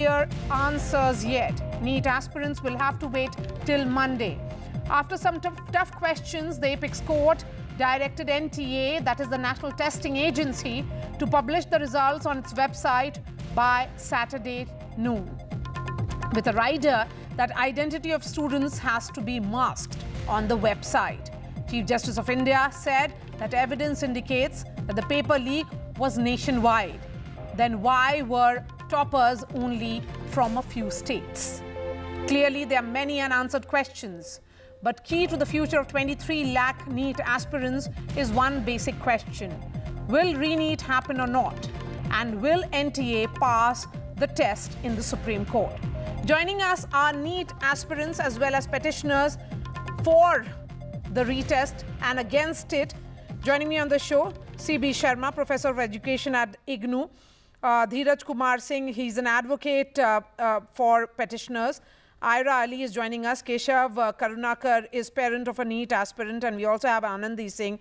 clear answers yet. NEET aspirants will have to wait till Monday. After some tough questions, the apex court directed NTA, that is the National Testing Agency, to publish the results on its website by Saturday noon, with a rider that identity of students has to be masked on the website. Chief Justice of India said that evidence indicates that the paper leak was nationwide. Then why were toppers only from a few states? Clearly, there are many unanswered questions. But key to the future of 23 lakh NEET aspirants is one basic question. Will re-NEET happen or not? And will NTA pass the test in the Supreme Court? Joining us are NEET aspirants as well as petitioners for the retest and against it. Joining me on the show, C.B. Sharma, Professor of Education at IGNOU. Dheeraj Kumar Singh, he's an advocate for petitioners. Ira Ali is joining us. Keshav Karunakar is parent of a NEET aspirant, and we also have Anandi Singh,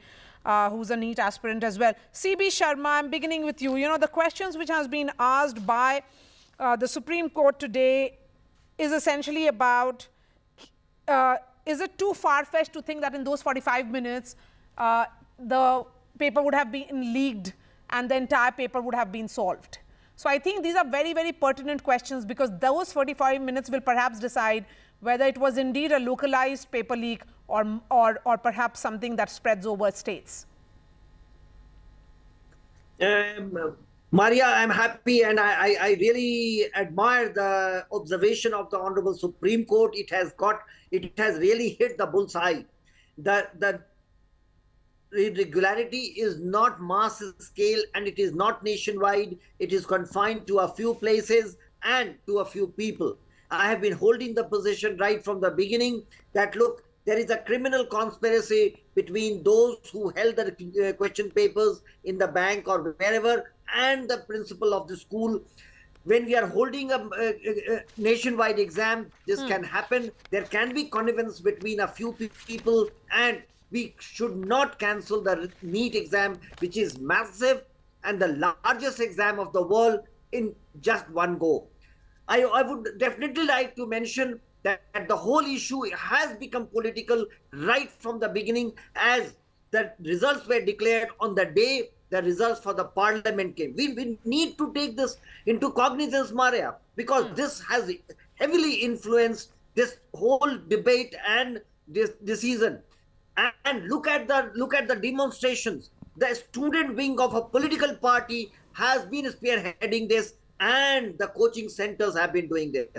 who's a NEET aspirant as well. C.B. Sharma, I'm beginning with you. You know, the questions which has been asked by the Supreme Court today is essentially about, is it too far-fetched to think that in those 45 minutes, the paper would have been leaked and the entire paper would have been solved? So I think these are very, very pertinent questions, because those 45 minutes will perhaps decide whether it was indeed a localized paper leak or perhaps something that spreads over states. Maria, I'm happy, and I really admire the observation of the Honorable Supreme Court. It has really hit the bullseye. The irregularity is not mass scale, and it is not nationwide. It is confined to a few places and to a few people. I have been holding the position right from the beginning that, look, there is a criminal conspiracy between those who held the question papers in the bank or wherever and the principal of the school. When we are holding a nationwide exam, this can happen. There can be connivance between a few people, and we should not cancel the NEET exam, which is massive and the largest exam of the world, in just one go. I would definitely like to mention that the whole issue has become political right from the beginning, as the results were declared on the day the results for the parliament came. We need to take this into cognizance, Maria, because this has heavily influenced this whole debate and this decision. And look at the demonstrations. The student wing of a political party has been spearheading this, and the coaching centers have been doing this.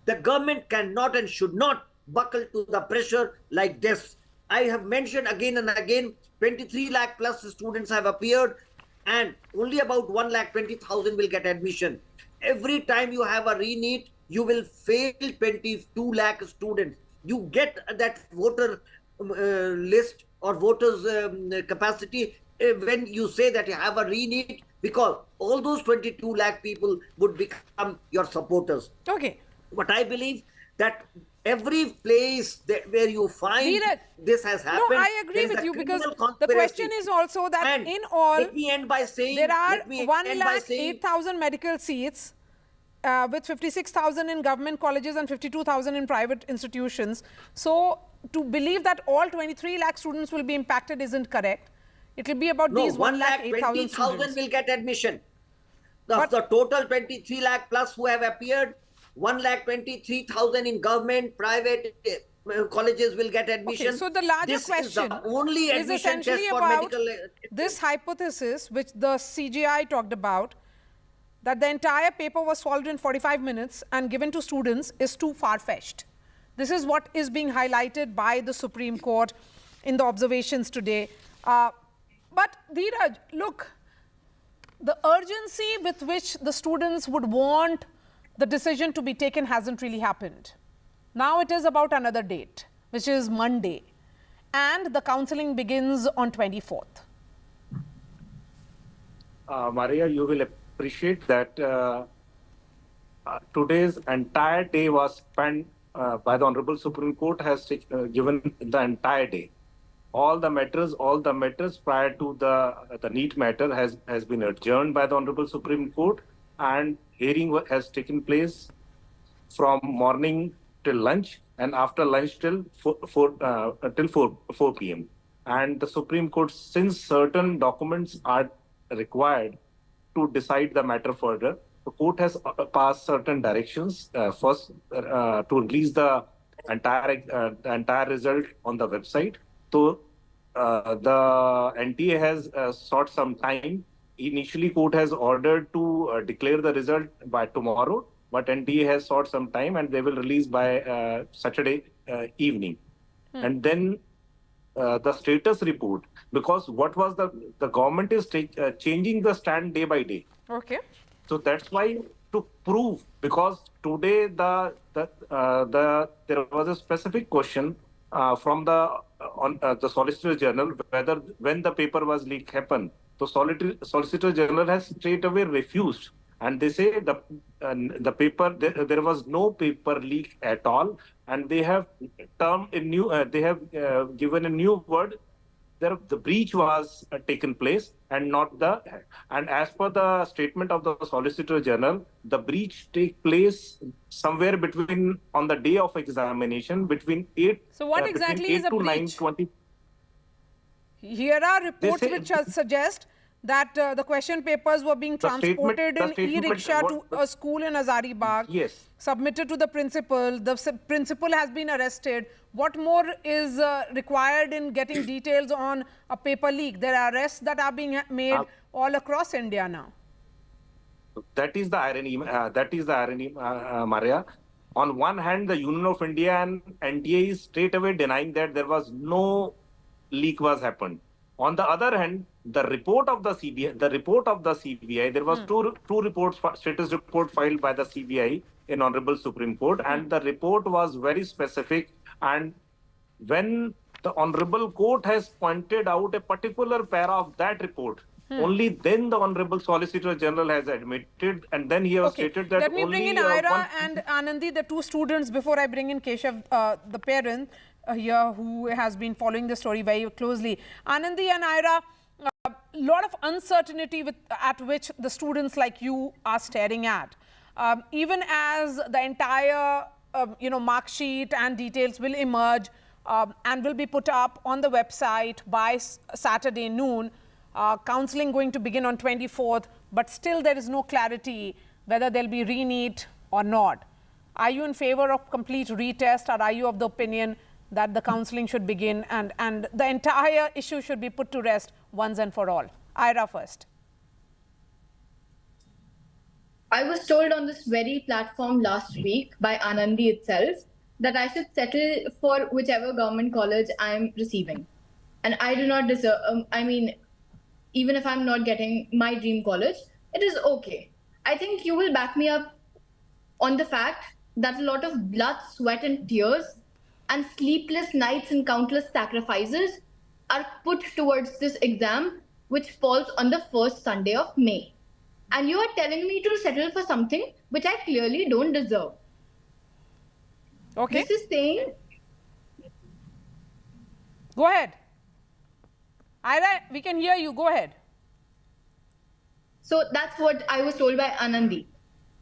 The government cannot and should not buckle to the pressure like this. I have mentioned again and again, 23 lakh plus students have appeared, and only about 1,20,000 will get admission. Every time you have a re-NEET, you will fail 22 lakh students. You get that voter list or voters capacity when you say that you have a re-NEET, because all those 22 lakh people would become your supporters. Okay. But I believe that every place where you find this has happened. No, I agree with you, because the question is also that, and in all, let me end by saying, there are 1,08,000 medical seats, with 56,000 in government colleges and 52,000 in private institutions. So to believe that all 23 lakh students will be impacted isn't correct. It will be about these 1,08,000 students will get admission. The total 23 lakh plus who have appeared, 1,23,000 in government, private colleges will get admission. Okay, so the larger question is essentially about this hypothesis which the CGI talked about, that the entire paper was solved in 45 minutes and given to students, is too far-fetched. This is what is being highlighted by the Supreme Court in the observations today. But Dheeraj, look, the urgency with which the students would want the decision to be taken hasn't really happened. Now it is about another date, which is Monday, and the counselling begins on 24th. Maria, you will appreciate that today's entire day was spent by the Honorable Supreme Court, has given the entire day. All the matters prior to the NEET matter has been adjourned by the Honorable Supreme Court, and hearing has taken place from morning till lunch and after lunch till 4 p.m. And the Supreme Court, since certain documents are required to decide the matter further, the court has passed certain directions. First, to release the entire result on the website. So the NTA has sought some time. Initially, court has ordered to declare the result by tomorrow, but NTA has sought some time and they will release by Saturday evening. And then the status report, because what was the government is changing the stand day by day. Okay. So that's why, to prove, because today there was a specific question from the Solicitor General whether when the paper was leak happened. So Solicitor General has straight away refused, and they say the paper there was no paper leak at all, and they have given a new word. The breach was taken place and not and as per the statement of the Solicitor General, the breach take place somewhere between on the day of examination between 8. So what exactly is a breach? 9:20. Here are reports which suggest that the question papers were being transported in e-rickshaw to a school in Hazaribagh. Yes. Submitted to the principal. The principal has been arrested. What more is required in getting details on a paper leak? There are arrests that are being made all across India now. That is the irony. Maria. On one hand, the Union of India and NTA is straight away denying that there was no leak was happened. On the other hand, the report of the CBI, there was two reports, status report filed by the CBI in Honorable Supreme Court, and the report was very specific. And when the Honorable Court has pointed out a particular para of that report, only then the Honorable Solicitor General has admitted, and then he has stated that. Let me bring in Ira and Anandi, the two students, before I bring in Keshav, the parent here who has been following the story very closely. Anandi and Ira, a lot of uncertainty at which the students like you are staring at. Even as the entire mark sheet and details will emerge and will be put up on the website by Saturday noon. Counselling going to begin on 24th, but still there is no clarity whether there'll be re-NEET or not. Are you in favor of complete retest, or are you of the opinion that the counselling should begin and the entire issue should be put to rest once and for all? Ira first. I was told on this very platform last week by Anandi itself that I should settle for whichever government college I am receiving. And I do not deserve, even if I'm not getting my dream college, it is okay. I think you will back me up on the fact that a lot of blood, sweat and tears and sleepless nights and countless sacrifices are put towards this exam, which falls on the first Sunday of May. And you are telling me to settle for something which I clearly don't deserve. Okay. This is saying... Go ahead. Ira, we can hear you. Go ahead. So that's what I was told by Anandi.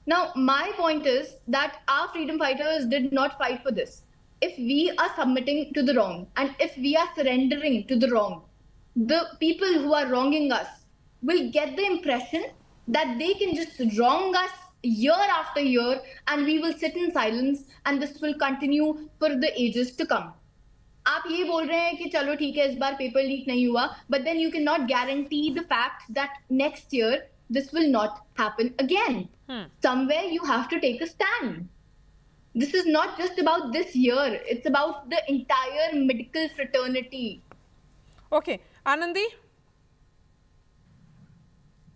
Now, my point is that our freedom fighters did not fight for this. If we are submitting to the wrong and if we are surrendering to the wrong, the people who are wronging us will get the impression that they can just wrong us year after year and we will sit in silence and this will continue for the ages to come. आप ये बोल रहे हैं कि चलो ठीक है इस बार पेपर लीक नहीं हुआ, but then you cannot guarantee the fact that next year this will not happen again. Somewhere you have to take a stand. This is not just about this year, it's about the entire medical fraternity. Okay, Anandi?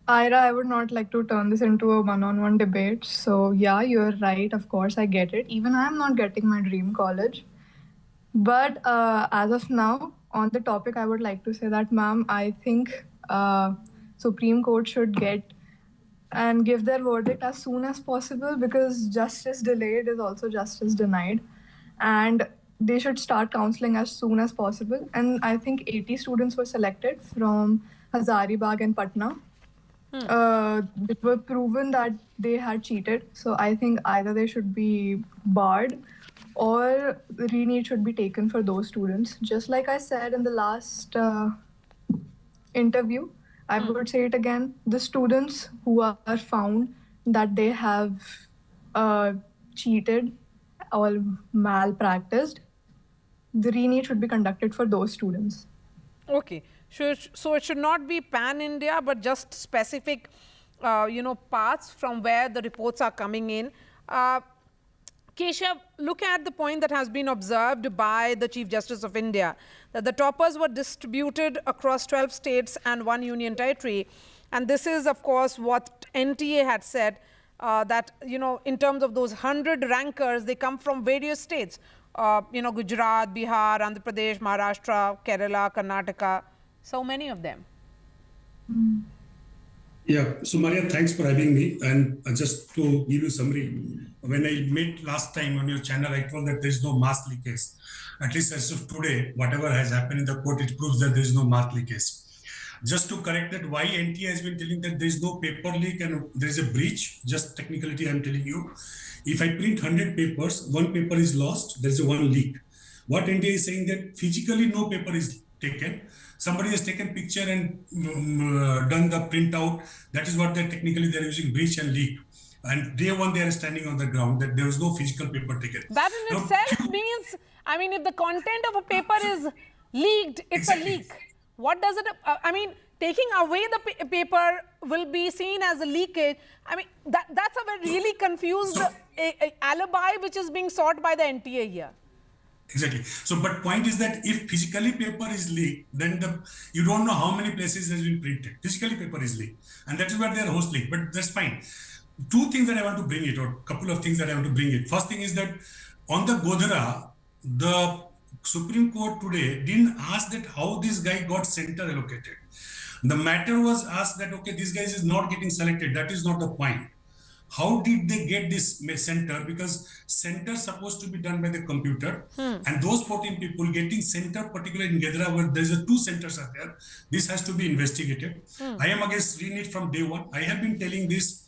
Ira, I would not like to turn this into a one-on-one debate. So yeah, you're right. Of course, I get it. Even I'm not getting my dream college. But as of now, on the topic, I would like to say that, ma'am, I think Supreme Court should get and give their verdict as soon as possible, because justice delayed is also justice denied. And they should start counseling as soon as possible. And I think 80 students were selected from Hazaribagh and Patna. it were proven that they had cheated. So I think either they should be barred or re-NEET should be taken for those students. Just like I said in the last interview, I would say it again. The students who are found that they have cheated or malpracticed, the re-NEET should be conducted for those students. Okay. So it should not be pan-India, but just specific, parts from where the reports are coming in. Keshav, look at the point that has been observed by the Chief Justice of India, that the toppers were distributed across 12 states and 1 union territory. And this is, of course, what NTA had said, that, in terms of those 100 rankers, they come from various states, Gujarat, Bihar, Andhra Pradesh, Maharashtra, Kerala, Karnataka, so many of them. Yeah, so Maria, thanks for having me. And just to give you a summary, when I met last time on your channel, I told that there is no mass leakage. At least as of today, whatever has happened in the court, it proves that there is no mass leakage. Just to correct that, why NTA has been telling that there is no paper leak and there is a breach, just technicality I'm telling you. If I print 100 papers, 1 paper is lost, there is a 1 leak. What NTA is saying that physically no paper is taken. Somebody has taken picture and done the printout. That is what they're technically using, breach and leak. And day one they are standing on the ground that there was no physical paper taken. That in itself means, if the content of a paper is leaked, it's Exactly. a leak. What does it, taking away the paper will be seen as a leakage. That's a really confused alibi which is being sought by the NTA here. Exactly. So, but point is that if physically paper is leaked, then you don't know how many places has been printed. Physically paper is leaked. And that is where they are host leaked. But that's fine. 2 things that I want to bring it, or a couple of things that I want to bring it. First thing is that on the Godhra, the Supreme Court today didn't ask that how this guy got center allocated. The matter was asked that, okay, this guy is not getting selected. That is not the point. How did they get this center? Because center is supposed to be done by the computer. And those 14 people getting center, particularly in Godhra, where there's 2 centers are there, this has to be investigated. I am against re-NEET from day one. I have been telling this,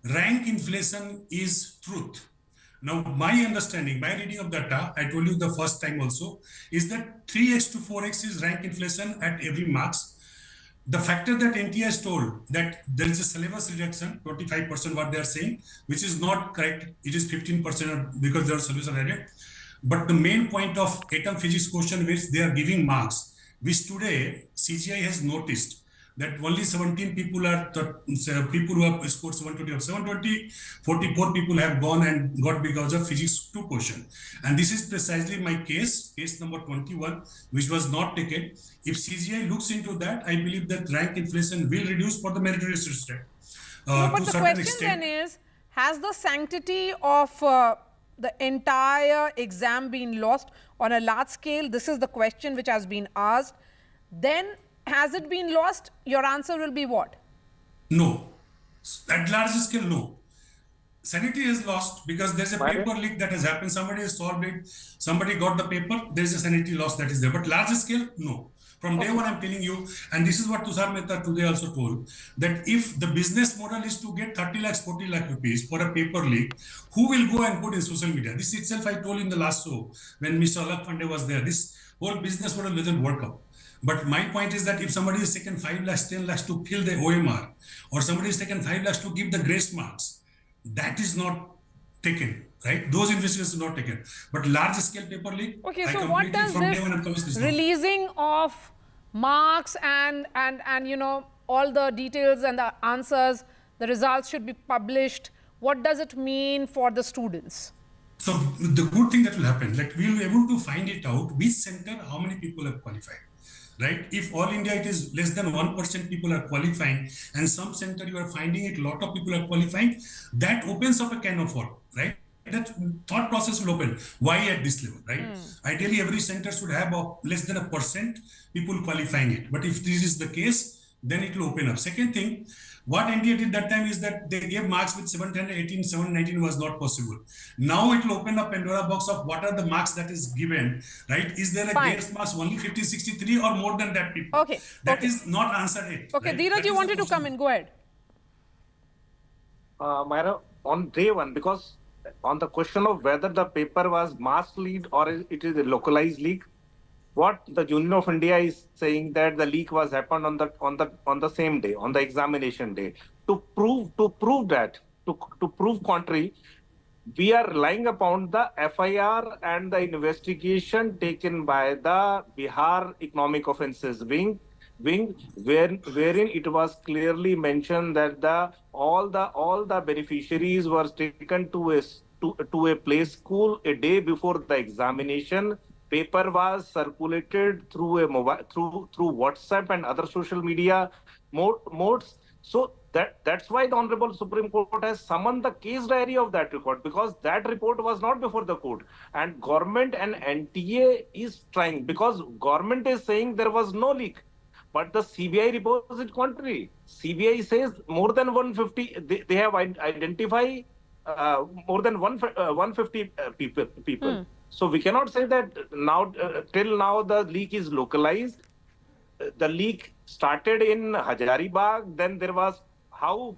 rank inflation is truth. Now, my understanding, my reading of data, I told you the first time also, is that 3x to 4x is rank inflation at every marks. The factor that NTA has told that there is a syllabus reduction, 25% what they are saying, which is not correct. It is 15% because there are syllabus added. But the main point of atom physics question, which they are giving marks, which today CGI has noticed that only 17 people are people who have scored 720 of 720, 44 people have gone and got because of physics 2 question. And this is precisely my case number 21, which was not taken. If CGI looks into that, I believe that rank inflation will reduce for the meritorious system. But the question then is, has the sanctity of the entire exam been lost on a large scale? This is the question which has been asked. Then, has it been lost? Your answer will be what? No. At large scale, no. Sanity is lost because there's a paper leak that has happened. Somebody has solved it. Somebody got the paper. There's a sanity loss that is there. But large scale, no. From day one, I'm telling you, and this is what Tushar Mehta today also told, that if the business model is to get 30 lakhs, 40 lakh rupees for a paper leak, who will go and put in social media? This itself I told in the last show when Mr. Alak Pandey was there. This whole business model doesn't work out. But my point is that if somebody is taken 5 lakhs, 10 lakhs to fill the OMR, or somebody is taken 5 lakhs to give the grace marks, that is not taken, right? Those investigations are not taken. But large scale paper leak, okay, so what does this releasing of marks and all the details and the answers, the results should be published, what does it mean for the students? So the good thing that will happen, like we will be able to find it out, which center, how many people have qualified. Right? If all India it is less than 1% people are qualifying, and some center you are finding it, lot of people are qualifying, that opens up a can of worms, right? That thought process will open. Why at this level, right? Ideally, every center should have less than 1% people qualifying it. But if this is the case, then it will open up. Second thing, what NDA did that time is that they gave marks with 718, 719 was not possible. Now it will open up Pandora box of what are the marks that is given, right? Is there a grace marks only 50, 63 or more than that people? Okay. That is not answered yet. Okay, right? Dheeraj, you wanted to come in, go ahead. Myra, on day one, because on the question of whether the paper was mass leak or it is a localized leak, what the Union of India is saying that the leak was happened on the same day, on the examination day. To prove that, to prove contrary, we are relying upon the FIR and the investigation taken by the Bihar Economic Offences wing, wherein it was clearly mentioned that all the beneficiaries were taken to a play school a day before the examination. Paper was circulated through a mobile through WhatsApp and other social media modes. So that's why the Honorable Supreme Court has summoned the case diary of that report, because that report was not before the court. And government and NTA is trying, because government is saying there was no leak. But the CBI reports it contrary. CBI says more than 150, they have identified more than 150 people. So we cannot say that now, till now, the leak is localized. The leak started in Hazaribagh, then there was how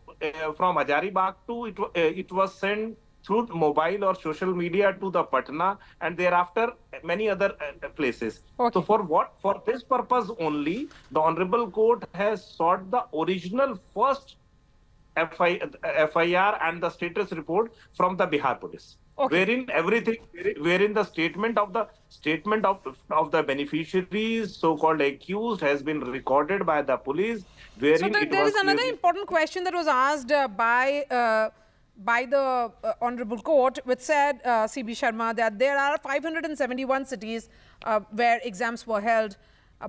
from Hazaribagh to it was sent through mobile or social media to the Patna, and thereafter many other places. Okay. So for this purpose only, the Honorable Court has sought the original first FIR and the status report from the Bihar police. Okay. Wherein the statement of the beneficiaries, so-called accused, has been recorded by the police. Wherein So there is another important question that was asked by the Honorable Court, which said, C.B. Sharma, that there are 571 cities where exams were held,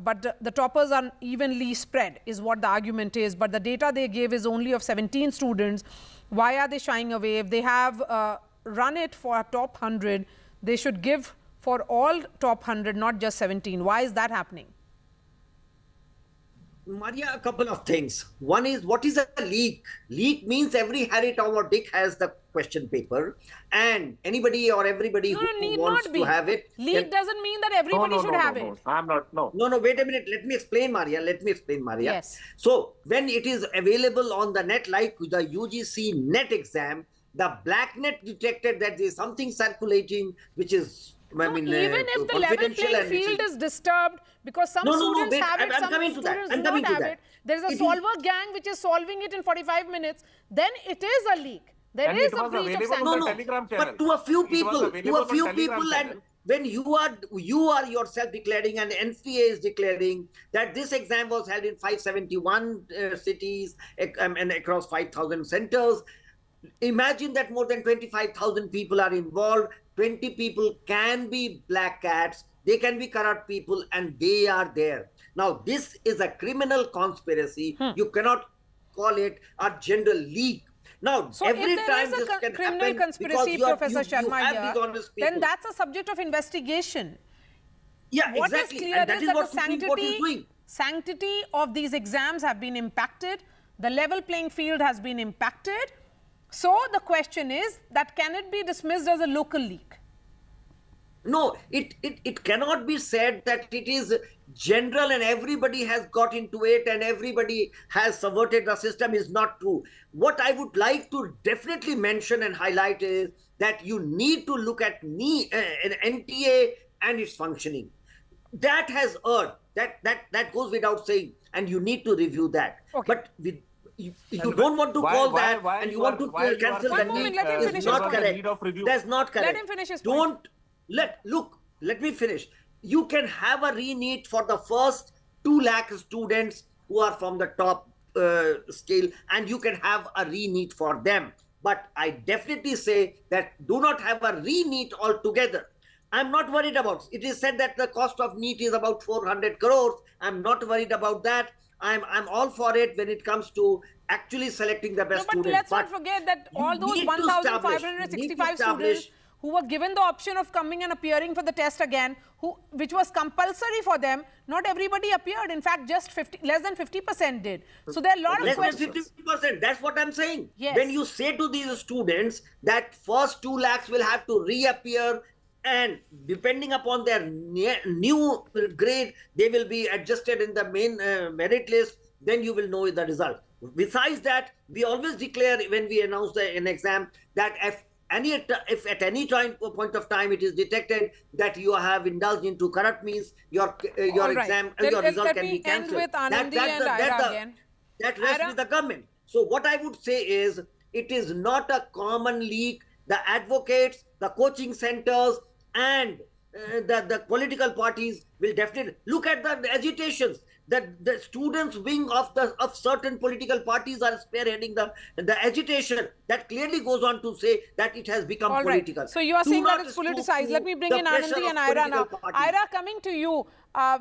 but the toppers are evenly spread, is what the argument is. But the data they gave is only of 17 students. Why are they shying away? If they have run it for a top 100, they should give for all top 100, not just 17. Why is that happening? Maria, a couple of things. One is, what is a leak? Leak means every Harry, Tom or Dick has the question paper, and anybody or everybody who wants to have it. Leak doesn't mean that everybody should have it. I'm not, no. No, wait a minute. Let me explain, Maria. Yes. So, when it is available on the net, like the UGC net exam, the black net detected that there is something circulating which is, even if the level playing field is disturbed, because some students have it, some students do not have it. There is a solver gang which is solving it in 45 minutes. Then it is a leak. There is a breach of sanctity. But to a few people, and when you are yourself declaring, and NCA is declaring that this exam was held in 571 cities and across 5,000 centers. Imagine that more than 25,000 people are involved. 20 people can be black cats, they can be corrupt people, and they are there. Now, this is a criminal conspiracy. You cannot call it a general leak. Now, so every if time there is this a can criminal happen, conspiracy, Professor Sharma, here, then that's a subject of investigation. Yeah, what exactly. Is clear and that is that what the Supreme Court is doing. Sanctity of these exams have been impacted. The level playing field has been impacted. So the question is that can it be dismissed as a local leak? No, it cannot be said that it is general and everybody has got into it and everybody has subverted the system is not true. What I would like to definitely mention and highlight is that you need to look at NTA and its functioning. That has erred. That goes without saying, and you need to review that. Okay. But you don't want to call that and you want to cancel the need. That's not correct. That's not correct. Let him finish his point. Let me finish. You can have a re-NEET for the first 2 lakh students who are from the top scale, and you can have a re-NEET for them. But I definitely say that do not have a re-NEET altogether. I'm not worried about it. It is said that the cost of NEET is about 400 crores. I'm not worried about that. I'm all for it when it comes to actually selecting the best students. But let's not forget that all those 1,565 students who were given the option of coming and appearing for the test again, which was compulsory for them, not everybody appeared. In fact, just less than 50% did. So there are a lot of questions. Less than 50%. That's what I'm saying. Yes. When you say to these students that first 2 lakhs will have to reappear, and depending upon their new grade, they will be adjusted in the main merit list, then you will know the result. Besides that, we always declare when we announce an exam that if at any point of time it is detected that you have indulged into corrupt means, your exam, your result can be cancelled. With Anandi and Ira again. That rests with the government. So what I would say is, it is not a common leak. The advocates, the coaching centers, and the political parties will definitely look at the agitations. That the students' wing of certain political parties are spearheading the agitation. That clearly goes on to say that it has become political. Right. So you are saying that it's politicized. Let me bring in Anandi and Ira now. Ira, coming to you,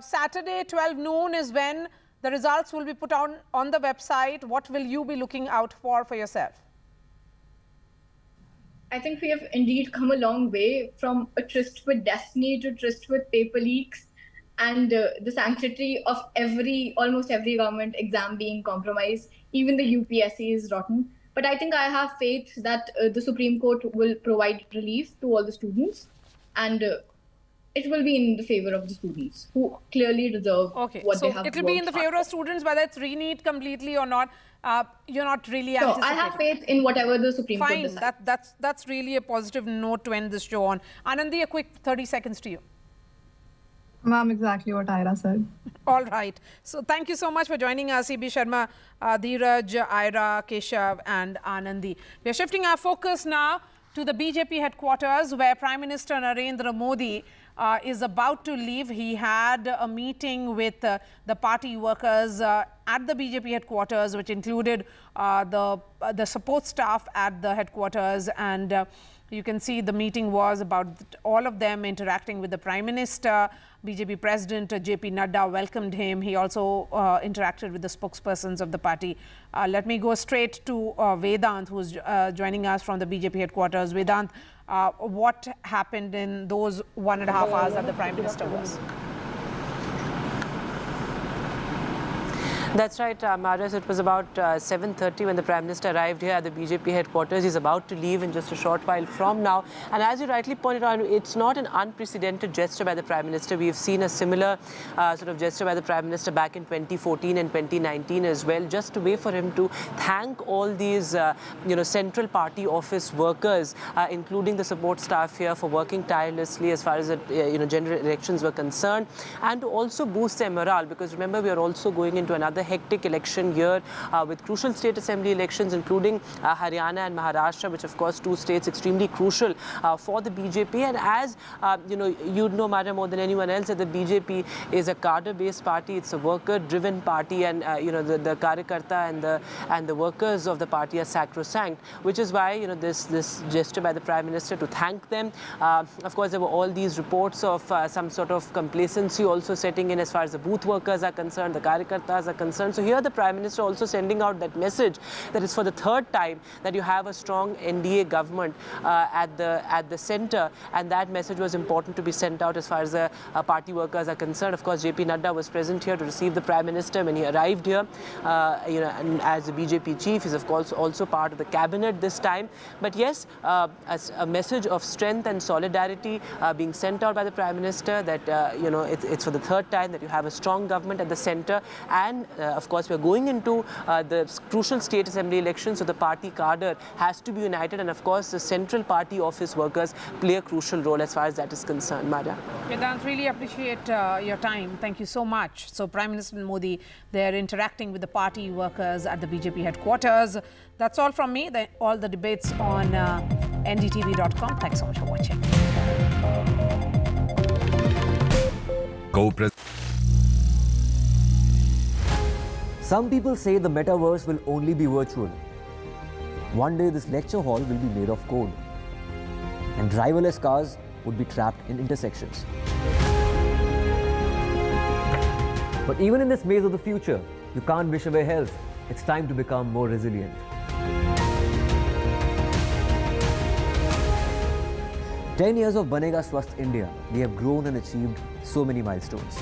Saturday 12 noon is when the results will be put on the website. What will you be looking out for yourself? I think we have indeed come a long way from a tryst with destiny to tryst with paper leaks, and the sanctity of almost every government exam being compromised. Even the UPSC is rotten. But I think I have faith that the Supreme Court will provide relief to all the students, and it will be in the favor of the students who clearly deserve what they have worked hard for. It will be in the favor of students, whether it's re-NEET completely or not. You're not really anticipating. I have faith in whatever the Supreme Court decides. That's really a positive note to end this show on. Anandi, a quick 30 seconds to you. Ma'am, exactly what Ira said. All right. So thank you so much for joining us, E.B. Sharma, Dheeraj, Ira, Keshav and Anandi. We are shifting our focus now to the BJP headquarters, where Prime Minister Narendra Modi is about to leave. He had a meeting with the party workers at the BJP headquarters, which included the support staff at the headquarters, and you can see the meeting was about all of them interacting with the Prime Minister. BJP President JP Nadda welcomed him. He also interacted with the spokespersons of the party. Let me go straight to Vedant, who's joining us from the BJP headquarters. Vedant, what happened in those 1.5 hours that the Prime Minister was? That's right, Maris. It was about 7:30 when the Prime Minister arrived here at the BJP headquarters. He's about to leave in just a short while from now. And as you rightly pointed out, it's not an unprecedented gesture by the Prime Minister. We've seen a similar sort of gesture by the Prime Minister back in 2014 and 2019 as well, just a way for him to thank all these, central party office workers, including the support staff here, for working tirelessly as far as general elections were concerned, and to also boost their morale, because remember, we are also going into another hectic election year with crucial state assembly elections, including Haryana and Maharashtra, which of course 2 states extremely crucial for the BJP. And as you'd know, Madam, more than anyone else, that the BJP is a cadre-based party. It's a worker-driven party, and the Karyakarta and the workers of the party are sacrosanct, which is why this gesture by the Prime Minister to thank them. Of course, there were all these reports of some sort of complacency also setting in as far as the booth workers are concerned, the Karyakartas are concerned. So here the Prime Minister also sending out that message that it's for the 3rd time that you have a strong NDA government at the centre, and that message was important to be sent out as far as the party workers are concerned. Of course, JP Nadda was present here to receive the Prime Minister when he arrived here. And as the BJP chief, he's of course also part of the cabinet this time. But yes, as a message of strength and solidarity being sent out by the Prime Minister, that it's for the 3rd time that you have a strong government at the centre. And of course, we're going into the crucial state assembly elections, so the party cadre has to be united, and of course the central party office workers play a crucial role as far as that is concerned. Madam. Vedant, really appreciate your time. Thank you so much. So Prime Minister Modi, they're interacting with the party workers at the BJP headquarters. That's all from me. All the debates on NDTV.com. Thanks so much for watching. Some people say the metaverse will only be virtual. One day this lecture hall will be made of code, and driverless cars would be trapped in intersections. But even in this maze of the future, you can't wish away health. It's time to become more resilient. "10 years of Banega Swasth India, we have grown and achieved so many milestones.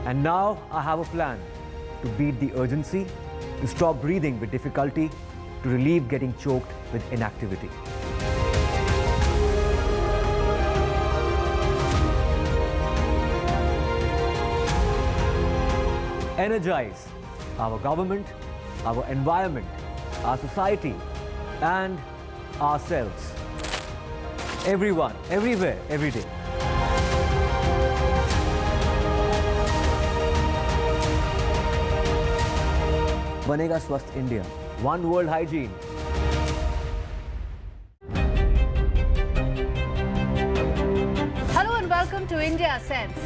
And now I have a plan to beat the urgency, to stop breathing with difficulty, to relieve getting choked with inactivity. energize our government, our environment, our society, and ourselves. Everyone, everywhere, every day. बनेगा स्वस्थ India, One World Hygiene. Hello and welcome to India Sense,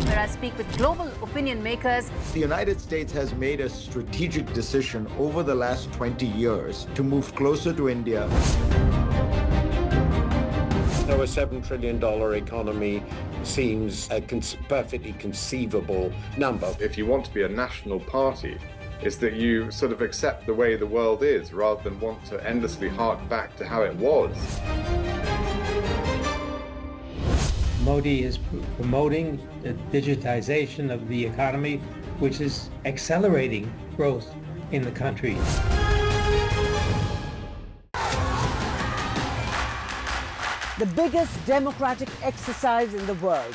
where I speak with global opinion makers. The United States has made a strategic decision over the last 20 years to move closer to India. So a $7 trillion economy seems a perfectly conceivable number. If you want to be a national party, it's that you sort of accept the way the world is rather than want to endlessly hark back to how it was. Modi is promoting the digitization of the economy, which is accelerating growth in the country. The biggest democratic exercise in the world.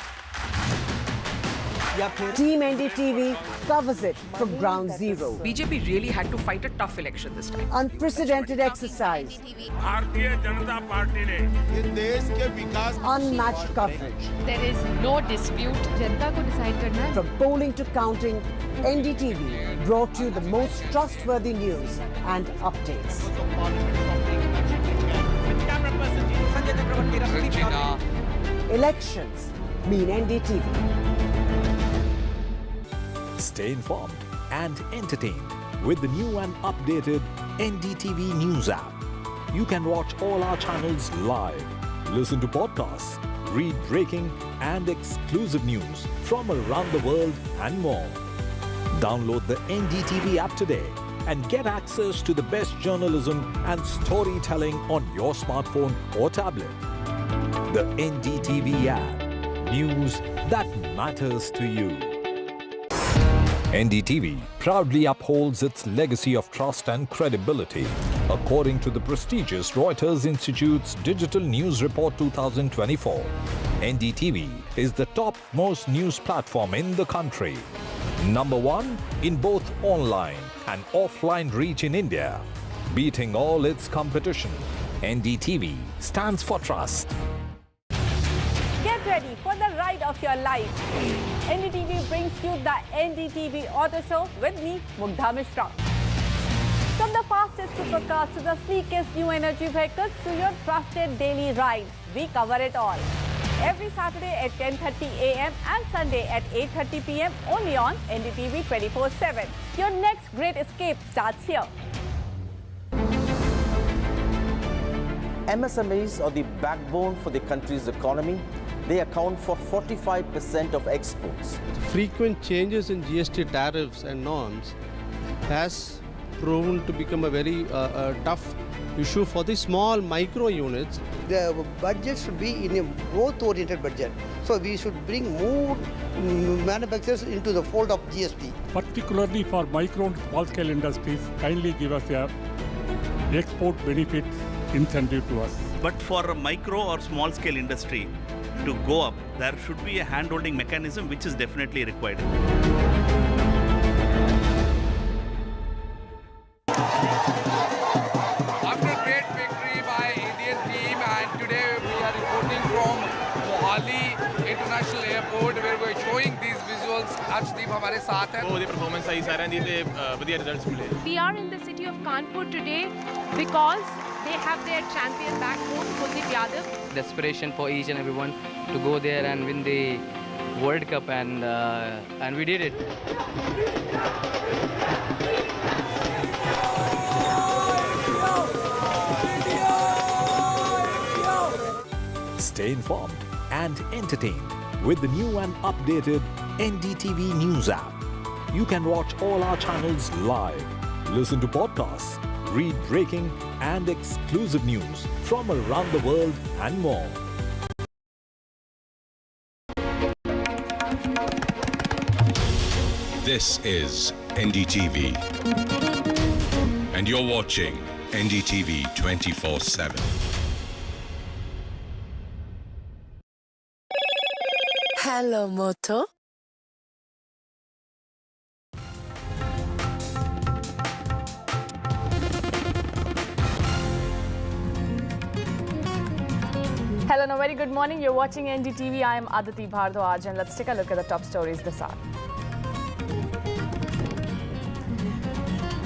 Team NDTV covers it from ground zero. BJP really had to fight a tough election this time. Unprecedented exercise. Unmatched coverage. There is no dispute. Janta ko decide karna hai. From polling to counting, NDTV brought you the most trustworthy news and updates. Elections mean NDTV. Stay informed and entertained with the new and updated NDTV News app. You can watch all our channels live, listen to podcasts, read breaking and exclusive news from around the world and more. Download the NDTV app today and get access to the best journalism and storytelling on your smartphone or tablet. The NDTV app. News that matters to you. NDTV proudly upholds its legacy of trust and credibility. According to the prestigious Reuters Institute's Digital News Report 2024, NDTV is the top-most news platform in the country. Number one in both online and offline reach in India. Beating all its competition, NDTV stands for trust. Get ready for the ride of your life. NDTV brings you the NDTV Auto Show with me, Mugdha Mishra. From the fastest supercars to the sleekest new energy vehicles to your trusted daily ride, we cover it all. Every Saturday at 10:30 a.m. and Sunday at 8:30 p.m. only on NDTV 24/7. Your next great escape starts here. MSMEs are the backbone for the country's economy. They account for 45% of exports. Frequent changes in GST tariffs and norms has proven to become a very tough issue for the small micro units. The budget should be in a growth-oriented budget. So we should bring more manufacturers into the fold of GST. Particularly for micro and small-scale industries, kindly give us a export benefit incentive to us. But for a micro or small-scale industry to go up, there should be a hand-holding mechanism which is definitely required. After a great victory by Indian team, and today we are reporting from Mohali International Airport where we are showing these visuals. Arshdeep हमारे साथ हैं. बहुत ही performance आई सारे दी थे बढ़िया results मिले. We are in the city of Kanpur today because they have their champion back home, Kuldeep Yadav. Desperation for each and everyone to go there and win the World Cup, and we did it. Stay informed and entertained with the new and updated NDTV News app. You can watch all our channels live, listen to podcasts, read breaking and exclusive news from around the world and more. This is NDTV, and you're watching NDTV 24/7. Hello, Moto. Hello and a very good morning. You're watching NDTV. I am Aditi Bhardwaj and let's take a look at the top stories this hour.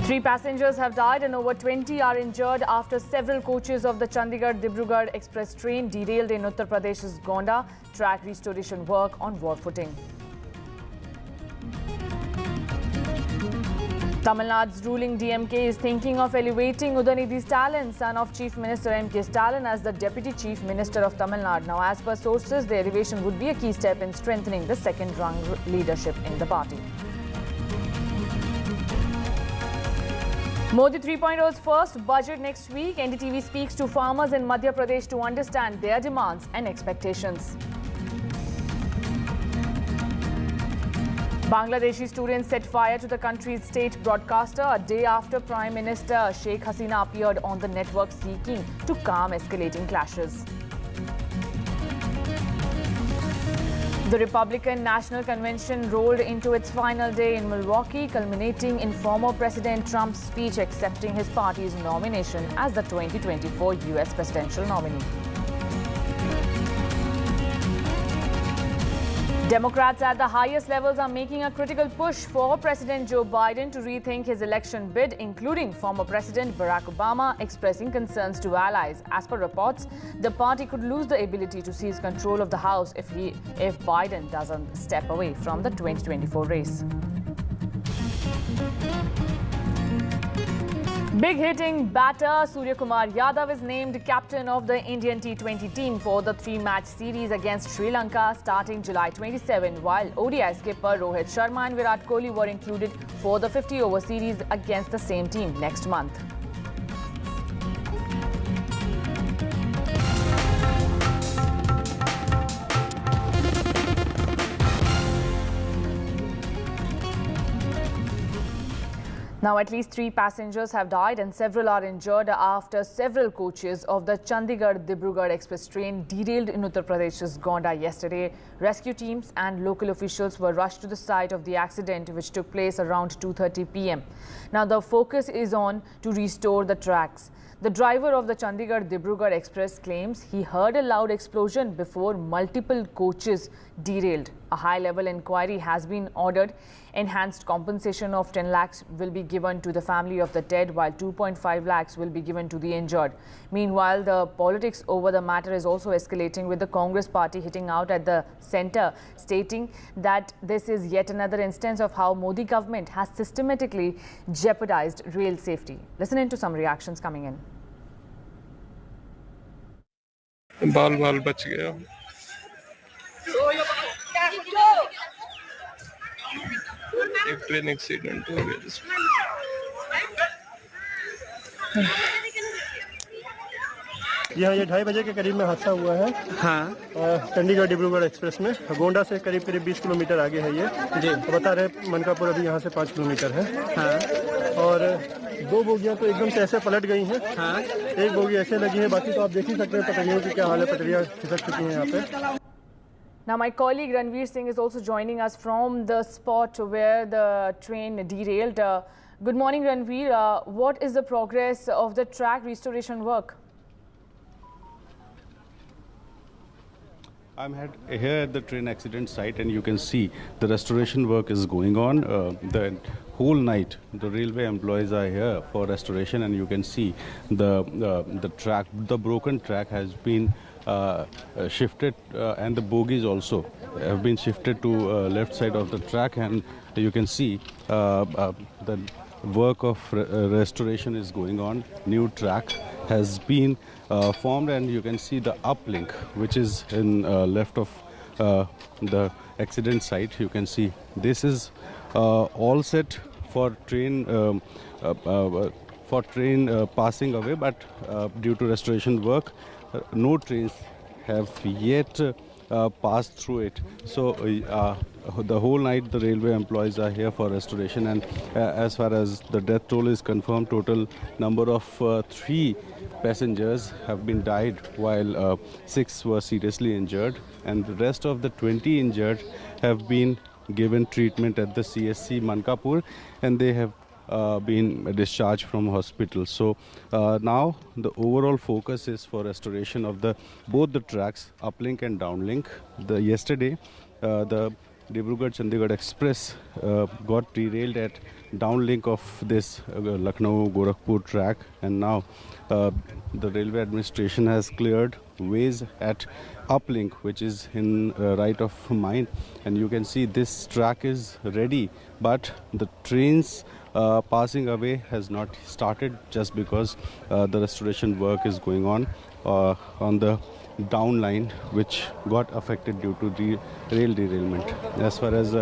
3 passengers have died and over 20 are injured after several coaches of the Chandigarh-Dibrugarh express train derailed in Uttar Pradesh's Gonda. Track restoration work on war footing. Tamil Nadu's ruling DMK is thinking of elevating Udanidhi Stalin, son of Chief Minister M.K. Stalin, as the Deputy Chief Minister of Tamil Nadu. Now, as per sources, the elevation would be a key step in strengthening the second-rung leadership in the party. Modi 3.0's first budget next week. NDTV speaks to farmers in Madhya Pradesh to understand their demands and expectations. Bangladeshi students set fire to the country's state broadcaster a day after Prime Minister Sheikh Hasina appeared on the network seeking to calm escalating clashes. The Republican National Convention rolled into its final day in Milwaukee, culminating in former President Trump's speech accepting his party's nomination as the 2024 U.S. presidential nominee. Democrats at the highest levels are making a critical push for President Joe Biden to rethink his election bid, including former President Barack Obama expressing concerns to allies. As per reports, the party could lose the ability to seize control of the House if Biden doesn't step away from the 2024 race. Big-hitting batter Surya Kumar Yadav is named captain of the Indian T20 team for the 3-match series against Sri Lanka starting July 27, while ODI skipper Rohit Sharma and Virat Kohli were included for the 50-over series against the same team next month. Now, at least 3 passengers have died and several are injured after several coaches of the Chandigarh-Dibrugarh express train derailed in Uttar Pradesh's Gonda yesterday. Rescue teams and local officials were rushed to the site of the accident, which took place around 2:30 p.m. Now, the focus is on to restore the tracks. The driver of the Chandigarh-Dibrugarh express claims he heard a loud explosion before multiple coaches derailed. A high-level inquiry has been ordered. Enhanced compensation of 10 lakhs will be given to the family of the dead, while 2.5 lakhs will be given to the injured. Meanwhile, the politics over the matter is also escalating, with the Congress party hitting out at the centre, stating that this is yet another instance of how Modi government has systematically jeopardized rail safety. Listen in to some reactions coming in. बाल बच गया एक train accident हो गया जिसमें यहाँ ये 2:30 बजे के करीब में हादसा हुआ है। हाँ, चंडीगढ़ डिब्रूगढ़ एक्सप्रेस में गोंडा से करीब 20 किलोमीटर आगे है ये जी। तो बता रहे मनकापुर अभी यहाँ से 5 किलोमीटर है। हाँ, और 2 बोगियाँ तो एकदम से ऐसे पलट गई हैं। हाँ, एक बोगी ऐसे लगी है, बाकी तो आप देख ही सकते हैं पटरियों की क्या हाल है, पटरियाँ खिसक चुकी हैं यहाँ पे। Now, my colleague Ranveer Singh is also joining us from the spot where the train derailed. Good morning, Ranveer. What is the progress of the track restoration work? I'm here at the train accident site, and you can see the restoration work is going on. The whole night, the railway employees are here for restoration, and you can see the track, the broken track has been shifted, and the bogies also have been shifted to left side of the track, and you can see the work of restoration is going on. New track has been formed, and you can see the uplink which is in left of the accident site. You can see this is all set for train passing away, but due to restoration work, no trains have yet passed through it. So the whole night the railway employees are here for restoration, and as far as the death toll is confirmed, total number of 3 passengers have been died, while 6 were seriously injured, and the rest of the 20 injured have been given treatment at the CSC Mankapur, and they have been discharged from hospital. So now the overall focus is for restoration of both the tracks, uplink and downlink. Yesterday, the Dibrugarh-Chandigarh Express got derailed at downlink of this Lucknow-Gorakhpur track, and now the railway administration has cleared ways at uplink, which is in right of mine, and you can see this track is ready, but the trains passing away has not started just because the restoration work is going on the down line, which got affected due to the rail derailment. As far as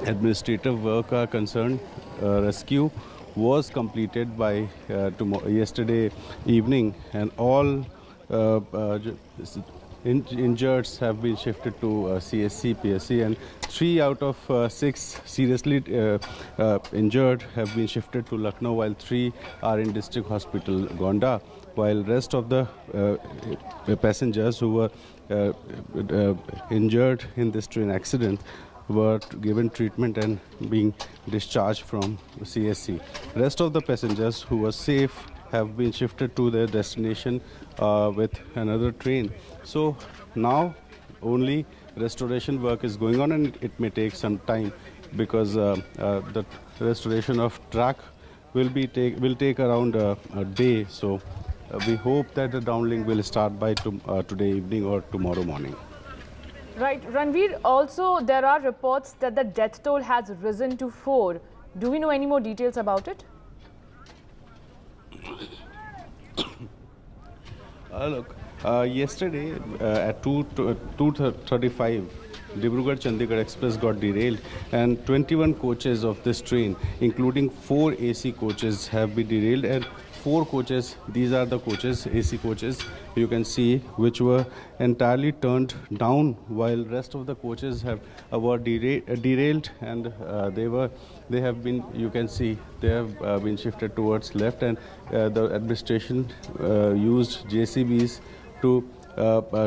administrative work are concerned, rescue was completed by yesterday evening, and all injureds have been shifted to CSC, PSC, and 3 out of 6 seriously injured have been shifted to Lucknow, while 3 are in district hospital Gonda, while rest of the passengers who were injured in this train accident were given treatment and being discharged from CSC. Rest of the passengers who were safe have been shifted to their destination with another train. So now only restoration work is going on, and it may take some time because the restoration of track will take around a day. So we hope that the downlink will start by today evening or tomorrow morning. Right, Ranveer, also there are reports that the death toll has risen to 4. Do we know any more details about it? Look, yesterday at 2:35, Dibrugarh-Chandigarh Express got derailed, and 21 coaches of this train, including 4 AC coaches, have been derailed, and 4 coaches, these are the coaches, AC coaches, you can see, which were entirely turned down, while rest of the coaches were derailed, and they have been, you can see, they have been shifted towards left, and the administration used JCBs to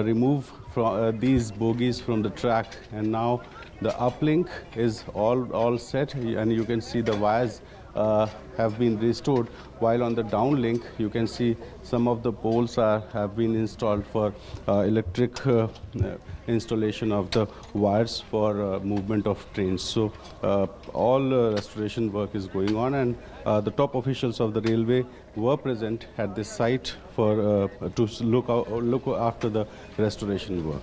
remove these bogies from the track, and now the uplink is all set, and you can see the wires have been restored, while on the downlink you can see some of the poles have been installed for electric installation of the wires for movement of trains. So all restoration work is going on, and the top officials of the railway were present at this site for to look after the restoration work.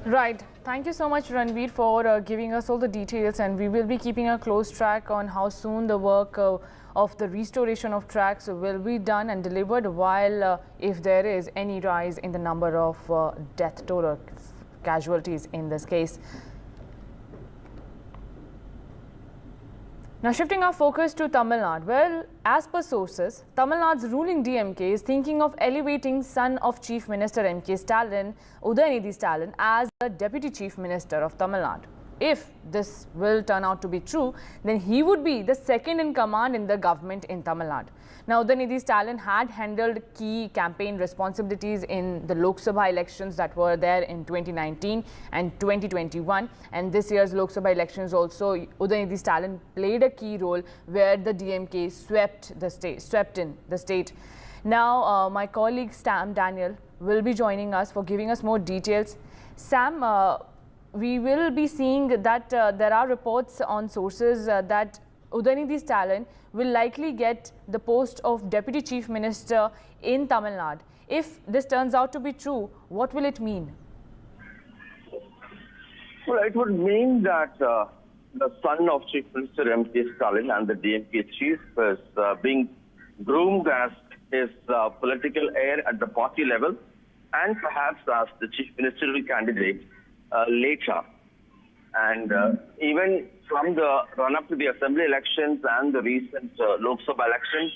Right. Thank you so much, Ranveer, for giving us all the details, and we will be keeping a close track on how soon the work of the restoration of tracks will be done and delivered, while if there is any rise in the number of death toll or casualties in this case. Now shifting our focus to Tamil Nadu. Well, as per sources, Tamil Nadu's ruling DMK is thinking of elevating son of Chief Minister MK Stalin, Udayanidhi Stalin, as the Deputy Chief Minister of Tamil Nadu. If this will turn out to be true, then he would be the second in command in the government in Tamil Nadu. Now, Udayanidhi Stalin had handled key campaign responsibilities in the Lok Sabha elections that were there in 2019 and 2021. And this year's Lok Sabha elections also, Udayanidhi Stalin played a key role where the DMK swept in the state. Now, my colleague Sam Daniel will be joining us for giving us more details. Sam, we will be seeing that there are reports on sources that Udayanidhi Stalin will likely get the post of Deputy Chief Minister in Tamil Nadu. If this turns out to be true, what will it mean? Well, it would mean that the son of Chief Minister MK Stalin and the DMK chief is being groomed as his political heir at the party level, and perhaps as the chief ministerial candidate later. And even from the run-up to the assembly elections and the recent Lok Sabha elections,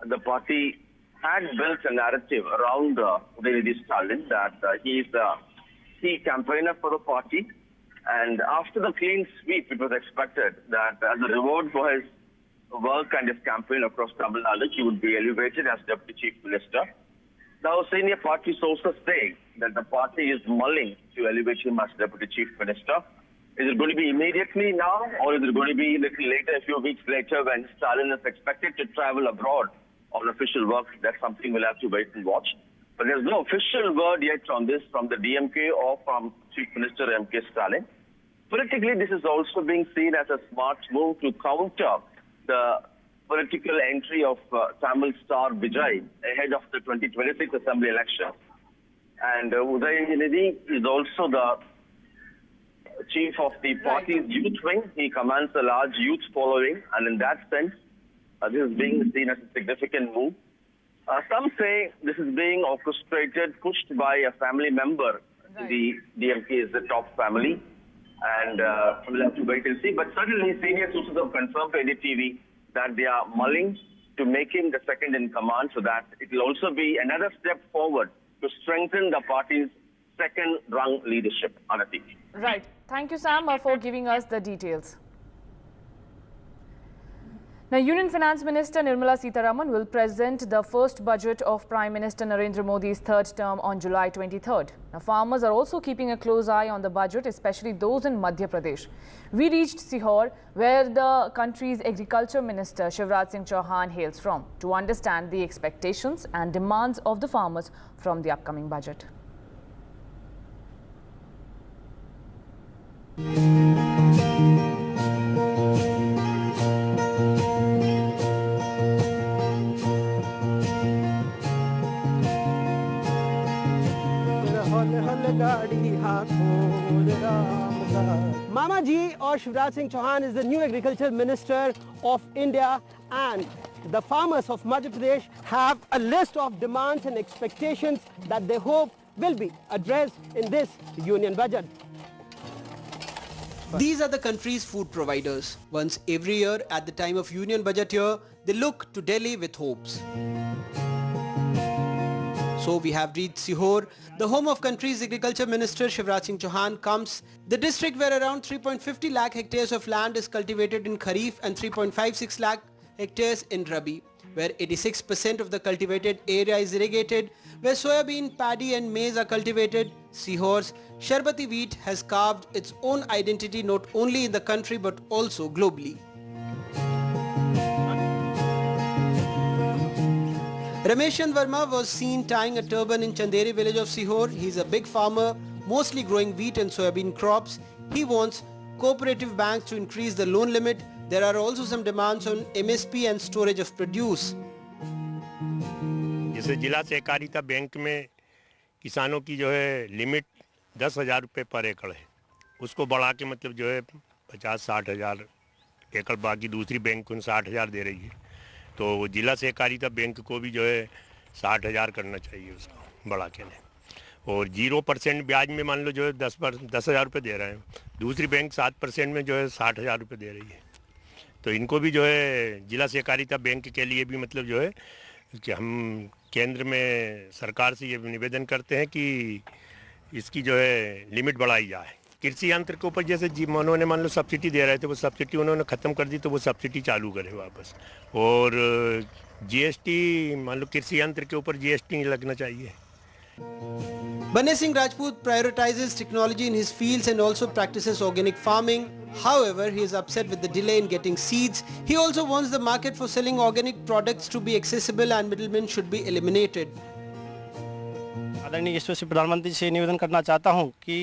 the party had built a narrative around Udayanidhi Stalin that he is the key campaigner for the party. And after the clean sweep, it was expected that as a reward for his work and his campaign across Tamil Nadu, he would be elevated as Deputy Chief Minister. Now, senior party sources say that the party is mulling to elevate him as Deputy Chief Minister. Is it going to be immediately now, or is it going to be a little later, a few weeks later, when Stalin is expected to travel abroad on official work? That's something we'll have to wait and watch. But there's no official word yet on this from the DMK or from Chief Minister M.K. Stalin. Politically, this is also being seen as a smart move to counter the political entry of Tamil star Vijay ahead of the 2026 Assembly election. And Udayanithi is also the chief of the party's youth wing. He commands a large youth following, and in that sense, this is being seen as a significant move. Some say this is being orchestrated, pushed by a family member. Right. The DMK is the top family, and we'll have to wait and see. But certainly, senior sources have confirmed to NDTV that they are mulling to make him the second in command, so that it will also be another step forward to strengthen the party's second-rung leadership. Anati. Right. Thank you, Sam, for giving us the details. Now, Union Finance Minister Nirmala Sitharaman will present the first budget of Prime Minister Narendra Modi's third term on July 23rd. Now, farmers are also keeping a close eye on the budget, especially those in Madhya Pradesh. We reached Sihor, where the country's Agriculture Minister Shivraj Singh Chauhan hails from, to understand the expectations and demands of the farmers from the upcoming budget. Mama Ji or Shivraj Singh Chauhan is the new Agriculture Minister of India, and the farmers of Madhya Pradesh have a list of demands and expectations that they hope will be addressed in this union budget. These are the country's food providers. Once every year at the time of union budget year, they look to Delhi with hopes. So we have reached Sihor, the home of country's Agriculture Minister Shivraj Singh Chauhan comes, the district where around 3.50 lakh hectares of land is cultivated in Kharif and 3.56 lakh hectares in Rabi, where 86% of the cultivated area is irrigated, where soybean, paddy and maize are cultivated. Sihor's Sharbati wheat has carved its own identity not only in the country but also globally. Rameshan Verma was seen tying a turban in Chanderi village of Sihor. He is a big farmer, mostly growing wheat and soybean crops. He wants cooperative banks to increase the loan limit. There are also some demands on MSP and storage of produce. जैसे जिला सहकारिता bank में किसानों की जो है limit 10,000 रुपये पर एकड़ है, उसको बढ़ा के मतलब जो है 50-60 हज़ार एकड़, बाकी दूसरी बैंक उन 60,000 दे रही है, तो जिला सहकारिता बैंक को भी जो है 60,000 करना चाहिए उसको बढ़ा के ने, और 0% ब्याज में मान लो जो है 10,000 रुपये दे रहे हैं, दूसरी बैंक 7% में जो है 60,000 रुपये दे रही है, तो इनको भी जो है जिला सहकारिता बैंक के लिए भी मतलब जो है कि हम केंद्र में सरकार से ये निवेदन करते हैं कि इसकी जो है लिमिट बढ़ाई जाए। कृषि यंत्र के ऊपर जैसे उन्होंने मान लो सब्सिडी दे रहे थे, वो सब्सिडी उन्होंने ख़त्म कर दी, तो वो सब्सिडी चालू करें वापस, और जीएसटी मान लो कृषि यंत्र के ऊपर जीएसटी नहीं लगना चाहिए। Bane Singh Rajput prioritizes technology in his fields and also practices organic farming. However, he is upset with the delay in getting seeds. He also wants the market for selling organic products to be accessible and middlemen should be eliminated. आदरणीय यशस्वी प्रधानमंत्री से निवेदन करना चाहता हूं कि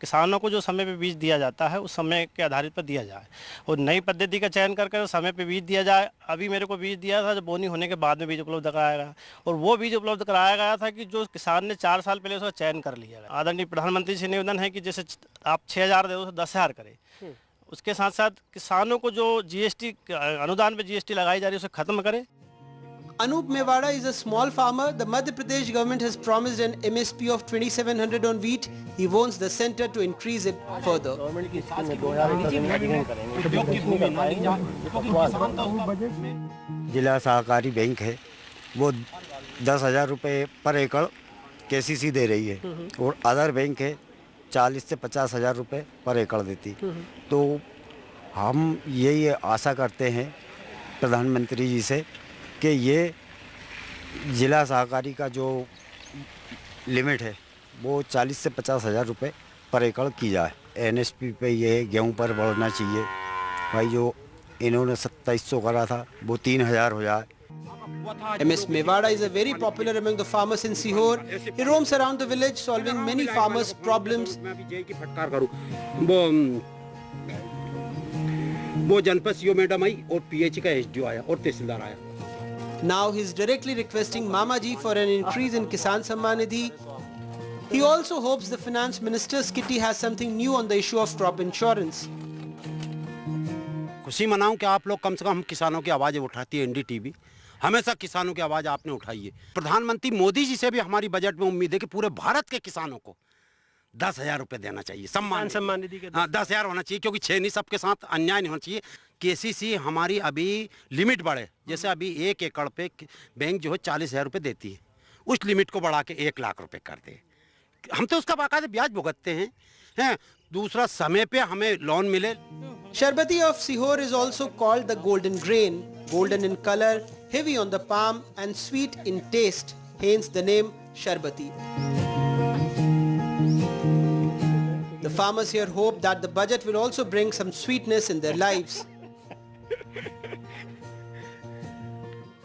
किसानों को जो समय पे बीज दिया जाता है उस समय के आधारित पर दिया जाए और नई पद्धति का चयन करके समय पे बीज दिया जाए। अभी मेरे को बीज दिया था, जब बोनी होने के बाद में बीज उपलब्ध कराया गया और वो बीज उपलब्ध कराया गया था कि जो किसान ने 4 साल पहले उसका चयन कर लिया गया। आदरणीय प्रधानमंत्री से निवेदन है कि जैसे आप 6,000 दे दो 10,000 करें, उसके साथ साथ किसानों को जो जीएसटी अनुदान पे जीएसटी लगाई जा रही है उसे खत्म करें। Anup Mewada is a small farmer. The Madhya Pradesh government has promised an MSP of 2,700 on wheat. He wants the centre to increase it further. जिला सहकारी बैंक है वो 10,000 रुपये पर एकड़ केसीसी दे रही है और अदर बैंक है 40 से 50,000 रुपये पर एकड़ देती। तो हम यही आशा करते हैं प्रधानमंत्री जी से कि ये जिला सहकारी का जो लिमिट है वो 40 से 50,000 रुपये पर एकड़ की जाए। NSP पे ये गेहूं पर बढ़ना चाहिए भाई, जो इन्होंने 2700 करा था वो 3000 हो जाए। MS Mewada is a very popular among the farmers in Sihor. He roams around the village solving many farmers' problems. वो जनपद सीओ मैडम आई और PH का SDO आया और तहसीलदार आया। Now he is directly requesting Mamaji for an increase in Kisan Samman Nidhi. He also hopes the finance minister's kitty has something new on the issue of crop insurance. खुशी मनाऊं कि आप लोग कम से कम किसानों की आवाज़ उठाती है NDTV। हमेशा किसानों की आवाज़ आपने उठाई है। प्रधानमंत्री मोदी जी से भी हमारी बजट में उम्मीद है कि पूरे भारत के किसानों को 10,000 रुपये देना चाहिए, सम्मान निधि। हाँ, 10,000 होना चाहिए, क्योंकि 6 नहीं, सबके साथ अन्याय नहीं होना चाहिए। KCC हमारी अभी लिमिट बढ़े, जैसे अभी 1 एकड़ पे बैंक जो है 40,000 रुपये देती है, उस लिमिट को बढ़ा के 1 लाख रुपये कर दे। हम तो उसका बाकायदा ब्याज भुगतते हैं। दूसरा, समय पे हमें लोन मिले। Sharbati of Sihor is also called the golden grain, golden in color, heavy on the palm and sweet in taste, hence the name Sharbati. The farmers here hope that the budget will also bring some sweetness in their lives.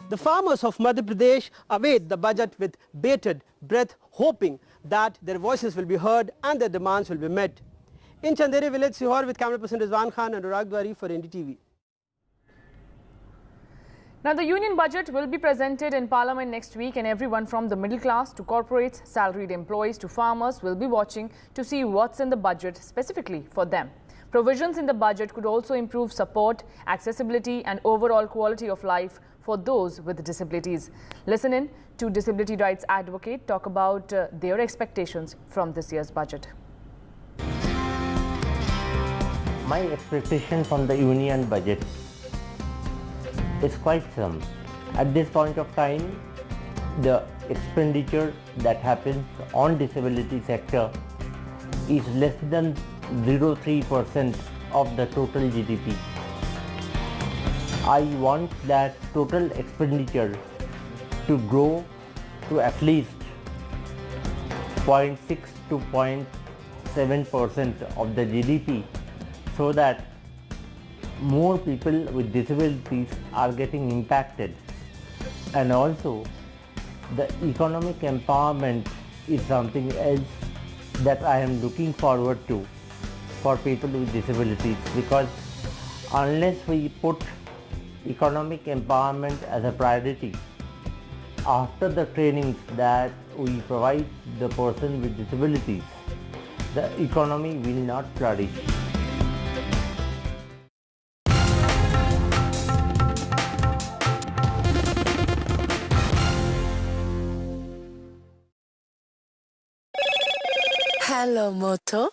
The farmers of Madhya Pradesh await the budget with bated breath, hoping that their voices will be heard and their demands will be met. In Chanderi village, Sihor, with camera person Rizwan Khan and Anurag Dwari for NDTV. Now, the union budget will be presented in Parliament next week, and everyone from the middle class to corporates, salaried employees to farmers will be watching to see what's in the budget specifically for them. Provisions in the budget could also improve support, accessibility and overall quality of life for those with disabilities. Listen in to disability rights advocate talk about their expectations from this year's budget. My expectation from the union budget is quite some. At this point of time, the expenditure that happens on disability sector is less than 0.3% of the total GDP. I want that total expenditure to grow to at least 0.6 to 0.7% of the GDP, so that more people with disabilities are getting impacted, and also the economic empowerment is something else that I am looking forward to for people with disabilities, because unless we put economic empowerment as a priority after the trainings that we provide the person with disabilities, the economy will not flourish. Hello, Moto.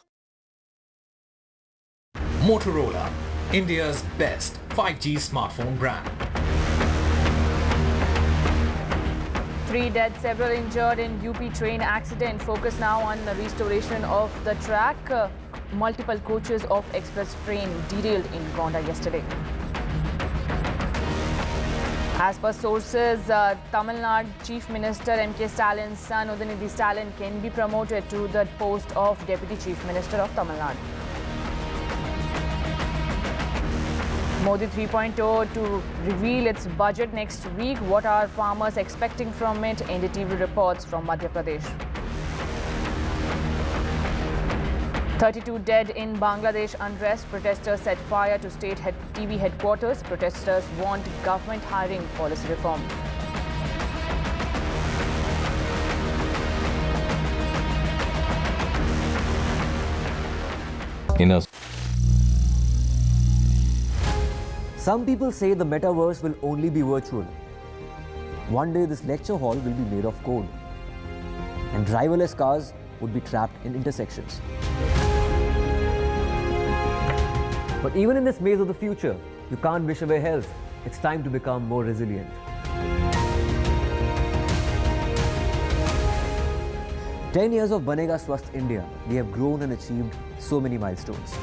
Motorola, India's best 5G smartphone brand. 3 dead, several injured in UP train accident. Focus now on the restoration of the track. Multiple coaches of express train derailed in Gonda yesterday. As per sources, Tamil Nadu Chief Minister M.K. Stalin's son Udhanidhi Stalin can be promoted to the post of Deputy Chief Minister of Tamil Nadu. Modi 3.0 to reveal its budget next week. What are farmers expecting from it? NDTV reports from Madhya Pradesh. 32 dead in Bangladesh unrest. Protesters set fire to state TV headquarters. Protesters want government hiring policy reform. Some people say the metaverse will only be virtual. One day this lecture hall will be made of code, and driverless cars would be trapped in intersections. But even in this maze of the future, you can't wish away health. It's time to become more resilient. "10 years of Banega Swasth India, we have grown and achieved so many milestones.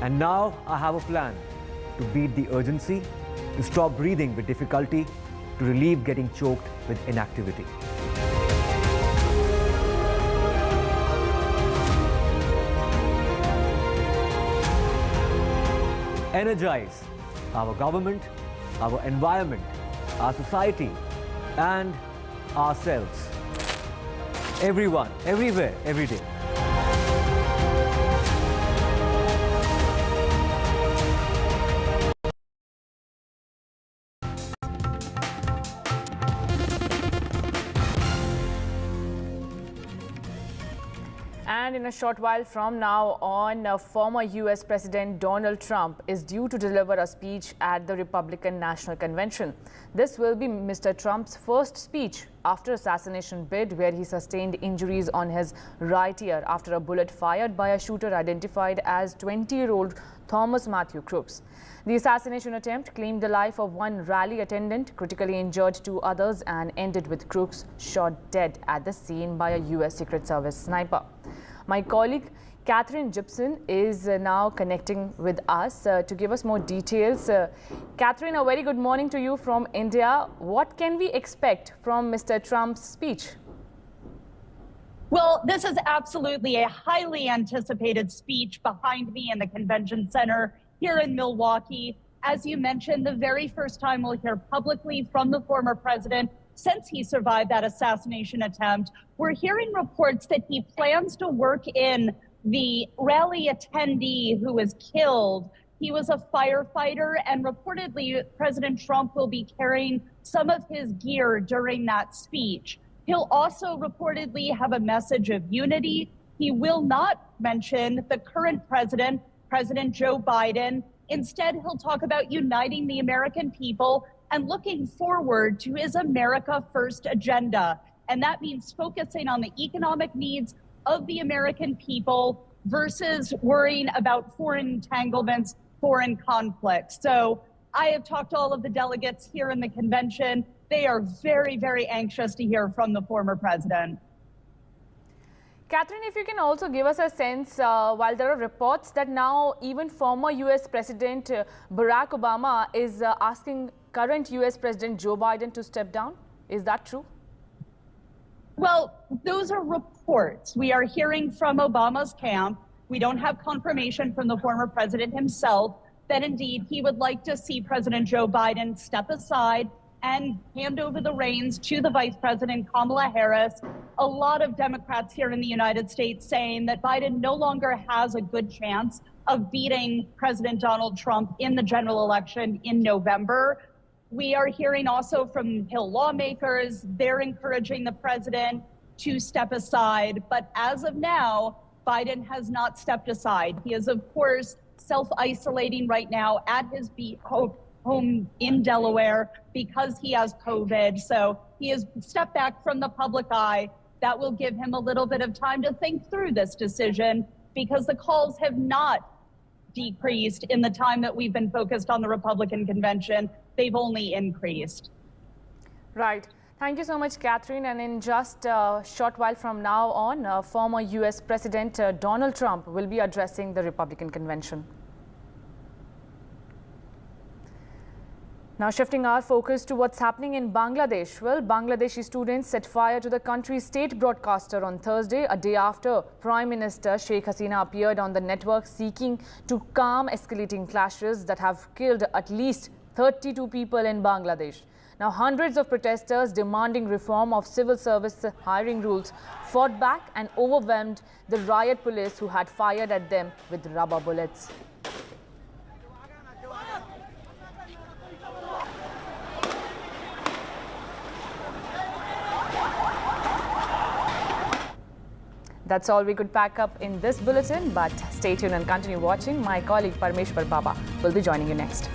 And now I have a plan to beat the urgency, to stop breathing with difficulty, to relieve getting choked with inactivity. Energize our government, our environment, our society, and ourselves. Everyone, everywhere, every day. And in a short while from now on, former US President Donald Trump is due to deliver a speech at the Republican National Convention. This will be Mr. Trump's first speech after assassination bid, where he sustained injuries on his right ear after a bullet fired by a shooter identified as 20-year-old Thomas Matthew Crooks. The assassination attempt claimed the life of one rally attendant, critically injured two others, and ended with Crooks shot dead at the scene by a US Secret Service sniper. My colleague Catherine Gibson is now connecting with us to give us more details. Catherine, a very good morning to you from India. What can we expect from Mr. Trump's speech? Well, this is absolutely a highly anticipated speech behind me in the convention center here in Milwaukee. As you mentioned, the very first time we'll hear publicly from the former president since he survived that assassination attempt. We're hearing reports that he plans to work in the rally attendee who was killed. He was a firefighter, and reportedly President Trump will be carrying some of his gear during that speech. He'll also reportedly have a message of unity. He will not mention the current president, President Joe Biden. Instead, he'll talk about uniting the American people and looking forward to his America First agenda. And that means focusing on the economic needs of the American people versus worrying about foreign entanglements, foreign conflicts. So I have talked to all of the delegates here in the convention. They are very, very anxious to hear from the former president. Catherine, if you can also give us a sense, while there are reports that now even former US President Barack Obama is asking current US President Joe Biden to step down. Is that true? Well, those are reports. We are hearing from Obama's camp. We don't have confirmation from the former president himself that indeed he would like to see President Joe Biden step aside and hand over the reins to the Vice President Kamala Harris. A lot of Democrats here in the United States saying that Biden no longer has a good chance of beating President Donald Trump in the general election in November. We are hearing also from Hill lawmakers, they're encouraging the president to step aside. But as of now, Biden has not stepped aside. He is, of course, self-isolating right now at his home in Delaware because he has COVID. So he has stepped back from the public eye. That will give him a little bit of time to think through this decision, because the calls have not decreased in the time that we've been focused on the Republican convention. They've only increased. Right. Thank you so much, Catherine. And in just a short while from now on, former US President Donald Trump will be addressing the Republican convention. Now shifting our focus to what's happening in Bangladesh. Well, Bangladeshi students set fire to the country's state broadcaster on Thursday, a day after Prime Minister Sheikh Hasina appeared on the network seeking to calm escalating clashes that have killed at least 32 people in Bangladesh. Now, hundreds of protesters demanding reform of civil service hiring rules fought back and overwhelmed the riot police, who had fired at them with rubber bullets. That's all we could pack up in this bulletin, but stay tuned and continue watching. My colleague Parmeshwar Baba will be joining you next.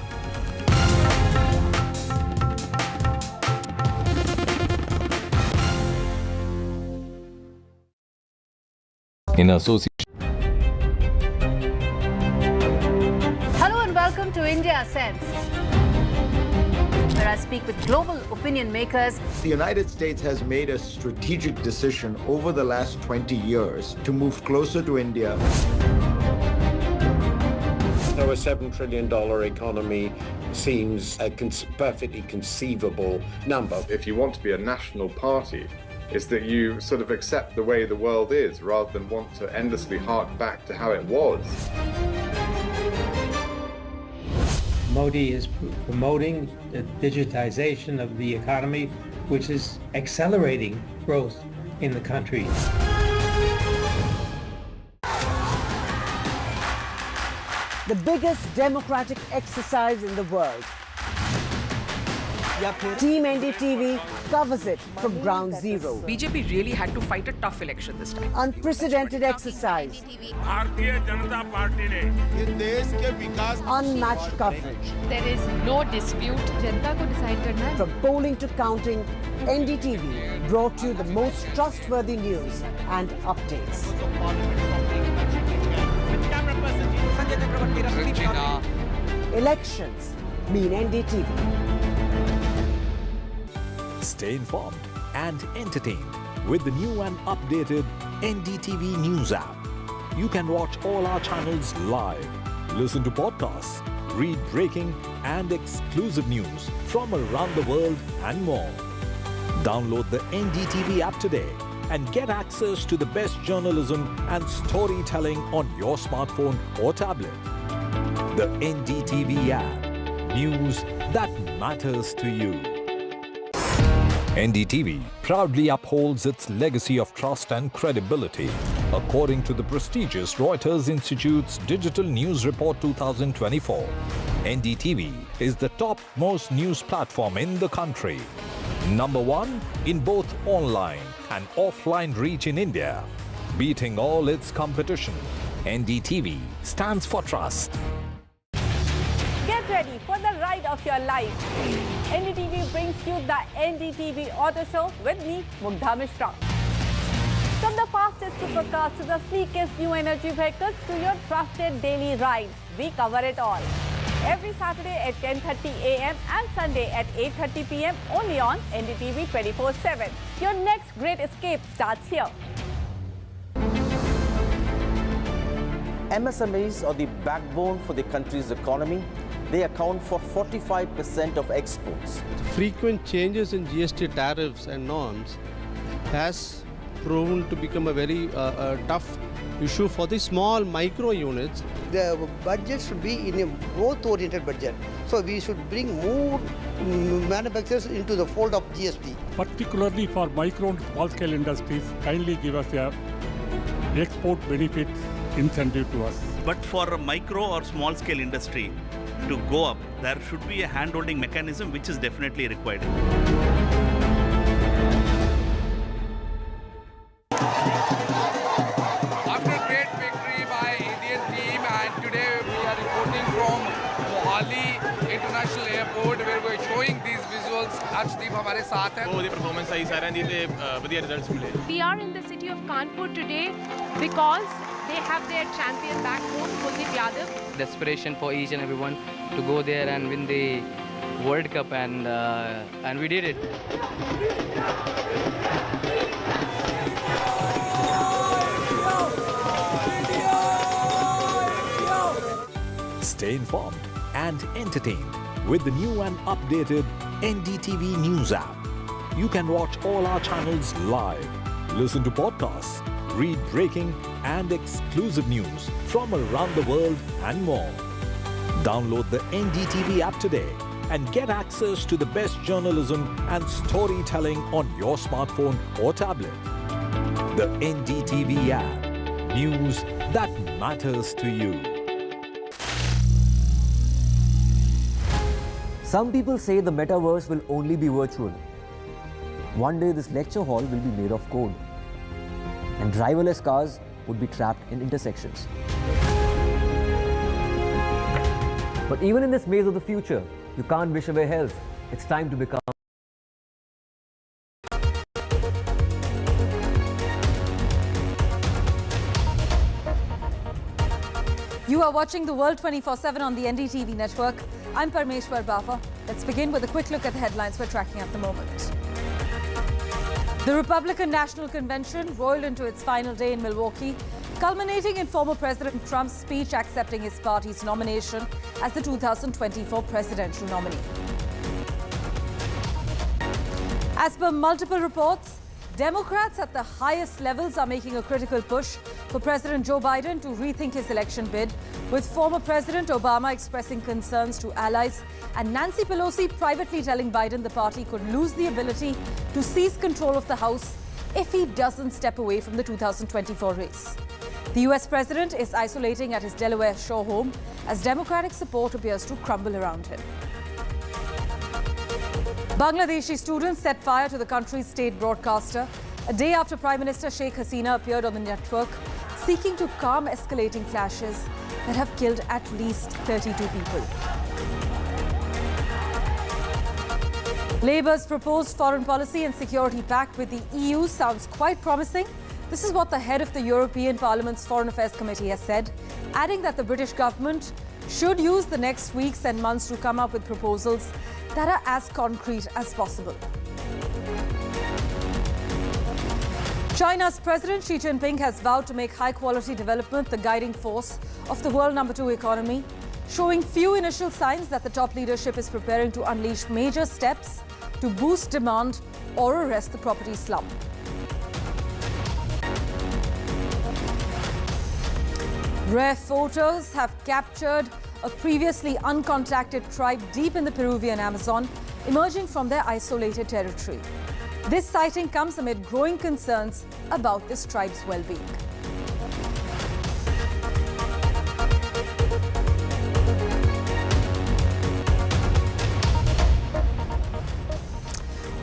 In association. Hello and welcome to India Sense, where I speak with global opinion makers. The United States has made a strategic decision over the last 20 years to move closer to India. Now a $7 trillion economy, seems a perfectly conceivable number. If you want to be a national party, it's that you sort of accept the way the world is rather than want to endlessly hark back to how it was. Modi is promoting the digitization of the economy, which is accelerating growth in the country. The biggest democratic exercise in the world. Team NDTV covers it from ground zero. BJP really had to fight a tough election this time. Unprecedented exercise. Unmatched coverage. There is no dispute. जनता को decide करना है. From polling to counting, NDTV brought you the most trustworthy news and updates. Elections mean NDTV. Stay informed and entertained with the new and updated NDTV News app. You can watch all our channels live, listen to podcasts, read breaking and exclusive news from around the world and more. Download the NDTV app today and get access to the best journalism and storytelling on your smartphone or tablet. The NDTV app. News that matters to you. NDTV proudly upholds its legacy of trust and credibility. According to the prestigious Reuters Institute's Digital News Report 2024, NDTV is the top-most news platform in the country. Number 1 in both online and offline reach in India. Beating all its competition, NDTV stands for trust. Get ready for the ride of your life. NDTV brings you the NDTV Auto Show with me, Mugdha Mishra. From the fastest supercars to the sleekest new energy vehicles to your trusted daily ride, we cover it all. Every Saturday at 10:30 a.m. and Sunday at 8:30 p.m. only on NDTV 24/7. Your next great escape starts here. MSMEs are the backbone for the country's economy. They account for 45% of exports. Frequent changes in GST tariffs and norms has proven to become a very tough issue for the small micro units. The budget should be in a growth-oriented budget. So we should bring more manufacturers into the fold of GST. Particularly for micro and small-scale industries, kindly give us a export benefit incentive to us. But for a micro or small-scale industry to go up, there should be a hand-holding mechanism which is definitely required. After great victory by Indian team, and today we are reporting from Mohali International Airport where we are showing these visuals. Arshdeep हमारे साथ हैं. The performance सही सारे नहीं थे, बढ़िया results मिले. We are in the city of Kanpur today because they have their champion back home, Kuldeep Yadav. Desperation for each and everyone to go there and win the World Cup, and we did it. Stay informed and entertained with the new and updated NDTV News app. You can watch all our channels live, listen to podcasts, read breaking and exclusive news from around the world and more. Download the NDTV app today and get access to the best journalism and storytelling on your smartphone or tablet. The NDTV app. News that matters to you. Some people say the metaverse will only be virtual. One day this lecture hall will be made of code, and driverless cars would be trapped in intersections. But even in this maze of the future, you can't wish away health. It's time to become You are watching the World 24/7 on the NDTV network. I'm Parmeshwar Bafa. Let's begin with a quick look at the headlines we're tracking at the moment. The Republican National Convention rolled into its final day in Milwaukee. culminating in former President Trump's speech accepting his party's nomination as the 2024 presidential nominee. As per multiple reports, Democrats at the highest levels are making a critical push for President Joe Biden to rethink his election bid, with former President Obama expressing concerns to allies and Nancy Pelosi privately telling Biden the party could lose the ability to seize control of the House if he doesn't step away from the 2024 race. The US president is isolating at his Delaware Shore home as Democratic support appears to crumble around him. Bangladeshi students set fire to the country's state broadcaster a day after Prime Minister Sheikh Hasina appeared on the network seeking to calm escalating clashes that have killed at least 32 people. Labour's proposed foreign policy and security pact with the EU sounds quite promising. This is what the head of the European Parliament's Foreign Affairs Committee has said, adding that the British government should use the next weeks and months to come up with proposals that are as concrete as possible. China's President Xi Jinping has vowed to make high-quality development the guiding force of the world #2 economy, showing few initial signs that the top leadership is preparing to unleash major steps to boost demand or arrest the property slump. Rare photos have captured a previously uncontacted tribe deep in the Peruvian Amazon, emerging from their isolated territory. This sighting comes amid growing concerns about this tribe's well-being.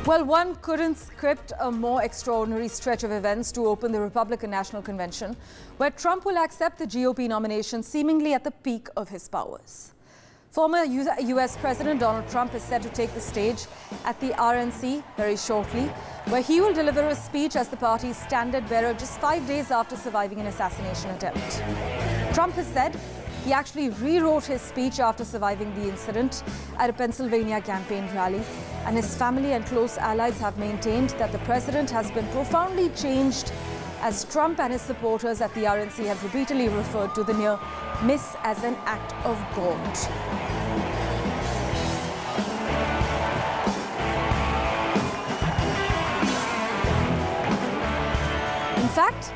Well, one couldn't script a more extraordinary stretch of events to open the Republican National Convention, where Trump will accept the GOP nomination seemingly at the peak of his powers. Former US President Donald Trump is set to take the stage at the RNC very shortly, where he will deliver a speech as the party's standard bearer just 5 days after surviving an assassination attempt. Trump has said he actually rewrote his speech after surviving the incident at a Pennsylvania campaign rally, and his family and close allies have maintained that the president has been profoundly changed, as Trump and his supporters at the RNC have repeatedly referred to the near miss as an act of God. In fact,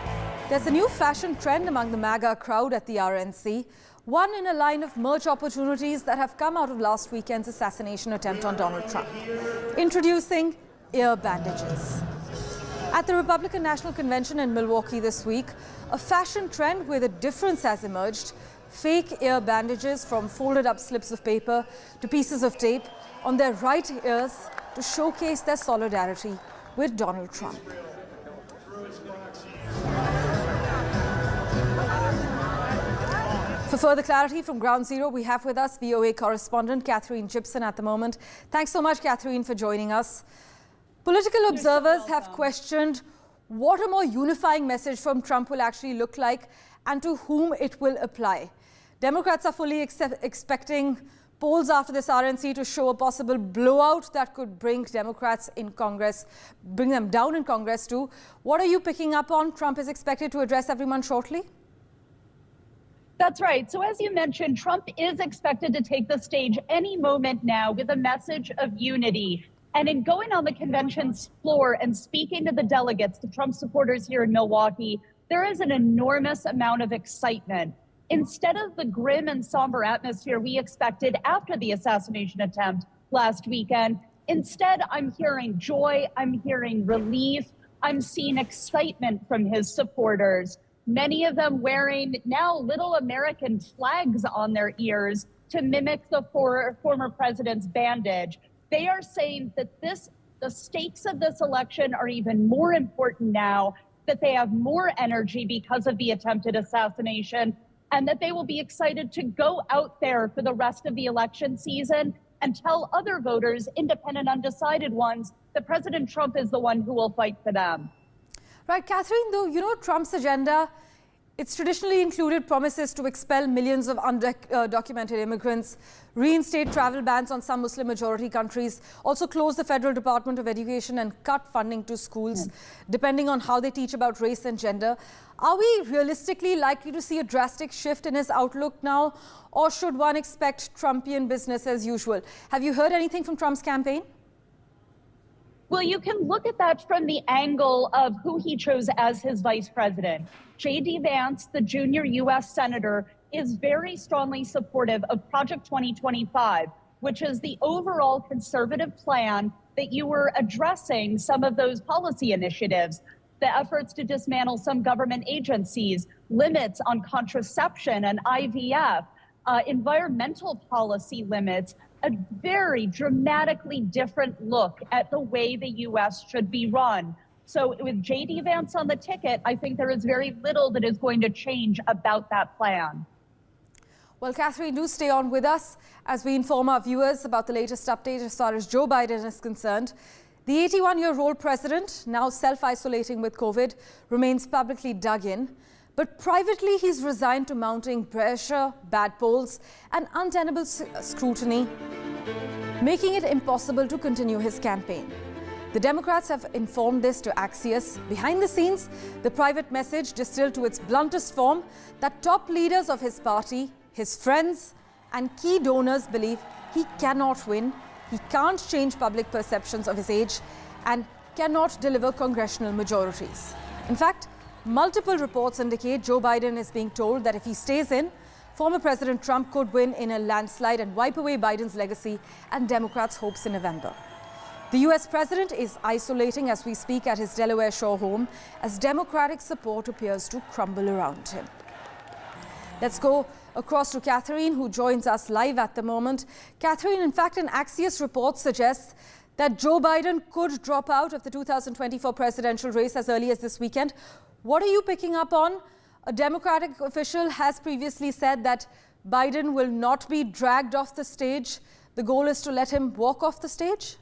there's a new fashion trend among the MAGA crowd at the RNC, one in a line of merch opportunities that have come out of last weekend's assassination attempt on Donald Trump. Introducing ear bandages. At the Republican National Convention in Milwaukee this week, a fashion trend with a difference has emerged. Fake ear bandages, from folded up slips of paper to pieces of tape on their right ears to showcase their solidarity with Donald Trump. For further clarity from Ground Zero, we have with us VOA correspondent Catherine Gibson at the moment. Thanks so much, Catherine, for joining us. Political observers have questioned what a more unifying message from Trump will actually look like and to whom it will apply. Democrats are fully expecting polls after this RNC to show a possible blowout that could bring Democrats in Congress, bring them down in Congress too. What are you picking up on? Trump is expected to address everyone shortly? That's right. So as you mentioned, Trump is expected to take the stage any moment now with a message of unity. And in going on the convention's floor and speaking to the delegates, the Trump supporters here in Milwaukee, there is an enormous amount of excitement. Instead of the grim and somber atmosphere we expected after the assassination attempt last weekend, instead I'm hearing joy, I'm hearing relief, I'm seeing excitement from his supporters. Many of them wearing now little American flags on their ears to mimic the former president's bandage. They are saying that the stakes of this election are even more important now, that they have more energy because of the attempted assassination, and that they will be excited to go out there for the rest of the election season and tell other voters, independent, undecided ones, that President Trump is the one who will fight for them. Right, Catherine, though, you know, Trump's agenda It's traditionally included promises to expel millions of undocumented immigrants, reinstate travel bans on some Muslim-majority countries, also close the Federal Department of Education and cut funding to schools, depending on how they teach about race and gender. Are we realistically likely to see a drastic shift in his outlook now, or should one expect Trumpian business as usual? Have you heard anything from Trump's campaign? Well, you can look at that from the angle of who he chose as his vice president. J.D. Vance, the junior U.S. senator, is very strongly supportive of Project 2025, which is the overall conservative plan that you were addressing some of those policy initiatives, the efforts to dismantle some government agencies, limits on contraception and IVF, environmental policy limits, a very dramatically different look at the way the U.S. should be run. So with J.D. Vance on the ticket, I think there is very little that is going to change about that plan. Well, Catherine, do stay on with us as we inform our viewers about the latest update as far as Joe Biden is concerned. The 81-year-old president, now self-isolating with COVID, remains publicly dug in. But privately, he's resigned to mounting pressure, bad polls, and untenable scrutiny, making it impossible to continue his campaign. The Democrats have informed this to Axios. Behind the scenes, the private message distilled to its bluntest form that top leaders of his party, his friends, and key donors believe he cannot win, he can't change public perceptions of his age, and cannot deliver congressional majorities. In fact, multiple reports indicate Joe Biden is being told that if he stays in, former President Trump could win in a landslide and wipe away Biden's legacy and Democrats' hopes in November. The US president is isolating as we speak at his Delaware Shore home as Democratic support appears to crumble around him. Let's go across to Catherine, who joins us live at the moment. Catherine, in fact, an Axios report suggests that Joe Biden could drop out of the 2024 presidential race as early as this weekend. What are you picking up on? A Democratic official has previously said that Biden will not be dragged off the stage. The goal is to let him walk off the stage?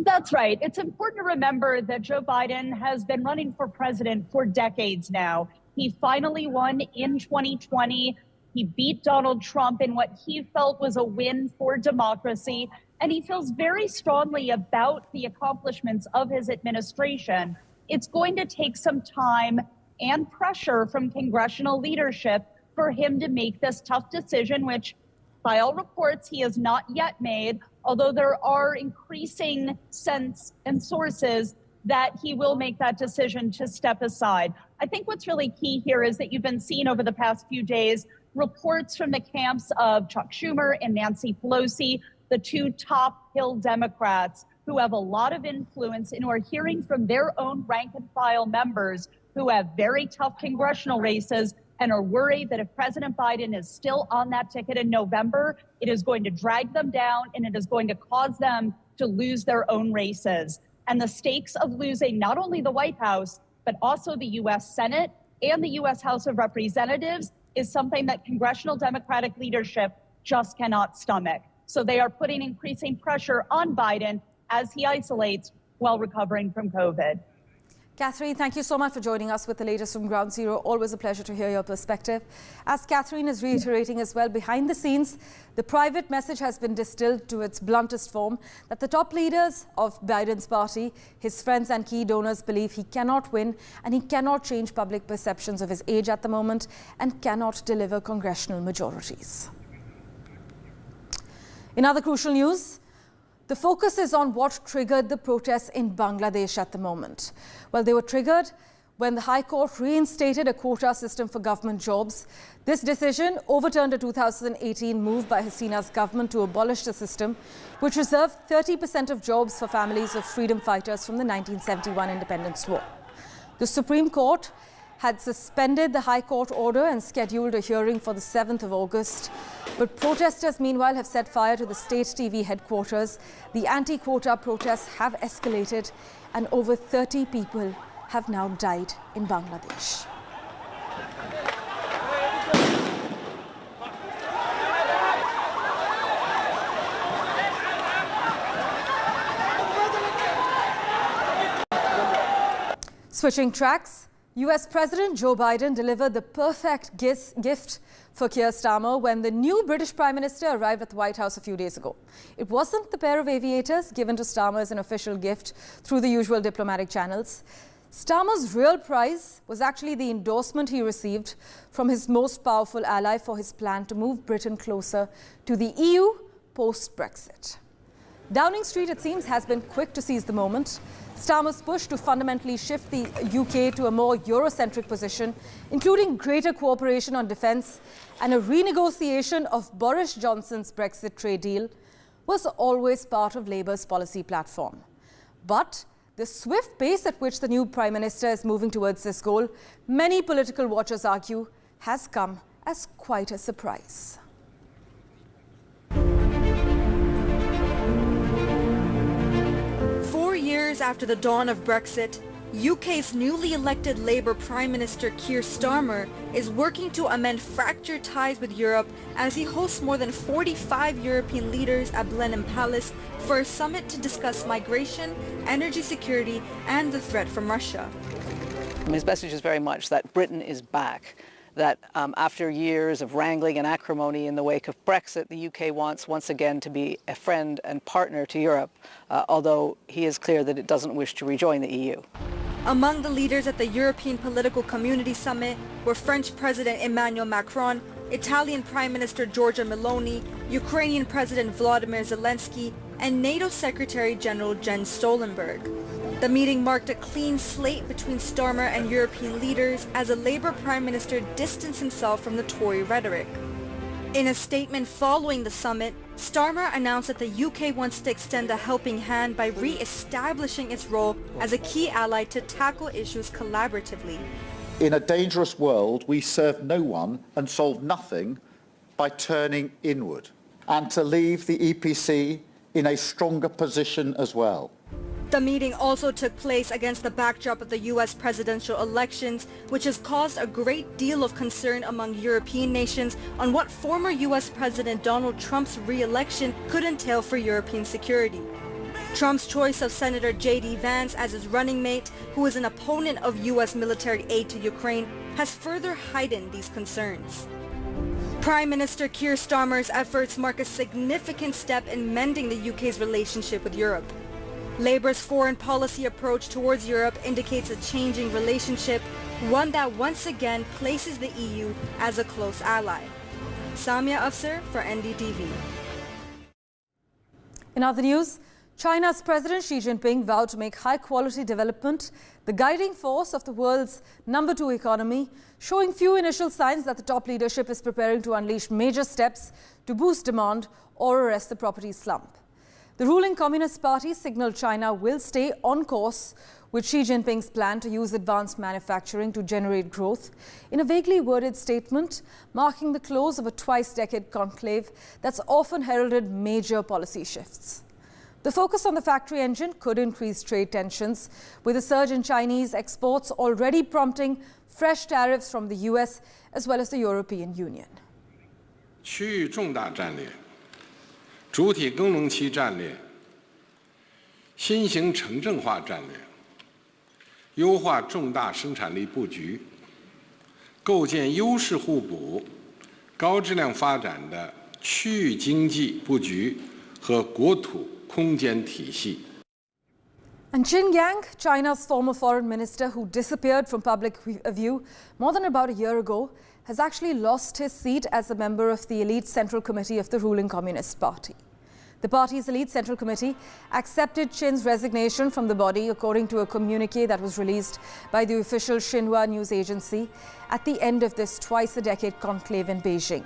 That's right. It's important to remember that Joe Biden has been running for president for decades now. He finally won in 2020. He beat Donald Trump in what he felt was a win for democracy. And he feels very strongly about the accomplishments of his administration. It's going to take some time and pressure from congressional leadership for him to make this tough decision, which by all reports he has not yet made, although there are increasing sense and sources that he will make that decision to step aside. I think what's really key here is that you've been seeing over the past few days reports from the camps of Chuck Schumer and Nancy Pelosi, the two top Hill Democrats who have a lot of influence and who are hearing from their own rank and file members who have very tough congressional races and are worried that if President Biden is still on that ticket in November, it is going to drag them down and it is going to cause them to lose their own races. And the stakes of losing not only the White House, but also the U.S. Senate and the U.S. House of Representatives is something that congressional Democratic leadership just cannot stomach. So they are putting increasing pressure on Biden as he isolates while recovering from COVID. Catherine, thank you so much for joining us with the latest from Ground Zero. Always a pleasure to hear your perspective. As Catherine is reiterating as well, behind the scenes, the private message has been distilled to its bluntest form that the top leaders of Biden's party, his friends and key donors believe he cannot win and he cannot change public perceptions of his age at the moment and cannot deliver congressional majorities. In other crucial news, the focus is on what triggered the protests in Bangladesh at the moment. Well, they were triggered when the High Court reinstated a quota system for government jobs. This decision overturned a 2018 move by Hasina's government to abolish the system, which reserved 30% of jobs for families of freedom fighters from the 1971 Independence War. The Supreme Court had suspended the High Court order and scheduled a hearing for the 7th of August. But protesters, meanwhile, have set fire to the state TV headquarters. The anti-quota protests have escalated and over 30 people have now died in Bangladesh. Switching tracks, US President Joe Biden delivered the perfect gift for Keir Starmer when the new British Prime Minister arrived at the White House a few days ago. It wasn't the pair of aviators given to Starmer as an official gift through the usual diplomatic channels. Starmer's real prize was actually the endorsement he received from his most powerful ally for his plan to move Britain closer to the EU post-Brexit. Downing Street, it seems, has been quick to seize the moment. Starmer's push to fundamentally shift the UK to a more Eurocentric position, including greater cooperation on defence and a renegotiation of Boris Johnson's Brexit trade deal, was always part of Labour's policy platform. But the swift pace at which the new Prime Minister is moving towards this goal, many political watchers argue, has come as quite a surprise. 4 years after the dawn of Brexit, UK's newly elected Labour Prime Minister Keir Starmer is working to amend fractured ties with Europe as he hosts more than 45 European leaders at Blenheim Palace for a summit to discuss migration, energy security and the threat from Russia. His message is very much that Britain is back, that after years of wrangling and acrimony in the wake of Brexit, the UK wants once again to be a friend and partner to Europe, although he is clear that it doesn't wish to rejoin the EU. Among the leaders at the European Political Community Summit were French President Emmanuel Macron, Italian Prime Minister Giorgia Meloni, Ukrainian President Volodymyr Zelensky, and NATO Secretary General Jens Stoltenberg. The meeting marked a clean slate between Starmer and European leaders as a Labour Prime Minister distanced himself from the Tory rhetoric. In a statement following the summit, Starmer announced that the UK wants to extend a helping hand by re-establishing its role as a key ally to tackle issues collaboratively. In a dangerous world, we serve no one and solve nothing by turning inward, and to leave the EPC in a stronger position as well. The meeting also took place against the backdrop of the US presidential elections, which has caused a great deal of concern among European nations on what former US President Donald Trump's re-election could entail for European security. Trump's choice of Senator J.D. Vance as his running mate, who is an opponent of US military aid to Ukraine, has further heightened these concerns. Prime Minister Keir Starmer's efforts mark a significant step in mending the UK's relationship with Europe. Labour's foreign policy approach towards Europe indicates a changing relationship, one that once again places the EU as a close ally. Samia Afsar for NDTV. In other news, China's President Xi Jinping vowed to make high-quality development the guiding force of the world's #2 economy, showing few initial signs that the top leadership is preparing to unleash major steps to boost demand or arrest the property slump. The ruling Communist Party signaled China will stay on course with Xi Jinping's plan to use advanced manufacturing to generate growth in a vaguely worded statement marking the close of a twice-decade conclave that's often heralded major policy shifts. The focus on the factory engine could increase trade tensions, with a surge in Chinese exports already prompting fresh tariffs from the US as well as the European Union. 区域重大战略 主体功能期战略、新型城镇化战略、优化重大生产力布局、构建优势互补、高质量发展的区域经济布局和国土空间体系。 And Qin Gang, China's former foreign minister who disappeared from public view more than about a year ago, has actually lost his seat as a member of the elite Central Committee of the ruling Communist Party. The party's elite Central Committee accepted Qin's resignation from the body, according to a communique that was released by the official Xinhua news agency at the end of this twice-a-decade conclave in Beijing.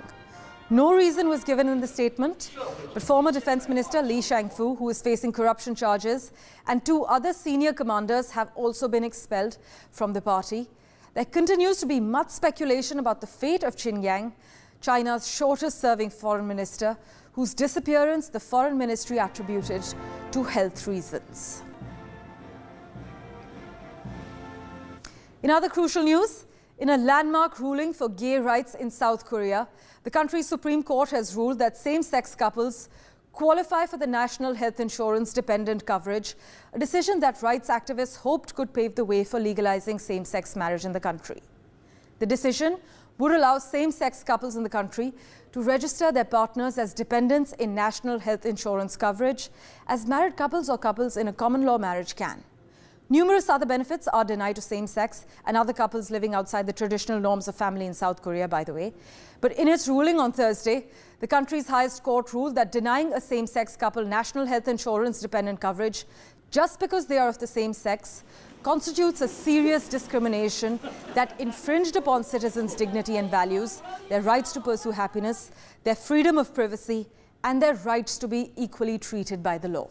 No reason was given in the statement, but former Defense Minister Li Shangfu, who is facing corruption charges, and 2 other senior commanders have also been expelled from the party. There continues to be much speculation about the fate of Qin Gang, China's shortest-serving foreign minister, whose disappearance the foreign ministry attributed to health reasons. In other crucial news, in a landmark ruling for gay rights in South Korea, the country's Supreme Court has ruled that same-sex couples qualify for the National Health Insurance dependent coverage, a decision that rights activists hoped could pave the way for legalizing same-sex marriage in the country. The decision would allow same-sex couples in the country to register their partners as dependents in national health insurance coverage, as married couples or couples in a common law marriage can. Numerous other benefits are denied to same-sex and other couples living outside the traditional norms of family in South Korea, by the way. But in its ruling on Thursday, the country's highest court ruled that denying a same-sex couple national health insurance dependent coverage just because they are of the same sex constitutes a serious discrimination that infringed upon citizens' dignity and values, their rights to pursue happiness, their freedom of privacy, and their rights to be equally treated by the law.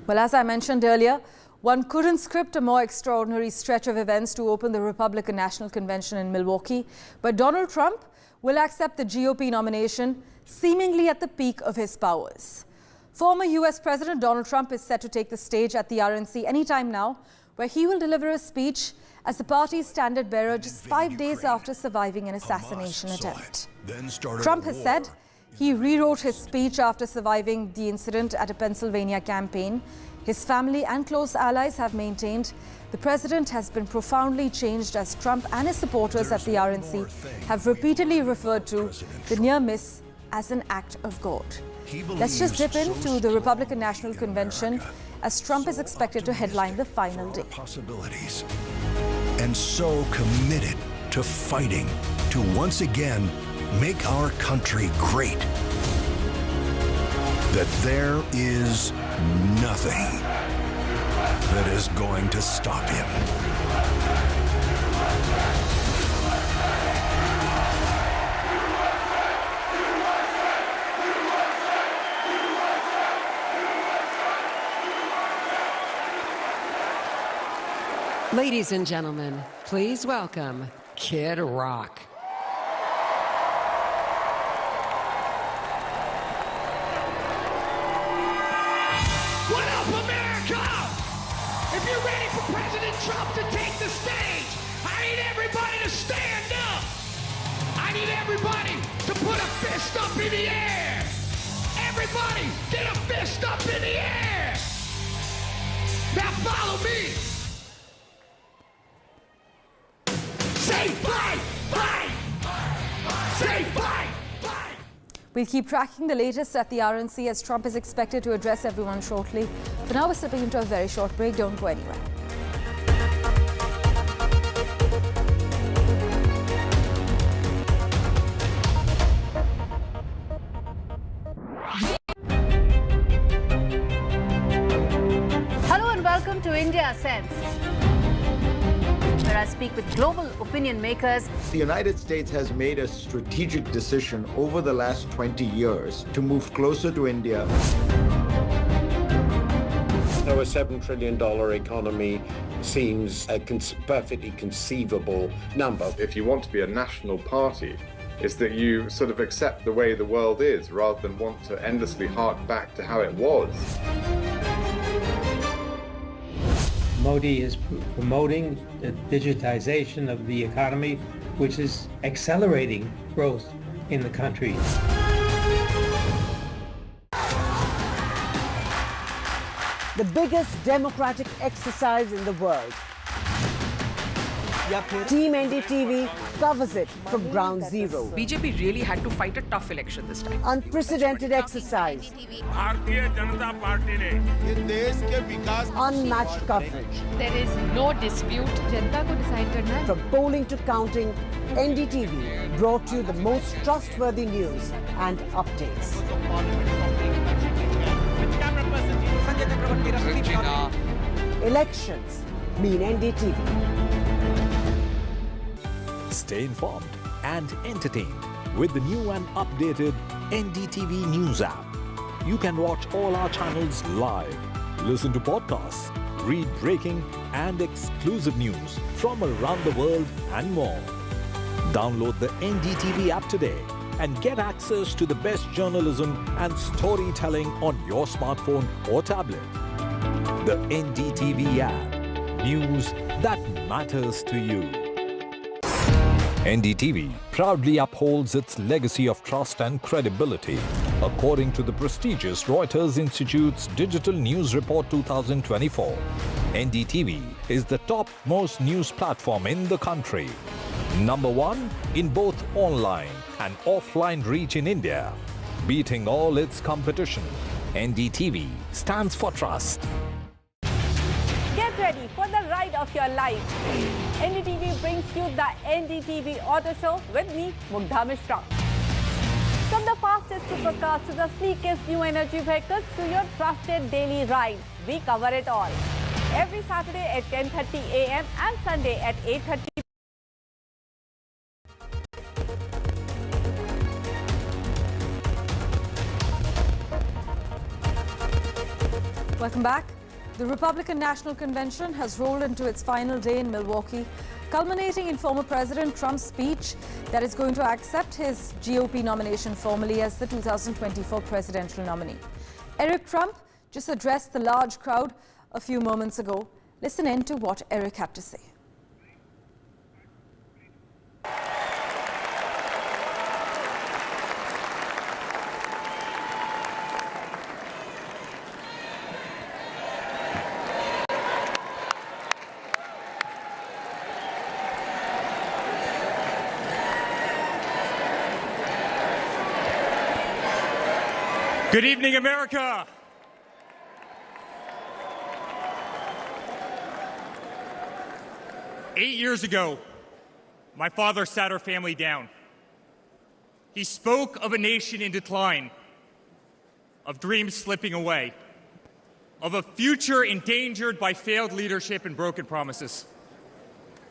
Well, as I mentioned earlier, one couldn't script a more extraordinary stretch of events to open the Republican National Convention in Milwaukee, but Donald Trump will accept the GOP nomination seemingly at the peak of his powers. Former US President Donald Trump is set to take the stage at the RNC anytime now, where he will deliver a speech as the party's standard bearer just 5 days after surviving an assassination attempt. Trump has said he rewrote his speech after surviving the incident at a Pennsylvania campaign. His family and close allies have maintained the president has been profoundly changed, as Trump and his supporters at the RNC have repeatedly referred to the near miss as an act of God. Let's just dip into the Republican National Convention, as Trump is expected to headline the final day. Possibilities. And so committed to fighting to once again make our country great, that there is nothing that is going to stop him. Ladies and gentlemen, please welcome Kid Rock. What up, America? If you're ready for President Trump to take the stage, I need everybody to stand up. I need everybody to put a fist up in the air. Everybody, get a fist up in the air. Now follow me. Say fight, fight, say fight. We'll keep tracking the latest at the RNC, as Trump is expected to address everyone shortly. For now, we're slipping into a very short break. Don't go anywhere. Hello and welcome to India Sense, where I speak with global opinion makers. The United States has made a strategic decision over the last 20 years to move closer to India. So a $7 trillion economy seems a perfectly conceivable number. If you want to be a national party, it's that you sort of accept the way the world is rather than want to endlessly hark back to how it was. Modi is promoting the digitization of the economy, which is accelerating growth in the country. The biggest democratic exercise in the world. Team NDTV covers it from ground zero. BJP really had to fight a tough election this time. Unprecedented exercise. Unmatched coverage. There is no dispute. Janta ko decide karna hai. From polling to counting, NDTV brought you the most trustworthy news and updates. Elections mean NDTV. Stay informed and entertained with the new and updated NDTV News app. You can watch all our channels live, listen to podcasts, read breaking and exclusive news from around the world and more. Download the NDTV app today and get access to the best journalism and storytelling on your smartphone or tablet. The NDTV app. News that matters to you. NDTV proudly upholds its legacy of trust and credibility. According to the prestigious Reuters Institute's Digital News Report 2024, NDTV is the topmost news platform in the country. Number one in both online and offline reach in India. Beating all its competition, NDTV stands for trust. Get ready for the ride of your life. NDTV brings you the NDTV Auto Show with me, Mugdha Mishra. From the fastest supercars to the sleekest new energy vehicles to your trusted daily ride, we cover it all. Every Saturday at 10:30 a.m. and Sunday at 8:30. Welcome back. The Republican National Convention has rolled into its final day in Milwaukee, culminating in former President Trump's speech that is going to accept his GOP nomination formally as the 2024 presidential nominee. Eric Trump just addressed the large crowd a few moments ago. Listen in to what Eric had to say. Good evening, America. Eight years ago, my father sat our family down. He spoke of a nation in decline, of dreams slipping away, of a future endangered by failed leadership and broken promises.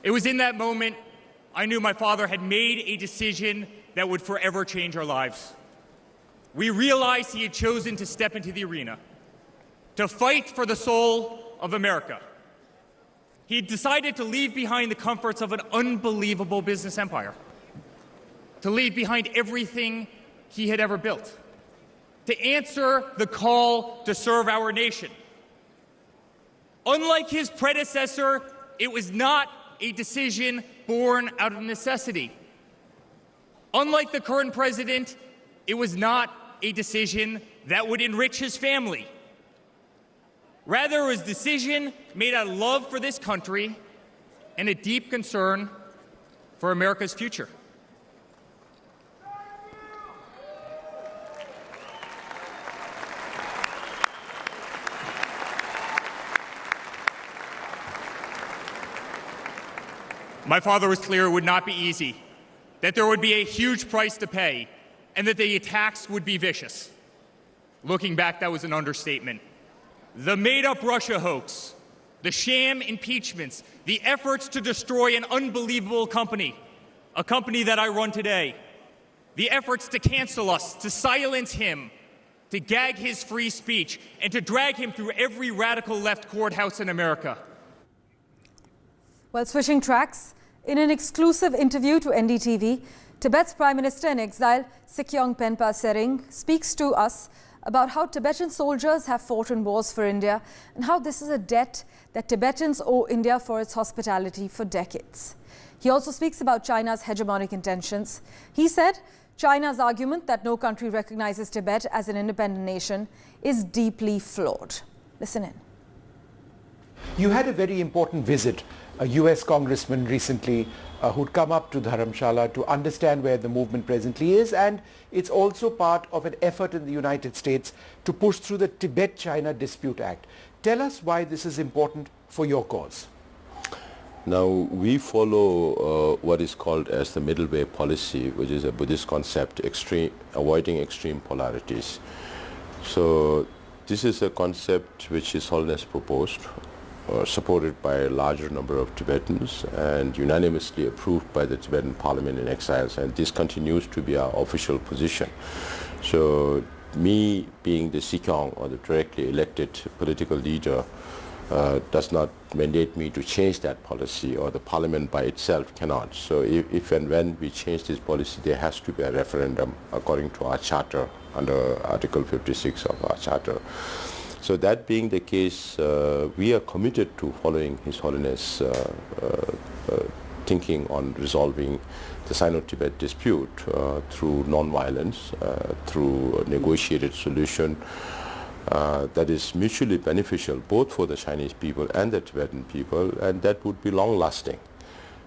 It was in that moment I knew my father had made a decision that would forever change our lives. We realized he had chosen to step into the arena, to fight for the soul of America. He had decided to leave behind the comforts of an unbelievable business empire, to leave behind everything he had ever built, to answer the call to serve our nation. Unlike his predecessor, it was not a decision born out of necessity. Unlike the current president, it was not a decision that would enrich his family. Rather, it was a decision made out of love for this country and a deep concern for America's future. My father was clear it would not be easy, that there would be a huge price to pay, and that the attacks would be vicious. Looking back, that was an understatement. The made-up Russia hoax, the sham impeachments, the efforts to destroy an unbelievable company, a company that I run today, the efforts to cancel us, to silence him, to gag his free speech, and to drag him through every radical left courthouse in America. Well, switching tracks, in an exclusive interview to NDTV, Tibet's Prime Minister in exile, Sikyong Penpa Sering, speaks to us about how Tibetan soldiers have fought in wars for India and how this is a debt that Tibetans owe India for its hospitality for decades. He also speaks about China's hegemonic intentions. He said China's argument that no country recognizes Tibet as an independent nation is deeply flawed. Listen in. You had a very important visit, a US congressman recently who'd come up to Dharamshala to understand where the movement presently is, and it's also part of an effort in the United States to push through the Tibet-China Dispute Act. Tell us why this is important for your cause. Now, we follow what is called as the middle way policy, which is a Buddhist concept, avoiding extreme polarities. So this is a concept which His Holiness proposed, supported by a larger number of Tibetans and unanimously approved by the Tibetan Parliament in exile, and this continues to be our official position. So me being the Sikyong, or the directly elected political leader does not mandate me to change that policy, or the parliament by itself cannot. So if and when we change this policy, there has to be a referendum according to our charter, under Article 56 of our charter. So that being the case, we are committed to following His Holiness thinking on resolving the Sino-Tibet dispute through non-violence, through a negotiated solution that is mutually beneficial both for the Chinese people and the Tibetan people, and that would be long-lasting.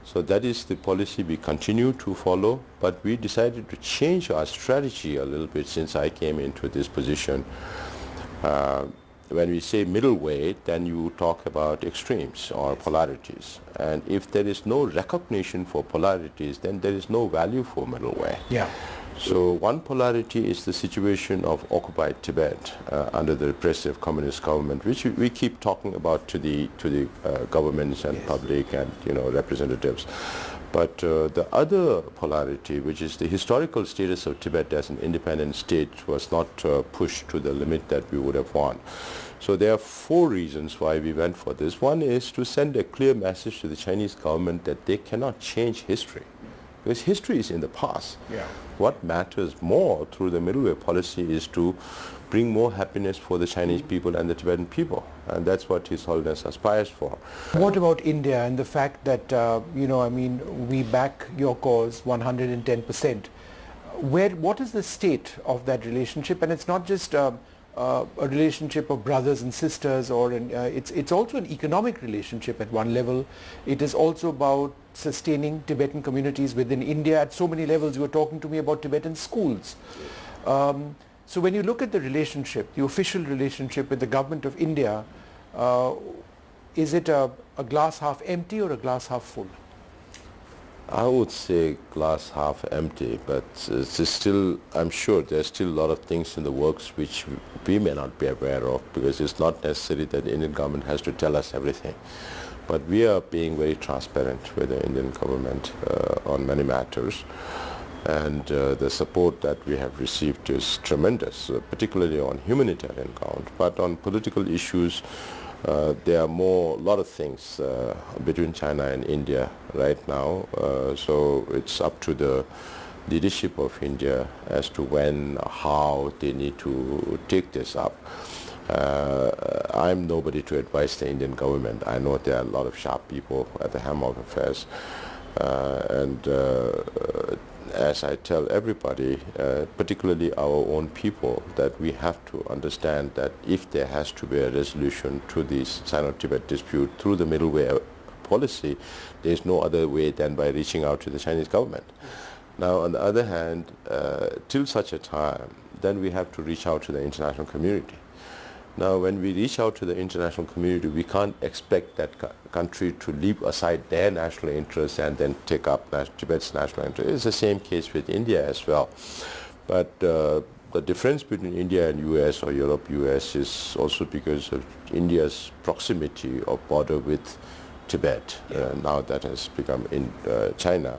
So that is the policy we continue to follow, but we decided to change our strategy a little bit since I came into this position. When we say middle way, then you talk about extremes or polarities. And if there is no recognition for polarities, then there is no value for middle way. Yeah. So one polarity is the situation of occupied Tibet under the repressive communist government, which we keep talking about to the governments and public and representatives. But the other polarity, which is the historical status of Tibet as an independent state, was not pushed to the limit that we would have want. So there are 4 reasons why we went for this. One is to send a clear message to the Chinese government that they cannot change history, because history is in the past. Yeah. What matters more through the middle way policy is to bring more happiness for the Chinese people and the Tibetan people, and that's what His Holiness aspires for. What about India and the fact that, we back your cause 110%? What is the state of that relationship? And it's not just a relationship of brothers and sisters, or it's also an economic relationship at one level. It is also about sustaining Tibetan communities within India at so many levels. You were talking to me about Tibetan schools. So when you look at the relationship, the official relationship with the government of India, is it a glass half empty or a glass half full? I would say glass half empty, but it's still, I'm sure there's still a lot of things in the works which we may not be aware of, because it's not necessary that the Indian government has to tell us everything. But we are being very transparent with the Indian government on many matters. And the support that we have received is tremendous, particularly on humanitarian ground. But on political issues, there are a lot of things between China and India right now. So it's up to the leadership of India as to when, how they need to take this up. I'm nobody to advise the Indian government. I know there are a lot of sharp people at the helm of affairs. As I tell everybody, particularly our own people, that we have to understand that if there has to be a resolution to the Sino-Tibet dispute through the middle way policy, there is no other way than by reaching out to the Chinese government. Now, on the other hand, till such a time, then we have to reach out to the international community. Now, when we reach out to the international community, we can't expect that country to leave aside their national interests and then take up Tibet's national interest. It's the same case with India as well. But the difference between India and US or Europe-US is also because of India's proximity of border with Tibet. Now that has become in China.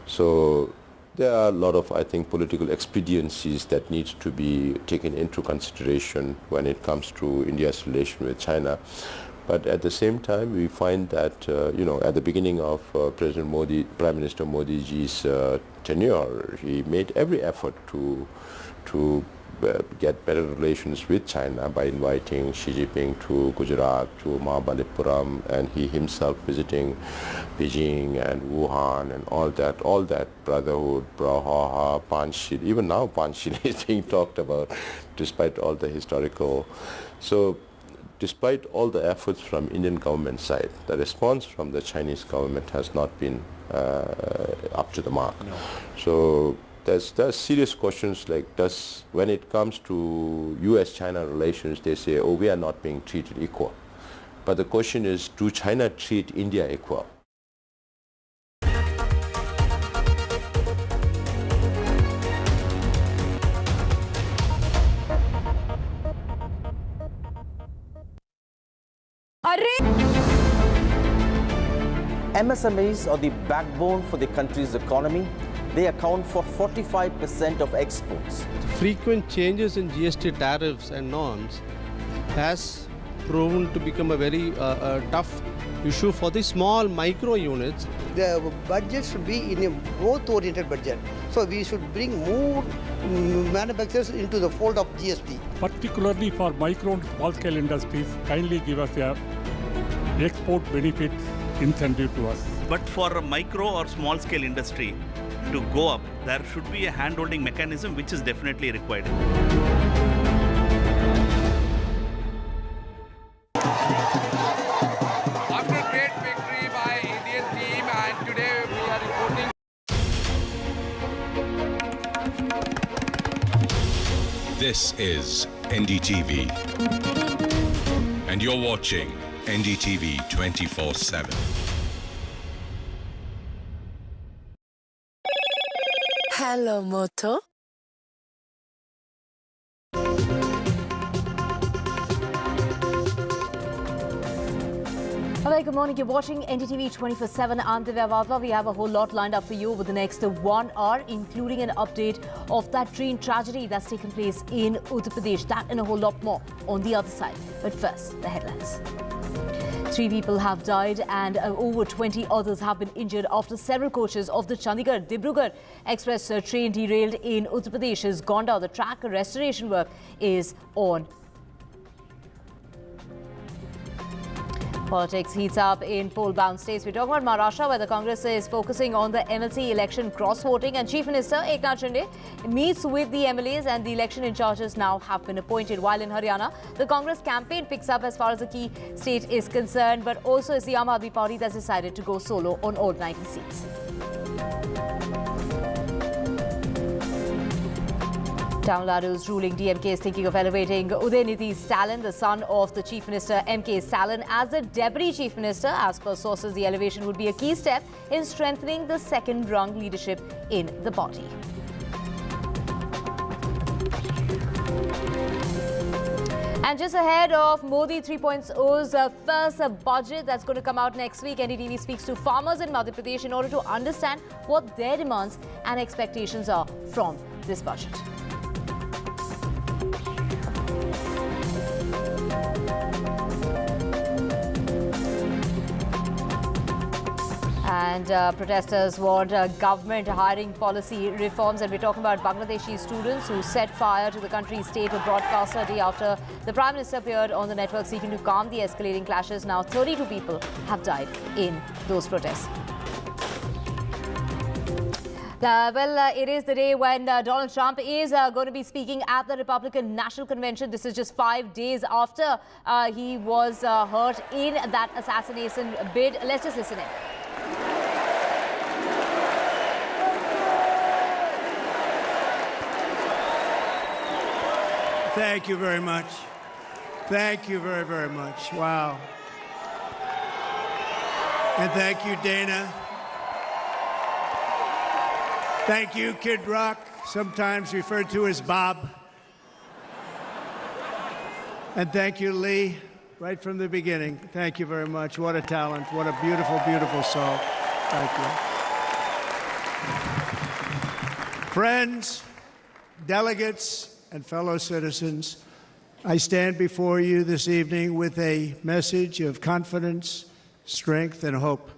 So there are a lot of, I think, political expediencies that need to be taken into consideration when it comes to India's relation with China. But at the same time, we find that, at the beginning of Prime Minister Modi's tenure, he made every effort to get better relations with China by inviting Xi Jinping to Gujarat, to Mahabalipuram, and he himself visiting Beijing and Wuhan and all that brotherhood, Brahaha, Panchil. Even now Panchil is being talked about, despite all the historical. So despite all the efforts from Indian government side, the response from the Chinese government has not been up to the mark. No. So there's serious questions like, when it comes to US-China relations, they say, oh, we are not being treated equal. But the question is, do China treat India equal? MSMEs are the backbone for the country's economy. They account for 45% of exports. Frequent changes in GST tariffs and norms has proven to become a very tough issue for the small micro units. The budget should be in a growth-oriented budget. So we should bring more manufacturers into the fold of GST. Particularly for micro and small-scale industries, kindly give us a export benefit incentive to us. But for a micro or small-scale industry to go up, there should be a hand-holding mechanism which is definitely required. After a great victory by Indian team, and today we are reporting. This is NDTV, and you're watching NDTV 24/7. Hello, Moto. Hello, good morning. You're watching NDTV 24/7. I'm Divya Wadhwa. We have a whole lot lined up for you over the next 1 hour, including an update of that train tragedy that's taken place in Uttar Pradesh. That and a whole lot more on the other side. But first, the headlines. 3 people have died and over 20 others have been injured after several coaches of the Chandigarh-Dibrugarh Express train derailed in Uttar Pradesh has gone down. The track restoration work is on. Politics heats up in poll-bound states. We're talking about Maharashtra, where the Congress is focusing on the MLC election cross-voting, and Chief Minister Eknath Shinde meets with the MLAs and the election in charges now have been appointed. While in Haryana, the Congress campaign picks up as far as the key state is concerned, but also it's the Aam Aadmi Party that's decided to go solo on all 90 seats. Tamil Nadu's ruling DMK is thinking of elevating Udayanidhi Stalin, the son of the Chief Minister MK Stalin, as the Deputy Chief Minister. As per sources, the elevation would be a key step in strengthening the second-rung leadership in the party. And just ahead of Modi 3.0's first budget that's going to come out next week, NDTV speaks to farmers in Madhya Pradesh in order to understand what their demands and expectations are from this budget. And protesters want government hiring policy reforms. And we're talking about Bangladeshi students who set fire to the country's state broadcaster a day after the Prime Minister appeared on the network seeking to calm the escalating clashes. Now 32 people have died in those protests. It is the day when Donald Trump is going to be speaking at the Republican National Convention. This is just 5 days after he was hurt in that assassination bid. Let's just listen in. Thank you very much. Thank you very, very much. Wow. And thank you, Dana. Thank you, Kid Rock, sometimes referred to as Bob. And thank you, Lee, right from the beginning. Thank you very much. What a talent. What a beautiful, beautiful soul. Thank you. Friends, delegates, and fellow citizens, I stand before you this evening with a message of confidence, strength, and hope.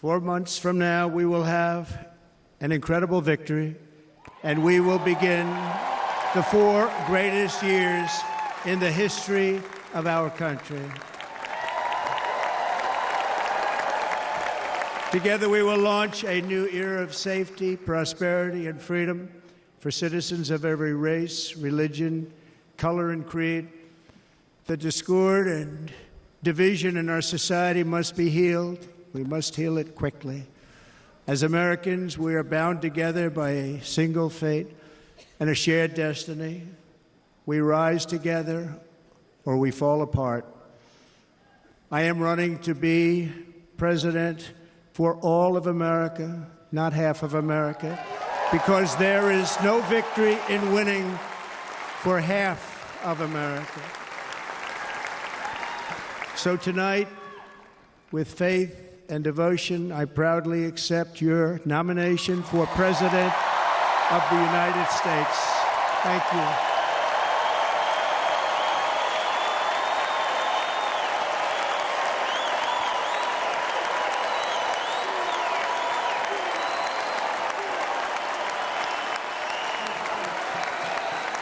4 months from now, we will have an incredible victory, and we will begin the 4 greatest years in the history of our country. Together, we will launch a new era of safety, prosperity, and freedom for citizens of every race, religion, color, and creed. The discord and division in our society must be healed. We must heal it quickly. As Americans, we are bound together by a single fate and a shared destiny. We rise together or we fall apart. I am running to be president for all of America, not half of America, because there is no victory in winning for half of America. So tonight, with faith and devotion, I proudly accept your nomination for President of the United States. Thank you.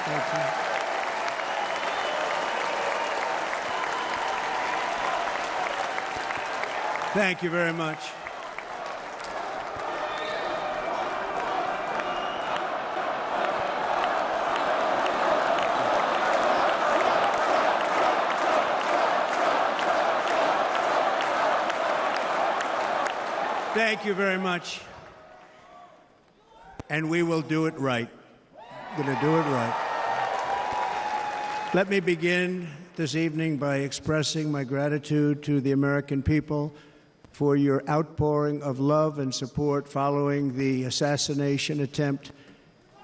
Thank you. Thank you very much. Thank you very much. And we will do it right. Going to do it right. Let me begin this evening by expressing my gratitude to the American people for your outpouring of love and support following the assassination attempt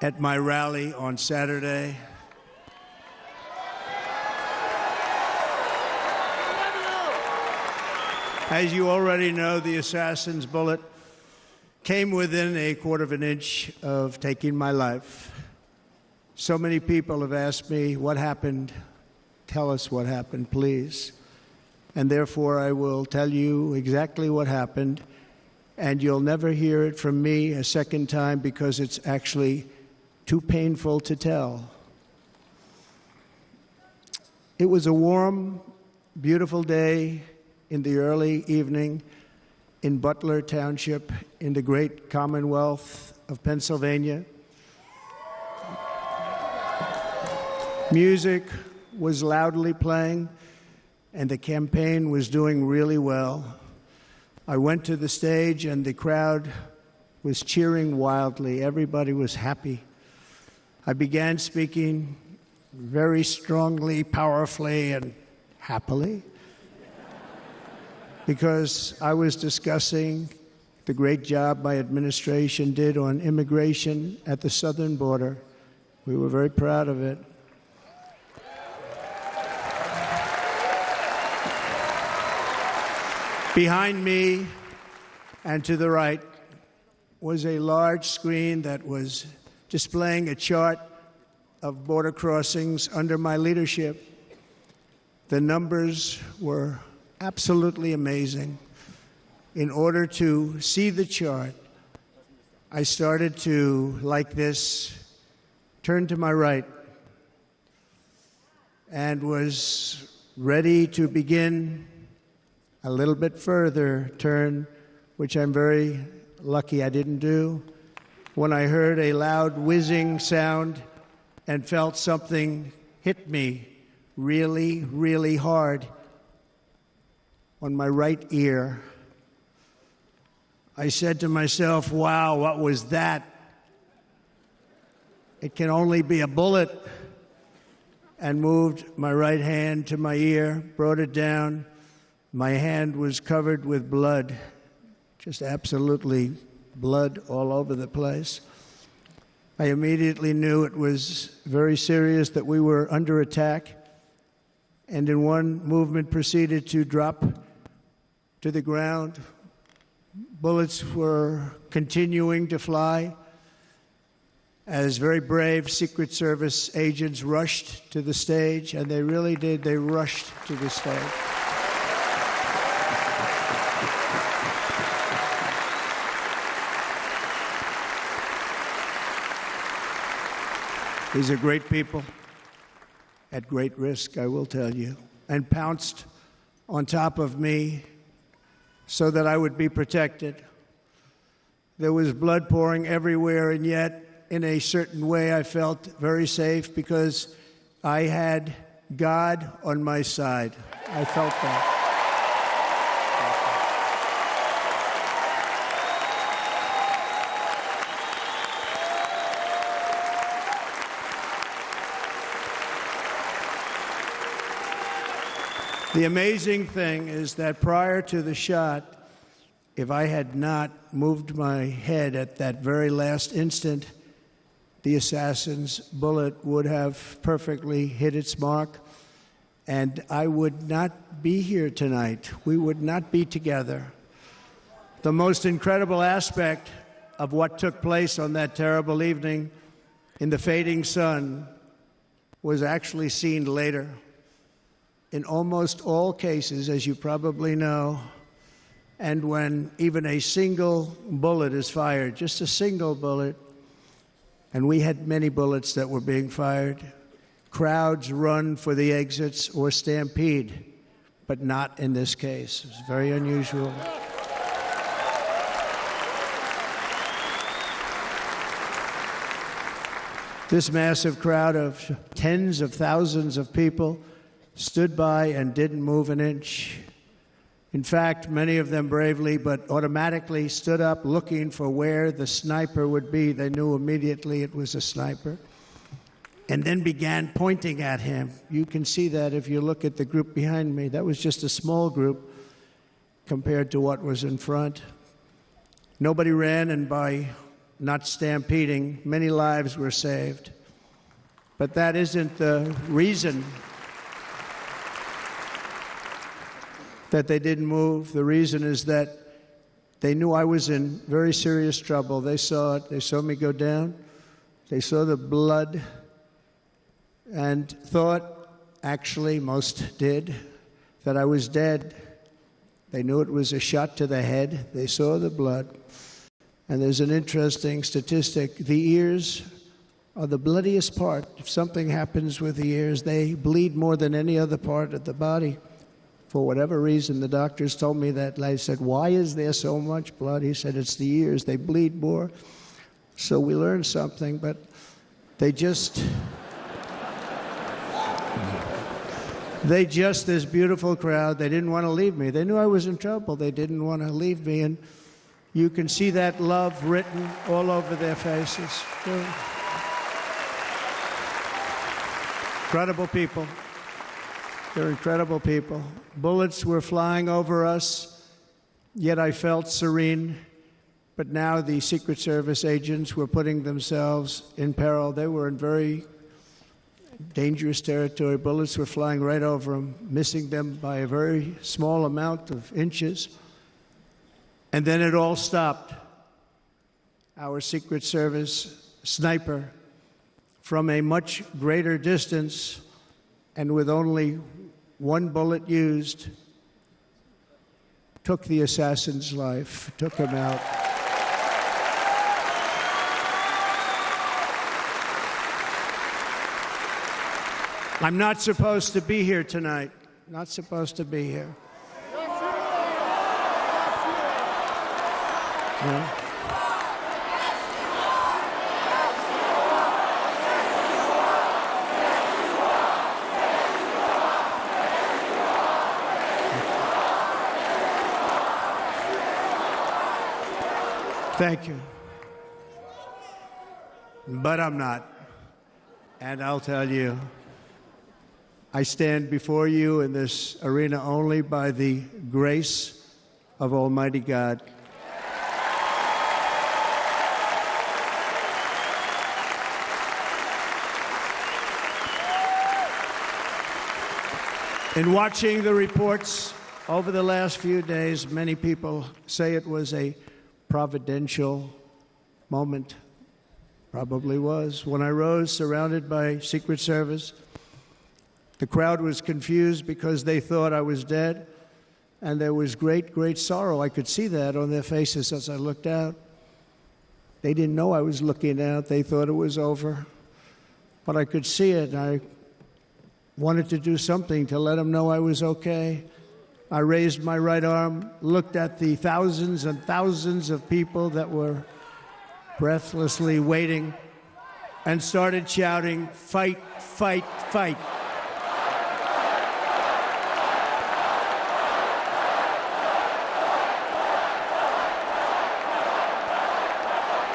at my rally on Saturday. As you already know, the assassin's bullet came within a quarter of an inch of taking my life. So many people have asked me, what happened? Tell us what happened, please. And therefore, I will tell you exactly what happened, and you'll never hear it from me a second time because it's actually too painful to tell. It was a warm, beautiful day in the early evening in Butler Township in the great Commonwealth of Pennsylvania. Music was loudly playing, and the campaign was doing really well. I went to the stage, and the crowd was cheering wildly. Everybody was happy. I began speaking very strongly, powerfully, and happily, because I was discussing the great job my administration did on immigration at the southern border. We were very proud of it. Behind me and to the right was a large screen that was displaying a chart of border crossings under my leadership. The numbers were absolutely amazing. In order to see the chart, I started to, like this, turn to my right and was ready to begin a little bit further turn, which I'm very lucky I didn't do, when I heard a loud whizzing sound and felt something hit me really, really hard on my right ear. I said to myself, wow, what was that? It can only be a bullet. And moved my right hand to my ear, brought it down. My hand was covered with blood, just absolutely blood all over the place. I immediately knew it was very serious, that we were under attack, and in one movement proceeded to drop to the ground. Bullets were continuing to fly as very brave Secret Service agents rushed to the stage, and they really did. They rushed to the stage. These are great people at great risk, I will tell you, and pounced on top of me so that I would be protected. There was blood pouring everywhere, and yet, in a certain way, I felt very safe because I had God on my side. I felt that. The amazing thing is that prior to the shot, if I had not moved my head at that very last instant, the assassin's bullet would have perfectly hit its mark, and I would not be here tonight. We would not be together. The most incredible aspect of what took place on that terrible evening in the fading sun was actually seen later. In almost all cases, as you probably know, and when even a single bullet is fired, just a single bullet, and we had many bullets that were being fired. Crowds run for the exits or stampede, but not in this case. It's very unusual. This massive crowd of tens of thousands of people stood by and didn't move an inch. In fact, many of them bravely but automatically stood up looking for where the sniper would be. They knew immediately it was a sniper, and then began pointing at him. You can see that if you look at the group behind me. That was just a small group compared to what was in front. Nobody ran, and by not stampeding, many lives were saved. But that isn't the reason that they didn't move. The reason is that they knew I was in very serious trouble. They saw it. They saw me go down. They saw the blood and thought, actually most did, that I was dead. They knew it was a shot to the head. They saw the blood. And there's an interesting statistic. The ears are the bloodiest part. If something happens with the ears, they bleed more than any other part of the body. For whatever reason, the doctors told me that. I said, why is there so much blood? He said, it's the ears. They bleed more. So we learned something, but they just, this beautiful crowd, they didn't want to leave me. They knew I was in trouble. They didn't want to leave me. And you can see that love written all over their faces. Incredible people. They're incredible people. Bullets were flying over us, yet I felt serene. But now the Secret Service agents were putting themselves in peril. They were in very dangerous territory. Bullets were flying right over them, missing them by a very small amount of inches. And then it all stopped. Our Secret Service sniper, from a much greater distance and with only one bullet used, took the assassin's life, took him out. I'm not supposed to be here tonight. Not supposed to be here. Yeah. Thank you. But I'm not. And I'll tell you, I stand before you in this arena only by the grace of Almighty God. In watching the reports over the last few days, many people say it was a providential moment. Probably was. When I rose, surrounded by Secret Service, the crowd was confused because they thought I was dead, and there was great, great sorrow. I could see that on their faces as I looked out. They didn't know I was looking out. They thought it was over. But I could see it, and I wanted to do something to let them know I was okay. I raised my right arm, looked at the thousands and thousands of people that were breathlessly waiting, and started shouting, "Fight, fight, fight."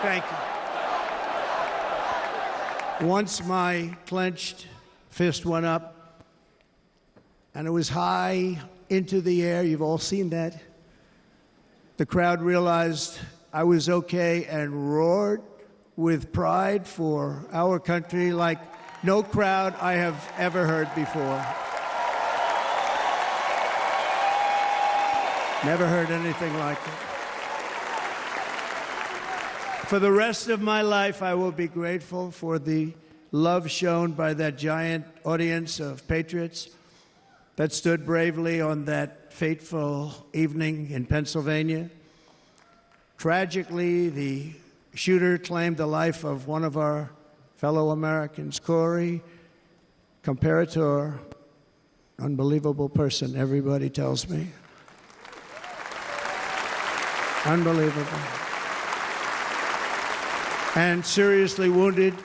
Thank you. Once my clenched fist went up, and it was high into the air. You've all seen that. The crowd realized I was okay and roared with pride for our country like no crowd I have ever heard before. Never heard anything like it. For the rest of my life, I will be grateful for the love shown by that giant audience of patriots that stood bravely on that fateful evening in Pennsylvania. Tragically, the shooter claimed the life of one of our fellow Americans, Corey, comparator, unbelievable person, everybody tells me. Unbelievable. And seriously wounded,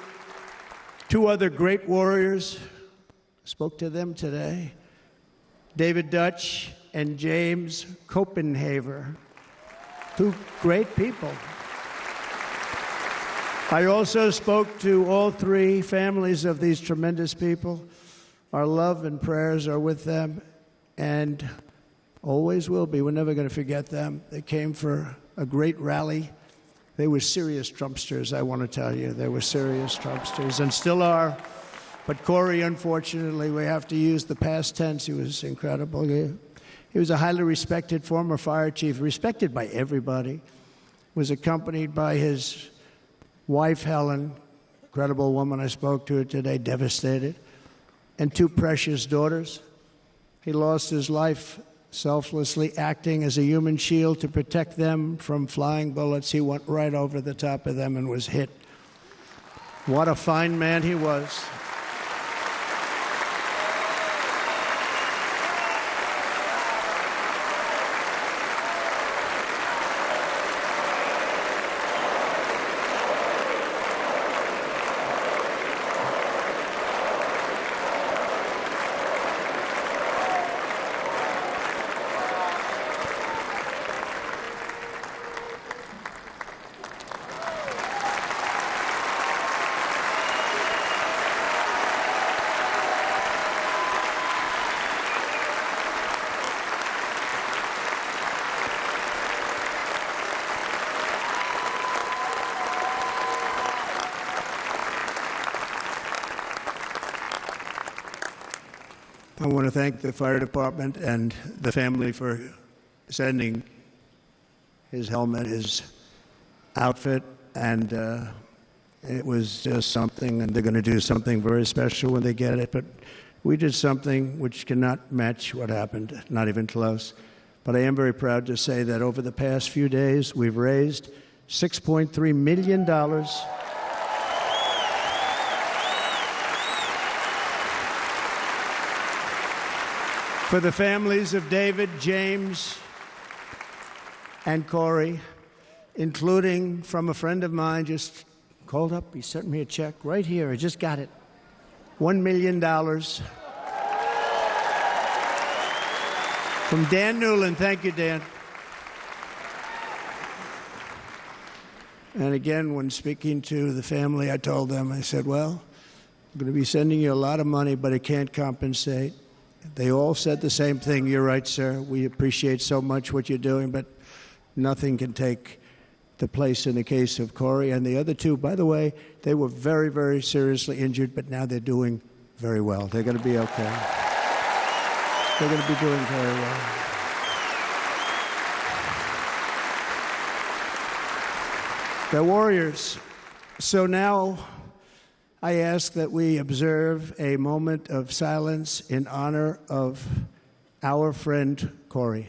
2 other great warriors, spoke to them today, David Dutch and James Copenhaver, 2 great people. I also spoke to all 3 families of these tremendous people. Our love and prayers are with them and always will be. We're never going to forget them. They came for a great rally. They were serious Trumpsters, I want to tell you. They were serious Trumpsters and still are. But Corey, unfortunately, we have to use the past tense. He was incredible. He was a highly respected former fire chief, respected by everybody. Was accompanied by his wife, Helen, incredible woman. I spoke to her today, devastated, and 2 precious daughters. He lost his life selflessly acting as a human shield to protect them from flying bullets. He went right over the top of them and was hit. What a fine man he was. I want to thank the fire department and the family for sending his helmet, his outfit, and it was just something, and they're going to do something very special when they get it. But we did something which cannot match what happened, not even close. But I am very proud to say that over the past few days, we've raised $6.3 million for the families of David, James, and Corey, including from a friend of mine just called up. He sent me a check right here. I just got it. $1 million from Dan Newland. Thank you, Dan. And again, when speaking to the family, I told them, I said, well, I'm going to be sending you a lot of money, but it can't compensate. They all said the same thing. You're right, sir. We appreciate so much what you're doing, but nothing can take the place in the case of Corey. And the other 2, by the way, they were very, very seriously injured, but now they're doing very well. They're going to be okay. They're going to be doing very well. They're warriors. So now I ask that we observe a moment of silence in honor of our friend Corey.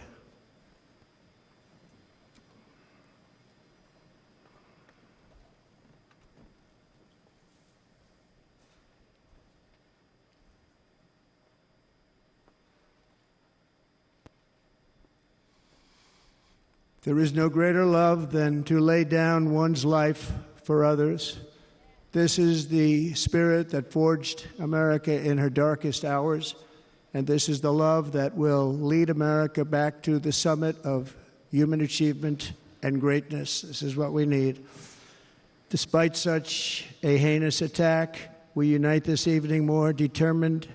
There is no greater love than to lay down one's life for others. This is the spirit that forged America in her darkest hours, and this is the love that will lead America back to the summit of human achievement and greatness. This is what we need. Despite such a heinous attack, we unite this evening more determined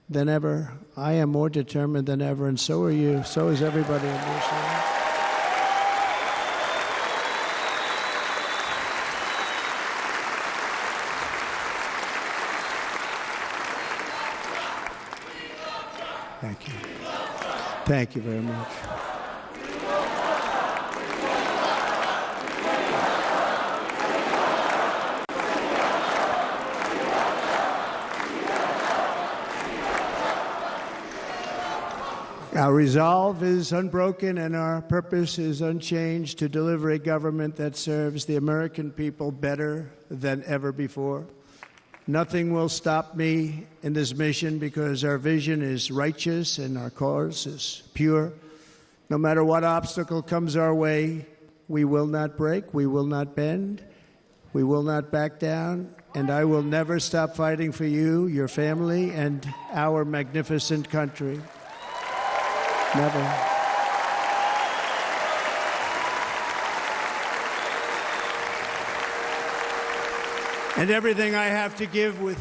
than ever. I am more determined than ever, and so are you. So is everybody in this room. Thank you. Thank you very much. Our resolve is unbroken and our purpose is unchanged to deliver a government that serves the American people better than ever before. Nothing will stop me in this mission because our vision is righteous and our cause is pure. No matter what obstacle comes our way, we will not break, we will not bend, we will not back down, and I will never stop fighting for you, your family, and our magnificent country. Never. And everything I have to give with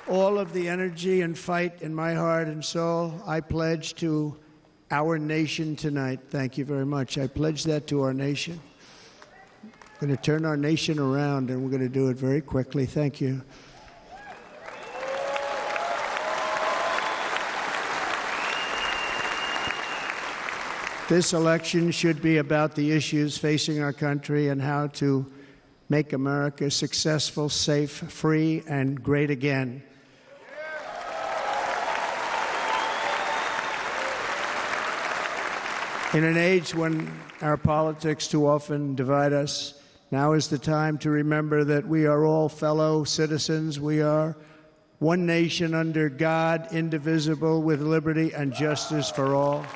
all of the energy and fight in my heart and soul, I pledge to our nation tonight. Thank you very much. I pledge that to our nation. We're going to turn our nation around, and we're going to do it very quickly. Thank you. This election should be about the issues facing our country and how to make America successful, safe, free, and great again. In an age when our politics too often divide us, now is the time to remember that we are all fellow citizens. We are one nation under God, indivisible, with liberty and justice for all.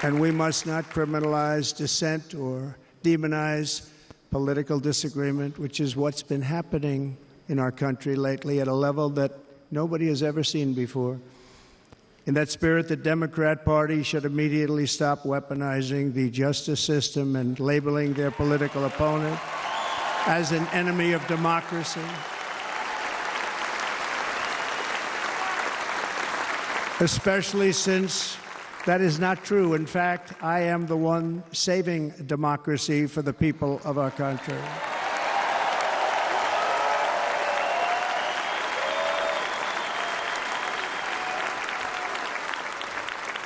And we must not criminalize dissent or demonize political disagreement, which is what's been happening in our country lately at a level that nobody has ever seen before. In that spirit, the Democrat Party should immediately stop weaponizing the justice system and labeling their political opponent as an enemy of democracy. Especially since that is not true. In fact, I am the one saving democracy for the people of our country.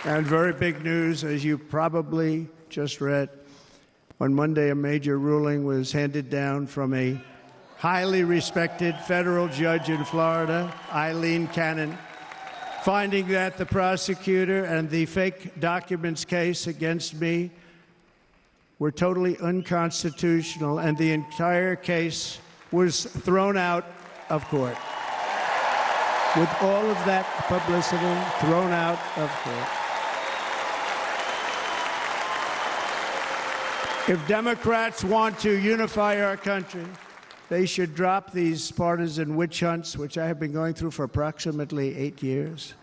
And very big news, as you probably just read, on Monday a major ruling was handed down from a highly respected federal judge in Florida, Eileen Cannon, finding that the prosecutor and the fake documents case against me were totally unconstitutional, and the entire case was thrown out of court. With all of that publicity, thrown out of court. If Democrats want to unify our country, they should drop these partisan witch hunts, which I have been going through for approximately 8 years.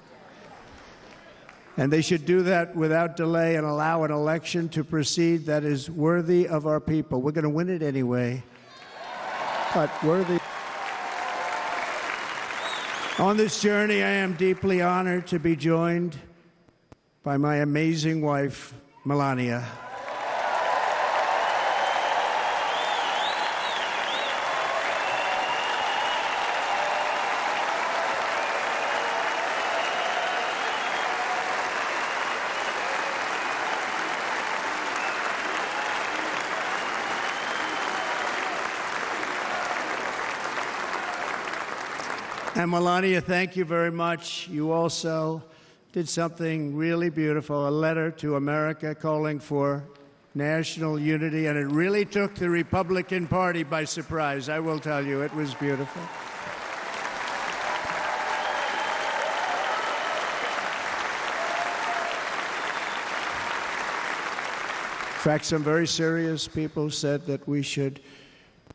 And they should do that without delay and allow an election to proceed that is worthy of our people. We're going to win it anyway, but worthy. On this journey, I am deeply honored to be joined by my amazing wife, Melania. And Melania, thank you very much. You also did something really beautiful, a letter to America calling for national unity, and it really took the Republican Party by surprise. I will tell you, it was beautiful. In fact, some very serious people said that we should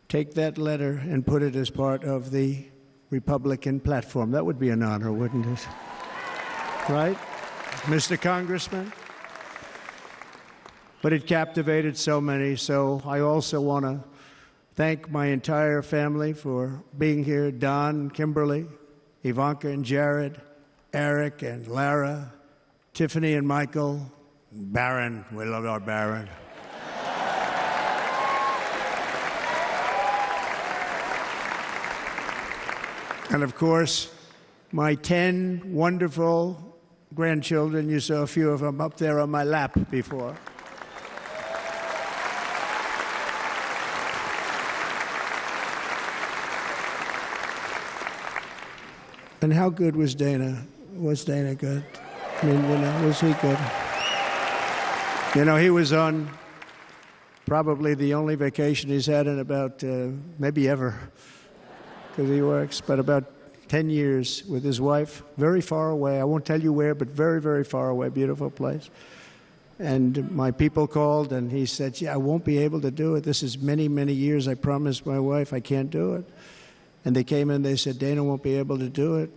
take that letter and put it as part of the Republican platform. That would be an honor, wouldn't it? Right, Mr. Congressman? But it captivated so many, so I also want to thank my entire family for being here, Don, Kimberly, Ivanka and Jared, Eric and Lara, Tiffany and Michael, Barron. We love our Barron. And of course, my 10 wonderful grandchildren. You saw a few of them up there on my lap before. And how good was Dana? Was Dana good? I mean, was he good? He was on probably the only vacation he's had in about, maybe ever, because he works, but about 10 years with his wife, very far away. I won't tell you where, but very, very far away, beautiful place. And my people called, and he said, I won't be able to do it. This is many, many years. I promised my wife I can't do it. And they came in, they said, Dana won't be able to do it,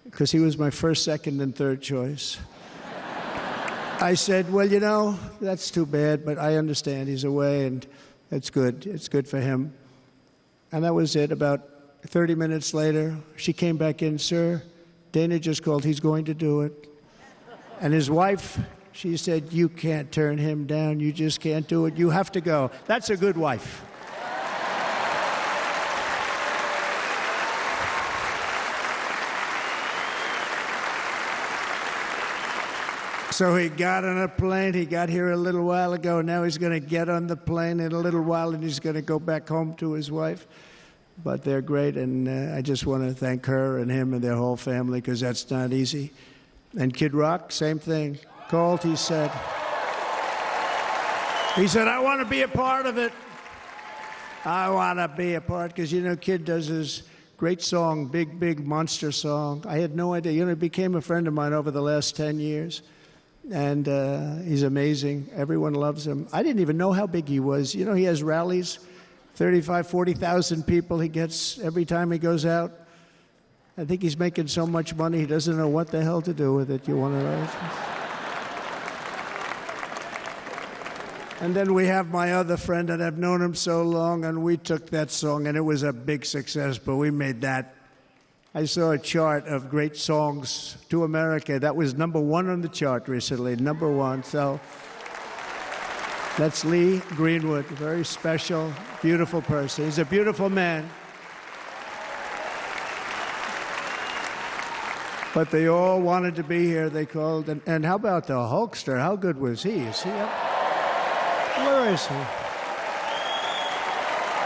because he was my first, second, and third choice. I said, well, that's too bad, but I understand he's away, and it's good. It's good for him. And that was it. About 30 minutes later, she came back in, sir, Dana just called. He's going to do it. And his wife, she said, you can't turn him down. You just can't do it. You have to go. That's a good wife. So he got on a plane. He got here a little while ago. Now he's going to get on the plane in a little while, and he's going to go back home to his wife. But they're great, and I just want to thank her and him and their whole family, because that's not easy. And Kid Rock, same thing. Called, he said, I want to be a part of it. I want to be a part, because, Kid does his great song, Big, Big Monster song. I had no idea. He became a friend of mine over the last 10 years. And he's amazing. Everyone loves him. I didn't even know how big he was. He has rallies, 35,000, 40,000 people he gets every time he goes out. I think he's making so much money, he doesn't know what the hell to do with it. You want to know? And then we have my other friend, and I've known him so long, and we took that song, and it was a big success, but we made that. I saw a chart of great songs to America. That was #1 on the chart recently, #1. So that's Lee Greenwood, a very special, beautiful person. He's a beautiful man. But they all wanted to be here, they called. And how about the Hulkster? How good was he? Is he up? Where is he?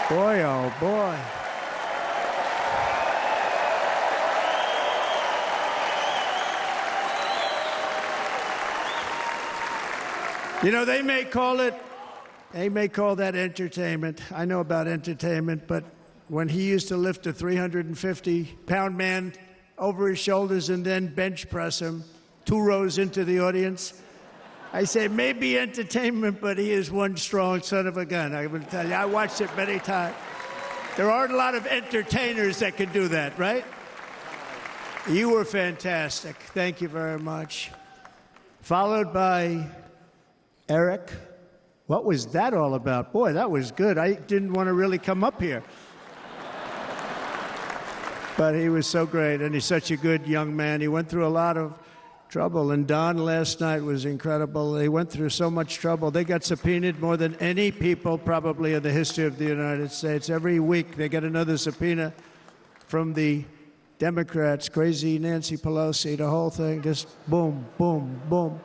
Boy, oh boy. They may call that entertainment. I know about entertainment, but when he used to lift a 350-pound man over his shoulders and then bench press him 2 rows into the audience, I say maybe entertainment, but he is one strong son of a gun. I will tell you, I watched it many times. There aren't a lot of entertainers that can do that, right? You were fantastic. Thank you very much. Followed by Eric. What was that all about? Boy, that was good. I didn't want to really come up here. But he was so great, and he's such a good young man. He went through a lot of trouble, and Don last night was incredible. They went through so much trouble. They got subpoenaed more than any people probably in the history of the United States. Every week they get another subpoena from the Democrats, crazy Nancy Pelosi, the whole thing, just boom, boom, boom.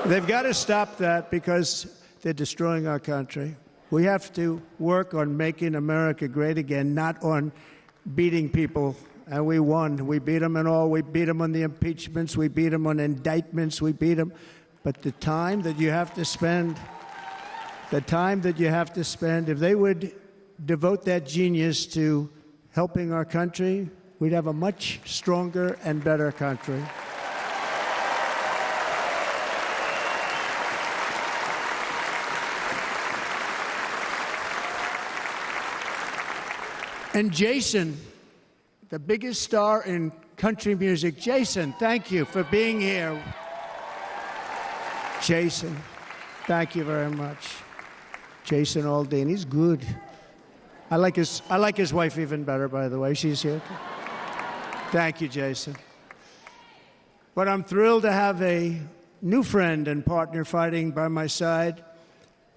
They've got to stop that because they're destroying our country. We have to work on making America great again, not on beating people. And we won. We beat them in all. We beat them on the impeachments. We beat them on indictments. We beat them. But the time that you have to spend, if they would devote that genius to helping our country, we'd have a much stronger and better country. And Jason, the biggest star in country music. Jason, thank you for being here. Jason, thank you very much. Jason Aldean, he's good. I like his wife even better, by the way. She's here. Thank you, Jason. But I'm thrilled to have a new friend and partner fighting by my side.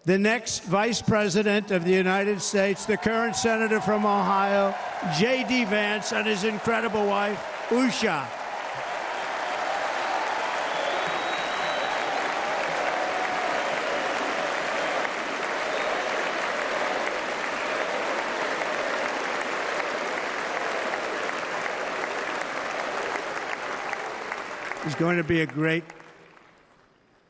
The next Vice President of the United States, the current Senator from Ohio, J.D. Vance, and his incredible wife, Usha. He's going to be a great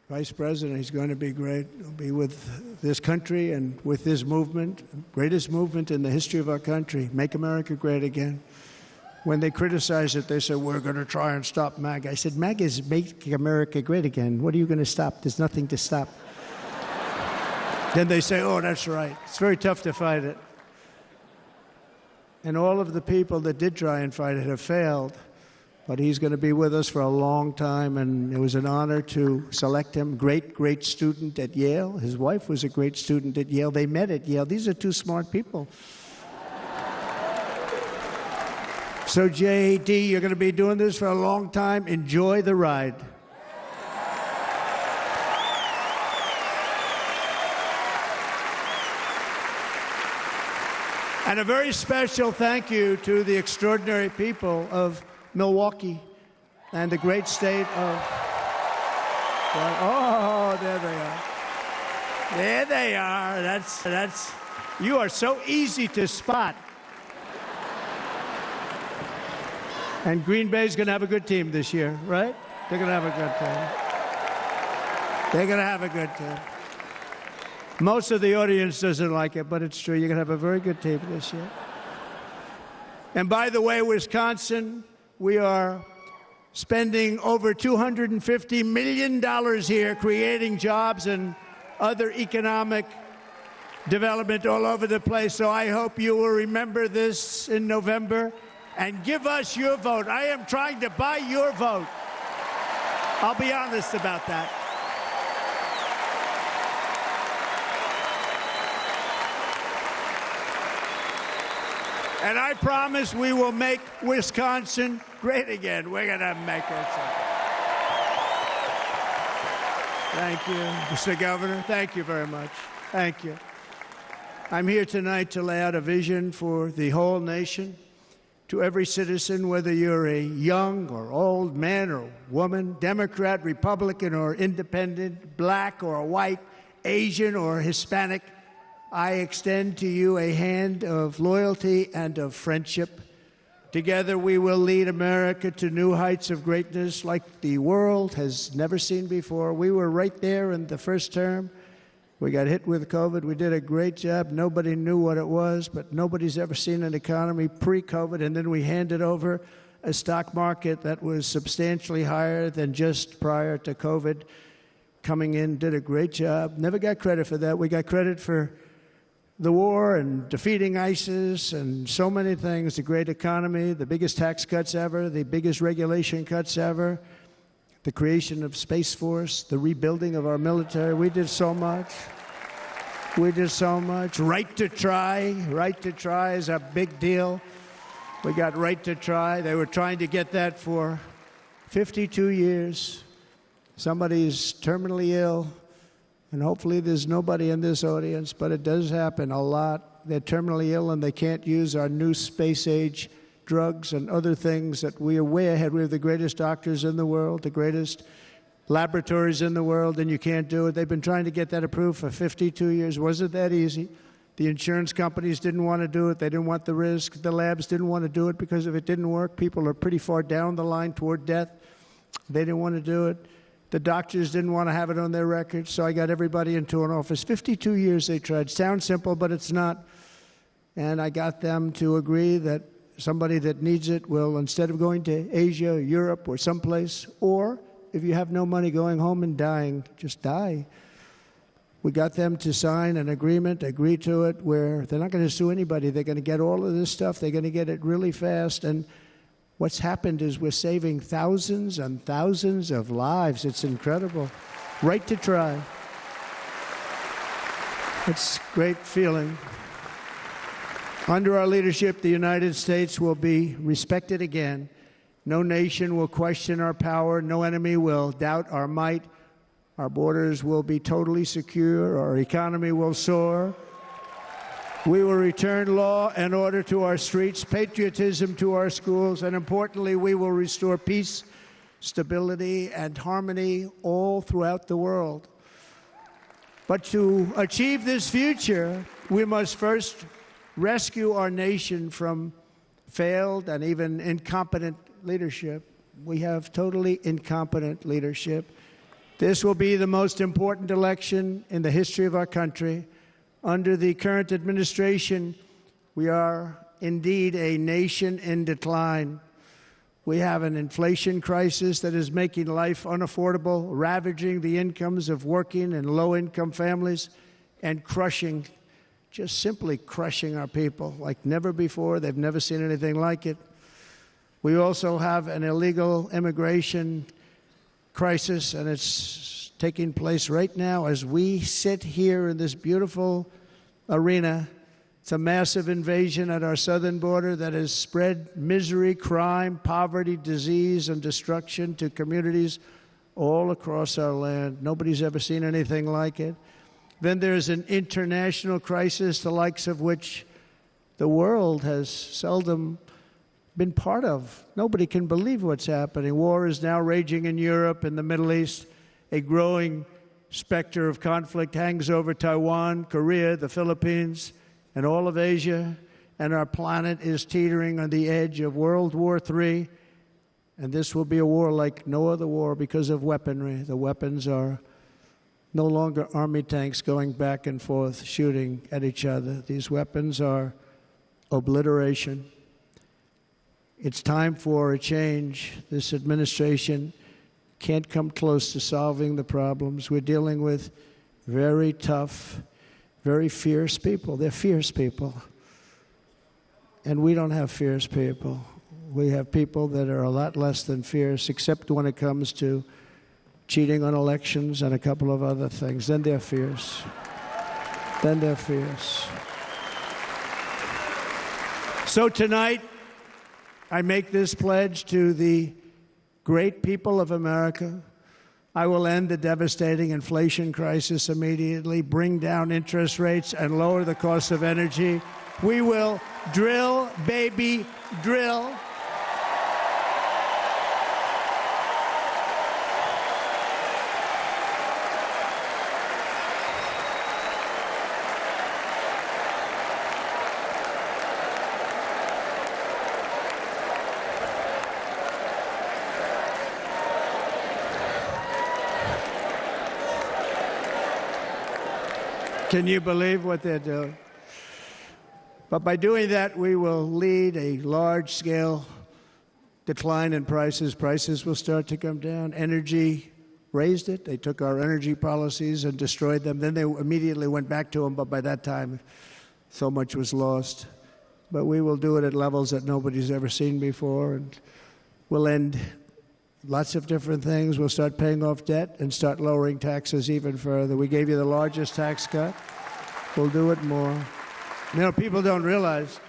vice president. He's going to be great. He'll be with this country and with this movement, greatest movement in the history of our country, Make America Great Again. When they criticize it, they say, we're going to try and stop MAGA. I said, MAGA is Make America Great Again. What are you going to stop? There's nothing to stop. Then they say, oh, that's right. It's very tough to fight it. And all of the people that did try and fight it have failed. But he's going to be with us for a long time, and it was an honor to select him. Great, great student at Yale. His wife was a great student at Yale. They met at Yale. These are two smart people. So, JD, you're going to be doing this for a long time. Enjoy the ride. And a very special thank you to the extraordinary people of Milwaukee and the great state of... Oh, there they are. There they are. That's... You are so easy to spot. And Green Bay's going to have a good team this year, right? They're going to have a good team. They're going to have a good team. Most of the audience doesn't like it, but it's true. You're going to have a very good team this year. And by the way, Wisconsin, we are spending over $250 million here creating jobs and other economic development all over the place. So I hope you will remember this in November and give us your vote. I am trying to buy your vote. I'll be honest about that. And I promise we will make Wisconsin great again. We're going to make it. Thank you, Mr. Governor. Thank you very much. Thank you. I'm here tonight to lay out a vision for the whole nation. To every citizen, whether you're a young or old man or woman, Democrat, Republican, or independent, black or white, Asian or Hispanic, I extend to you a hand of loyalty and of friendship. Together we will lead America to new heights of greatness like the world has never seen before. We were right there in the first term. We got hit with COVID. We did a great job. Nobody knew what it was, but nobody's ever seen an economy pre-COVID. And then we handed over a stock market that was substantially higher than just prior to COVID. Coming in, did a great job. Never got credit for that. We got credit for the war and defeating ISIS and so many things, the great economy, the biggest tax cuts ever, the biggest regulation cuts ever, the creation of Space Force, the rebuilding of our military. We did so much. We did so much. Right to try. Right to try is a big deal. We got right to try. They were trying to get that for 52 years. Somebody's terminally ill. And hopefully there's nobody in this audience, but it does happen a lot. They're terminally ill and they can't use our new space-age drugs and other things that we are way ahead. We have the greatest doctors in the world, the greatest laboratories in the world, and you can't do it. They've been trying to get that approved for 52 years. Wasn't that easy? The insurance companies didn't want to do it. They didn't want the risk. The labs didn't want to do it because if it didn't work, people are pretty far down the line toward death. They didn't want to do it. The doctors didn't want to have it on their records, so I got everybody into an office. 52 years they tried. Sounds simple, but it's not. And I got them to agree that somebody that needs it will, instead of going to Asia, Europe, or someplace, or if you have no money going home and dying, just die. We got them to sign an agreement, agree to it, where they're not going to sue anybody. They're going to get all of this stuff. They're going to get it really fast. And what's happened is we're saving thousands and thousands of lives. It's incredible. Right to try. It's a great feeling. Under our leadership, the United States will be respected again. No nation will question our power. No enemy will doubt our might. Our borders will be totally secure. Our economy will soar. We will return law and order to our streets, patriotism to our schools, and importantly, we will restore peace, stability, and harmony all throughout the world. But to achieve this future, we must first rescue our nation from failed and even incompetent leadership. We have totally incompetent leadership. This will be the most important election in the history of our country. Under the current administration, we are indeed a nation in decline. We have an inflation crisis that is making life unaffordable, ravaging the incomes of working and low-income families, and crushing, just simply crushing our people like never before. They've never seen anything like it. We also have an illegal immigration crisis, and it's taking place right now as we sit here in this beautiful arena. It's a massive invasion at our southern border that has spread misery, crime, poverty, disease, and destruction to communities all across our land. Nobody's ever seen anything like it. Then there's an international crisis, the likes of which the world has seldom been part of. Nobody can believe what's happening. War is now raging in Europe and the Middle East. A growing specter of conflict hangs over Taiwan, Korea, the Philippines, and all of Asia. And our planet is teetering on the edge of World War III. And this will be a war like no other war because of weaponry. The weapons are no longer army tanks going back and forth shooting at each other. These weapons are obliteration. It's time for a change. This administration can't come close to solving the problems. We're dealing with very tough, very fierce people. They're fierce people. And we don't have fierce people. We have people that are a lot less than fierce, except when it comes to cheating on elections and a couple of other things. Then they're fierce. Then they're fierce. So tonight, I make this pledge to the great people of America. I will end the devastating inflation crisis immediately, bring down interest rates, and lower the cost of energy. We will drill, baby, drill. Can you believe what they're doing? But by doing that, we will lead a large-scale decline in prices. Prices will start to come down. Energy raised it. They took our energy policies and destroyed them. Then they immediately went back to them, but by that time, so much was lost. But we will do it at levels that nobody's ever seen before, and we'll end lots of different things. We'll start paying off debt and start lowering taxes even further. We gave you the largest tax cut. We'll do it more. You know, people don't realize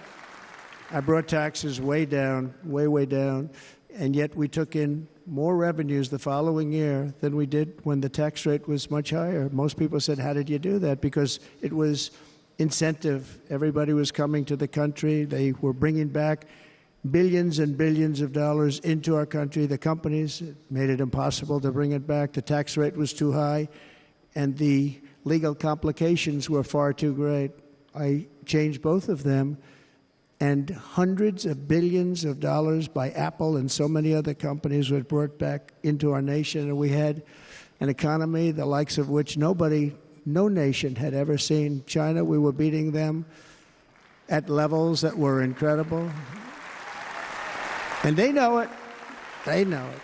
I brought taxes way down, way down, and yet we took in more revenues the following year than we did when the tax rate was much higher. Most people said, how did you do that? Because it was incentive. Everybody was coming to the country. They were bringing back billions and billions of dollars into our country. The companies made it impossible to bring it back. The tax rate was too high, and the legal complications were far too great. I changed both of them, and hundreds of billions of dollars by Apple and so many other companies were brought back into our nation, and we had an economy the likes of which no nation had ever seen. China, we were beating them at levels that were incredible. And they know it. They know it.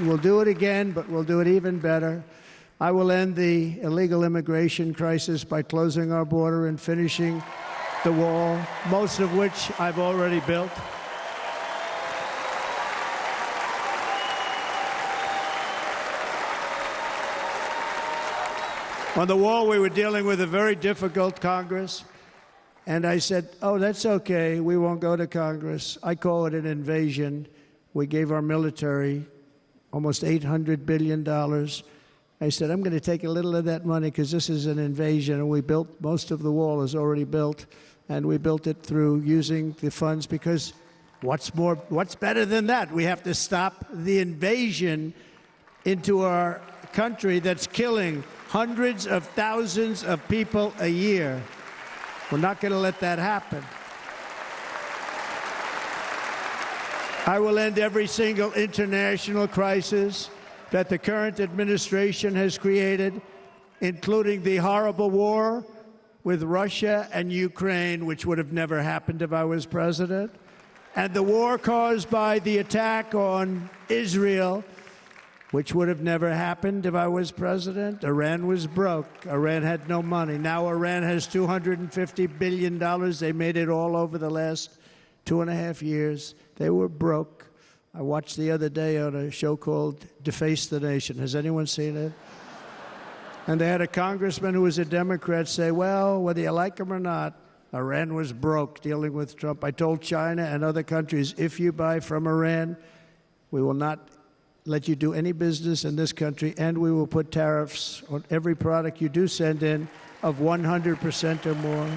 We'll do it again, but we'll do it even better. I will end the illegal immigration crisis by closing our border and finishing the wall, most of which I've already built. On the wall, we were dealing with a very difficult Congress. And I said, oh, that's okay. We won't go to Congress. I call it an invasion. We gave our military almost $800 billion. I said, I'm going to take a little of that money because this is an invasion. And we built, most of the wall is already built. And we built it through using the funds because what's better than that? We have to stop the invasion into our country that's killing hundreds of thousands of people a year. We're not going to let that happen. I will end every single international crisis that the current administration has created, including the horrible war with Russia and Ukraine, which would have never happened if I was president, and the war caused by the attack on Israel, which would have never happened if I was president. Iran was broke. Iran had no money. Now Iran has $250 billion. They made it all over the last 2.5 years. They were broke. I watched the other day on a show called Deface the Nation. Has anyone seen it? And they had a congressman who was a Democrat say, well, whether you like him or not, Iran was broke dealing with Trump. I told China and other countries, if you buy from Iran, we will not let you do any business in this country, and we will put tariffs on every product you do send in of 100% or more.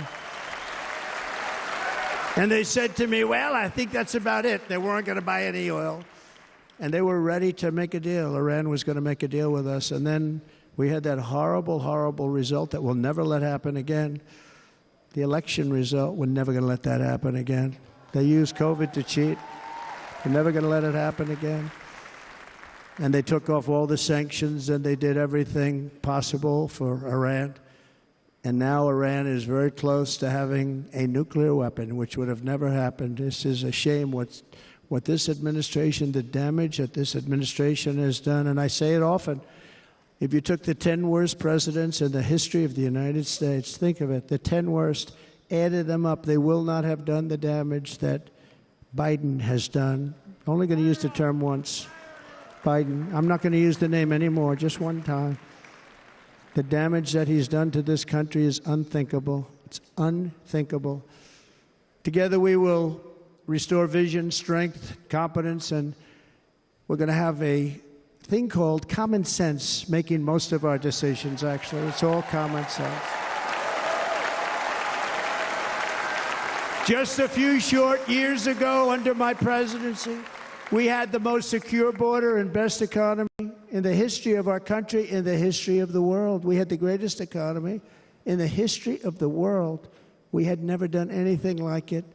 And they said to me, well, I think that's about it. They weren't going to buy any oil. And they were ready to make a deal. Iran was going to make a deal with us. And then we had that horrible, horrible result that we'll never let happen again. The election result, we're never going to let that happen again. They used COVID to cheat. We're never going to let it happen again. And they took off all the sanctions, and they did everything possible for Iran. And now Iran is very close to having a nuclear weapon, which would have never happened. This is a shame what this administration, the damage that this administration has done. And I say it often, if you took the 10 worst presidents in the history of the United States, think of it, the 10 worst, added them up, they will not have done the damage that Biden has done. Only going to use the term once. Biden. I'm not going to use the name anymore, just one time. The damage that he's done to this country is unthinkable. It's unthinkable. Together we will restore vision, strength, competence, and we're going to have a thing called common sense making most of our decisions, actually. It's all common sense. Just a few short years ago, under my presidency, we had the most secure border and best economy in the history of our country, in the history of the world. We had the greatest economy in the history of the world. We had never done anything like it.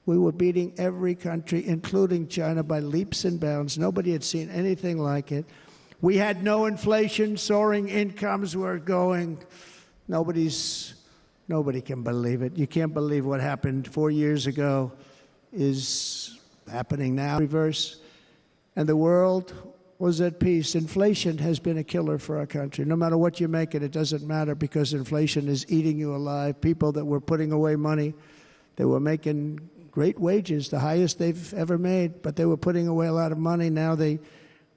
We were beating every country, including China, by leaps and bounds. Nobody had seen anything like it. We had no inflation. Soaring incomes were going. Nobody can believe it. You can't believe what happened 4 years ago is happening now. Reverse. And the world was at peace. Inflation has been a killer for our country. No matter what you make it doesn't matter, because inflation is eating you alive. People that were putting away money, they were making great wages, the highest they've ever made, but they were putting away a lot of money. Now they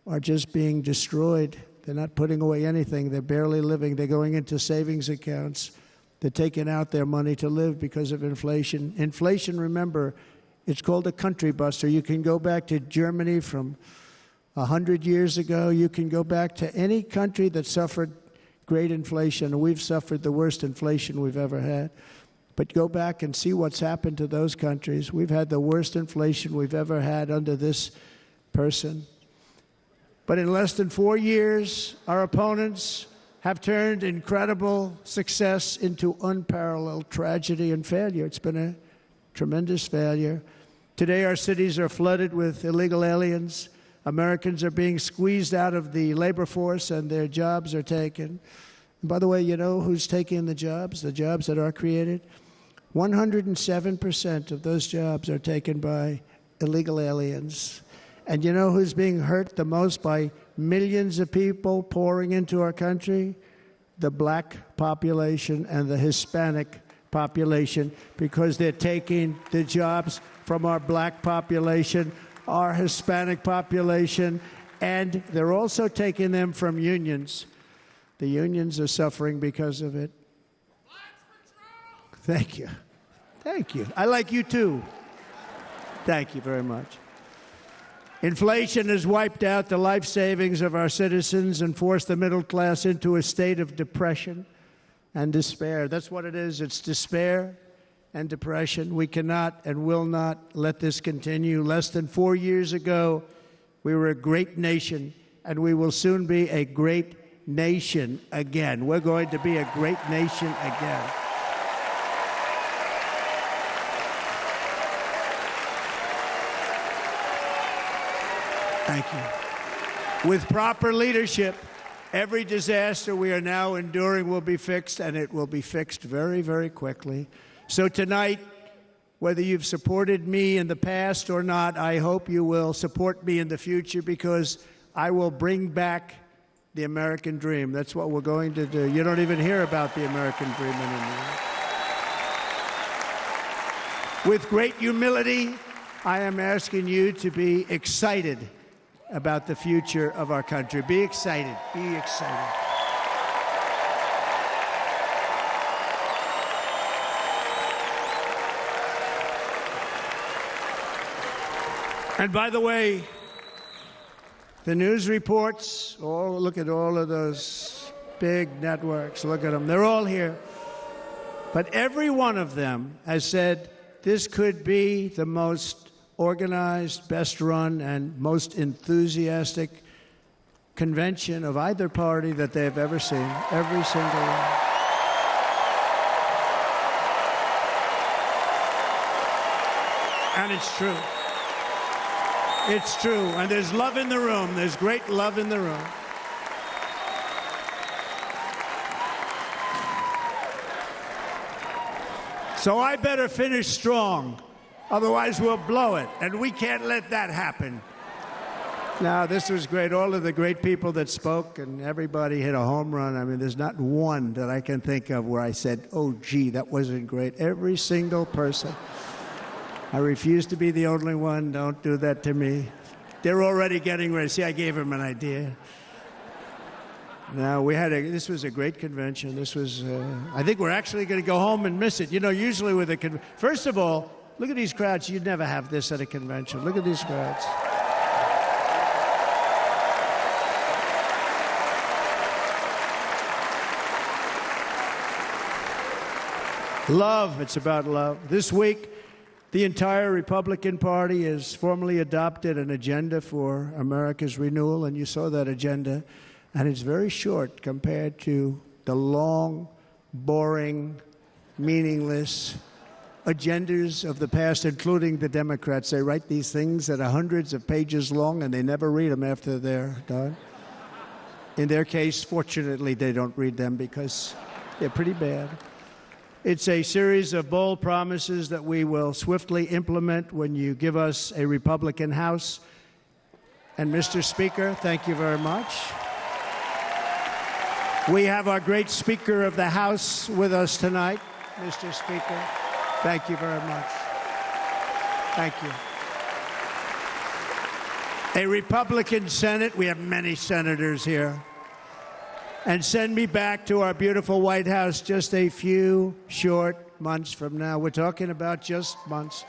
are just being destroyed. They're not putting away anything. They're barely living. They're going into savings accounts. They're taking out their money to live because of inflation. Inflation, remember, it's called a country buster. You can go back to Germany from 100 years ago. You can go back to any country that suffered great inflation. We've suffered the worst inflation we've ever had. But go back and see what's happened to those countries. We've had the worst inflation we've ever had under this person. But in less than 4 years, our opponents have turned incredible success into unparalleled tragedy and failure. It's been a tremendous failure. Today, our cities are flooded with illegal aliens. Americans are being squeezed out of the labor force, and their jobs are taken. And by the way, you know who's taking the jobs that are created? 107% of those jobs are taken by illegal aliens. And you know who's being hurt the most by millions of people pouring into our country? The black population and the Hispanic population, because they're taking the jobs from our black population, our Hispanic population, and they're also taking them from unions. The unions are suffering because of it. Thank you. Thank you. I like you too. Thank you very much. Inflation has wiped out the life savings of our citizens and forced the middle class into a state of depression and despair. That's what it is. It's despair and depression. We cannot and will not let this continue. Less than 4 years ago, we were a great nation, and we will soon be a great nation again. We're going to be a great nation again. Thank you. With proper leadership, every disaster we are now enduring will be fixed, and it will be fixed very, very quickly. So tonight, whether you've supported me in the past or not, I hope you will support me in the future, because I will bring back the American dream. That's what we're going to do. You don't even hear about the American dream anymore. With great humility, I am asking you to be excited about the future of our country. Be excited. Be excited. And by the way, the news reports, look at all of those big networks. Look at them. They're all here. But every one of them has said this could be the most organized, best run, and most enthusiastic convention of either party that they've ever seen. Every single one. And it's true. It's true. And there's love in the room. There's great love in the room. So I better finish strong. Otherwise, we'll blow it. And we can't let that happen. Now, this was great. All of the great people that spoke, and everybody hit a home run. I mean, there's not one that I can think of where I said, oh, gee, that wasn't great. Every single person. I refuse to be the only one. Don't do that to me. They're already getting ready. See, I gave them an idea. Now, this was a great convention. This was, I think we're actually going to go home and miss it. You know, usually with a first of all, look at these crowds. You'd never have this at a convention. Look at these crowds. Love. It's about love. This week, the entire Republican Party has formally adopted an agenda for America's renewal, and you saw that agenda, and it's very short compared to the long, boring, meaningless agendas of the past, including the Democrats. They write these things that are hundreds of pages long, and they never read them after they're done. In their case, fortunately, they don't read them because they're pretty bad. It's a series of bold promises that we will swiftly implement when you give us a Republican House. And Mr. Speaker, thank you very much. We have our great Speaker of the House with us tonight. Mr. Speaker, thank you very much. Thank you. A Republican Senate. We have many senators here. And send me back to our beautiful White House just a few short months from now. We're talking about just months.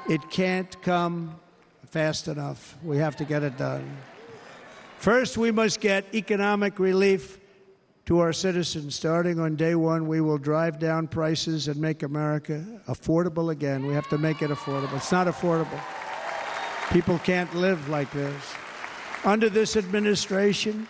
It can't come fast enough. We have to get it done. First, we must get economic relief to our citizens. Starting on day one, we will drive down prices and make America affordable again. We have to make it affordable. It's not affordable. People can't live like this. Under this administration,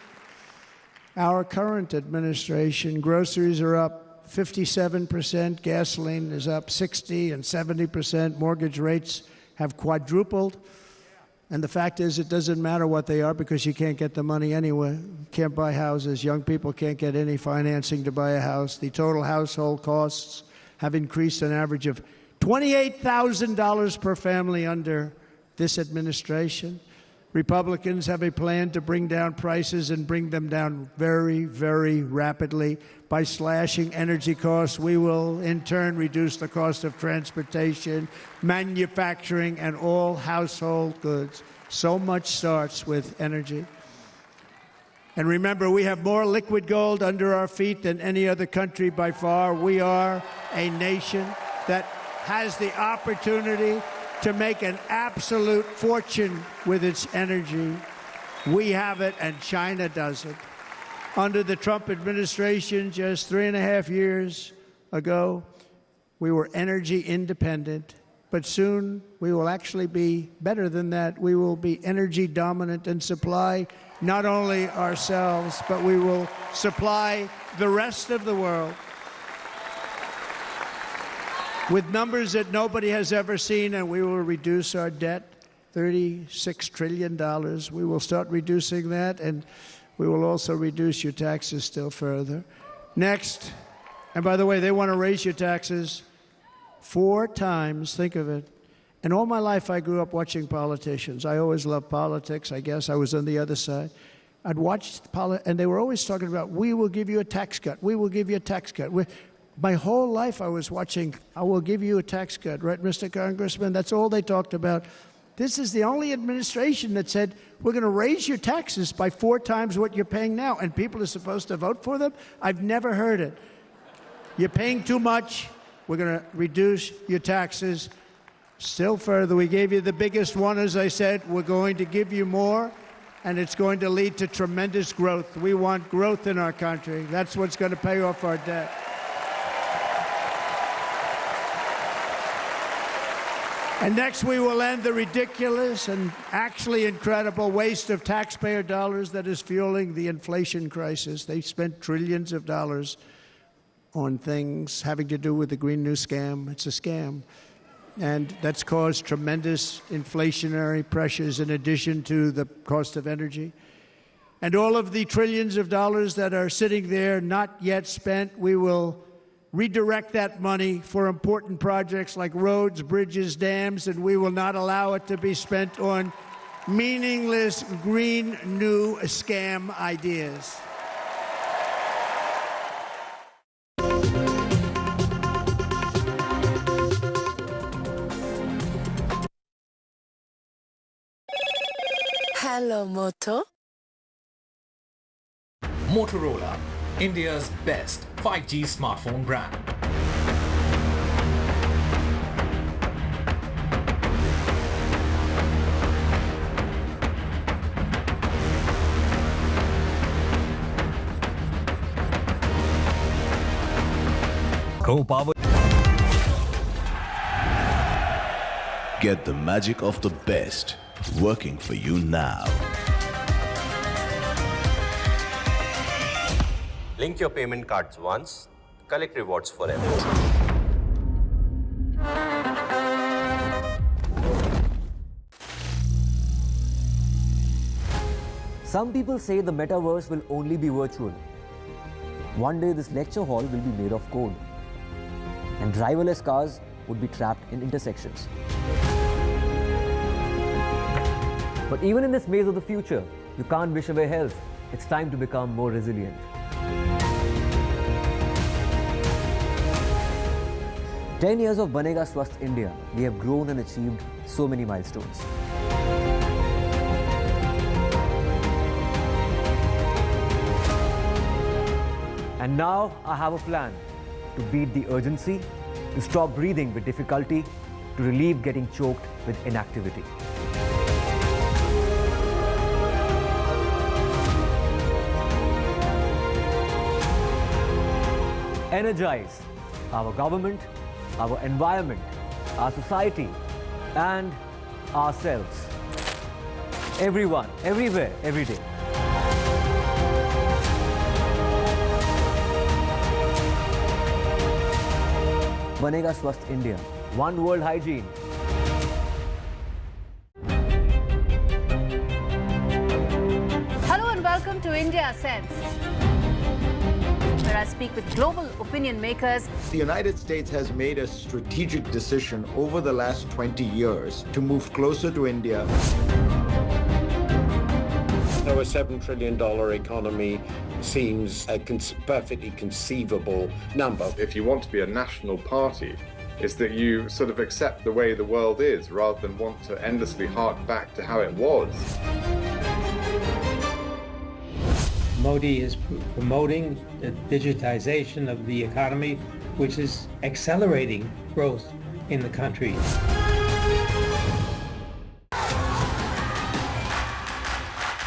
our current administration, groceries are up 57%, gasoline is up 60% and 70%, mortgage rates have quadrupled. And the fact is, it doesn't matter what they are because you can't get the money anyway. You can't buy houses. Young people can't get any financing to buy a house. The total household costs have increased an average of $28,000 per family under this administration. Republicans have a plan to bring down prices and bring them down very, very rapidly. By slashing energy costs, we will in turn reduce the cost of transportation, manufacturing, and all household goods. So much starts with energy. And remember, we have more liquid gold under our feet than any other country by far. We are a nation that has the opportunity to make an absolute fortune with its energy. We have it, and China doesn't. Under the Trump administration, just 3.5 years ago, we were energy independent. But soon, we will actually be better than that. We will be energy dominant and supply not only ourselves, but we will supply the rest of the world with numbers that nobody has ever seen, and we will reduce our debt $36 trillion. We will start reducing that, and we will also reduce your taxes still further. Next, and by the way, they want to raise your taxes 4 times, think of it. And all my life I grew up watching politicians. I always loved politics, I guess. I was on the other side. I'd watch and they were always talking about, we will give you a tax cut. We will give you a tax cut. My whole life I was watching, I will give you a tax cut, right, Mr. Congressman? That's all they talked about. This is the only administration that said, we're going to raise your taxes by 4 times what you're paying now, and people are supposed to vote for them? I've never heard it. You're paying too much. We're going to reduce your taxes still further. We gave you the biggest one, as I said. We're going to give you more, and it's going to lead to tremendous growth. We want growth in our country. That's what's going to pay off our debt. And next, we will end the ridiculous and actually incredible waste of taxpayer dollars that is fueling the inflation crisis. They spent trillions of dollars on things having to do with the Green New Scam. It's a scam. And that's caused tremendous inflationary pressures in addition to the cost of energy. And all of the trillions of dollars that are sitting there not yet spent, we will redirect that money for important projects like roads, bridges, dams, and we will not allow it to be spent on meaningless Green New Scam ideas. Hello, Moto. Motorola, India's best 5G smartphone brand. Co-powered. Get the magic of the best working for you now. Link your payment cards once, collect rewards forever. Some people say the metaverse will only be virtual. One day this lecture hall will be made of code, and driverless cars would be trapped in intersections. But even in this maze of the future, you can't wish away health. It's time to become more resilient. "10 years of Banega Swasth India, we have grown and achieved so many milestones. And now I have a plan to beat the urgency, to stop breathing with difficulty, to relieve getting choked with inactivity. Energize our government, our environment, our society, and ourselves. Everyone, everywhere, every day. Banega Swasth India. One world hygiene. Hello and welcome to India Sense, where I speak with global opinion makers. The United States has made a strategic decision over the last 20 years to move closer to India. So a $7 trillion economy seems a perfectly conceivable number. If you want to be a national party, it's that you sort of accept the way the world is rather than want to endlessly hark back to how it was. Modi is promoting the digitization of the economy, which is accelerating growth in the country.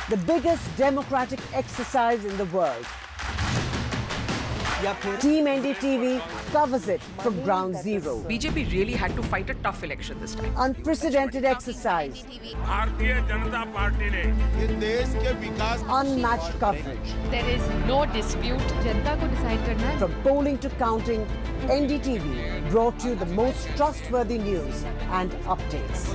The biggest democratic exercise in the world. Team NDTV covers it from ground zero. BJP really had to fight a tough election this time. Unprecedented exercise. Unmatched coverage. There is no dispute. Janata ko decide karna hai. From polling to counting, NDTV brought you the most trustworthy news and updates.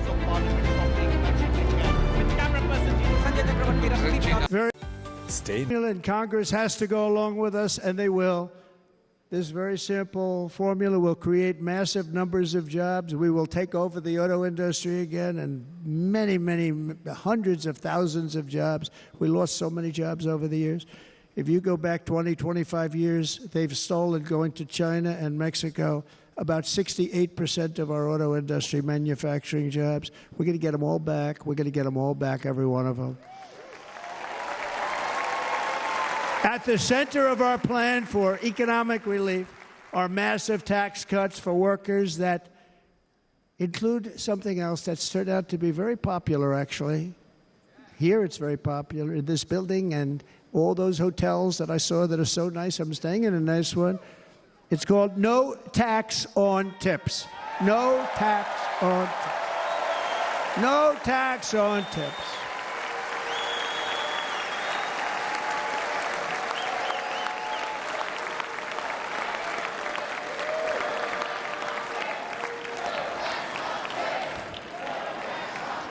And Congress has to go along with us, and they will. This very simple formula will create massive numbers of jobs. We will take over the auto industry again, and many, hundreds of thousands of jobs. We lost so many jobs over the years. If you go back 20, 25 years, they've stolen, going to China and Mexico, about 68% of our auto industry manufacturing jobs. We're going to get them all back. We're going to get them all back, every one of them. At the center of our plan for economic relief are massive tax cuts for workers that include something else that's turned out to be very popular, actually. Here it's very popular, in this building and all those hotels that I saw that are so nice. I'm staying in a nice one. It's called no tax on tips. No tax on tips. No tax on tips.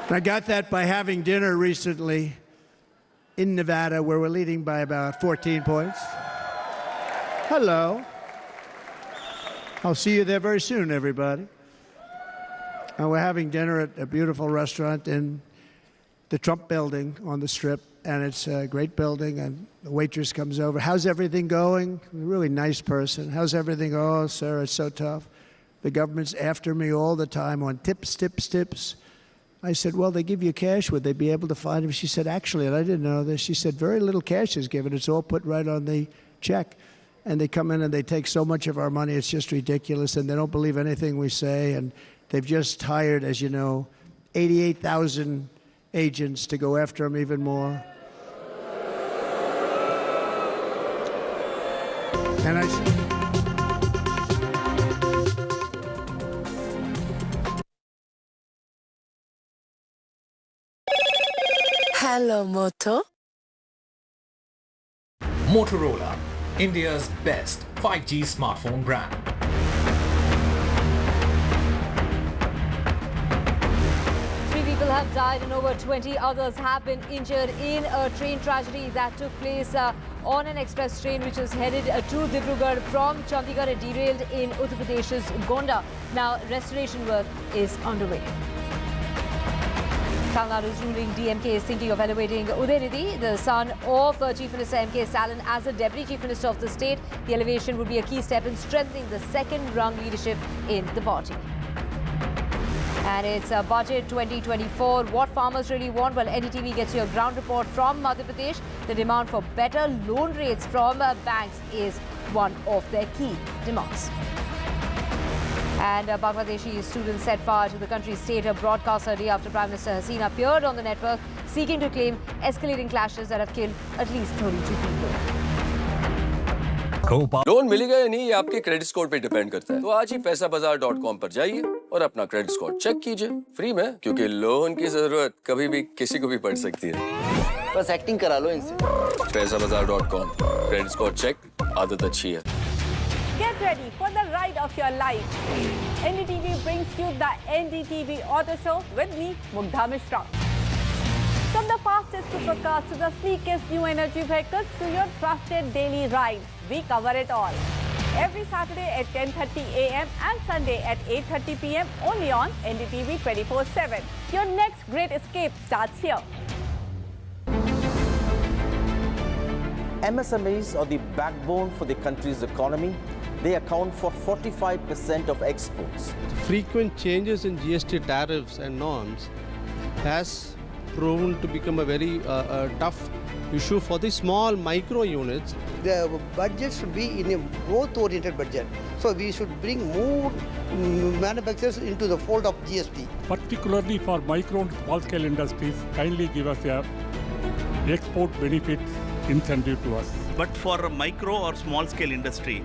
I got that by having dinner recently in Nevada, where we're leading by about 14 points. Hello. I'll see you there very soon, everybody. And we're having dinner at a beautiful restaurant in the Trump building on the Strip, and it's a great building, and the waitress comes over. How's everything going? A really nice person. How's everything? Oh, sir, it's so tough. The government's after me all the time on tips, tips, tips. I said, well, they give you cash. Would they be able to find him? She said, actually, and I didn't know this, she said, very little cash is given. It's all put right on the check. And they come in and they take so much of our money, it's just ridiculous. And they don't believe anything we say. And they've just hired, as you know, 88,000 agents to go after him even more. And I said, Hello, Moto. Motorola, India's best 5G smartphone brand. Three people have died and over 20 others have been injured in a train tragedy that took place on an express train which was headed to Dibrugarh from Chandigarh and derailed in Uttar Pradesh's Gonda. Now, restoration work is underway. Tamil Nadu's ruling DMK is thinking of elevating Udayanidhi, the son of Chief Minister M.K. Stalin, as the Deputy Chief Minister of the state. The elevation would be a key step in strengthening the second-rung leadership in the party. And it's Budget 2024. What farmers really want? Well, NDTV gets you a ground report from Madhya Pradesh. The demand for better loan rates from banks is one of their key demands. And Bangladeshi students set fire to the country's state broadcaster a day after Prime Minister Hasina appeared on the network seeking to claim escalating clashes that have killed at least 32 people. Loan मिलेगा या नहीं ये आपके credit score पे depend करता है। तो आज ही पैसाबाजार.com पर जाइए और अपना क्रेडिट स्कोर चेक कीजिए फ्री में, क्योंकि लोन की जरूरत कभी भी किसी को भी पड़ सकती है। बस एक्टिंग करा लो इनसे। पैसाबाजार.com, क्रेडिट स्कोर चेक, आदत अच्छी है। Get ready for the ride of your life. NDTV brings you the NDTV Auto Show with me, Mugdha Mishra. From the fastest supercars to the sleekest new energy vehicles to your trusted daily ride, we cover it all. Every Saturday at 10:30 a.m. and Sunday at 8:30 p.m. only on NDTV 24/7. Your next great escape starts here. MSMEs are the backbone for the country's economy. They account for 45% of exports. Frequent changes in GST tariffs and norms has proven to become a very tough issue for the small micro units. The budget should be in a growth-oriented budget. So we should bring more manufacturers into the fold of GST. Particularly for micro and small scale industries, kindly give us a export benefit incentive to us. But for a micro or small scale industry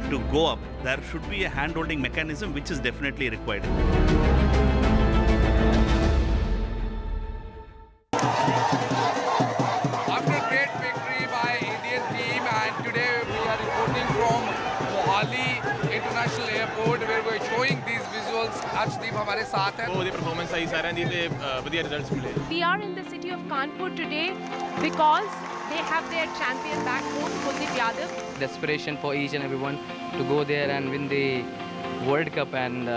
to go up, there should be a hand-holding mechanism which is definitely required. After great victory by Indian team, and today we are reporting from Mohali International Airport where we are showing these visuals. Arshdeep हमारे साथ हैं. बहुत ही performance सही सारे हैं जितने बढ़िया results मिले. We are in the city of Kanpur today because they have their champion back home, Kuldeep Yadav. Desperation for each and everyone to go there and win the World Cup, and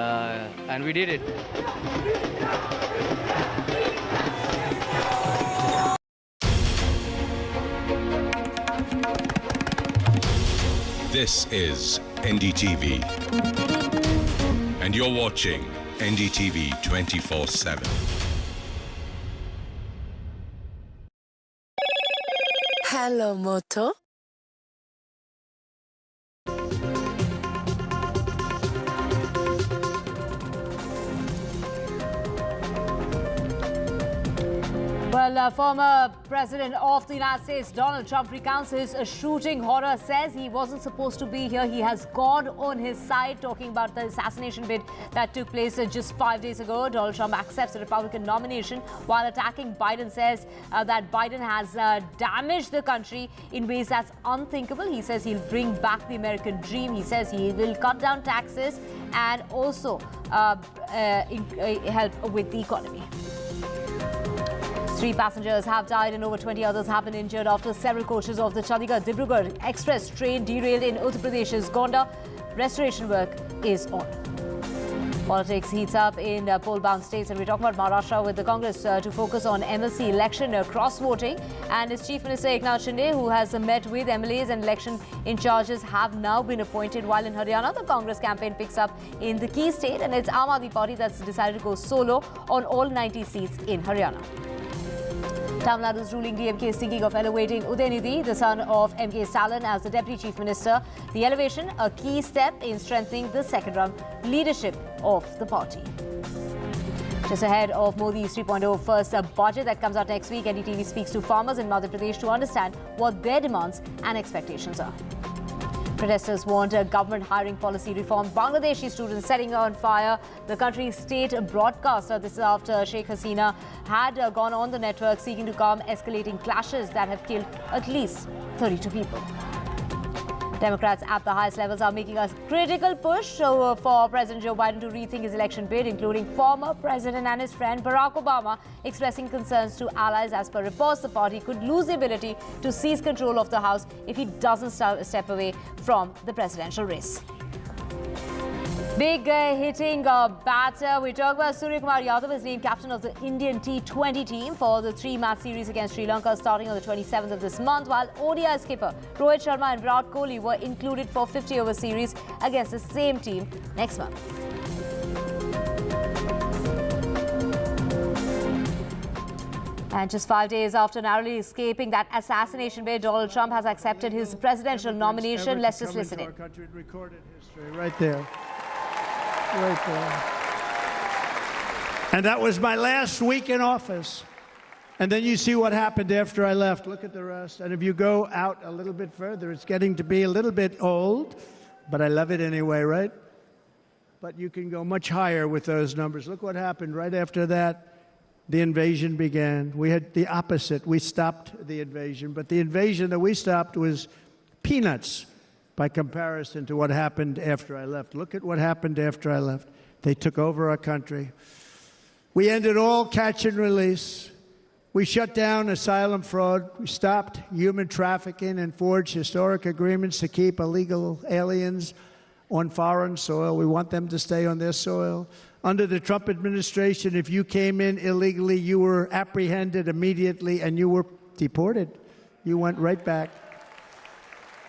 we did it. This is NDTV, and you're watching NDTV 24/7. Hello, Moto. Well, former President of the United States, Donald Trump, recounts his shooting horror, says he wasn't supposed to be here. He has God on his side, talking about the assassination bid that took place just 5 days ago. Donald Trump accepts the Republican nomination while attacking Biden, says that Biden has damaged the country in ways that's unthinkable. He says he'll bring back the American dream. He says he will cut down taxes and also help with the economy. 3 passengers have died and over 20 others have been injured after several coaches of the Chandigarh-Dibrugarh Express train derailed in Uttar Pradesh's Gonda. Restoration work is on. Politics heats up in poll-bound states, and we're talking about Maharashtra with the Congress to focus on MLC election cross-voting. And its Chief Minister Eknath Shinde, who has met with MLAs and election in charges, have now been appointed. While in Haryana, the Congress campaign picks up in the key state, and it's Aam Aadmi Party that's decided to go solo on all 90 seats in Haryana. Tamil Nadu's ruling DMK is thinking of elevating Udayanidhi, the son of MK Stalin, as the Deputy Chief Minister. The elevation, a key step in strengthening the second-run leadership of the party. Just ahead of Modi's 3.0 first budget that comes out next week, NDTV speaks to farmers in Madhya Pradesh to understand what their demands and expectations are. Protesters want a government hiring policy reform. Bangladeshi students setting on fire the country's state broadcaster. This is after Sheikh Hasina had gone on the network seeking to calm escalating clashes that have killed at least 32 people. Democrats at the highest levels are making a critical push for President Joe Biden to rethink his election bid, including former president and his friend Barack Obama expressing concerns to allies. As per reports, the party could lose the ability to seize control of the House if he doesn't step away from the presidential race. Big hitting batter. We talk about Surya Kumar Yadav is named captain of the Indian T20 team for the 3-match series against Sri Lanka starting on the 27th of this month, while ODI skipper Rohit Sharma and Virat Kohli were included for 50-over series against the same team next month. And just 5 days after narrowly escaping that assassination bid, Donald Trump has accepted his presidential nomination. Let's just listen in. Recorded history right there. Right there. And that was my last week in office. And then you see what happened after I left. Look at the rest. And if you go out a little bit further, it's getting to be a little bit old, but I love it anyway, right? But you can go much higher with those numbers. Look what happened right after that. The invasion began. We had the opposite. We stopped the invasion. But the invasion that we stopped was peanuts by comparison to what happened after I left. Look at what happened after I left. They took over our country. We ended all catch and release. We shut down asylum fraud. We stopped human trafficking and forged historic agreements to keep illegal aliens on foreign soil. We want them to stay on their soil. Under the Trump administration, if you came in illegally, you were apprehended immediately and you were deported. You went right back.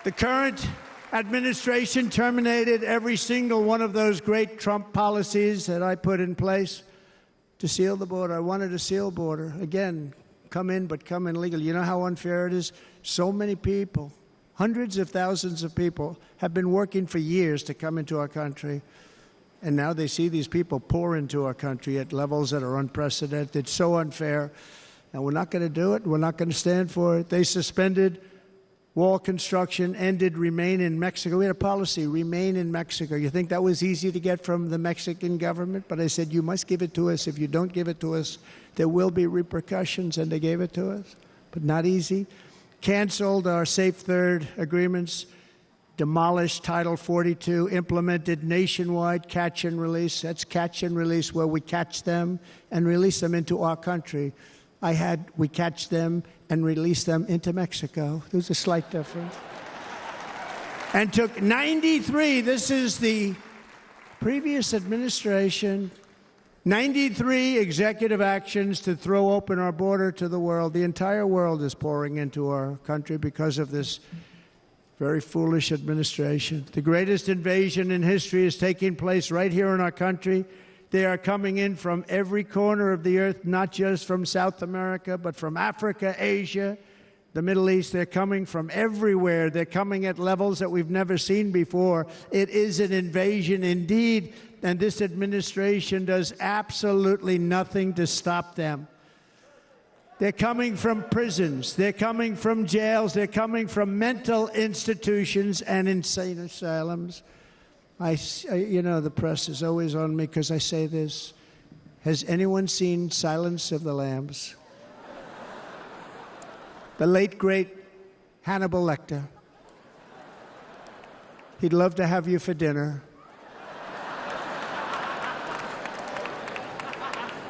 The current administration terminated every single one of those great Trump policies that I put in place to seal the border. I wanted a sealed border. Again, come in, but come in legally. You know how unfair it is? So many people, hundreds of thousands of people, have been working for years to come into our country. And now they see these people pour into our country at levels that are unprecedented. So unfair. And we're not going to do it. We're not going to stand for it. They suspended Wall construction ended, remain in Mexico. We had a policy, remain in Mexico. You think that was easy to get from the Mexican government? But I said, you must give it to us. If you don't give it to us, there will be repercussions, and they gave it to us. But not easy. Canceled our Safe Third agreements, demolished Title 42, implemented nationwide catch and release. That's catch and release, where we catch them and release them into our country. We catch them and release them into Mexico. There's a slight difference. And took 93, this is the previous administration, 93 executive actions to throw open our border to the world. The entire world is pouring into our country because of this very foolish administration. The greatest invasion in history is taking place right here in our country. They are coming in from every corner of the earth, not just from South America, but from Africa, Asia, the Middle East. They're coming from everywhere. They're coming at levels that we've never seen before. It is an invasion indeed, and this administration does absolutely nothing to stop them. They're coming from prisons. They're coming from jails. They're coming from mental institutions and insane asylums. You know, the press is always on me because I say this. Has anyone seen Silence of the Lambs? The late, great Hannibal Lecter. He'd love to have you for dinner.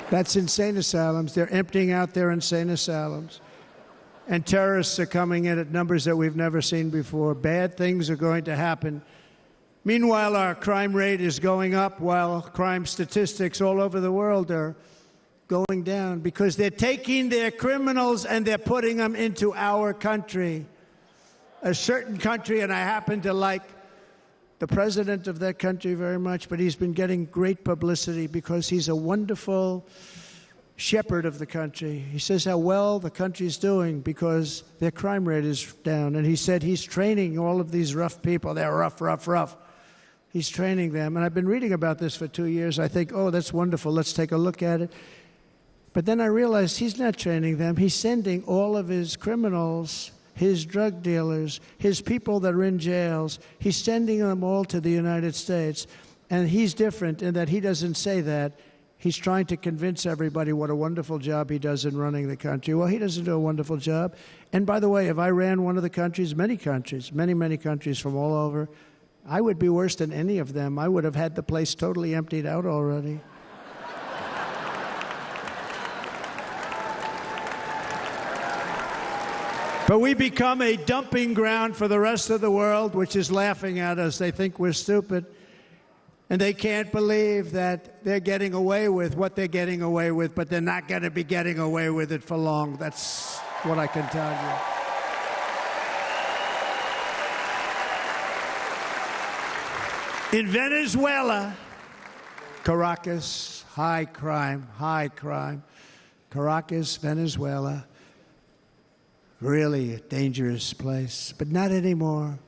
That's insane asylums. They're emptying out their insane asylums. And terrorists are coming in at numbers that we've never seen before. Bad things are going to happen. Meanwhile, our crime rate is going up, while crime statistics all over the world are going down, because they're taking their criminals and they're putting them into our country. A certain country, and I happen to like the president of that country very much, but he's been getting great publicity because he's a wonderful shepherd of the country. He says how well the country's doing because their crime rate is down. And he said he's training all of these rough people. They're rough. He's training them. And I've been reading about this for 2 years. I think, oh, that's wonderful. Let's take a look at it. But then I realized he's not training them. He's sending all of his criminals, his drug dealers, his people that are in jails, he's sending them all to the United States. And he's different in that he doesn't say that. He's trying to convince everybody what a wonderful job he does in running the country. Well, he doesn't do a wonderful job. And by the way, if I ran one of the countries, many countries from all over, I would be worse than any of them. I would have had the place totally emptied out already. But we become a dumping ground for the rest of the world, which is laughing at us. They think we're stupid. And they can't believe that they're getting away with what they're getting away with, but they're not going to be getting away with it for long. That's what I can tell you. In Venezuela, Caracas, high crime. Caracas, Venezuela, really a dangerous place, but not anymore.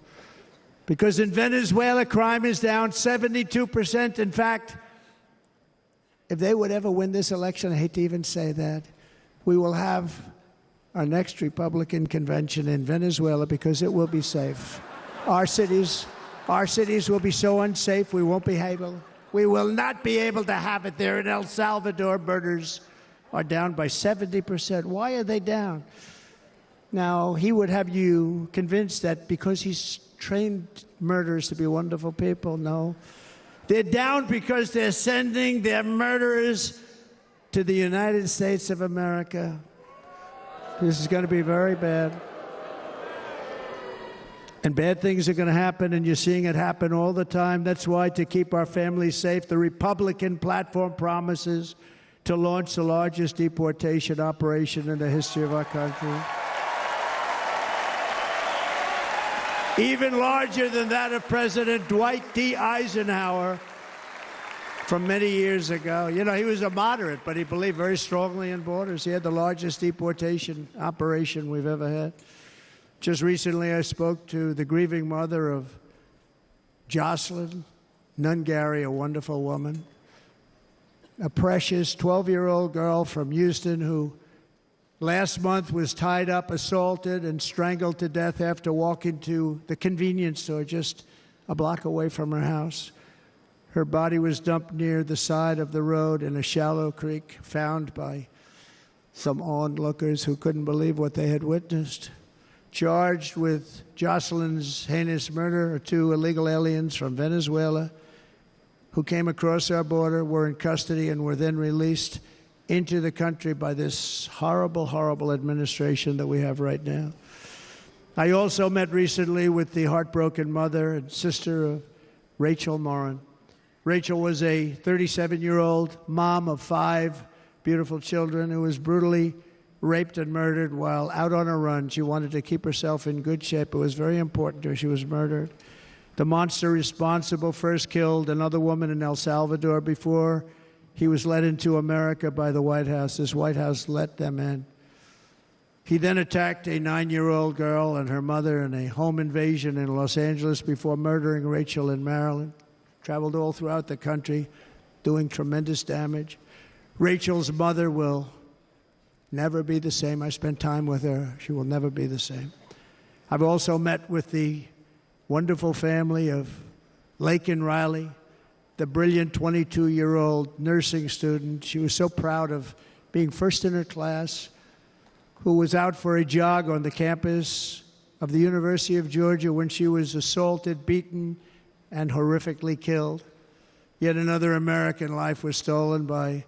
Because in Venezuela, crime is down 72%. In fact, if they would ever win this election, I hate to even say that, we will have our next Republican convention in Venezuela because it will be safe. Our cities will be so unsafe, we will not be able to have it there. In El Salvador, murders are down by 70%. Why are they down? Now, he would have you convinced that because he's trained murderers to be wonderful people. No. They're down because they're sending their murderers to the United States of America. This is going to be very bad. And bad things are going to happen, and you're seeing it happen all the time. That's why, to keep our families safe, the Republican platform promises to launch the largest deportation operation in the history of our country. Even larger than that of President Dwight D. Eisenhower from many years ago. You know, he was a moderate, but he believed very strongly in borders. He had the largest deportation operation we've ever had. Just recently, I spoke to the grieving mother of Jocelyn Nungary, a wonderful woman, a precious 12-year-old girl from Houston who last month was tied up, assaulted, and strangled to death after walking to the convenience store just a block away from her house. Her body was dumped near the side of the road in a shallow creek, found by some onlookers who couldn't believe what they had witnessed. Charged with Jocelyn's heinous murder are 2 illegal aliens from Venezuela who came across our border, were in custody, and were then released into the country by this horrible, horrible administration that we have right now. I also met recently with the heartbroken mother and sister of Rachel Morin. Rachel was a 37-year-old mom of 5 beautiful children who was brutally raped and murdered while out on a run. She wanted to keep herself in good shape. It was very important to her. She was murdered. The monster responsible first killed another woman in El Salvador before he was led into America by the White House. This White House let them in. He then attacked a 9-year-old girl and her mother in a home invasion in Los Angeles before murdering Rachel in Maryland. Traveled all throughout the country, doing tremendous damage. Rachel's mother will never be the same. I spent time with her. She will never be the same. I've also met with the wonderful family of Laken Riley, the brilliant 22-year-old nursing student. She was so proud of being first in her class, who was out for a jog on the campus of the University of Georgia when she was assaulted, beaten, and horrifically killed. Yet another American life was stolen by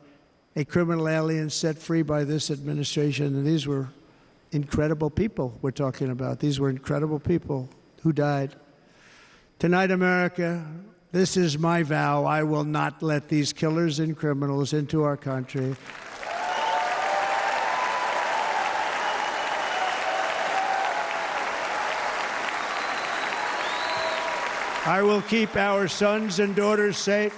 a criminal alien set free by this administration. And these were incredible people we're talking about. These were incredible people who died. Tonight, America, this is my vow. I will not let these killers and criminals into our country. I will keep our sons and daughters safe.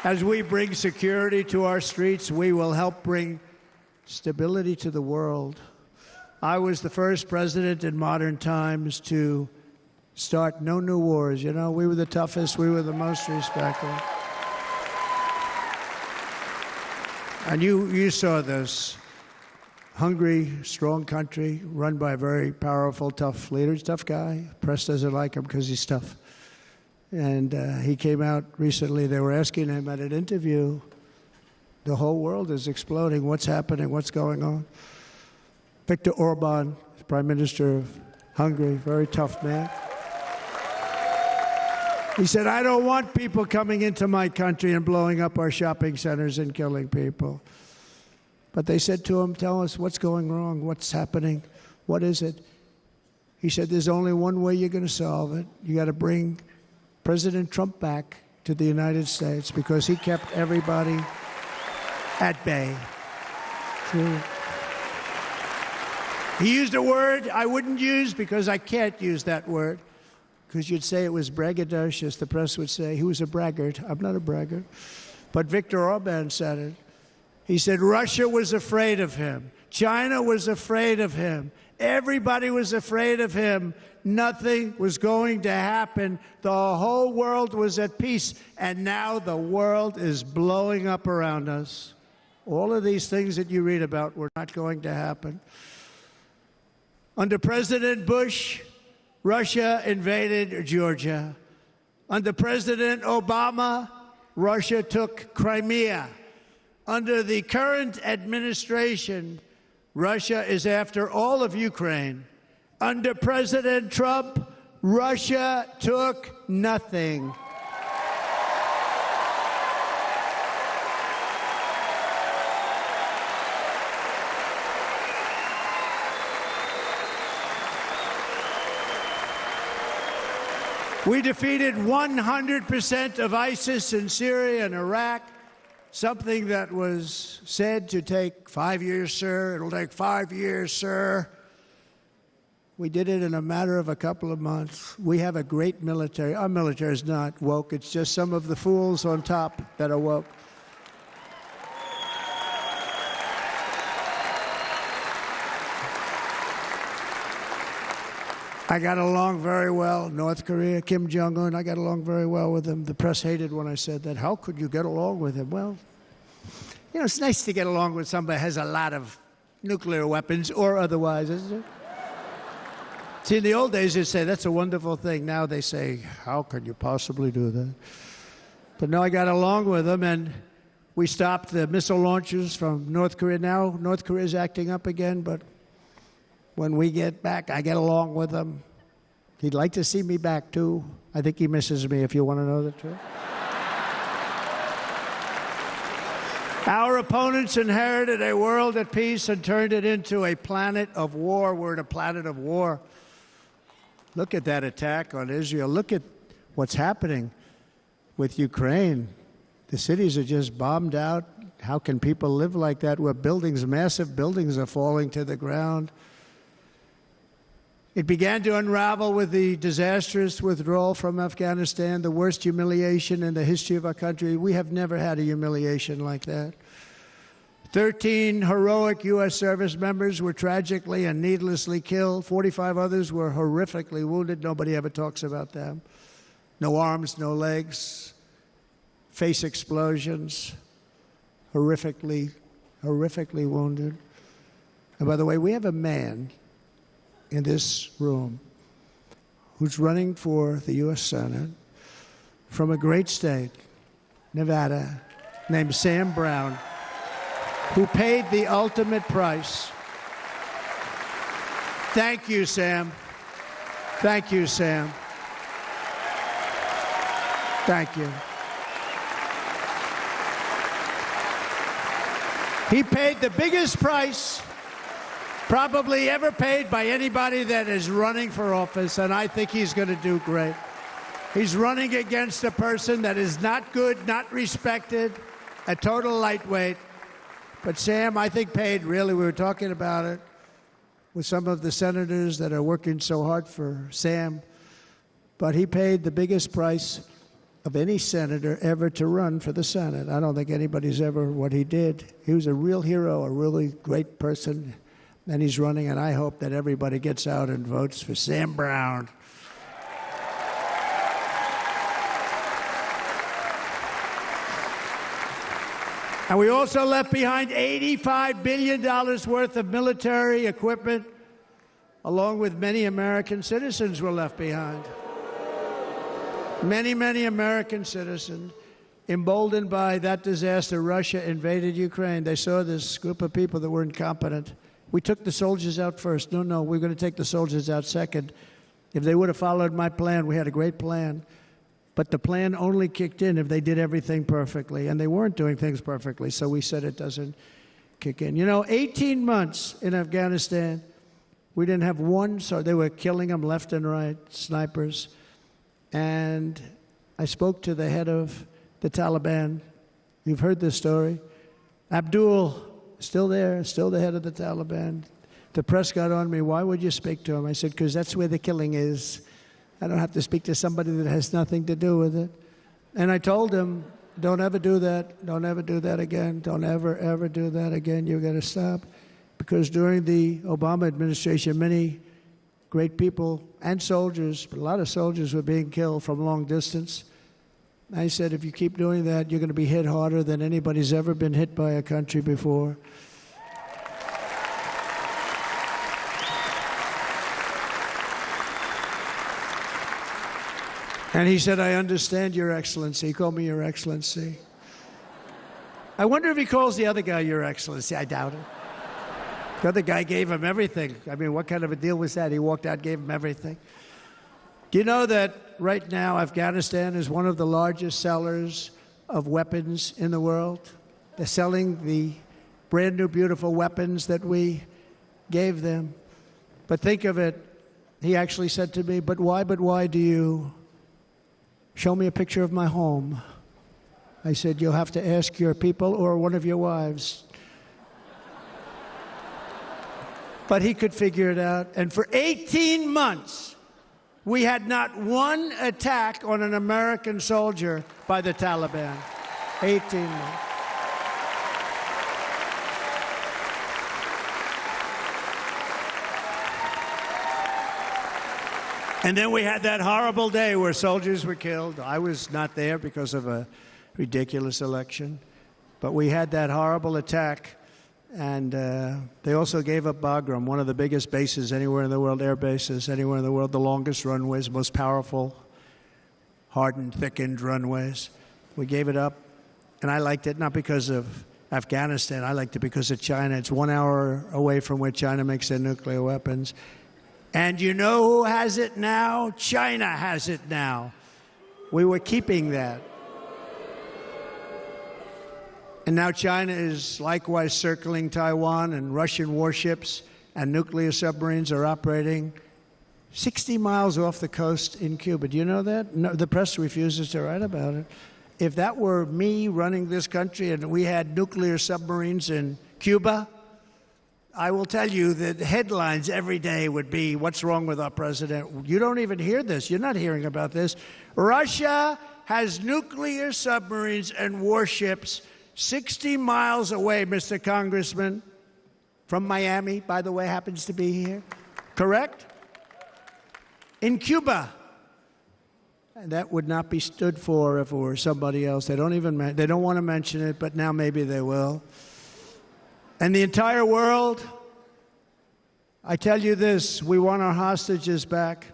As we bring security to our streets, we will help bring stability to the world. I was the first president in modern times to start no new wars. You know, we were the toughest, we were the most respected. And you saw this. Hungry, strong country, run by a very powerful, tough leader. He's a tough guy. Press doesn't like him because he's tough. And he came out recently. They were asking him at an interview, the whole world is exploding. What's happening? What's going on? Viktor Orban, Prime Minister of Hungary, very tough man. He said, I don't want people coming into my country and blowing up our shopping centers and killing people. But they said to him, tell us what's going wrong, what's happening, what is it? He said, there's only one way you're going to solve it. You got to bring President Trump back to the United States because he kept everybody at bay. True. He used a word I wouldn't use because I can't use that word, because you'd say it was braggadocious. The press would say he was a braggart. I'm not a braggart. But Viktor Orban said it. He said Russia was afraid of him. China was afraid of him. Everybody was afraid of him. Nothing was going to happen. The whole world was at peace. And now the world is blowing up around us. All of these things that you read about were not going to happen. Under President Bush, Russia invaded Georgia. Under President Obama, Russia took Crimea. Under the current administration, Russia is after all of Ukraine. Under President Trump, Russia took nothing. We defeated 100% of ISIS in Syria and Iraq. Something that was said to take 5 years, sir. It'll take 5 years, sir. We did it in a matter of a couple of months. We have a great military. Our military is not woke. It's just some of the fools on top that are woke. I got along very well. North Korea, Kim Jong-un, I got along very well with him. The press hated when I said that. How could you get along with him? Well, you know, it's nice to get along with somebody who has a lot of nuclear weapons or otherwise, isn't it? See, in the old days, they'd say, that's a wonderful thing. Now they say, how can you possibly do that? But no, I got along with them, and we stopped the missile launches from North Korea. Now North Korea is acting up again, but when we get back, I get along with them. He'd like to see me back, too. I think he misses me, if you want to know the truth. Our opponents inherited a world at peace and turned it into a planet of war. We're in a planet of war. Look at that attack on Israel. Look at what's happening with Ukraine. The cities are just bombed out. How can people live like that where buildings, massive buildings, are falling to the ground? It began to unravel with the disastrous withdrawal from Afghanistan, the worst humiliation in the history of our country. We have never had a humiliation like that. 13 heroic U.S. service members were tragically and needlessly killed. 45 others were horrifically wounded. Nobody ever talks about them. No arms, no legs, face explosions, horrifically wounded. And by the way, we have a man in this room who's running for the U.S. Senate from a great state, Nevada, named Sam Brown, who paid the ultimate price. Thank you, Sam. Thank you, Sam. Thank you. He paid the biggest price probably ever paid by anybody that is running for office, and I think he's going to do great. He's running against a person that is not good, not respected, a total lightweight. But Sam, I think, paid, really, we were talking about it with some of the senators that are working so hard for Sam, but he paid the biggest price of any senator ever to run for the Senate. I don't think anybody's ever what he did. He was a real hero, a really great person. And he's running, and I hope that everybody gets out and votes for Sam Brown. And we also left behind $85 billion worth of military equipment, along with many American citizens were left behind. Many, many American citizens, emboldened by that disaster. Russia invaded Ukraine. They saw this group of people that were incompetent. We took the soldiers out first. No, we're going to take the soldiers out second. If they would have followed my plan, we had a great plan. But the plan only kicked in if they did everything perfectly, and they weren't doing things perfectly, so we said it doesn't kick in. You know, 18 months in Afghanistan, we didn't have one, so they were killing them left and right, snipers. And I spoke to the head of the Taliban. You've heard this story. Abdul, still there, still the head of the Taliban. The press got on me. Why would you speak to him? I said, because that's where the killing is. I don't have to speak to somebody that has nothing to do with it. And I told him, don't ever do that. Don't ever do that again. Don't ever, ever do that again. You've got to stop. Because during the Obama administration, many great people and soldiers, but a lot of soldiers were being killed from long distance. I said, if you keep doing that, you're going to be hit harder than anybody's ever been hit by a country before. And he said, I understand, Your Excellency. He called me Your Excellency. I wonder if he calls the other guy Your Excellency. I doubt it. The other guy gave him everything. I mean, what kind of a deal was that? He walked out, gave him everything. Do you know that right now Afghanistan is one of the largest sellers of weapons in the world? They're selling the brand new, beautiful weapons that we gave them. But think of it. He actually said to me, but why do you show me a picture of my home? I said, you'll have to ask your people or one of your wives. But he could figure it out. And for 18 months, we had not one attack on an American soldier by the Taliban. 18 months. And then we had that horrible day where soldiers were killed. I was not there because of a ridiculous election. But we had that horrible attack And they also gave up Bagram, one of the biggest bases anywhere in the world, air bases anywhere in the world, the longest runways, most powerful, hardened, thickened runways. We gave it up, and I liked it not because of Afghanistan. I liked it because of China. It's 1 hour away from where China makes their nuclear weapons. And you know who has it now? China has it now. We were keeping that. And now China is likewise circling Taiwan, and Russian warships and nuclear submarines are operating 60 miles off the coast in Cuba. Do you know that? No, the press refuses to write about it. If that were me running this country and we had nuclear submarines in Cuba, I will tell you that headlines every day would be, what's wrong with our president? You don't even hear this. You're not hearing about this. Russia has nuclear submarines and warships 60 miles away, Mr. Congressman, from Miami, by the way, happens to be here. Correct? In Cuba. And that would not be stood for if it were somebody else. They don't want to mention it, but now maybe they will. And the entire world, I tell you this, we want our hostages back,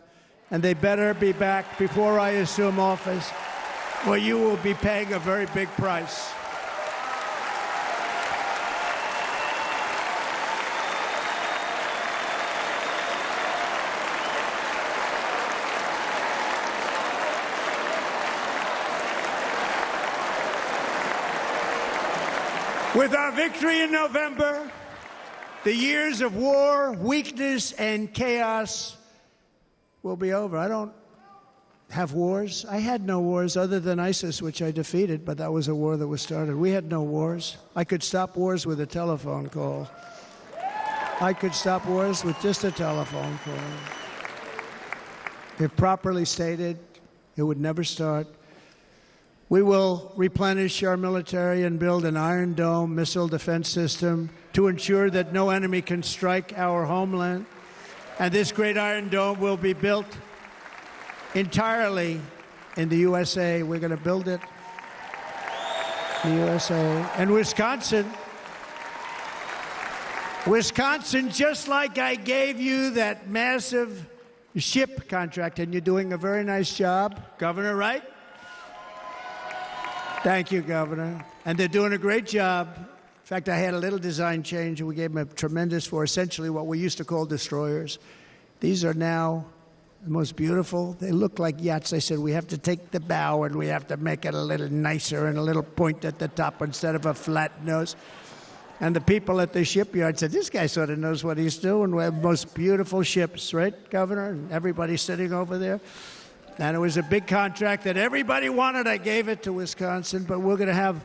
and they better be back before I assume office, or you will be paying a very big price. With our victory in November, the years of war, weakness, and chaos will be over. I don't have wars. I had no wars other than ISIS, which I defeated, but that was a war that was started. We had no wars. I could stop wars with a telephone call. I could stop wars with just a telephone call. If properly stated, it would never start. We will replenish our military and build an Iron Dome missile defense system to ensure that no enemy can strike our homeland. And this great Iron Dome will be built entirely in the USA. We're going to build it in the USA. And Wisconsin, just like I gave you that massive ship contract, and you're doing a very nice job, Governor, right? Thank you, Governor. And they're doing a great job. In fact, I had a little design change, and we gave them a tremendous for essentially what we used to call destroyers. These are now the most beautiful. They look like yachts. I said, we have to take the bow, and we have to make it a little nicer and a little point at the top instead of a flat nose. And the people at the shipyard said, this guy sort of knows what he's doing. We have the most beautiful ships, right, Governor? And everybody sitting over there. And it was a big contract that everybody wanted. I gave it to Wisconsin, but we're going to have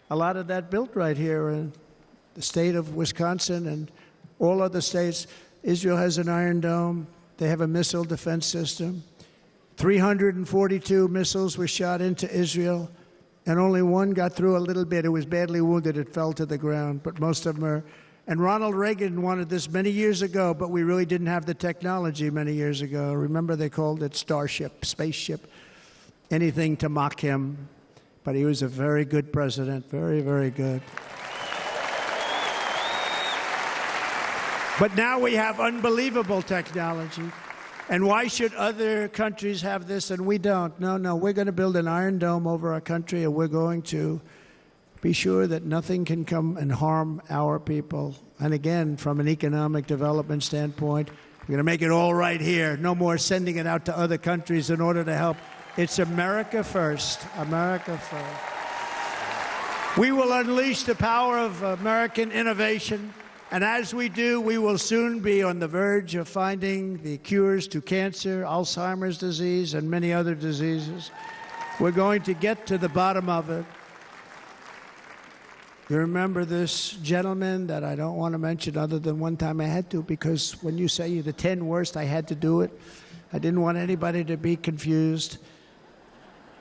a lot of that built right here in the state of Wisconsin and all other states. Israel has an Iron Dome. They have a missile defense system. 342 missiles were shot into Israel, and only one got through a little bit. It was badly wounded. It fell to the ground, but most of them are. And Ronald Reagan wanted this many years ago, but we really didn't have the technology many years ago. Remember, they called it Starship, spaceship, anything to mock him. But he was a very good president, very, very good. But now we have unbelievable technology. And why should other countries have this and we don't? No, we're going to build an Iron Dome over our country, and we're going to be sure that nothing can come and harm our people. And again, from an economic development standpoint, we're going to make it all right here. No more sending it out to other countries in order to help. It's America first. America first. We will unleash the power of American innovation. And as we do, we will soon be on the verge of finding the cures to cancer, Alzheimer's disease, and many other diseases. We're going to get to the bottom of it. You remember this gentleman that I don't want to mention other than one time I had to, because when you say the 10 worst, I had to do it. I didn't want anybody to be confused.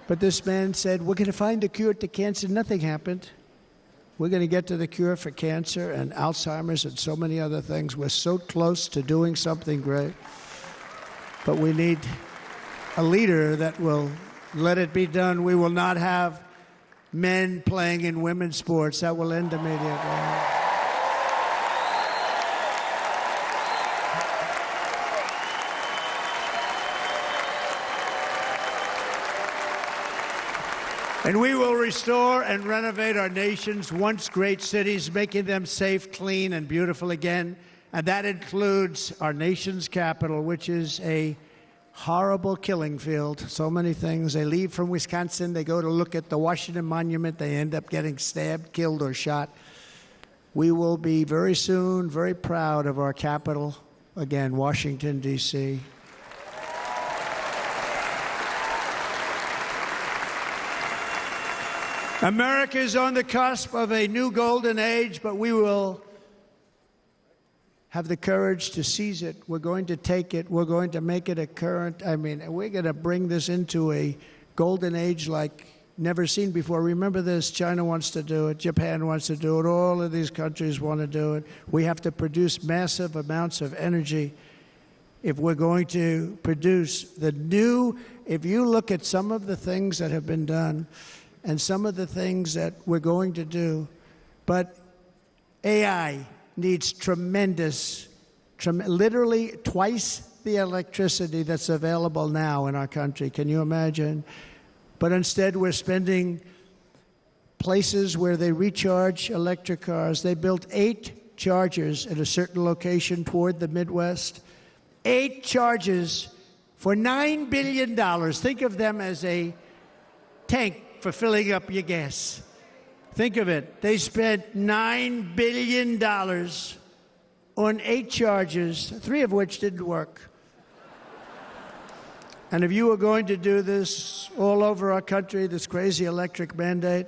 But this man said, we're going to find a cure to cancer. Nothing happened. We're going to get to the cure for cancer and Alzheimer's and so many other things. We're so close to doing something great. But we need a leader that will let it be done. We will not have men playing in women's sports. That will end immediately. And we will restore and renovate our nation's once great cities, making them safe, clean, and beautiful again. And that includes our nation's capital, which is a horrible killing field. So many things. They leave from Wisconsin, they go to look at the Washington Monument, they end up getting stabbed, killed, or shot. We will be very soon very proud of our capital, again, Washington, D.C. America is on the cusp of a new golden age, but we will have the courage to seize it. We're going to take it. We're going to make it a current. We're going to bring this into a golden age like never seen before. Remember this, China wants to do it. Japan wants to do it. All of these countries want to do it. We have to produce massive amounts of energy if we're going to produce the new. If you look at some of the things that have been done and some of the things that we're going to do, but AI needs literally twice the electricity that's available now in our country. Can you imagine? But instead, we're spending places where they recharge electric cars. They built 8 chargers at a certain location toward the Midwest. 8 chargers for $9 billion. Think of them as a tank for filling up your gas. Think of it. They spent $9 billion on 8 chargers, 3 of which didn't work. And if you were going to do this all over our country, this crazy electric mandate,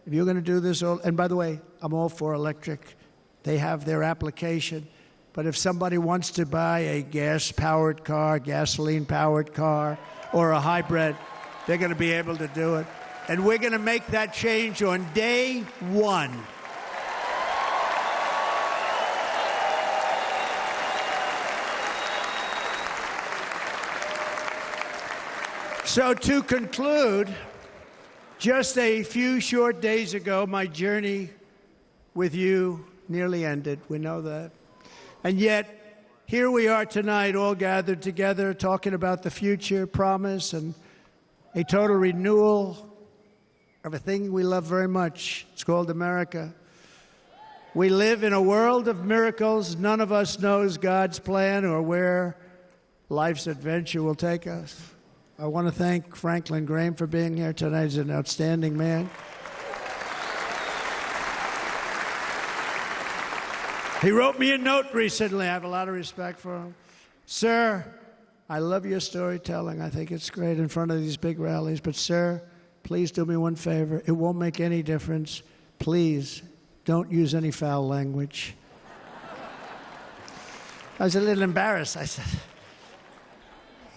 if you're going to do this and by the way, I'm all for electric. They have their application. But if somebody wants to buy a gas-powered car, gasoline-powered car, or a hybrid, they're going to be able to do it. And we're going to make that change on day 1. So to conclude, just a few short days ago, my journey with you nearly ended. We know that. And yet, here we are tonight, all gathered together, talking about the future, promise, and a total renewal of a thing we love very much. It's called America. We live in a world of miracles. None of us knows God's plan or where life's adventure will take us. I want to thank Franklin Graham for being here tonight. He's an outstanding man. He wrote me a note recently. I have a lot of respect for him. Sir, I love your storytelling. I think it's great in front of these big rallies. But, sir, please do me one favor. It won't make any difference. Please don't use any foul language. I was a little embarrassed. I said,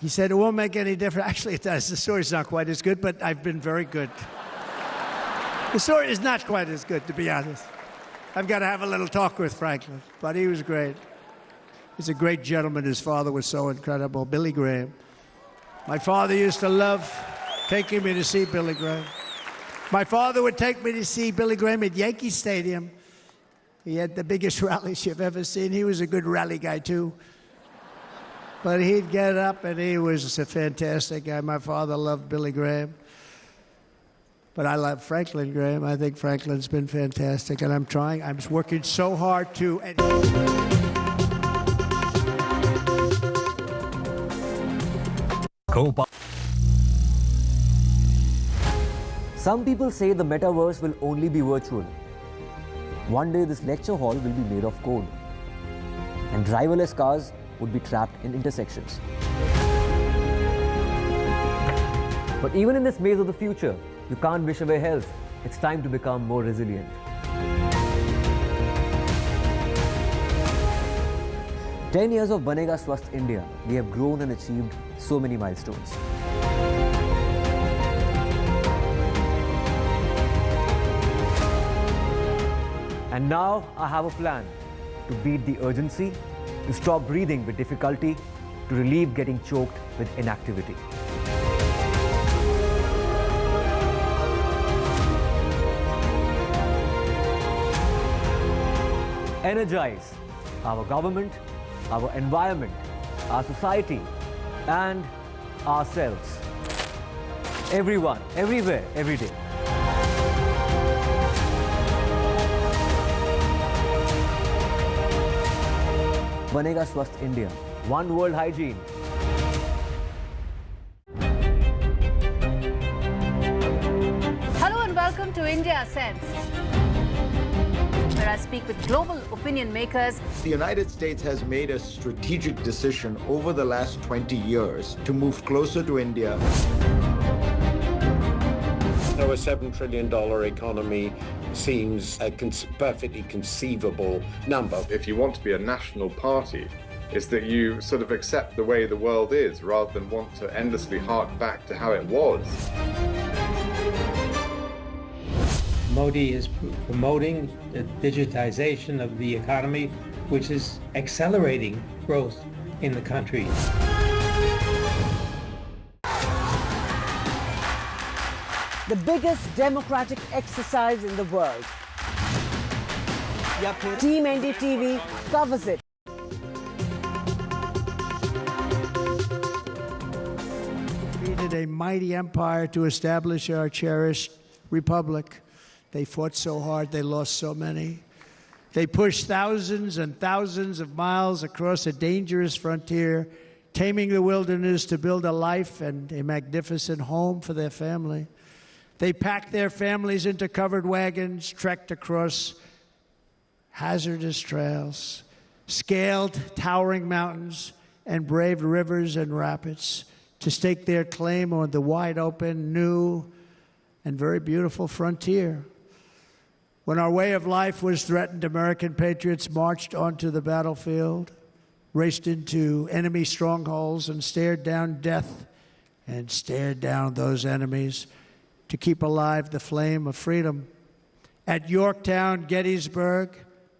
he said, it won't make any difference. Actually, it does. The story's not quite as good, but I've been very good. The story is not quite as good, to be honest. I've got to have a little talk with Franklin, but he was great. He's a great gentleman. His father was so incredible, Billy Graham. My father used to love taking me to see Billy Graham. My father would take me to see Billy Graham at Yankee Stadium. He had the biggest rallies you've ever seen. He was a good rally guy, too. But he'd get up, and he was a fantastic guy. My father loved Billy Graham. But I love Franklin Graham. I think Franklin's been fantastic, and I'm working so hard to... Some people say the metaverse will only be virtual. One day this lecture hall will be made of code, and driverless cars would be trapped in intersections. But even in this maze of the future, you can't wish away health. It's time to become more resilient. 10 years of Banega Swasth India, we have grown and achieved so many milestones. And now I have a plan to beat the urgency, to stop breathing with difficulty, to relieve getting choked with inactivity. Energize our government, our environment, our society, and ourselves. Everyone, everywhere, every day. Banega Swasth India. One world hygiene. Hello and welcome to India Sense, where I speak with global opinion makers. The United States has made a strategic decision over the last 20 years to move closer to India. So a $7 trillion economy seems a perfectly conceivable number. If you want to be a national party, it's that you sort of accept the way the world is rather than want to endlessly hark back to how it was. Modi is promoting the digitization of the economy, which is accelerating growth in the country. The biggest democratic exercise in the world. Team NDTV covers it. Created a mighty empire to establish our cherished republic. They fought so hard, they lost so many. They pushed thousands and thousands of miles across a dangerous frontier, taming the wilderness to build a life and a magnificent home for their family. They packed their families into covered wagons, trekked across hazardous trails, scaled towering mountains, and braved rivers and rapids to stake their claim on the wide open, new, and very beautiful frontier. When our way of life was threatened, American patriots marched onto the battlefield, raced into enemy strongholds, and stared down death and stared down those enemies to keep alive the flame of freedom. At Yorktown, Gettysburg,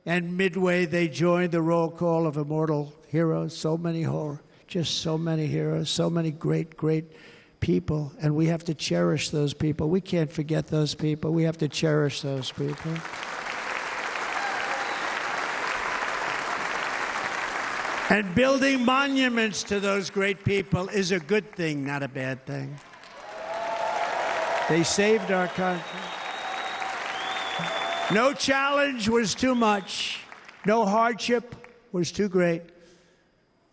and Midway, they joined the roll call of immortal heroes. So many just so many heroes, so many great, great people. And we have to cherish those people. We can't forget those people. We have to cherish those people. And building monuments to those great people is a good thing, not a bad thing. They saved our country. No challenge was too much. No hardship was too great.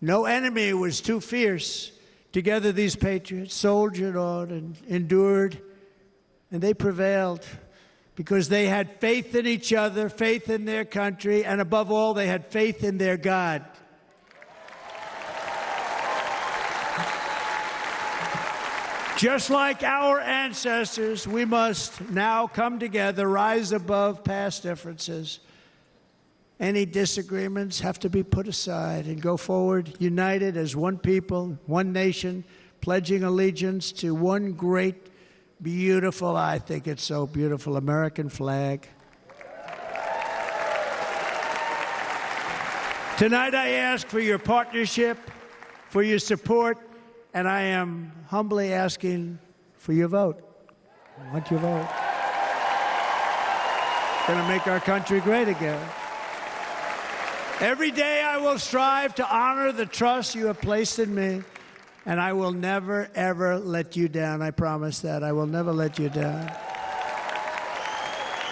No enemy was too fierce. Together, these patriots soldiered on and endured, and they prevailed because they had faith in each other, faith in their country, and above all, they had faith in their God. Just like our ancestors, we must now come together, rise above past differences. Any disagreements have to be put aside and go forward united as one people, one nation, pledging allegiance to one great, beautiful, I think it's so beautiful, American flag. Tonight I ask for your partnership, for your support, and I am humbly asking for your vote. I want your vote. Going to make our country great again. Every day I will strive to honor the trust you have placed in me, and I will never, ever let you down. I promise that. I will never let you down.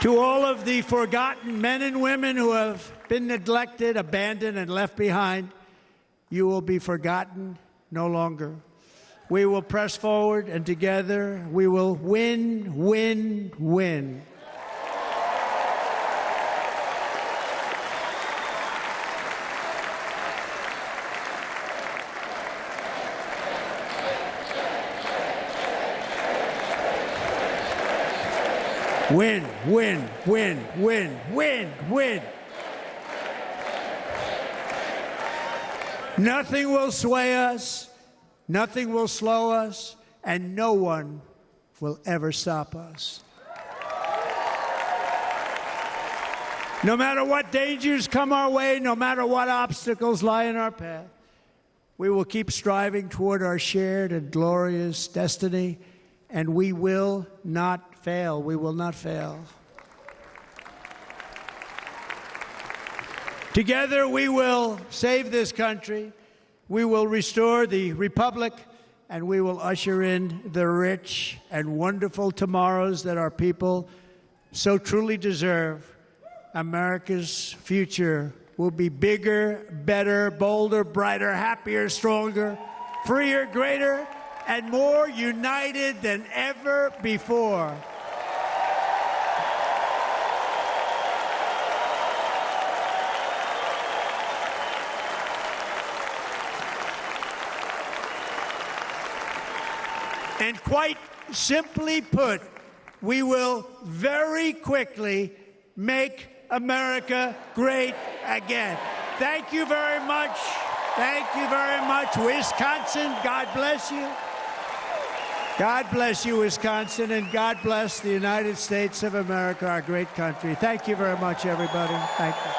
To all of the forgotten men and women who have been neglected, abandoned, and left behind, you will be forgotten no longer. We will press forward, and together we will win, win, win. Win, win, win, win, win, win. Nothing will sway us. Nothing will slow us, and no one will ever stop us. No matter what dangers come our way, no matter what obstacles lie in our path, we will keep striving toward our shared and glorious destiny, and we will not fail. We will not fail. Together, we will save this country. We will restore the republic, and we will usher in the rich and wonderful tomorrows that our people so truly deserve. America's future will be bigger, better, bolder, brighter, happier, stronger, freer, greater, and more united than ever before. And quite simply put, we will very quickly make America great again. Thank you very much. Thank you very much. Wisconsin, God bless you. God bless you, Wisconsin, and God bless the United States of America, our great country. Thank you very much, everybody. Thank you.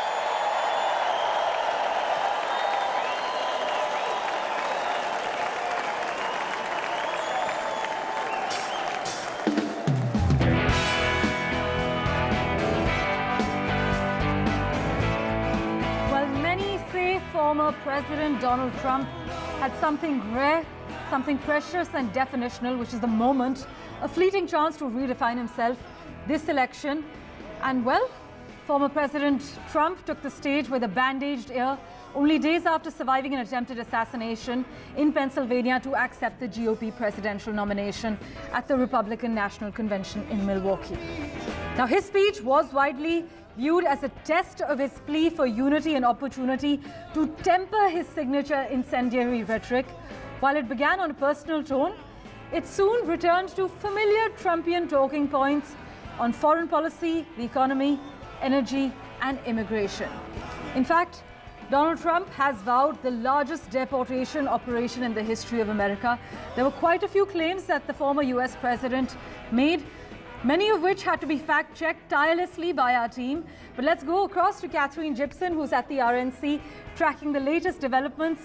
Former President Donald Trump had something rare, something precious and definitional, which is the moment, a fleeting chance to redefine himself this election. And well, former President Trump took the stage with a bandaged ear only days after surviving an attempted assassination in Pennsylvania to accept the GOP presidential nomination at the Republican National Convention in Milwaukee. Now, his speech was widely viewed as a test of his plea for unity and opportunity to temper his signature incendiary rhetoric. While it began on a personal tone, it soon returned to familiar Trumpian talking points on foreign policy, the economy, energy, and immigration. In fact, Donald Trump has vowed the largest deportation operation in the history of America. There were quite a few claims that the former US president made, many of which had to be fact-checked tirelessly by our team. But let's go across to Catherine Gibson, who's at the RNC, tracking the latest developments.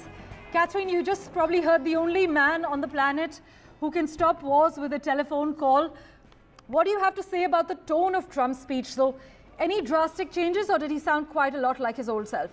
Catherine, you just probably heard the only man on the planet who can stop wars with a telephone call. What do you have to say about the tone of Trump's speech? So, any drastic changes, or did he sound quite a lot like his old self?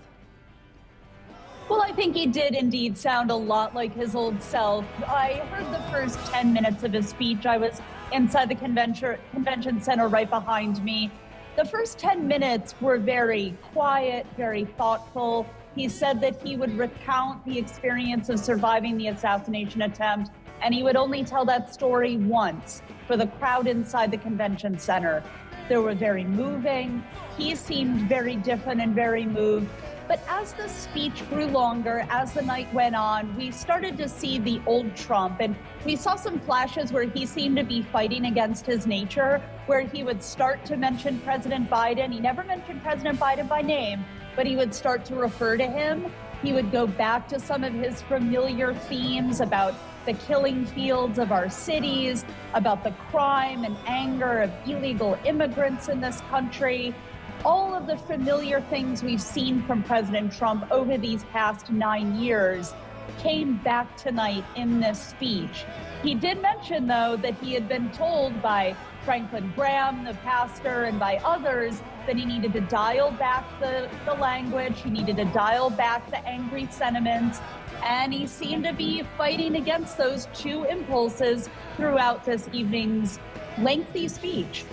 Well, I think he did indeed sound a lot like his old self. I heard the first 10 minutes of his speech. I was inside the convention center right behind me. The first 10 minutes were very quiet, very thoughtful. He said that he would recount the experience of surviving the assassination attempt, and he would only tell that story once for the crowd inside the convention center. They were very moving. He seemed very different and very moved. But as the speech grew longer, as the night went on, we started to see the old Trump. And we saw some flashes where he seemed to be fighting against his nature, where he would start to mention President Biden. He never mentioned President Biden by name, but he would start to refer to him. He would go back to some of his familiar themes about the killing fields of our cities, about the crime and anger of illegal immigrants in this country. All of the familiar things we've seen from President Trump over these past 9 years came back tonight in this speech. He did mention, though, that he had been told by Franklin Graham, the pastor, and by others that he needed to dial back the language, he needed to dial back the angry sentiments, and he seemed to be fighting against those two impulses throughout this evening's lengthy speech.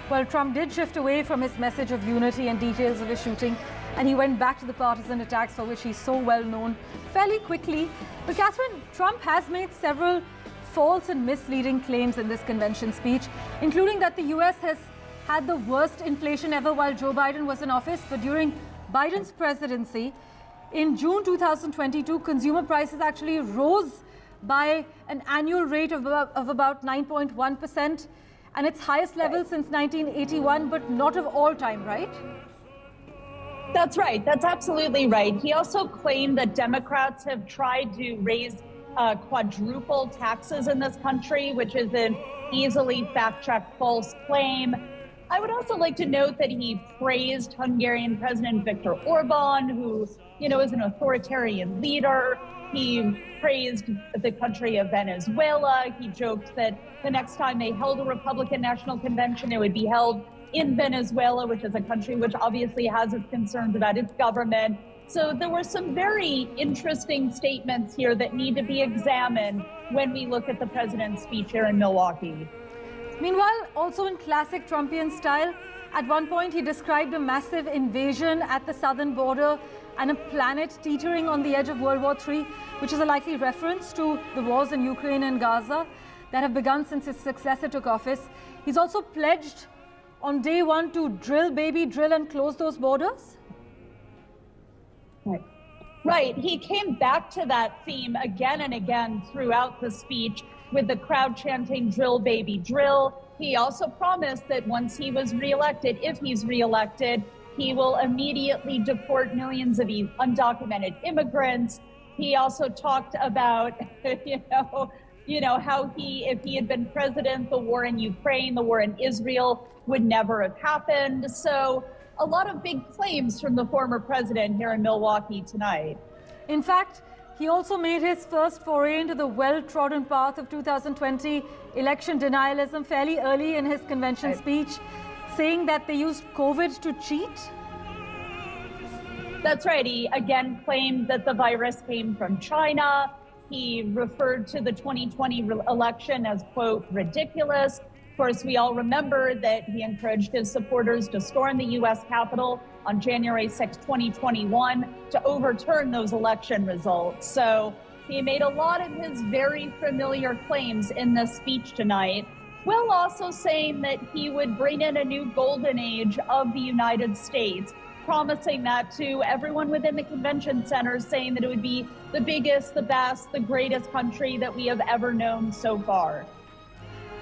Well, Trump did shift away from his message of unity and details of his shooting, and he went back to the partisan attacks for which he's so well known fairly quickly. But Catherine, Trump has made several false and misleading claims in this convention speech, including that the US has had the worst inflation ever while Joe Biden was in office. But during Biden's presidency, in June 2022, consumer prices actually rose by an annual rate of about 9.1%. And its highest level since 1981, but not of all time, right? That's right. That's absolutely right. He also claimed that Democrats have tried to raise quadruple taxes in this country, which is an easily fact-checked false claim. I would also like to note that he praised Hungarian President Viktor Orban, who, is an authoritarian leader. He praised the country of Venezuela. He joked that the next time they held a Republican National Convention, it would be held in Venezuela, which is a country which obviously has its concerns about its government. So there were some very interesting statements here that need to be examined when we look at the president's speech here in Milwaukee. Meanwhile, also in classic Trumpian style, at one point he described a massive invasion at the southern border and a planet teetering on the edge of World War III, which is a likely reference to the wars in Ukraine and Gaza that have begun since his successor took office. He's also pledged on day one to drill, baby, drill, and close those borders? Right. He came back to that theme again and again throughout the speech with the crowd chanting, drill, baby, drill. He also promised that once he was reelected, if he's reelected, he will immediately deport millions of undocumented immigrants. He also talked about, how if he had been president, the war in Ukraine, the war in Israel would never have happened. So a lot of big claims from the former president here in Milwaukee tonight. In fact, he also made his first foray into the well-trodden path of 2020 election denialism fairly early in his convention speech, saying that they used COVID to cheat. That's right. He again claimed that the virus came from China. He referred to the 2020 election as, quote, ridiculous. Of course, we all remember that he encouraged his supporters to storm the U.S. Capitol on January 6, 2021, to overturn those election results. So he made a lot of his very familiar claims in this speech tonight, while also saying that he would bring in a new golden age of the United States, promising that to everyone within the convention center, saying that it would be the biggest, the best, the greatest country that we have ever known so far.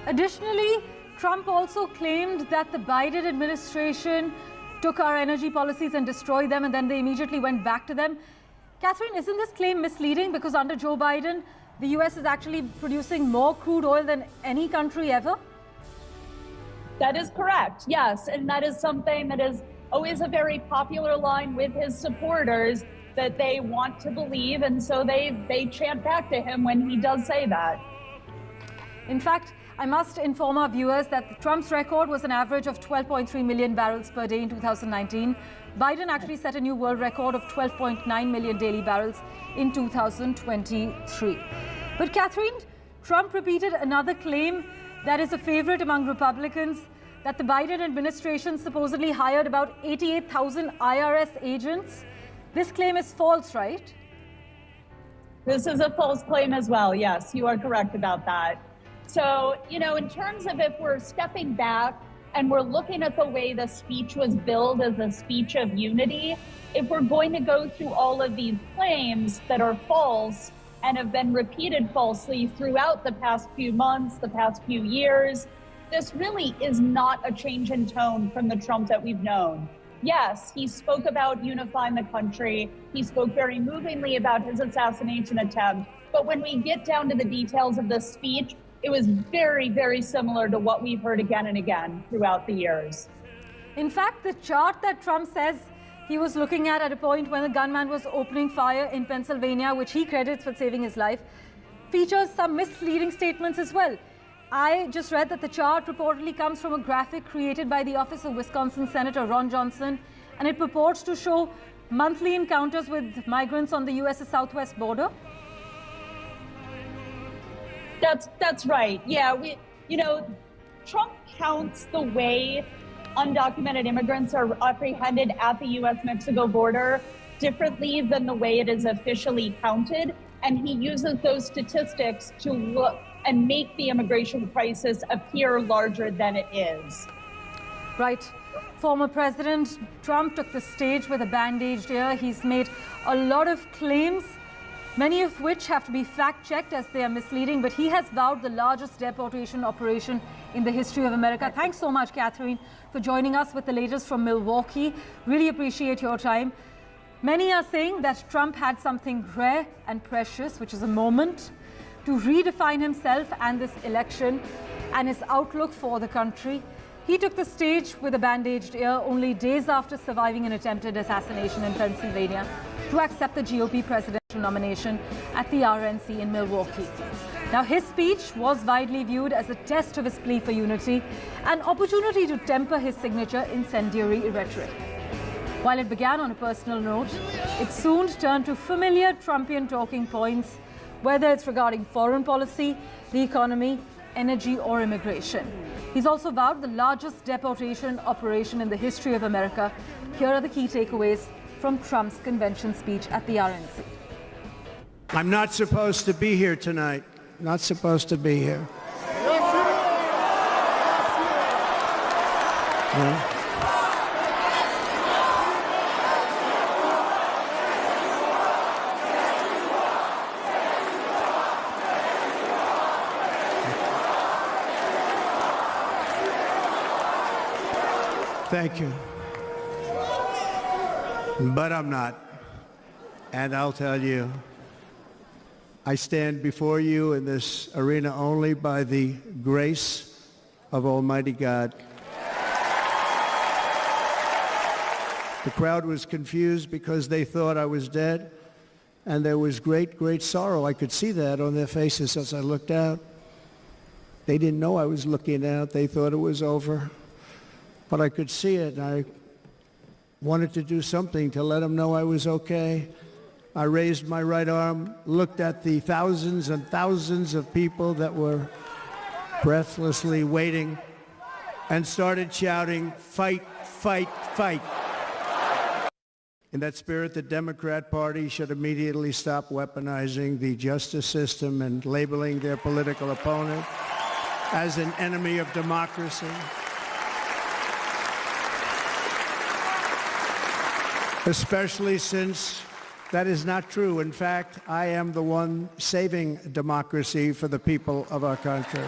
Additionally, Trump also claimed that the Biden administration took our energy policies and destroyed them, and then they immediately went back to them. Catherine, isn't this claim misleading? Because under Joe Biden, the U.S. is actually producing more crude oil than any country ever? That is correct, yes. And that is something that is always a very popular line with his supporters that they want to believe. And so they chant back to him when he does say that. In fact, I must inform our viewers that Trump's record was an average of 12.3 million barrels per day in 2019. Biden actually set a new world record of 12.9 million daily barrels in 2023. But Catherine, Trump repeated another claim that is a favorite among Republicans, that the Biden administration supposedly hired about 88,000 IRS agents. This claim is false, right? This is a false claim as well. Yes, you are correct about that. So, in terms of if we're stepping back and we're looking at the way the speech was billed as a speech of unity, if we're going to go through all of these claims that are false and have been repeated falsely throughout the past few months, the past few years, this really is not a change in tone from the Trump that we've known. Yes, he spoke about unifying the country. He spoke very movingly about his assassination attempt. But when we get down to the details of the speech, it was very, very similar to what we've heard again and again throughout the years. In fact, the chart that Trump says he was looking at a point when the gunman was opening fire in Pennsylvania, which he credits for saving his life, features some misleading statements as well. I just read that the chart reportedly comes from a graphic created by the office of Wisconsin Senator Ron Johnson, and it purports to show monthly encounters with migrants on the U.S.'s southwest border. That's right. Yeah, Trump counts the way undocumented immigrants are apprehended at the U.S.-Mexico border differently than the way it is officially counted. And he uses those statistics to look and make the immigration crisis appear larger than it is. Right. Former President Trump took the stage with a bandaged ear. He's made a lot of claims, many of which have to be fact-checked as they are misleading, but he has vowed the largest deportation operation in the history of America. Thanks so much, Catherine, for joining us with the latest from Milwaukee. Really appreciate your time. Many are saying that Trump had something rare and precious, which is a moment to redefine himself and this election and his outlook for the country. He took the stage with a bandaged ear only days after surviving an attempted assassination in Pennsylvania to accept the GOP presidential nomination at the RNC in Milwaukee. Now, his speech was widely viewed as a test of his plea for unity, an opportunity to temper his signature incendiary rhetoric. While it began on a personal note, it soon turned to familiar Trumpian talking points, whether it's regarding foreign policy, the economy, energy, or immigration. He's also vowed the largest deportation operation in the history of America. Here are the key takeaways from Trump's convention speech at the RNC. I'm not supposed to be here tonight. Not supposed to be here. Yeah. Thank you. But I'm not. And I'll tell you, I stand before you in this arena only by the grace of Almighty God. The crowd was confused because they thought I was dead, and there was great, great sorrow. I could see that on their faces as I looked out. They didn't know I was looking out. They thought it was over. But I could see it, and I wanted to do something to let them know I was okay. I raised my right arm, looked at the thousands and thousands of people that were breathlessly waiting, and started shouting, "Fight, fight, fight." In that spirit, the Democrat Party should immediately stop weaponizing the justice system and labeling their political opponent as an enemy of democracy. Especially since that is not true. In fact, I am the one saving democracy for the people of our country.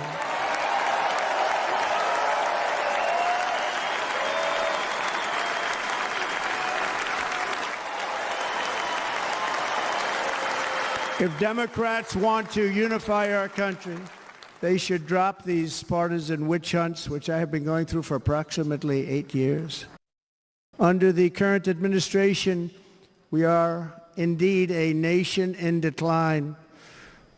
If Democrats want to unify our country, they should drop these partisan witch hunts, which I have been going through for approximately 8 years. Under the current administration, we are indeed a nation in decline.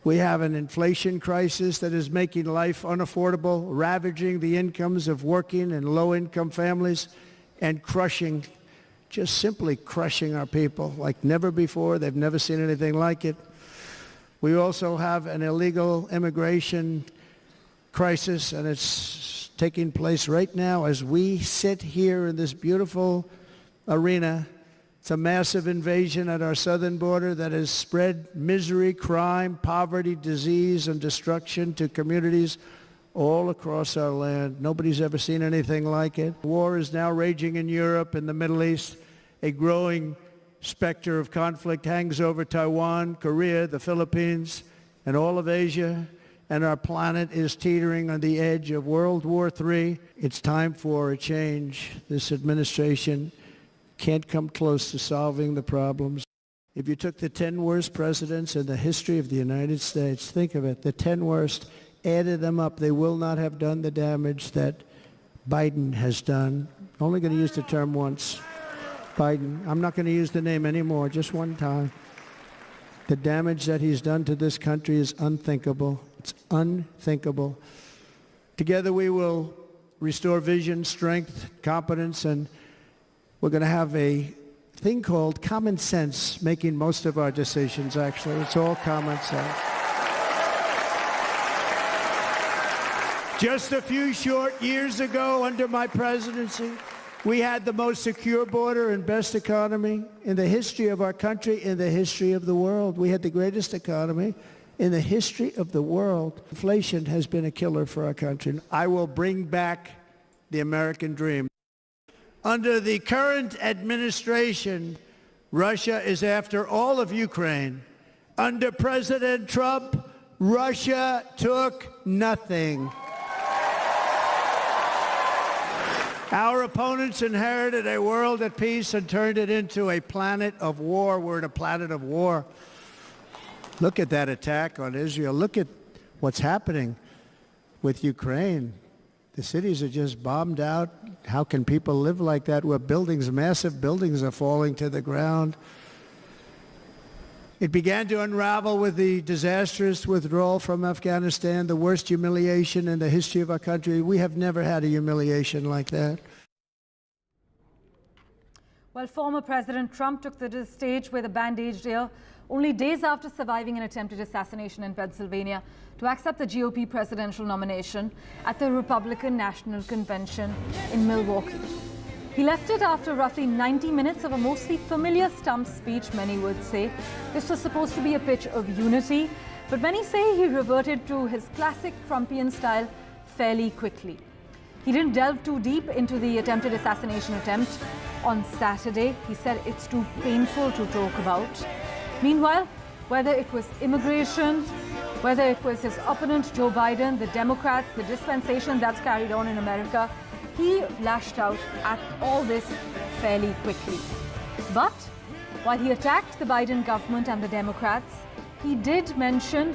We have an inflation crisis that is making life unaffordable, ravaging the incomes of working and low-income families, and crushing, just simply crushing our people like never before. They've never seen anything like it. We also have an illegal immigration crisis, and it's taking place right now as we sit here in this beautiful arena. It's a massive invasion at our southern border that has spread misery, crime, poverty, disease, and destruction to communities all across our land. Nobody's ever seen anything like it. War is now raging in Europe and the Middle East. A growing specter of conflict hangs over Taiwan, Korea, the Philippines, and all of Asia. And our planet is teetering on the edge of World War III. It's time for a change. This administration can't come close to solving the problems. If you took the 10 worst presidents in the history of the United States, think of it, the 10 worst, added them up, they will not have done the damage that Biden has done. I'm only going to use the term once. Biden. I'm not going to use the name anymore, just one time. The damage that he's done to this country is unthinkable. It's unthinkable. Together we will restore vision, strength, competence, and we're going to have a thing called common sense making most of our decisions, actually. It's all common sense. Just a few short years ago, under my presidency, we had the most secure border and best economy in the history of our country, in the history of the world. We had the greatest economy in the history of the world. Inflation has been a killer for our country. I will bring back the American dream. Under the current administration, Russia is after all of Ukraine. Under President Trump, Russia took nothing. Our opponents inherited a world at peace and turned it into a planet of war. We're in a planet of war. Look at that attack on Israel. Look at what's happening with Ukraine. The cities are just bombed out. How can people live like that where buildings, massive buildings are falling to the ground? It began to unravel with the disastrous withdrawal from Afghanistan, the worst humiliation in the history of our country. We have never had a humiliation like that. Well, former President Trump took the stage with a bandaged ear only days after surviving an attempted assassination in Pennsylvania to accept the GOP presidential nomination at the Republican National Convention in Milwaukee. He left it after roughly 90 minutes of a mostly familiar stump speech, many would say. This was supposed to be a pitch of unity, but many say he reverted to his classic Trumpian style fairly quickly. He didn't delve too deep into the attempted assassination attempt on Saturday. He said it's too painful to talk about. Meanwhile, whether it was immigration, whether it was his opponent Joe Biden, the Democrats, the dispensation that's carried on in America, he lashed out at all this fairly quickly. But while he attacked the Biden government and the Democrats, he did mention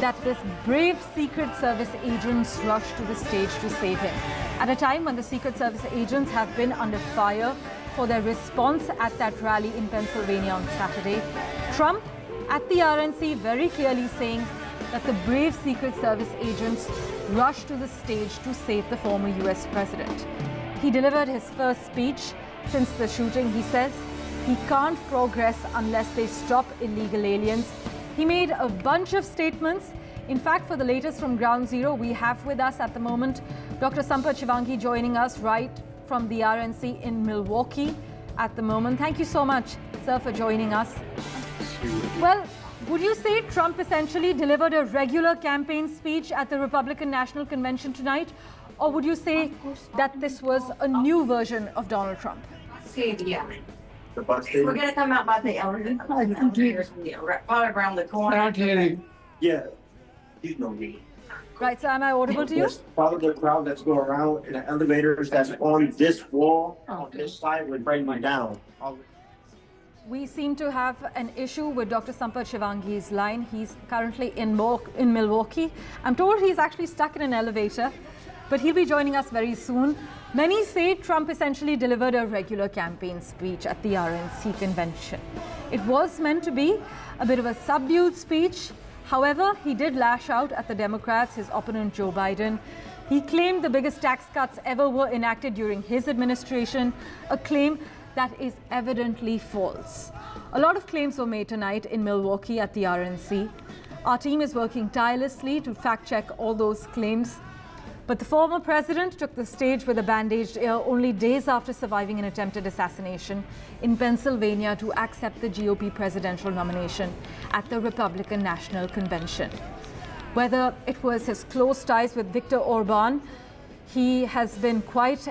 that this brave Secret Service agents rushed to the stage to save him. At a time when the Secret Service agents have been under fire for their response at that rally in Pennsylvania on Saturday, Trump at the RNC very clearly saying that the brave Secret Service agents rushed to the stage to save the former US president. He delivered his first speech since the shooting. He says he can't progress unless they stop illegal aliens. He made a bunch of statements. In fact, for the latest from Ground Zero, we have with us at the moment Dr. Sampath Shivangi joining us right from the RNC in Milwaukee at the moment. Thank you so much, sir, for joining us. Well, would you say Trump essentially delivered a regular campaign speech at the Republican National Convention tonight? Or would you say that this was a new version of Donald Trump? Yeah. We're going to come out by the elevator. Right around the corner. Yeah. You know me. Right, so am I audible to you? Yes, follow the crowd that's going around in the elevators that's on this wall, on this side, would bring me down. We seem to have an issue with Dr. Sampath Shivangi's line. He's currently in Milwaukee. I'm told he's actually stuck in an elevator, but he'll be joining us very soon. Many say Trump essentially delivered a regular campaign speech at the RNC convention. It was meant to be a bit of a subdued speech. However, he did lash out at the Democrats, his opponent Joe Biden. He claimed the biggest tax cuts ever were enacted during his administration, a claim that is evidently false. A lot of claims were made tonight in Milwaukee at the RNC. Our team is working tirelessly to fact-check all those claims. But the former president took the stage with a bandaged ear only days after surviving an attempted assassination in Pennsylvania to accept the GOP presidential nomination at the Republican National Convention. Whether it was his close ties with Viktor Orban, he has been quite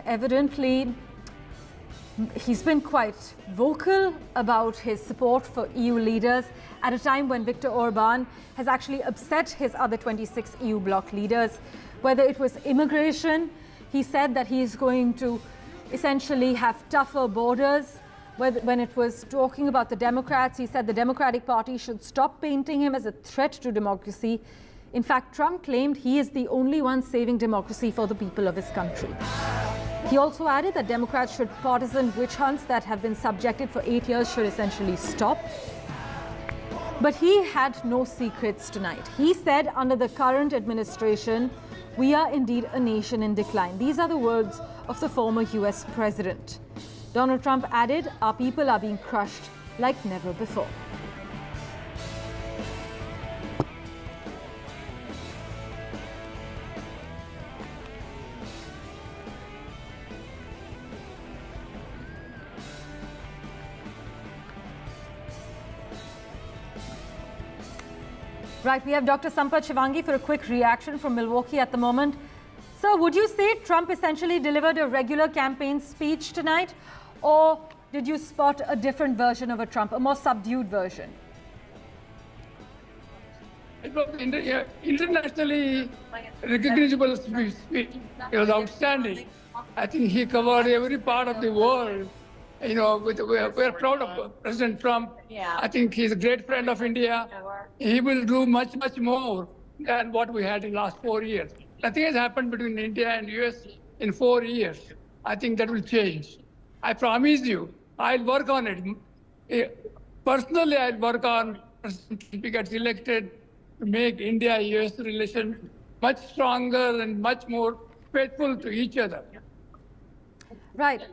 vocal about his support for EU leaders at a time when Viktor Orban has actually upset his other 26 EU bloc leaders. Whether it was immigration, he said that he is going to essentially have tougher borders. When it was talking about the Democrats, he said the Democratic Party should stop painting him as a threat to democracy. In fact, Trump claimed he is the only one saving democracy for the people of his country. He also added that Democrats should partisan witch hunts that have been subjected for 8 years should essentially stop. But he had no secrets tonight. He said under the current administration, we are indeed a nation in decline. These are the words of the former US president. Donald Trump added, our people are being crushed like never before. Right, we have Dr. Sampath Shivangi for a quick reaction from Milwaukee at the moment. Sir, would you say Trump essentially delivered a regular campaign speech tonight, or did you spot a different version of a Trump, a more subdued version? It was internationally recognizable speech. It was outstanding. I think he covered every part of the world. You know, we're proud of President Trump. Yeah. I think he's a great friend of India. He will do much, much more than what we had in the last 4 years. Nothing has happened between India and US in 4 years. I think that will change. I promise you, I'll work on it. Personally, I'll work on President Trump gets elected to make India-US relations much stronger and much more faithful to each other. Right.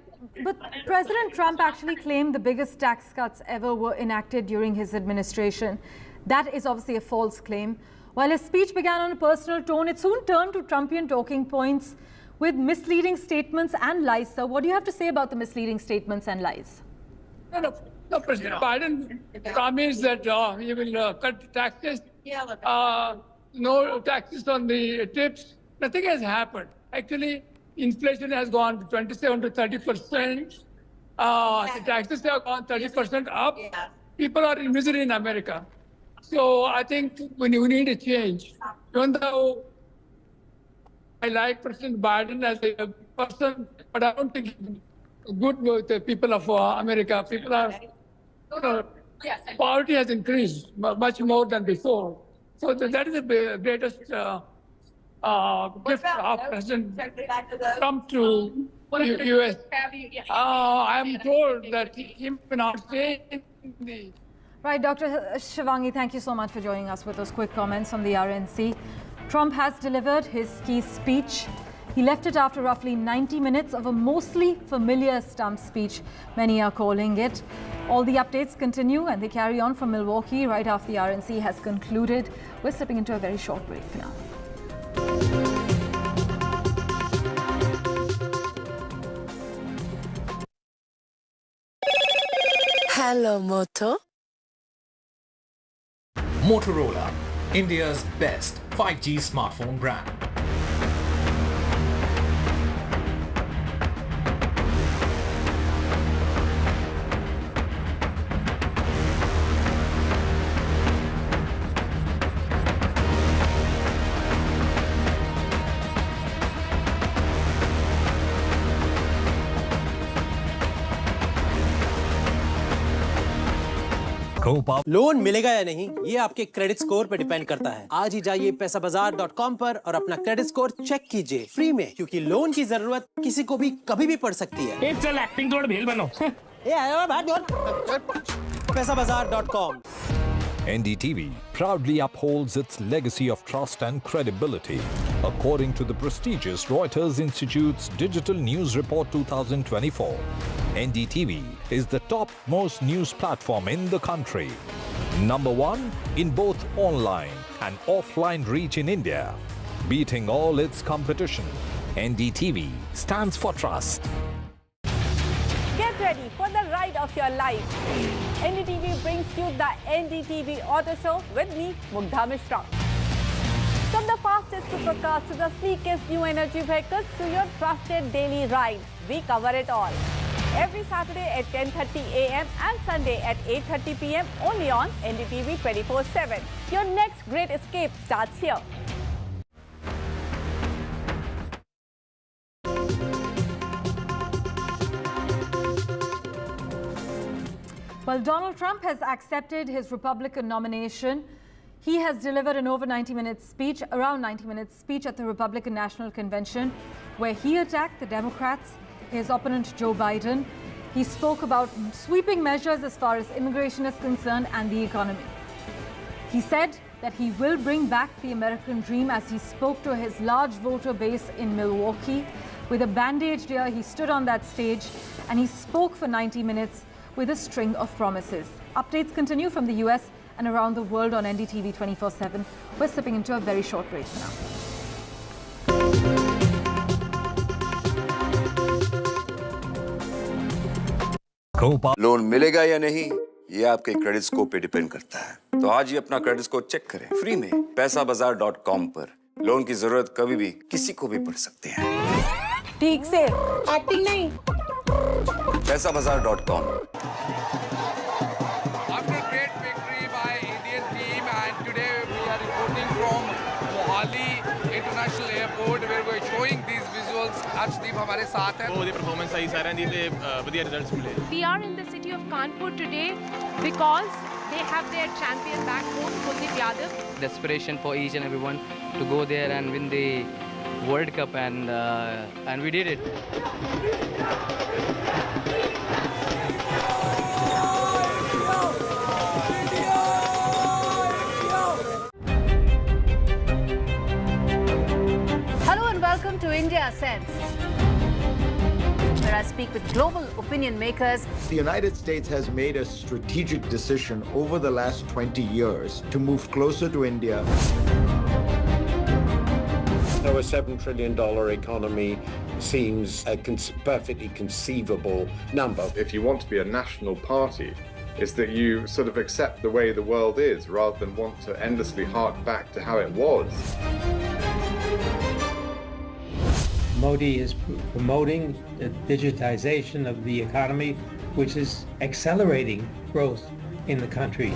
But President Trump actually claimed the biggest tax cuts ever were enacted during his administration. That is obviously a false claim. While his speech began on a personal tone, it soon turned to Trumpian talking points with misleading statements and lies. So what do you have to say about the misleading statements and lies? No, President Biden promised that he will cut taxes, no taxes on the tips. Nothing has happened. Actually, inflation has gone to 27 to 30%. The taxes have gone 30% up. People are in misery in America. So I think we need a change. Even though I like President Biden as a person, but I don't think he's good with the people of America. People are, poverty has increased much more than before. So that is the greatest gift of President Trump to U.S. I am told that he may not stay in the... Right, Dr. Shivangi, thank you so much for joining us with those quick comments on the RNC. Trump has delivered his key speech. He left it after roughly 90 minutes of a mostly familiar stump speech, many are calling it. All the updates continue and they carry on from Milwaukee right after the RNC has concluded. We're stepping into a very short break for now. Hello, Moto. Motorola, India's best 5G smartphone brand. Loan मिलेगा या नहीं ये आपके credit score पे depend करता है। आज ही जाइए पैसाबाजार.com पर और अपना क्रेडिट स्कोर चेक कीजिए फ्री में, क्योंकि लोन की जरूरत किसी को भी कभी भी पड़ सकती है। चल एक्टिंग थोड़ा भेल बनो। पैसाबाजार.com। NDTV proudly upholds its legacy of trust and credibility. According to the prestigious Reuters Institute's Digital News Report 2024, NDTV is the top-most news platform in the country. Number one in both online and offline reach in India. Beating all its competition, NDTV stands for trust. Get ready for the ride of your life. NDTV brings you the NDTV Auto Show with me, Mugdha Mishra. From the fastest supercars to the sleekest new energy vehicles to your trusted daily ride, we cover it all. Every Saturday at 10:30 a.m. and Sunday at 8:30 p.m. only on NDTV 24/7. Your next great escape starts here. Well, Donald Trump has accepted his Republican nomination. He has delivered an over 90-minute speech, around 90-minute speech at the Republican National Convention, where he attacked the Democrats, his opponent Joe Biden. He spoke about sweeping measures as far as immigration is concerned and the economy. He said that he will bring back the American dream as he spoke to his large voter base in Milwaukee. With a bandaged ear, he stood on that stage and he spoke for 90 minutes with a string of promises. Updates continue from the US and around the world on NDTV 24/7. We're stepping into a very short break now. Loan मिलेगा या नहीं ये आपके credit score पे depend करता है। तो आज ही अपना क्रेडिट स्कोर चेक करें फ्री में पैसाबाजार.com पर। लोन की जरूरत कभी भी किसी को भी पड़ सकती है। ठीक से एक्टिंग नहीं। पैसाबाजार.com। After great victory by Indian team, and today we are reporting from Mohali International Airport where we are showing these visuals. Arshdeep हमारे साथ हैं। वो परफॉर्मेंस सही सारे दी थे बढ़िया रिजल्ट्स मिले। We are in the city of Kanpur today because they have their champion back home, Kuldeep Yadav. Desperation for each and everyone to go there and win the World Cup, and we did it. Hello and welcome to India Sense, where I speak with global opinion makers. The United States has made a strategic decision over the last 20 years to move closer to India. So a $7 trillion economy seems a perfectly conceivable number. If you want to be a national party, it's that you sort of accept the way the world is rather than want to endlessly hark back to how it was. Modi is promoting the digitization of the economy, which is accelerating growth in the country.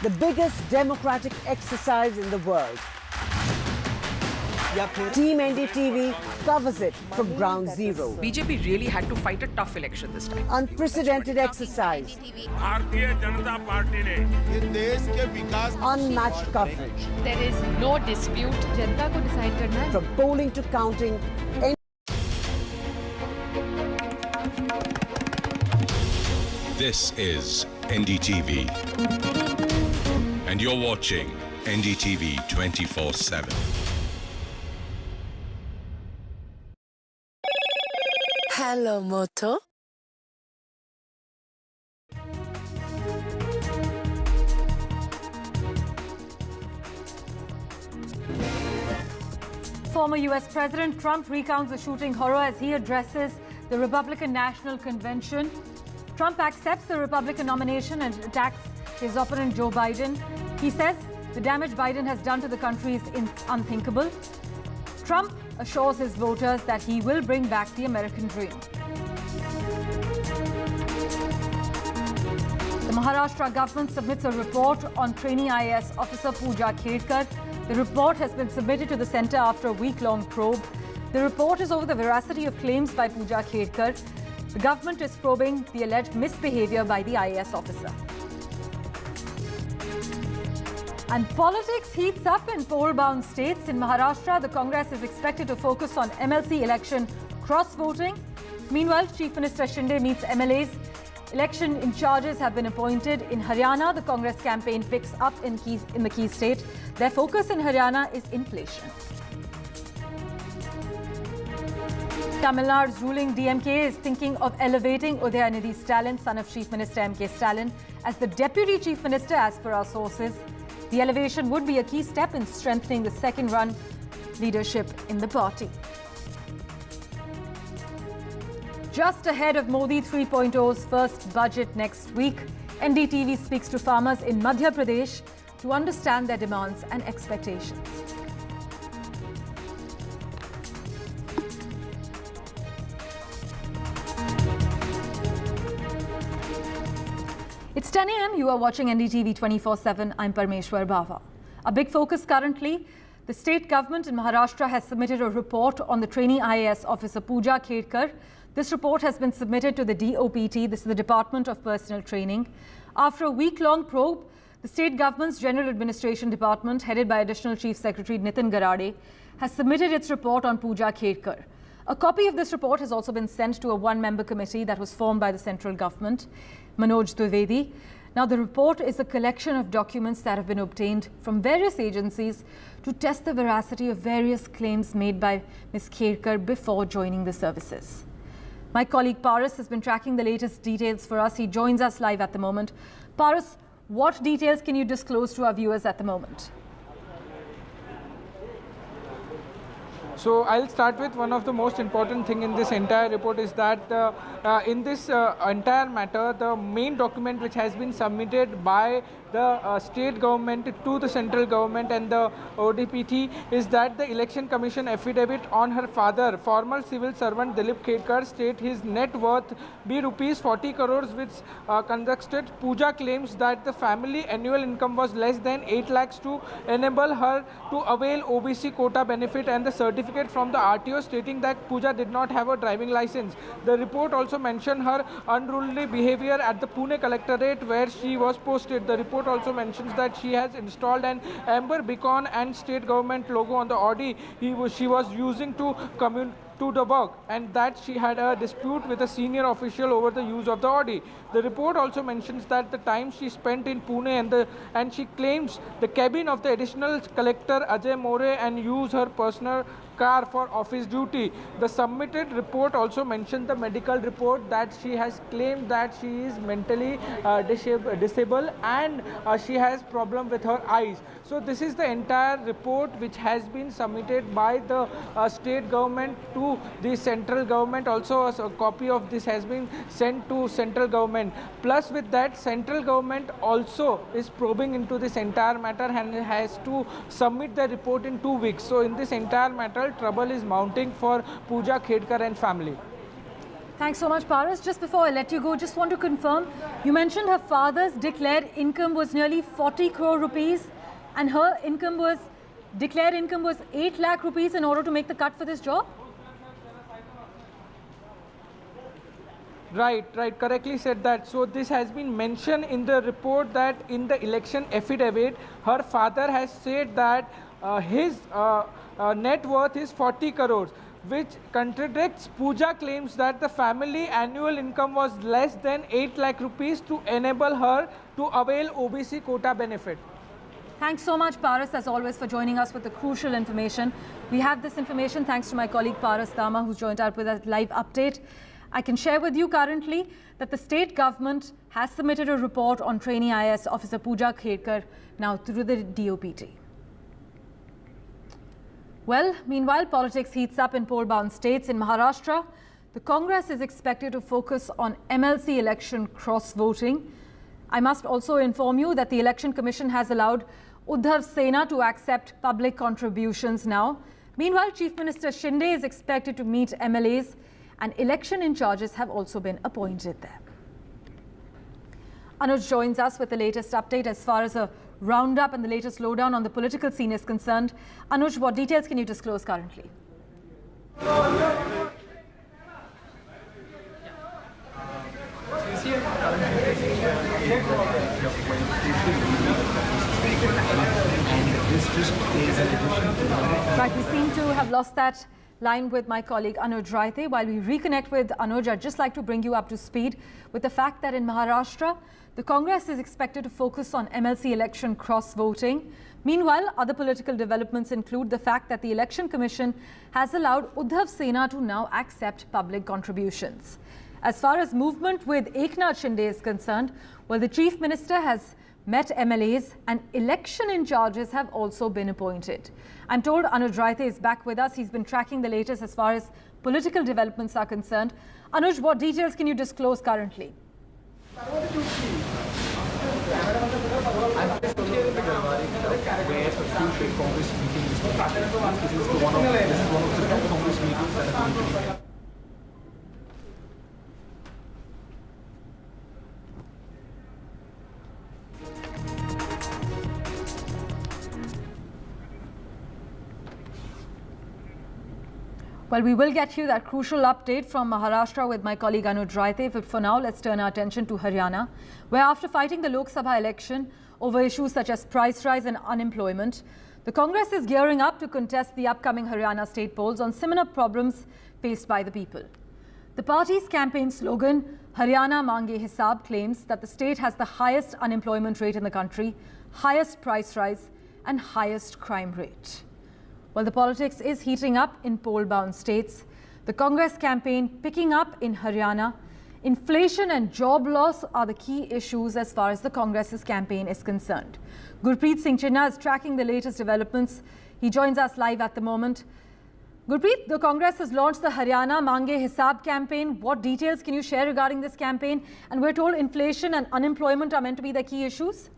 The biggest democratic exercise in the world. Team NDTV covers it from ground zero. BJP really had to fight a tough election this time. Unprecedented exercise. Unmatched coverage. There is no dispute. जनता को decide करना है. From polling to counting. This is NDTV. And you're watching NDTV 24/7. Hello, Moto. Former US President Trump recounts the shooting horror as he addresses the Republican National Convention. Trump accepts the Republican nomination and attacks his opponent Joe Biden. He says the damage Biden has done to the country is unthinkable. Trump assures his voters that he will bring back the American dream. The Maharashtra government submits a report on trainee IAS officer Pooja Khedkar. The report has been submitted to the centre after a week-long probe. The report is over the veracity of claims by Pooja Khedkar. The government is probing the alleged misbehaviour by the IAS officer. And politics heats up in poll-bound states. In Maharashtra, the Congress is expected to focus on MLC election cross-voting. Meanwhile, Chief Minister Shinde meets MLAs. Election in charges have been appointed. In Haryana, the Congress campaign picks up in the key state. Their focus in Haryana is inflation. Tamil Nadu's ruling DMK is thinking of elevating Udayanithi Stalin, son of Chief Minister M.K. Stalin, as the Deputy Chief Minister as per our sources. The elevation would be a key step in strengthening the second-run leadership in the party. Just ahead of Modi 3.0's first budget next week, NDTV speaks to farmers in Madhya Pradesh to understand their demands and expectations. It's 10 a.m. You are watching NDTV 24/7. I'm Parmeshwar Bhava. A big focus currently, the state government in Maharashtra has submitted a report on the trainee IAS officer Pooja Khedkar. This report has been submitted to the DOPT, this is the Department of Personnel Training. After a week-long probe, the state government's General Administration Department, headed by Additional Chief Secretary Nitin Garade, has submitted its report on Pooja Khedkar. A copy of this report has also been sent to a one-member committee that was formed by the central government, Manoj Dwivedi. Now, the report is a collection of documents that have been obtained from various agencies to test the veracity of various claims made by Ms. Khedkar before joining the services. My colleague Paris has been tracking the latest details for us. He joins us live at the moment. Paris, what details can you disclose to our viewers at the moment? So I'll start with one of the most important thing in this entire report is that in this entire matter, the main document which has been submitted by the state government to the central government and the ODPT is that the election commission affidavit on her father, former civil servant Dilip Khedkar, state his net worth be rupees 40 crores which conducted. Pooja claims that the family annual income was less than 8 lakhs to enable her to avail OBC quota benefit, and the certificate from the RTO stating that Pooja did not have a driving license. The report also mentioned her unruly behavior at the Pune collectorate where she was posted. The report also mentions that she has installed an amber beacon and state government logo on the Audi she was using to to the work, and that she had a dispute with a senior official over the use of the Audi. The report also mentions that the time she spent in Pune and she claims the cabin of the additional collector Ajay More and use her personal car for office duty. The submitted report also mentioned the medical report that she has claimed that she is mentally disabled and she has problem with her eyes. So this is the entire report which has been submitted by the state government to the central government. Also a copy of this has been sent to central government. Plus with that, central government also is probing into this entire matter and has to submit the report in 2 weeks. So in this entire matter, trouble is mounting for Pooja Khedkar and family. Thanks so much, Paras. Just before I let you go, just want to confirm, you mentioned her father's declared income was nearly 40 crore rupees and her declared income was 8 lakh rupees in order to make the cut for this job? Right, correctly said that. So this has been mentioned in the report that in the election affidavit, her father has said that his net worth is 40 crores, which contradicts Pooja claims that the family annual income was less than 8 lakh rupees to enable her to avail OBC quota benefit. Thanks so much, Paras, as always, for joining us with the crucial information. We have this information thanks to my colleague Paras Dama, who's joined us with a live update. I can share with you currently that the state government has submitted a report on trainee IAS officer Pooja Khedkar now through the DOPT. Well, meanwhile, politics heats up in poll-bound states. In Maharashtra, the Congress is expected to focus on MLC election cross-voting. I must also inform you that the Election Commission has allowed Uddhav Sena to accept public contributions now. Meanwhile, Chief Minister Shinde is expected to meet MLAs and election in charges have also been appointed there. Anuj joins us with the latest update as far as a roundup and the latest lowdown on the political scene is concerned. Anuj, what details can you disclose currently? Right, we seem to have lost that line with my colleague Anuj Raithe. While we reconnect with Anuj, I'd just like to bring you up to speed with the fact that in Maharashtra, the Congress is expected to focus on MLC election cross-voting. Meanwhile, other political developments include the fact that the Election Commission has allowed Uddhav Sena to now accept public contributions. As far as movement with Eknath Shinde is concerned, well, the Chief Minister has met MLAs and election in charges have also been appointed. I'm told Anuj Raithe is back with us. He's been tracking the latest as far as political developments are concerned. Anuj, what details can you disclose currently? Well, we will get you that crucial update from Maharashtra with my colleague Anuj Raithe. But for now, let's turn our attention to Haryana, where after fighting the Lok Sabha election over issues such as price rise and unemployment, the Congress is gearing up to contest the upcoming Haryana state polls on similar problems faced by the people. The party's campaign slogan, Haryana Mange Hisab, claims that the state has the highest unemployment rate in the country, highest price rise and highest crime rate. Well, the politics is heating up in poll-bound states. The Congress campaign picking up in Haryana. Inflation and job loss are the key issues as far as the Congress's campaign is concerned. Gurpreet Singh Chinna is tracking the latest developments. He joins us live at the moment. Gurpreet, the Congress has launched the Haryana Mange Hisab campaign. What details can you share regarding this campaign? And we're told inflation and unemployment are meant to be the key issues.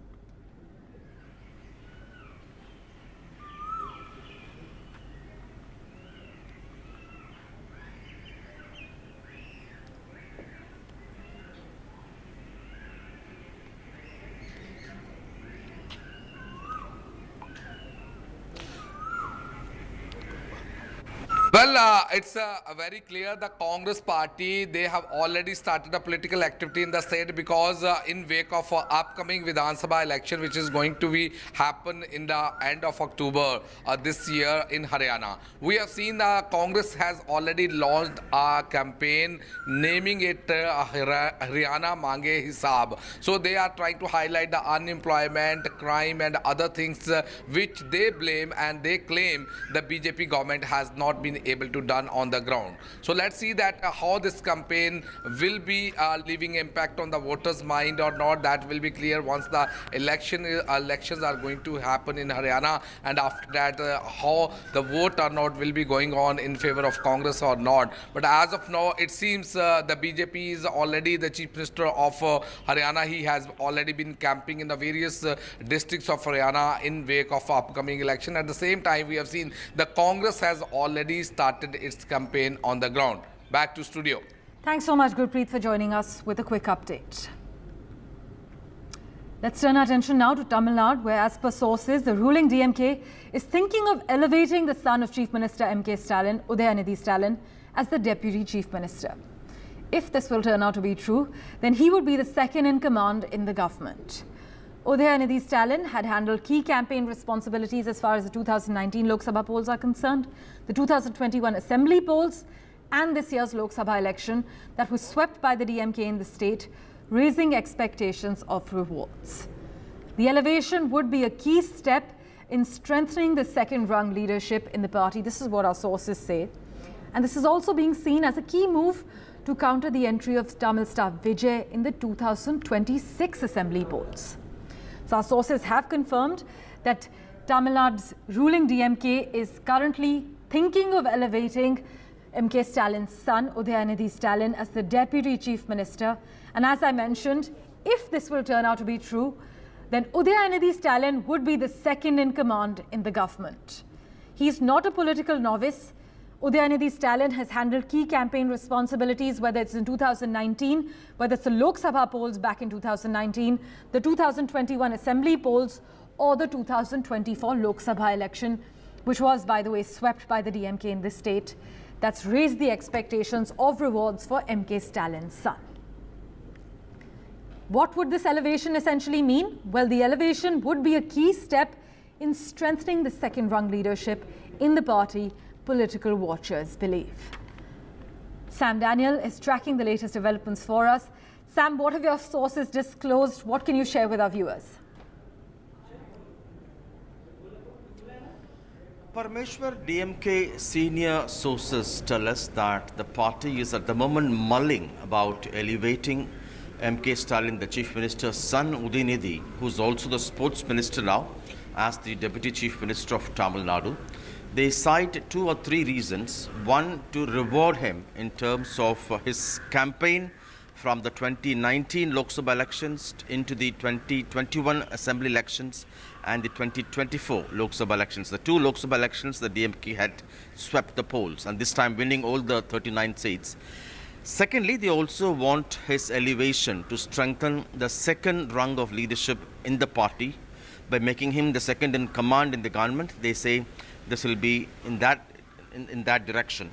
Well, it's very clear the Congress party, they have already started a political activity in the state because in wake of upcoming Vidhan Sabha election, which is going to be happen in the end of October this year in Haryana. We have seen Congress has already launched a campaign naming it Haryana Mange Hisab. So they are trying to highlight the unemployment, crime and other things which they blame and they claim the BJP government has not been able to done on the ground. So let's see that how this campaign will be leaving impact on the voters' mind or not. That will be clear once the elections are going to happen in Haryana, and after that how the vote or not will be going on in favor of Congress or not. But as of now, it seems the BJP is already the Chief Minister of Haryana. He has already been camping in the various districts of Haryana in wake of upcoming election. At the same time, we have seen the Congress has already started its campaign on the ground. Back to studio. Thanks so much, Gurpreet, for joining us with a quick update. Let's turn our attention now to Tamil Nadu, where, as per sources, the ruling DMK is thinking of elevating the son of Chief Minister M.K. Stalin, Udayanidhi Stalin, as the Deputy Chief Minister. If this will turn out to be true, then he would be the second in command in the government. Udayanidhi Stalin had handled key campaign responsibilities as far as the 2019 Lok Sabha polls are concerned, the 2021 Assembly polls, and this year's Lok Sabha election that was swept by the DMK in the state, raising expectations of rewards. The elevation would be a key step in strengthening the second-rung leadership in the party. This is what our sources say. And this is also being seen as a key move to counter the entry of Tamil star Vijay in the 2026 Assembly polls. So our sources have confirmed that Tamil Nadu's ruling DMK is currently thinking of elevating M.K. Stalin's son, Udayanidhi Stalin, as the Deputy Chief Minister. And as I mentioned, if this will turn out to be true, then Udayanidhi Stalin would be the second in command in the government. He's not a political novice. Udayanidhi Stalin has handled key campaign responsibilities, whether it's in 2019, whether it's the Lok Sabha polls back in 2019, the 2021 Assembly polls, or the 2024 Lok Sabha election, which was, by the way, swept by the DMK in this state. That's raised the expectations of rewards for M.K. Stalin's son. What would this elevation essentially mean? Well, the elevation would be a key step in strengthening the second-rung leadership in the party, political watchers believe. Sam Daniel is tracking the latest developments for us. Sam, what have your sources disclosed? What can you share with our viewers? Parameshwar, DMK senior sources tell us that the party is at the moment mulling about elevating M.K. Stalin, the Chief Minister's son, Udayanidhi, who's also the Sports Minister now, as the Deputy Chief Minister of Tamil Nadu. They cite 2 or 3 reasons. One, to reward him in terms of his campaign from the 2019 Lok Sabha elections into the 2021 Assembly elections and the 2024 Lok Sabha elections. The 2 Lok Sabha elections, the DMK had swept the polls, and this time winning all the 39 seats. Secondly, they also want his elevation to strengthen the second rung of leadership in the party by making him the second in command in the government. They say this will be in that direction.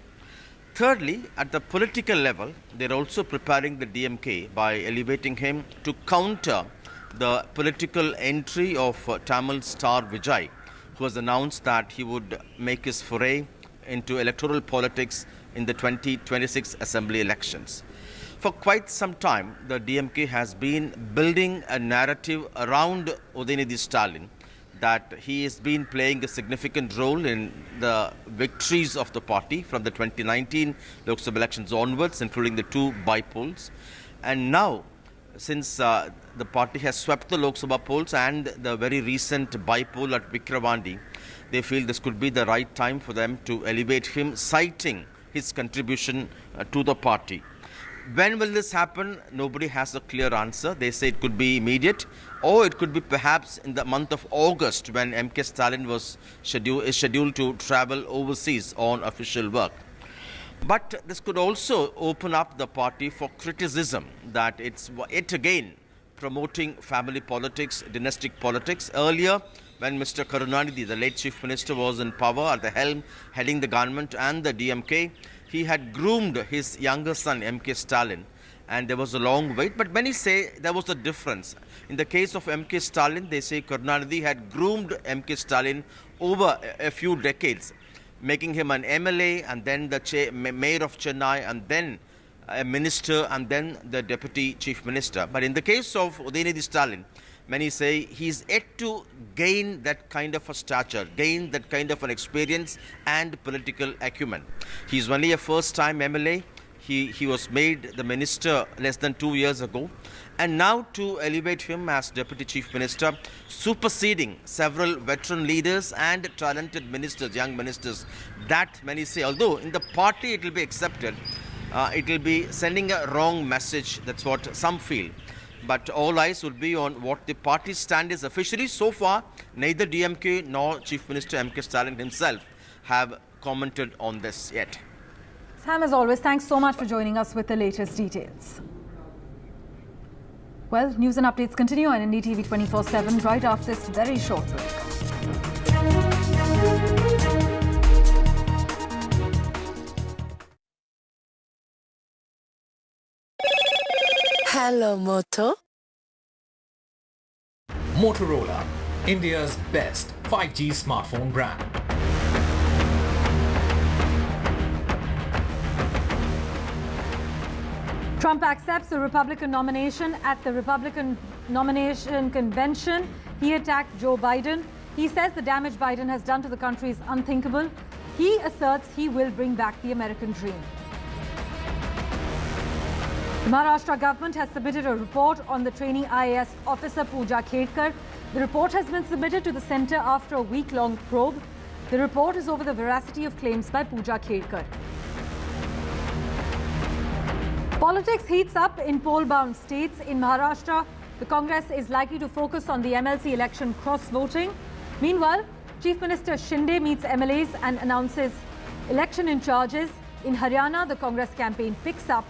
Thirdly, at the political level, they're also preparing the DMK by elevating him to counter the political entry of Tamil star Vijay, who has announced that he would make his foray into electoral politics in the 2026 Assembly elections. For quite some time, the DMK has been building a narrative around Udayanidhi Stalin that he has been playing a significant role in the victories of the party from the 2019 Lok Sabha elections onwards, including the 2 by-polls. And now, since the party has swept the Lok Sabha polls and the very recent by-poll at Vikravandi, they feel this could be the right time for them to elevate him, citing his contribution to the party. When will this happen? Nobody has a clear answer. They say it could be immediate, or it could be perhaps in the month of August, when M.K. Stalin is scheduled to travel overseas on official work. But this could also open up the party for criticism that it's again promoting family politics, dynastic politics. Earlier, when Mr. Karunanidhi, the late Chief Minister, was in power at the helm, heading the government and the DMK, he had groomed his younger son, MK Stalin, and there was a long wait. But many say there was a difference. In the case of MK Stalin, they say Karunanidhi had groomed MK Stalin over a few decades, making him an MLA and then the mayor of Chennai and then a minister and then the deputy chief minister. But in the case of Udayinidhi Stalin, many say he's yet to gain that kind of a stature, gain that kind of an experience and political acumen. He's only a first-time MLA. He was made the minister less than 2 years ago. And now to elevate him as Deputy Chief Minister, superseding several veteran leaders and talented ministers, young ministers, that many say, although in the party it will be accepted, it will be sending a wrong message. That's what some feel. But all eyes will be on what the party stand is officially. So far, neither DMK nor Chief Minister MK Stalin himself have commented on this yet. Sam, as always, thanks so much for joining us with the latest details. Well, news and updates continue on NDTV 24/7 right after this very short break. Hello, Moto. Motorola, India's best 5G smartphone brand. Trump accepts the Republican nomination at the Republican nomination convention. He attacked Joe Biden. He says the damage Biden has done to the country is unthinkable. He asserts he will bring back the American dream. The Maharashtra government has submitted a report on the training IAS officer Pooja Khedkar. The report has been submitted to the centre after a week-long probe. The report is over the veracity of claims by Pooja Khedkar. Politics heats up in poll-bound states. In Maharashtra, the Congress is likely to focus on the MLC election cross-voting. Meanwhile, Chief Minister Shinde meets MLAs and announces election in charges. In Haryana, the Congress campaign picks up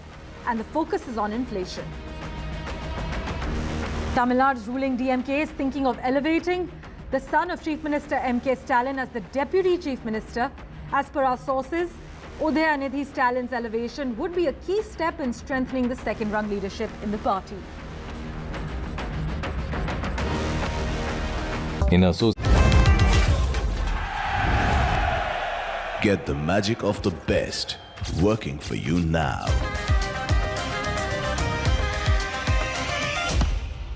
and the focus is on inflation. Tamil Nadu's ruling DMK is thinking of elevating the son of Chief Minister MK Stalin as the Deputy Chief Minister. As per our sources, Udayinidhi Stalin's elevation would be a key step in strengthening the second-rung leadership in the party. Get the magic of the best working for you now.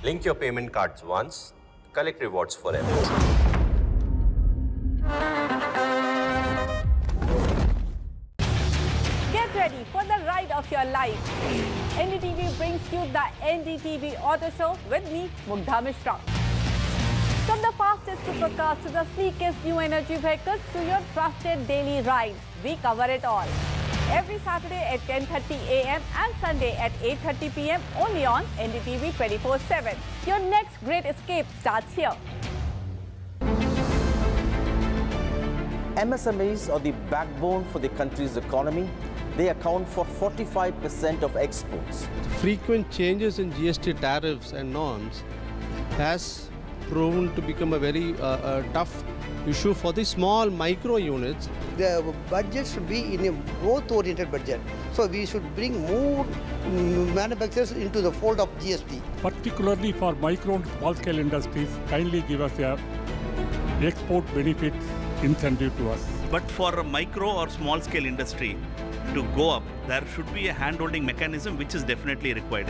Link your payment cards once, collect rewards forever. Get ready for the ride of your life. NDTV brings you the NDTV Auto Show with me, Mugdha Mishra. From the fastest supercars to the sleekest new energy vehicles to your trusted daily ride, we cover it all. Every Saturday at 10:30 a.m. and Sunday at 8:30 p.m. only on NDTV 24/7. Your next great escape starts here. MSMEs are the backbone for the country's economy. They account for 45% of exports. Frequent changes in GST tariffs and norms has proven to become a very tough issue for the small micro units. The budget should be in a growth-oriented budget. So we should bring more manufacturers into the fold of GST. Particularly for micro and small-scale industries, kindly give us a export benefit incentive to us. But for a micro or small-scale industry to go up, there should be a hand-holding mechanism which is definitely required.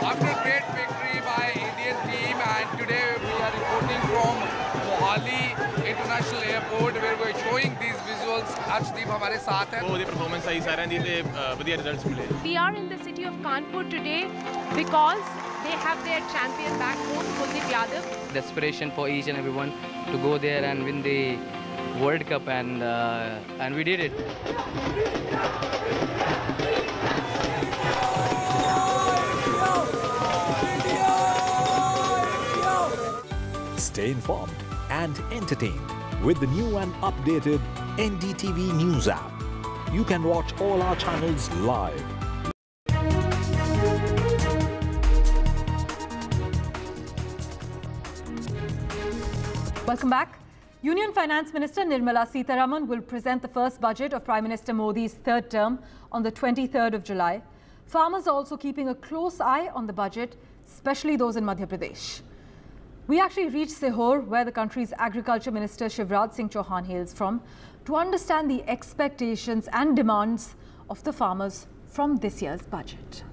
After a great victory by Indian team, and today we are reporting from Mohali International Airport where we are showing these visuals. Arshdeep हमारे साथ हैं. बहुत ही performance आई सारे दी थे बढ़िया results मिले. We are in the city of Kanpur today because they have their champion back home, Kuldeep Yadav. Desperation for each and everyone to go there and win the World Cup, and we did it. Stay informed and entertained with the new and updated NDTV News app. You can watch all our channels live. Welcome back. Union Finance Minister Nirmala Sitharaman will present the first budget of Prime Minister Modi's third term on the 23rd of July. Farmers are also keeping a close eye on the budget, especially those in Madhya Pradesh. We actually reached Sihor, where the country's Agriculture Minister Shivraj Singh Chauhan hails from, to understand the expectations and demands of the farmers from this year's budget.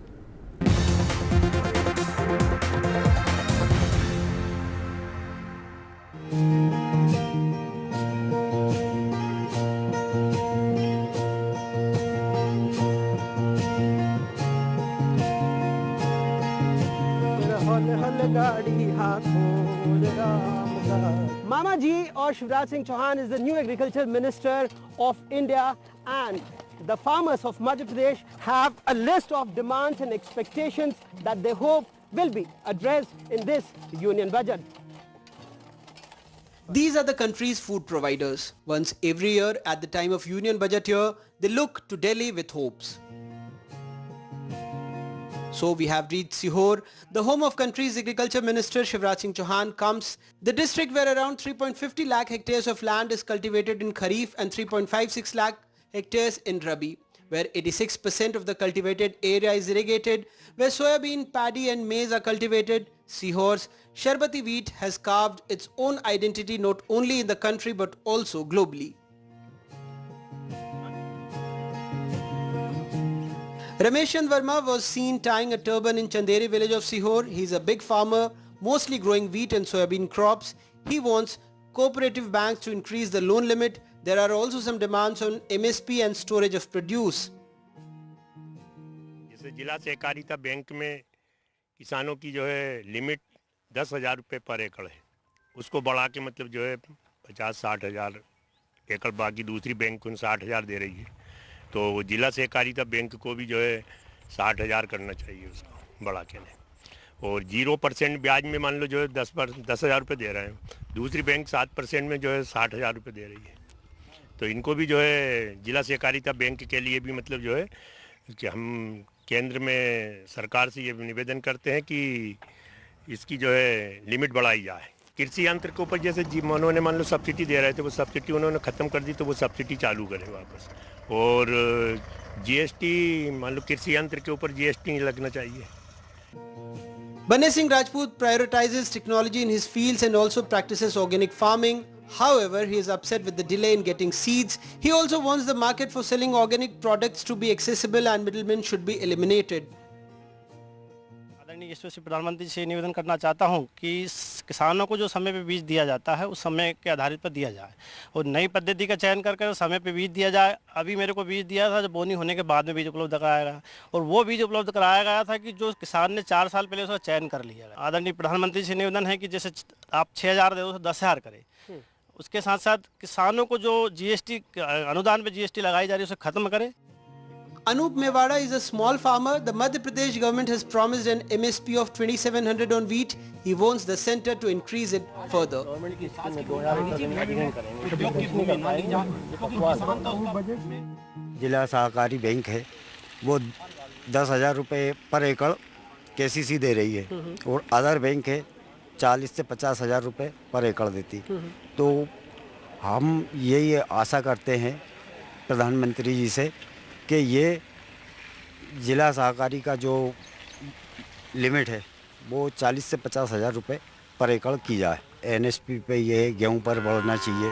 Mama Ji or Shivraj Singh Chauhan is the new Agriculture Minister of India, and the farmers of Madhya Pradesh have a list of demands and expectations that they hope will be addressed in this union budget. These are the country's food providers. Once every year at the time of union budget year, they look to Delhi with hopes. So we have reached Sihor, the home of country's Agriculture Minister Shivraj Singh Chauhan comes. The district where around 3.50 lakh hectares of land is cultivated in Kharif and 3.56 lakh hectares in Rabi, where 86% of the cultivated area is irrigated, where soybean, paddy and maize are cultivated. Sihor's Sharbati wheat has carved its own identity not only in the country but also globally. Ramesh Chand Verma was seen tying a turban in Chanderi village of Sihor. He's a big farmer, mostly growing wheat and soybean crops. He wants cooperative banks to increase the loan limit. There are also some demands on MSP and storage of produce. जैसे जिला सहकारिता bank में किसानों की जो है limit 10,000 रुपये पर एकड़ है, उसको बढ़ा के मतलब जो है 50-60 हज़ार एकड़, बाकी दूसरी बैंक उन 60,000 दे रही है, तो जिला सहकारिता बैंक को भी जो है 60,000 करना चाहिए उसको बढ़ा के नहीं। और 0% ब्याज में मान लो जो है 10,000 रुपये दे रहे हैं, दूसरी बैंक 7% में जो है 60,000 रुपये दे रही है, तो इनको भी जो है जिला सहकारिता बैंक के लिए भी मतलब जो है कि हम केंद्र में सरकार से ये निवेदन करते हैं कि इसकी जो है लिमिट बढ़ाई जाए। कृषि यंत्र के ऊपर जैसे उन्होंने मान लो सब्सिडी दे रहे थे, वो सब्सिडी उन्होंने ख़त्म कर दी, तो वो सब्सिडी चालू करें वापस। और जीएसटी मान लो कृषि यंत्र के ऊपर जीएसटी नहीं लगना चाहिए। Bane Singh Rajput prioritizes technology in his fields and also practices organic farming. However, he is upset with the delay in getting seeds. He also wants the market for selling organic products to be accessible and middlemen should be eliminated. आदरणीय यशस्वी प्रधानमंत्री से निवेदन करना चाहता हूं कि किसानों को जो समय पे बीज दिया जाता है उस समय के आधारित पर दिया जाए और नई पद्धति का चयन करके समय पे बीज दिया जाए। अभी मेरे को बीज दिया था जो बोनी होने के बाद में बीज उपलब्ध कराया गया, और वो बीज उपलब्ध कराया गया था कि जो किसान ने 4 साल पहले उसका चयन कर लिया गया। आदरणीय प्रधानमंत्री से निवेदन है कि जैसे आप 6,000 दे दो तो 10,000 करें। उसके साथ साथ किसानों को जो जीएसटी अनुदान पे जीएसटी लगाई जा रही है उसे खत्म करें। Anup Mewada is a small farmer. The Madhya Pradesh government has promised an MSP of 2,700 on wheat. He wants the centre to increase it further. जिला सहकारी बैंक है वो 10,000 रुपये पर एकड़ केसीसी दे रही है, और अदर बैंक है 40 से 50,000 रुपये पर एकड़ देती। तो हम यही आशा करते हैं प्रधानमंत्री जी से कि ये जिला सहकारी का जो लिमिट है वो 40 से 50,000 रुपये पर एकड़ की जाए। एनएसपी पे ये गेहूं पर बढ़ना चाहिए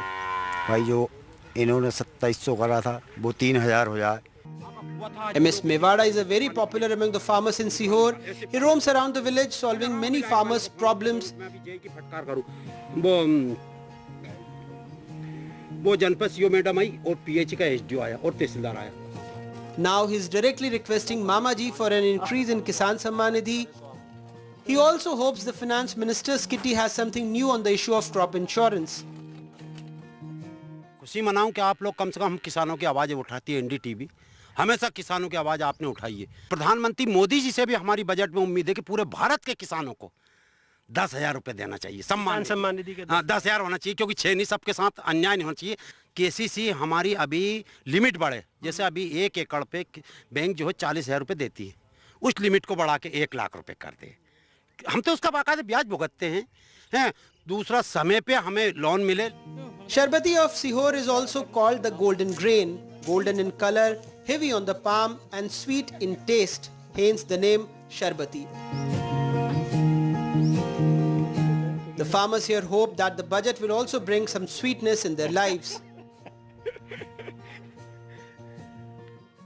भाई, जो इन्होंने 2700 करा था वो 3,000 हो जाए। MS Mewada is a very popular among the farmers in Sihor. He roams around the village solving many farmers' problems. वो जनपद सीओ मैडम आई और पीएच का एसडीओ आया और तहसीलदार आया। Now he is directly requesting Mama Ji for an increase in Kisan Samman Nidhi. He also hopes the finance minister's kitty has something new on the issue of crop insurance. खुशी मनाऊं कि आप लोग कम से कम किसानों की आवाज़ उठाती है। एनडीटीवी हमेशा किसानों की आवाज़ आपने उठाई है। प्रधानमंत्री मोदी जी से भी हमारी बजट में उम्मीद है कि पूरे भारत के किसानों को 10,000 रुपये देना चाहिए, सम्मान निधि के 10,000 होना चाहिए, क्योंकि 6 नहीं, सबके साथ अन्याय नहीं होना चाहिए। केसीसी हमारी अभी लिमिट बढ़े, जैसे अभी 1 एकड़ पे बैंक जो है 40,000 रुपये देती है, उस लिमिट को बढ़ा के 1 लाख रुपये कर दे। हम तो उसका बाकायदा ब्याज भुगतते हैं, हैं, दूसरा समय पे हमें लोन मिले। Sharbati of Sihor is also called the golden grain, golden in color, heavy on the palm and sweet in taste, hence the name Sharbati. The farmers here hope that the budget will also bring some sweetness in their lives.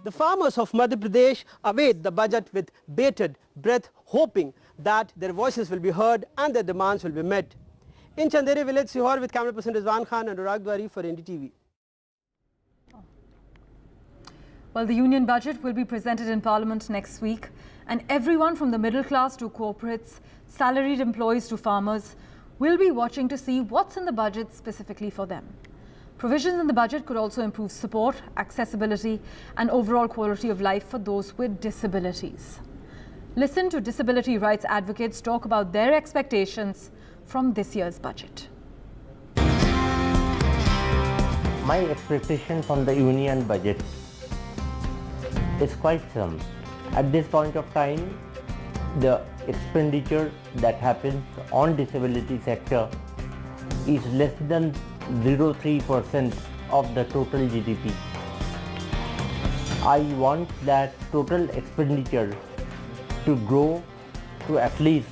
The farmers of Madhya Pradesh await the budget with bated breath, hoping that their voices will be heard and their demands will be met. In Chanderi village, Sihor, with camera person Rizwan Khan and Anurag Dwari for NDTV. Well, the union budget will be presented in Parliament next week, and everyone from the middle class to corporates, salaried employees to farmers will be watching to see what's in the budget specifically for them. Provisions in the budget could also improve support, accessibility and overall quality of life for those with disabilities. Listen to disability rights advocates talk about their expectations from this year's budget. My expectation from the union budget is quite some. At this point of time, the expenditure that happens on disability sector is less than 0.3% of the total GDP. I want that total expenditure to grow to at least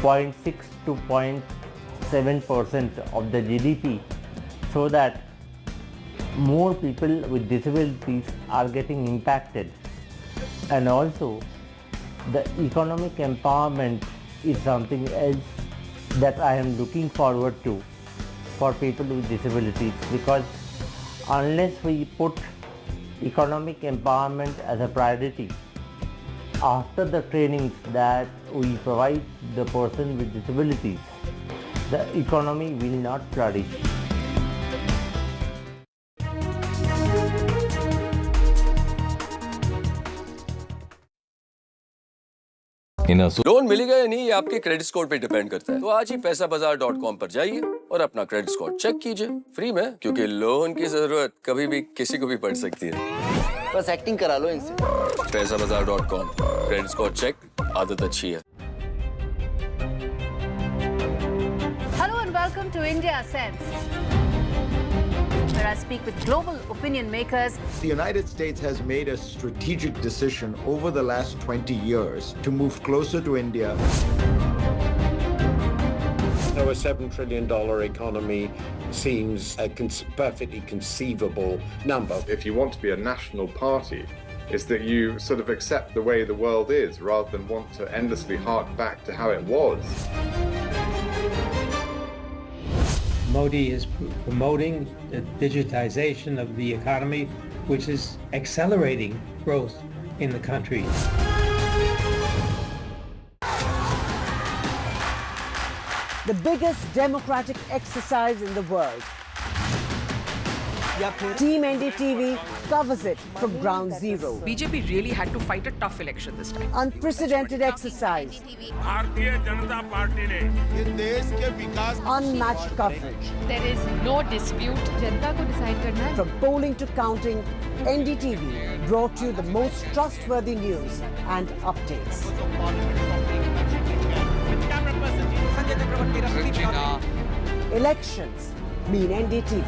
0.6 to 0.7% of the GDP, so that more people with disabilities are getting impacted. And also the economic empowerment is something else that I am looking forward to for people with disabilities, because unless we put economic empowerment as a priority after the trainings that we provide the person with disabilities, the economy will not flourish. Loan मिलेगा या नहीं ये आपके credit score पे depend करता है। तो आज ही पैसाबाजार.com पर जाइए और अपना क्रेडिट स्कोर चेक कीजिए फ्री में, क्योंकि लोन की जरूरत कभी भी किसी को भी पड़ सकती है। बस एक्टिंग करा लो इनसे। पैसाबाजार.com, क्रेडिट स्कोर चेक, आदत अच्छी है। Hello and welcome to India Sense, where I speak with global opinion makers. The United States has made a strategic decision over the last 20 years to move closer to India. So a $7 trillion economy seems a perfectly conceivable number. If you want to be a national party, is that you sort of accept the way the world is rather than want to endlessly hark back to how it was. Modi is promoting the digitization of the economy, which is accelerating growth in the country. The biggest democratic exercise in the world. Team NDTV covers it from ground zero. BJP really had to fight a tough election this time. Unprecedented exercise. Unmatched coverage. There is no dispute. जनता को decide करना है. From polling to counting, NDTV brought you the most trustworthy news and updates. Elections mean NDTV.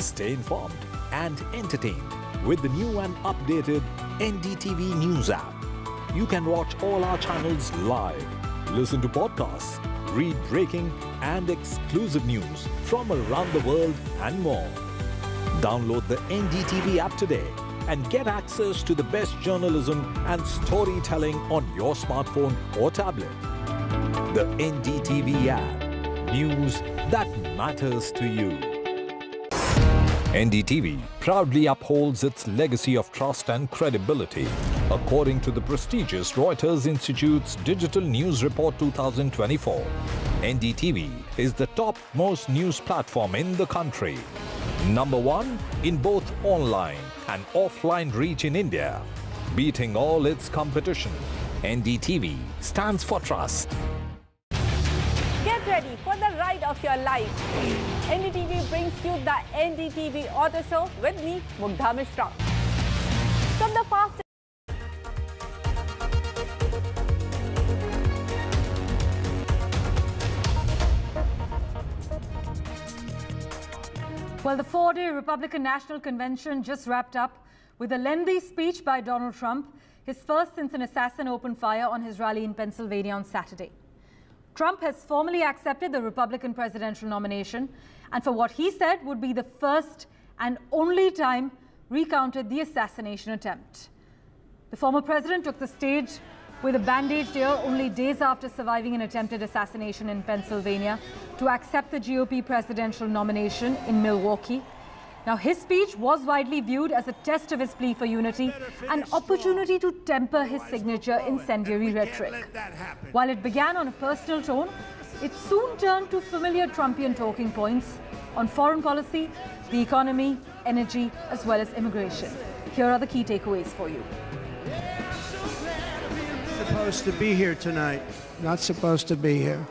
Stay informed and entertained with the new and updated NDTV News app. You can watch all our channels live, listen to podcasts, read breaking and exclusive news from around the world and more. Download the NDTV app today and get access to the best journalism and storytelling on your smartphone or tablet. The NDTV app. News that matters to you. NDTV proudly upholds its legacy of trust and credibility. According to the prestigious Reuters Institute's Digital News Report 2024, NDTV is the topmost news platform in the country. Number one in both online and offline reach in India. Beating all its competition, NDTV stands for trust. Get ready for the ride of your life. NDTV brings you the NDTV Auto Show with me, Mugdha Mishra. From the fastest Well, the 4-day Republican National Convention just wrapped up with a lengthy speech by Donald Trump, his first since an assassin opened fire on his rally in Pennsylvania on Saturday. Trump has formally accepted the Republican presidential nomination and for what he said would be the first and only time recounted the assassination attempt. The former president took the stage with a bandaged ear only days after surviving an attempted assassination in Pennsylvania to accept the GOP presidential nomination in Milwaukee. Now, his speech was widely viewed as a test of his plea for unity, an opportunity to temper his signature incendiary rhetoric. While it began on a personal tone, it soon turned to familiar Trumpian talking points on foreign policy, the economy, energy, as well as immigration. Here are the key takeaways for you. Supposed to be here tonight. Not supposed to be here.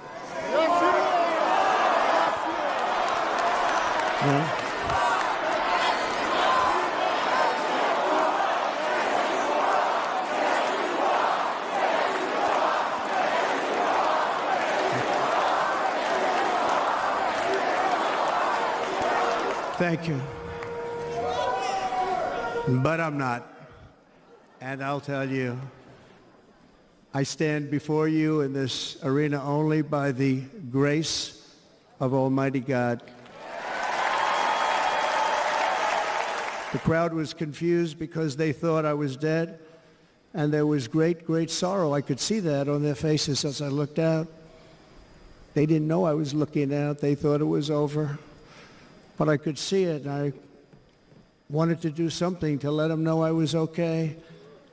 No. Thank you. But I'm not. And I'll tell you, I stand before you in this arena only by the grace of Almighty God. The crowd was confused because they thought I was dead, and there was great, great sorrow. I could see that on their faces as I looked out. They didn't know I was looking out. They thought it was over. But I could see it, and I wanted to do something to let them know I was okay.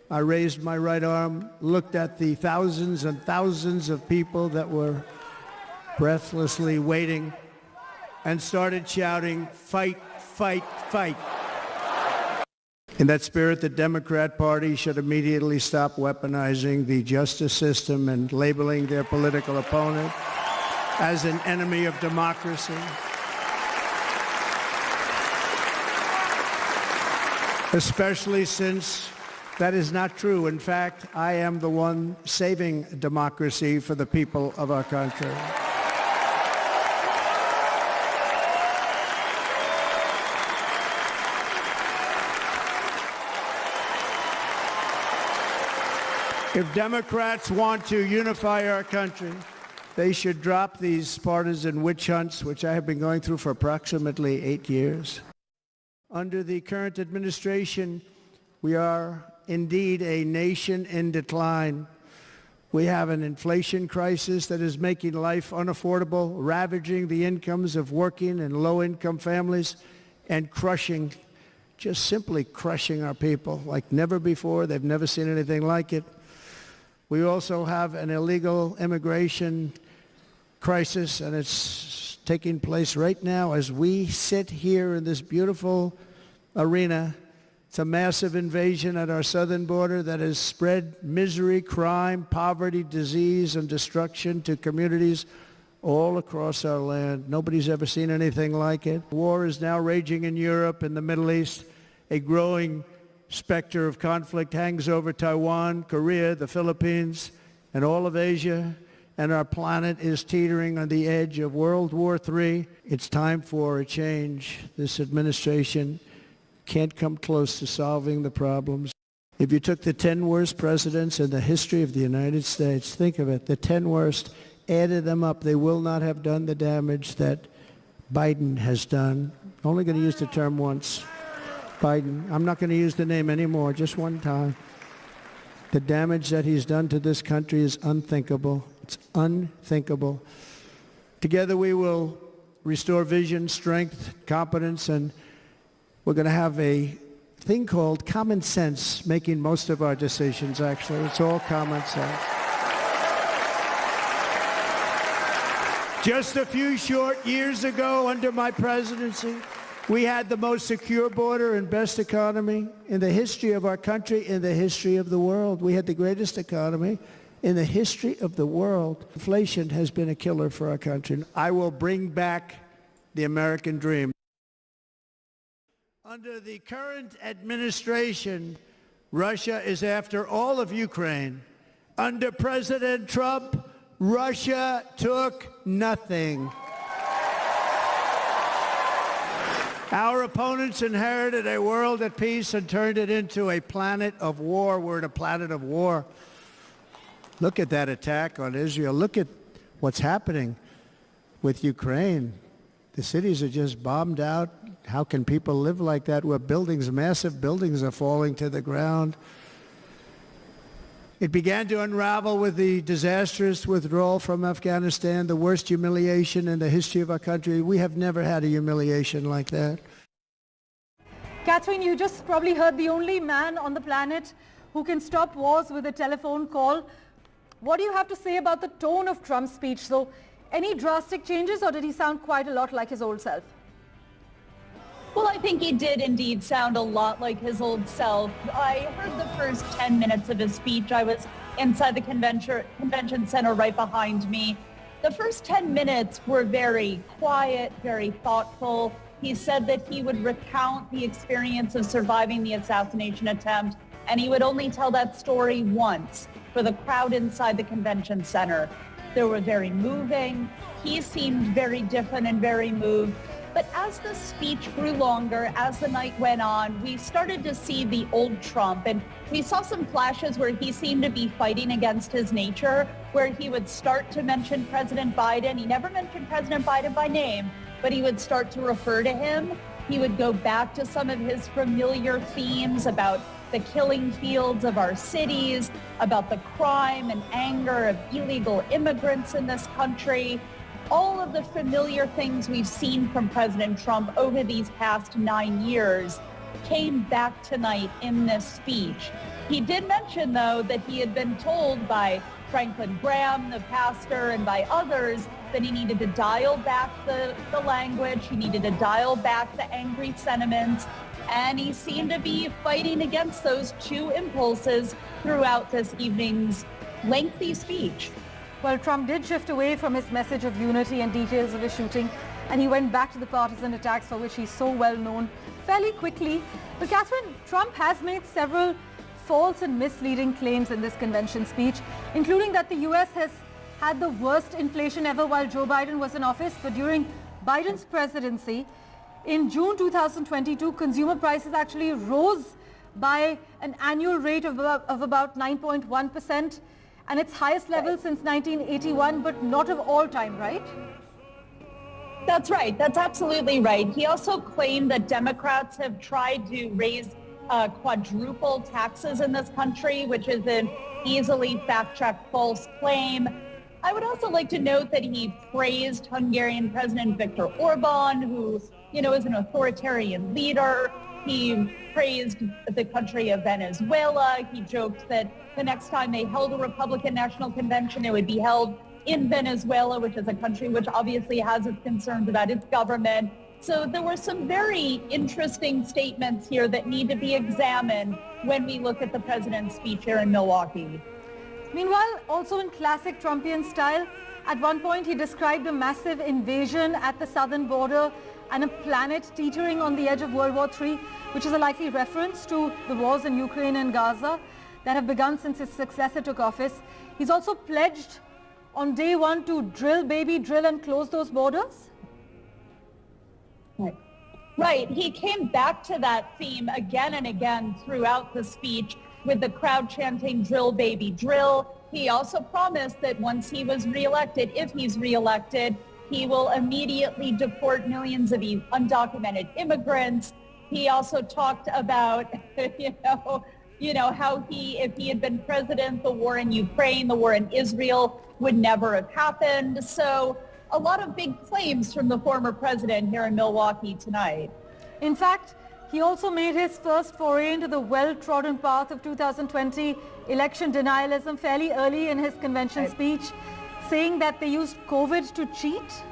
I raised my right arm, looked at the thousands and thousands of people that were breathlessly waiting, and started shouting, "Fight, fight, fight." In that spirit, the Democrat Party should immediately stop weaponizing the justice system and labeling their political opponent as an enemy of democracy. Especially since that is not true. In fact, I am the one saving democracy for the people of our country. If Democrats want to unify our country, they should drop these partisan witch hunts, which I have been going through for approximately 8 years. Under the current administration, we are indeed a nation in decline. We have an inflation crisis that is making life unaffordable, ravaging the incomes of working and low-income families, and crushing, just simply crushing our people like never before. They've never seen anything like it. We also have an illegal immigration crisis, and it's taking place right now as we sit here in this beautiful arena. It's a massive invasion at our southern border that has spread misery, crime, poverty, disease, and destruction to communities all across our land. Nobody's ever seen anything like it. War is now raging in Europe and the Middle East. A growing specter of conflict hangs over Taiwan, Korea, the Philippines, and all of Asia. And our planet is teetering on the edge of World War III. It's time for a change. This administration can't come close to solving the problems. If you took the 10 worst presidents in the history of the United States, think of it, the 10 worst, added them up, they will not have done the damage that Biden has done. I'm only going to use the term once. Biden. I'm not going to use the name anymore, just one time. The damage that he's done to this country is unthinkable. It's unthinkable. Together we will restore vision, strength, competence, and we're going to have a thing called common sense making most of our decisions, actually. It's all common sense. Just a few short years ago, under my presidency, we had the most secure border and best economy in the history of our country, in the history of the world. We had the greatest economy in the history of the world. Inflation has been a killer for our country. I will bring back the American dream. Under the current administration, Russia is after all of Ukraine. Under President Trump, Russia took nothing. Our opponents inherited a world at peace and turned it into a planet of war. We're at a planet of war. Look at that attack on Israel. Look at what's happening with Ukraine. The cities are just bombed out. How can people live like that where buildings, massive buildings, are falling to the ground? It began to unravel with the disastrous withdrawal from Afghanistan, the worst humiliation in the history of our country. We have never had a humiliation like that. Catherine, you just probably heard the only man on the planet who can stop wars with a telephone call. What do you have to say about the tone of Trump's speech? So, any drastic changes, or did he sound quite a lot like his old self? Well, I think he did indeed sound a lot like his old self. I heard the first 10 minutes of his speech. I was inside the convention center right behind me. The first 10 minutes were very quiet, very thoughtful. He said that he would recount the experience of surviving the assassination attempt, and he would only tell that story once for the crowd inside the convention center. They were very moving. He seemed very different and very moved. But as the speech grew longer, as the night went on, we started to see the old Trump, and we saw some flashes where he seemed to be fighting against his nature, where he would start to mention President Biden. He never mentioned President Biden by name, but he would start to refer to him. He would go back to some of his familiar themes about the killing fields of our cities, about the crime and anger of illegal immigrants in this country. All of the familiar things we've seen from President Trump over these past 9 years came back tonight in this speech. He did mention, though, that he had been told by Franklin Graham, the pastor, and by others that he needed to dial back the language, he needed to dial back the angry sentiments, and he seemed to be fighting against those two impulses throughout this evening's lengthy speech. Well, Trump did shift away from his message of unity and details of his shooting, and he went back to the partisan attacks for which he's so well known fairly quickly. But Catherine, Trump has made several false and misleading claims in this convention speech, including that the US has had the worst inflation ever while Joe Biden was in office. But during Biden's presidency, in June 2022, consumer prices actually rose by an annual rate of about 9.1%. And its highest level since 1981, but not of all time, right? That's right. That's absolutely right. He also claimed that Democrats have tried to raise quadruple taxes in this country, which is an easily fact-checked false claim. I would also like to note that he praised Hungarian President Viktor Orban, who, is an authoritarian leader. He praised the country of Venezuela. He joked that the next time they held a Republican National Convention, it would be held in Venezuela, which is a country which obviously has its concerns about its government. So there were some very interesting statements here that need to be examined when we look at the president's speech here in Milwaukee. Meanwhile, also in classic Trumpian style, at one point he described a massive invasion at the southern border and a planet teetering on the edge of World War III, which is a likely reference to the wars in Ukraine and Gaza that have begun since his successor took office. He's also pledged on day one to drill, baby, drill, and close those borders. Right. He came back to that theme again and again throughout the speech with the crowd chanting, drill, baby, drill. He also promised that once he was reelected, if he's reelected, he will immediately deport millions of undocumented immigrants. He also talked about, how if he had been president, the war in Ukraine, the war in Israel would never have happened. So a lot of big claims from the former president here in Milwaukee tonight. In fact, he also made his first foray into the well-trodden path of 2020 election denialism fairly early in his convention speech, saying that they used COVID to cheat.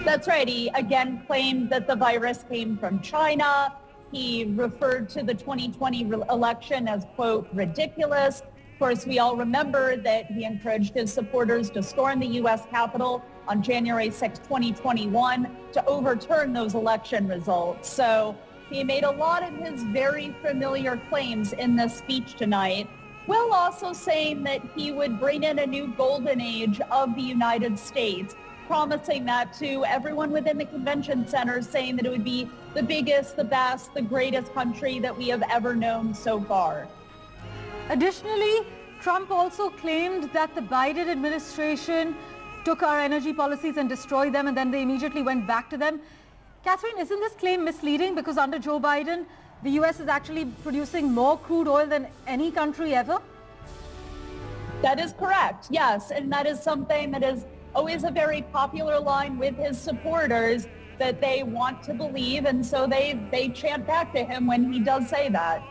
That's right. He again claimed that the virus came from China. He referred to the 2020 election as, quote, ridiculous. Of course, we all remember that he encouraged his supporters to storm the U.S. Capitol on January 6, 2021 to overturn those election results. So he made a lot of his very familiar claims in this speech tonight, while also saying that he would bring in a new golden age of the United States. promising that to everyone within the convention center, saying that it would be the biggest, the best, the greatest country that we have ever known so far. Additionally, Trump also claimed that the Biden administration took our energy policies and destroyed them, and then they immediately went back to them. Catherine, isn't this claim misleading? Because under Joe Biden, the US is actually producing more crude oil than any country ever? That is correct, yes. And that is something that is always a very popular line with his supporters, that they want to believe, and so they chant back to him when he does say that.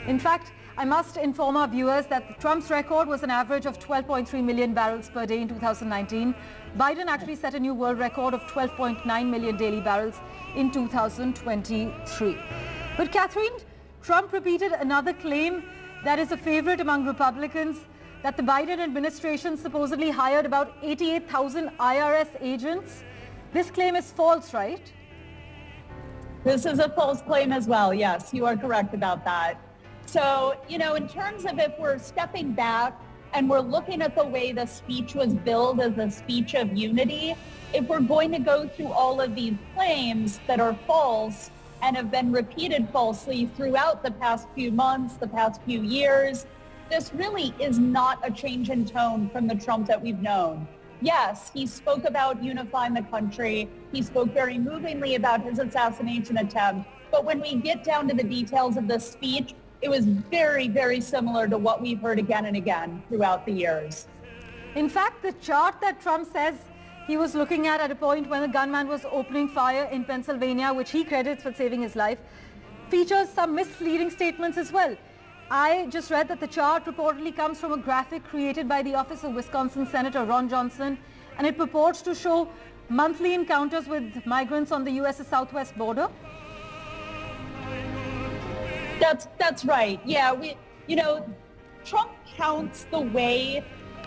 In fact, I must inform our viewers that Trump's record was an average of 12.3 million barrels per day in 2019. Biden actually set a new world record of 12.9 million daily barrels in 2023. But Catherine, Trump repeated another claim that is a favorite among Republicans, that the Biden administration supposedly hired about 88,000 IRS agents. This claim is false, right? This is a false claim as well. Yes, you are correct about that. So, you know, in terms of if we're stepping back and we're looking at the way the speech was billed as a speech of unity, if we're going to go through all of these claims that are false and have been repeated falsely throughout the past few months, the past few years, this really is not a change in tone from the Trump that we've known. Yes, he spoke about unifying the country. He spoke very movingly about his assassination attempt. But when we get down to the details of this speech, it was very, very similar to what we've heard again and again throughout the years. In fact, the chart that Trump says he was looking at a point when the gunman was opening fire in Pennsylvania, which he credits for saving his life, features some misleading statements as well. I just read that the chart reportedly comes from a graphic created by the office of Wisconsin Senator Ron Johnson, and it purports to show monthly encounters with migrants on the U.S.'s southwest border. That's right. Yeah, Trump counts the way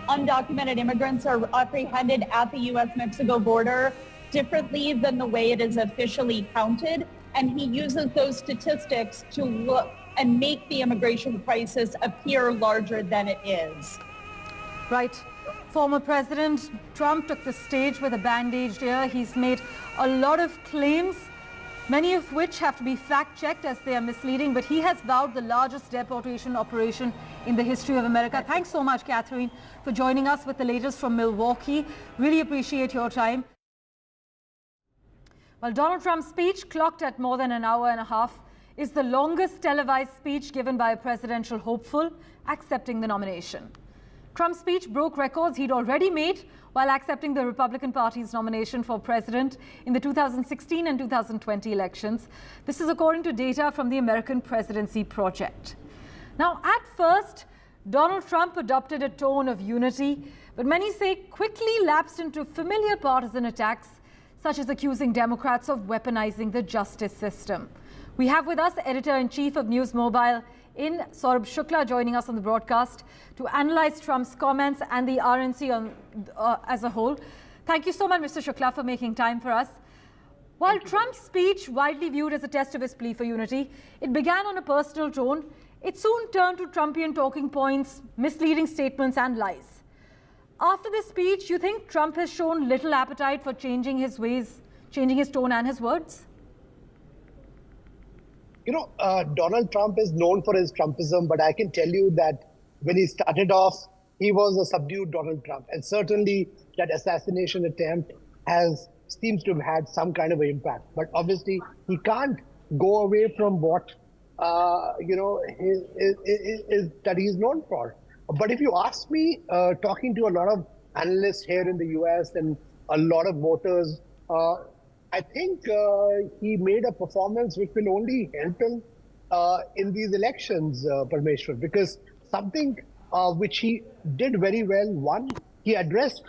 undocumented immigrants are apprehended at the U.S.-Mexico border differently than the way it is officially counted. And he uses those statistics to look and make the immigration crisis appear larger than it is. Right. Former President Trump took the stage with a bandaged ear. He's made a lot of claims, many of which have to be fact-checked as they are misleading, but he has vowed the largest deportation operation in the history of America. Thanks so much, Catherine, for joining us with the latest from Milwaukee. Really appreciate your time. Well, Donald Trump's speech, clocked at more than an hour and a half, is the longest televised speech given by a presidential hopeful accepting the nomination. Trump's speech broke records he'd already made while accepting the Republican Party's nomination for president in the 2016 and 2020 elections. This is according to data from the American Presidency Project. Now, at first, Donald Trump adopted a tone of unity, but many say quickly lapsed into familiar partisan attacks, such as accusing Democrats of weaponizing the justice system. We have with us Editor-in-Chief of News Mobile in Saurabh Shukla joining us on the broadcast to analyze Trump's comments and the RNC as a whole. Thank you so much, Mr. Shukla, for making time for us. While Trump's speech, widely viewed as a test of his plea for unity, it began on a personal tone. It soon turned to Trumpian talking points, misleading statements and lies. After this speech, you think Trump has shown little appetite for changing his ways, changing his tone and his words? You know, Donald Trump is known for his Trumpism, but I can tell you that when he started off, he was a subdued Donald Trump. And certainly that assassination attempt seems to have had some kind of an impact. But obviously, he can't go away from what, that he's known for. But if you ask me, talking to a lot of analysts here in the US and a lot of voters, I think he made a performance which will only help him in these elections, Parmeshwar, because something which he did very well. One, he addressed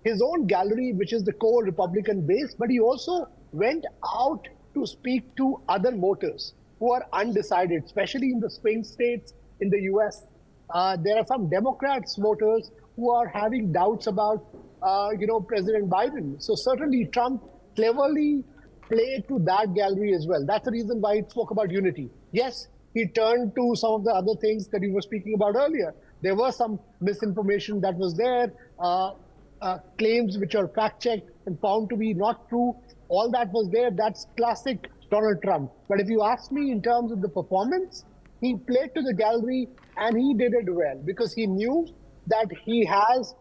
his own gallery, which is the core Republican base, but he also went out to speak to other voters who are undecided, especially in the swing states in the US. There are some Democrats voters who are having doubts about, President Biden. So certainly Trump cleverly played to that gallery as well. That's the reason why he spoke about unity. Yes, he turned to some of the other things that you were speaking about earlier. There was some misinformation that was there. claims which are fact-checked and found to be not true. All that was there. That's classic Donald Trump. But if you ask me in terms of the performance, he played to the gallery and he did it well because he knew that he has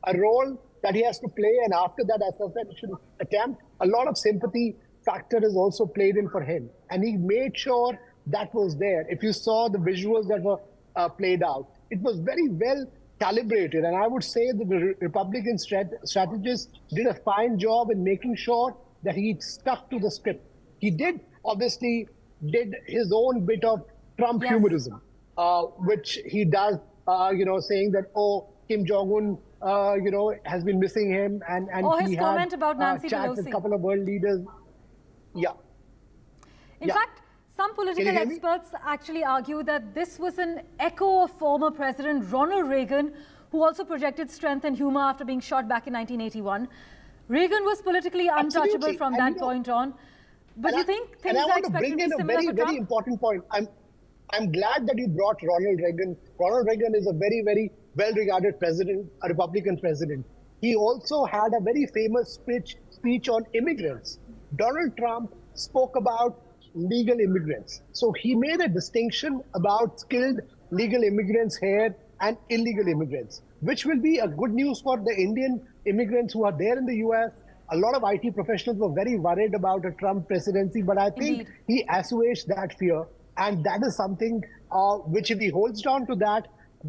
a role that he has to play. And after that assassination attempt, a lot of sympathy factor is also played in for him. And he made sure that was there. If you saw the visuals that were played out, it was very well calibrated. And I would say that the Republican strategist did a fine job in making sure that he stuck to the script. He obviously did his own bit of Trump humorism, which he does, saying that, Kim Jong-un, has been missing him. And his he comment had about Nancy chats Pelosi. with a couple of world leaders. In fact, some political experts actually argue that this was an echo of former President Ronald Reagan, who also projected strength and humor after being shot back in 1981. Reagan was politically untouchable from that point on. But you think things are expected to be similar for Trump? Very important point. I'm glad that you brought Ronald Reagan. Ronald Reagan is a very, very well-regarded president, a Republican president. He also had a very famous speech on immigrants. Donald Trump spoke about legal immigrants. So he made a distinction about skilled legal immigrants here and illegal immigrants, which will be a good news for the Indian immigrants who are there in the US. A lot of IT professionals were very worried about a Trump presidency, but I think he assuaged that fear. And that is something which, if he holds down to that,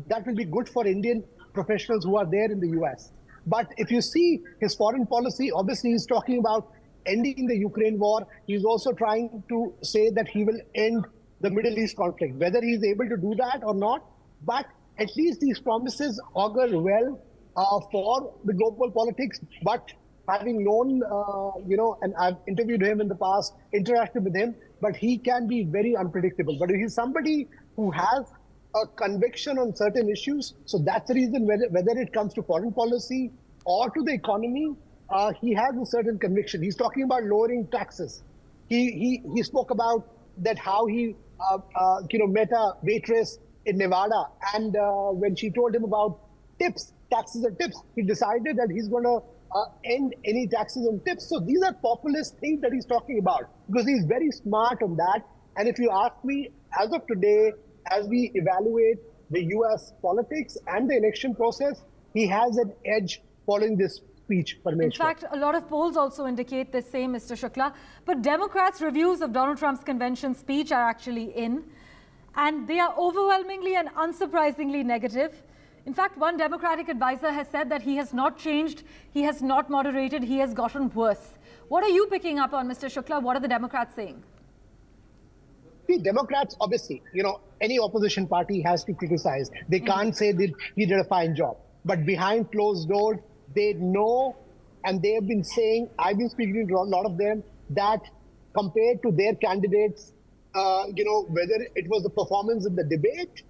that will be good for Indian professionals who are there in the US. But if you see his foreign policy, obviously he's talking about ending the Ukraine war. He's also trying to say that he will end the Middle East conflict, whether he's able to do that or not. But at least these promises augur well for the global politics. But having known, and I've interviewed him in the past, interacted with him, but he can be very unpredictable. But he's somebody who has a conviction on certain issues. So that's the reason whether it comes to foreign policy or to the economy, he has a certain conviction. He's talking about lowering taxes. He spoke about that how he met a waitress in Nevada, and when she told him about taxes and tips, he decided that he's going to end any taxes on tips. So these are populist things that he's talking about because he's very smart on that. And if you ask me, as of today, as we evaluate the US politics and the election process, he has an edge following this speech. In fact, a lot of polls also indicate the same, Mr. Shukla. But Democrats' reviews of Donald Trump's convention speech are actually in, and they are overwhelmingly and unsurprisingly negative. In fact, one Democratic advisor has said that he has not changed, he has not moderated, he has gotten worse. What are you picking up on, Mr. Shukla? What are the Democrats saying? The Democrats, obviously, any opposition party has to criticize. They can't say that he did a fine job. But behind closed doors, they know, and they have been saying, I've been speaking to a lot of them, that compared to their candidates, whether it was the performance in the debate,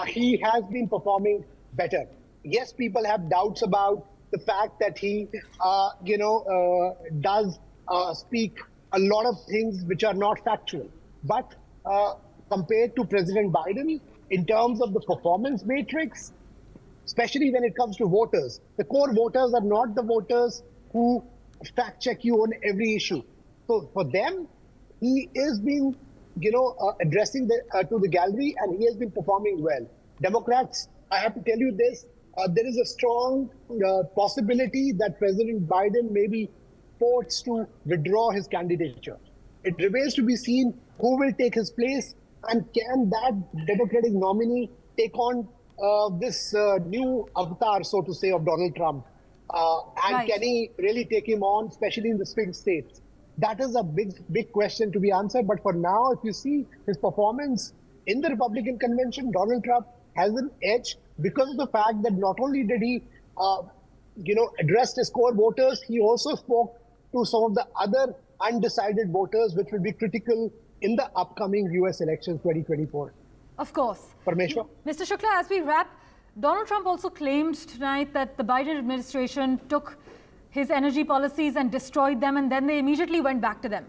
he has been performing better. Yes, people have doubts about the fact that he, does speak a lot of things which are not factual. But compared to President Biden, in terms of the performance matrix, especially when it comes to voters, the core voters are not the voters who fact check you on every issue. So for them, he is being, addressing to the gallery, and he has been performing well. Democrats, I have to tell you this, there is a strong possibility that President Biden may be forced to withdraw his candidature. It remains to be seen who will take his place, and can that Democratic nominee take on this new avatar, so to say, of Donald Trump? Can he really take him on, especially in the swing states? That is a big question to be answered. But for now, if you see his performance in the Republican convention, Donald Trump has an edge because of the fact that not only did he, address his core voters, he also spoke to some of the other undecided voters, which will be critical in the upcoming US elections 2024. Of course. Parmeshwar? Mr. Shukla, as we wrap, Donald Trump also claimed tonight that the Biden administration took his energy policies and destroyed them, and then they immediately went back to them.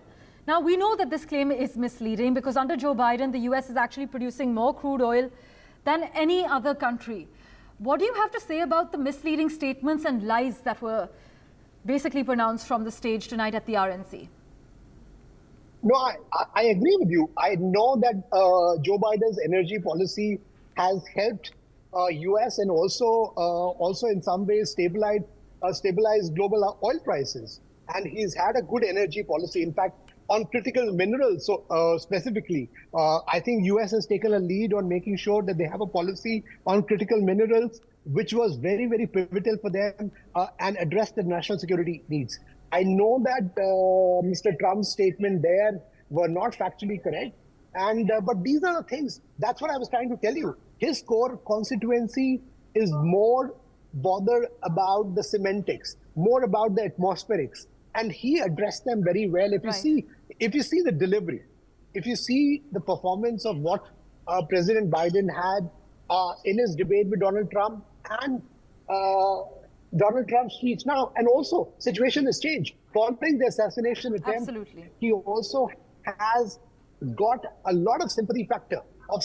Now, we know that this claim is misleading because under Joe Biden, the US is actually producing more crude oil than any other country. What do you have to say about the misleading statements and lies that were basically pronounced from the stage tonight at the RNC? No, I agree with you. I know that Joe Biden's energy policy has helped U.S. and also in some ways stabilize global oil prices. And he's had a good energy policy. In fact, on critical minerals, specifically, I think U.S. has taken a lead on making sure that they have a policy on critical minerals, which was very, very pivotal for them and addressed the national security needs. I know that Mr. Trump's statement there were not factually correct, but these are the things. That's what I was trying to tell you. His core constituency is more bothered about the semantics, more about the atmospherics, and he addressed them very well. If you see the delivery, if you see the performance of what President Biden had in his debate with Donald Trump and Donald Trump's speech now, and also situation has changed. Following the assassination attempt, he also has got a lot of sympathy factor of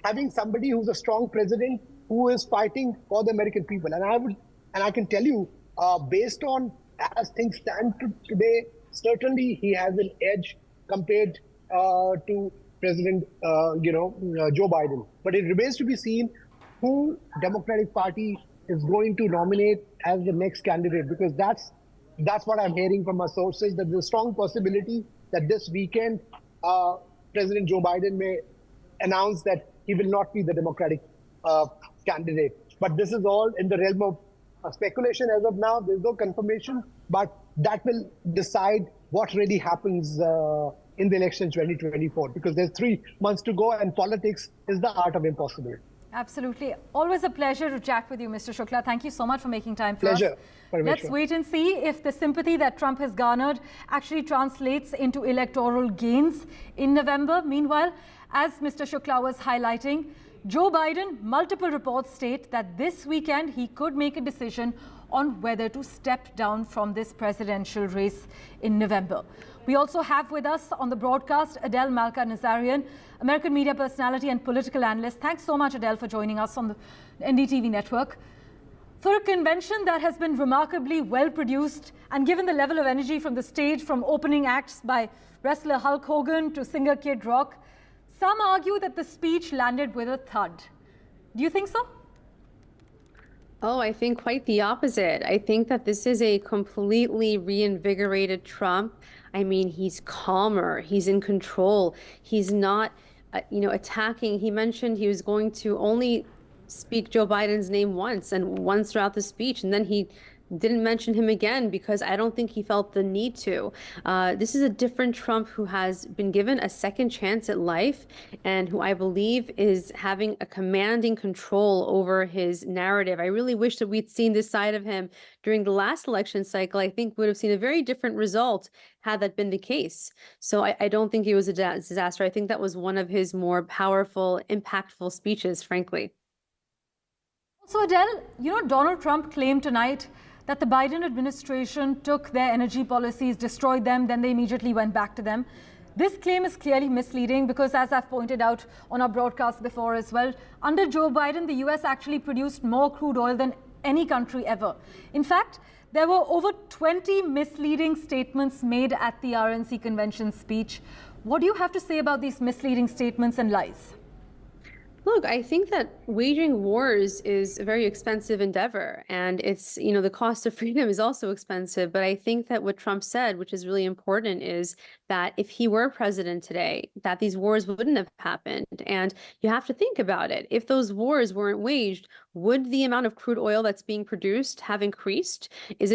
having somebody who's a strong president who is fighting for the American people. And I can tell you, based on as things stand today, certainly he has an edge compared to President Joe Biden. But it remains to be seen who Democratic Party is going to nominate as the next candidate, because that's what I'm hearing from our sources, that there's a strong possibility that this weekend President Joe Biden may announce that he will not be the Democratic candidate. But this is all in the realm of speculation as of now. There's no confirmation, but that will decide what really happens in the election 2024, because there's 3 months to go and politics is the art of impossible. Absolutely. Always a pleasure to chat with you, Mr. Shukla. Thank you so much for making time for us. Let's wait and see if the sympathy that Trump has garnered actually translates into electoral gains in November. Meanwhile, as Mr. Shukla was highlighting, Joe Biden, multiple reports state that this weekend he could make a decision on whether to step down from this presidential race in November. We also have with us on the broadcast Adele Malka Nazarian, American media personality and political analyst. Thanks so much, Adele, for joining us on the NDTV network. For a convention that has been remarkably well produced, and given the level of energy from the stage, from opening acts by wrestler Hulk Hogan to singer Kid Rock, some argue that the speech landed with a thud. Do you think so? Oh, I think quite the opposite. I think that this is a completely reinvigorated Trump. I mean, he's calmer, he's in control, he's not, attacking. He mentioned he was going to only speak Joe Biden's name once throughout the speech, and then he didn't mention him again because I don't think he felt the need to. This is a different Trump who has been given a second chance at life and who I believe is having a commanding control over his narrative. I really wish that we'd seen this side of him during the last election cycle. I think we would have seen a very different result had that been the case. So I don't think it was a disaster. I think that was one of his more powerful, impactful speeches, frankly. So Adele, Donald Trump claimed tonight that the Biden administration took their energy policies, destroyed them, then they immediately went back to them. This claim is clearly misleading because, as I've pointed out on our broadcast before as well, under Joe Biden, the US actually produced more crude oil than any country ever. In fact, there were over 20 misleading statements made at the RNC convention speech. What do you have to say about these misleading statements and lies? Look, I think that waging wars is a very expensive endeavor, and it's, the cost of freedom is also expensive. But I think that what Trump said, which is really important, is that if he were president today, that these wars wouldn't have happened. And you have to think about it. If those wars weren't waged, would the amount of crude oil that's being produced have increased? Was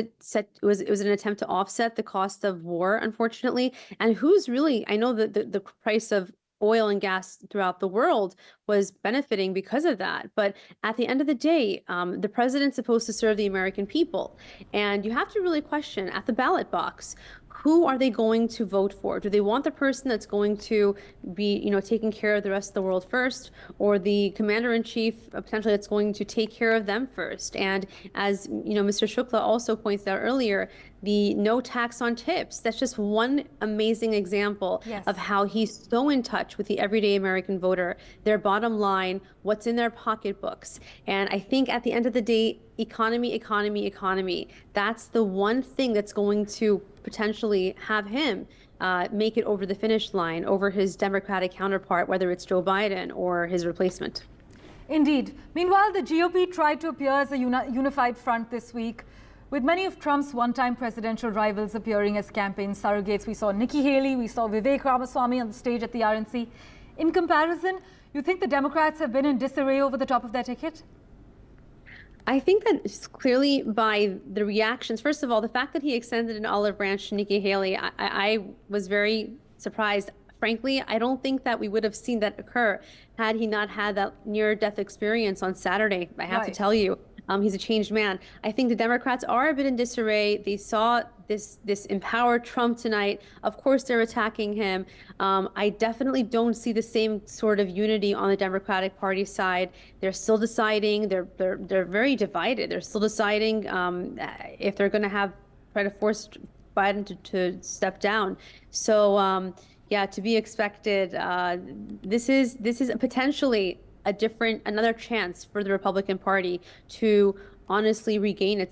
it an attempt to offset the cost of war, unfortunately? And who's really, I know that the price of oil and gas throughout the world was benefiting because of that. But at the end of the day, the president's supposed to serve the American people. And you have to really question at the ballot box, who are they going to vote for? Do they want the person that's going to be, taking care of the rest of the world first, or the commander-in-chief potentially that's going to take care of them first? And as Mr. Shukla also pointed out earlier, the no tax on tips. That's just one amazing example of how he's so in touch with the everyday American voter, their bottom line, what's in their pocketbooks. And I think at the end of the day, economy, economy, economy. That's the one thing that's going to potentially have him make it over the finish line over his Democratic counterpart, whether it's Joe Biden or his replacement. Indeed. Meanwhile, the GOP tried to appear as a unified front this week, with many of Trump's one-time presidential rivals appearing as campaign surrogates. We saw Nikki Haley, we saw Vivek Ramaswamy on the stage at the RNC. In comparison, you think the Democrats have been in disarray over the top of their ticket? I think that it's clearly by the reactions. First of all, the fact that he extended an olive branch to Nikki Haley, I was very surprised. Frankly, I don't think that we would have seen that occur had he not had that near-death experience on Saturday. I have to tell you, he's a changed man. I think the Democrats are a bit in disarray. They saw this empowered Trump tonight. Of course, they're attacking him. I definitely don't see the same sort of unity on the Democratic Party side. They're still deciding. They're very divided. They're still deciding if they're going to try to force Biden to step down. So. Yeah, to be expected. This is potentially another chance for the Republican Party to honestly regain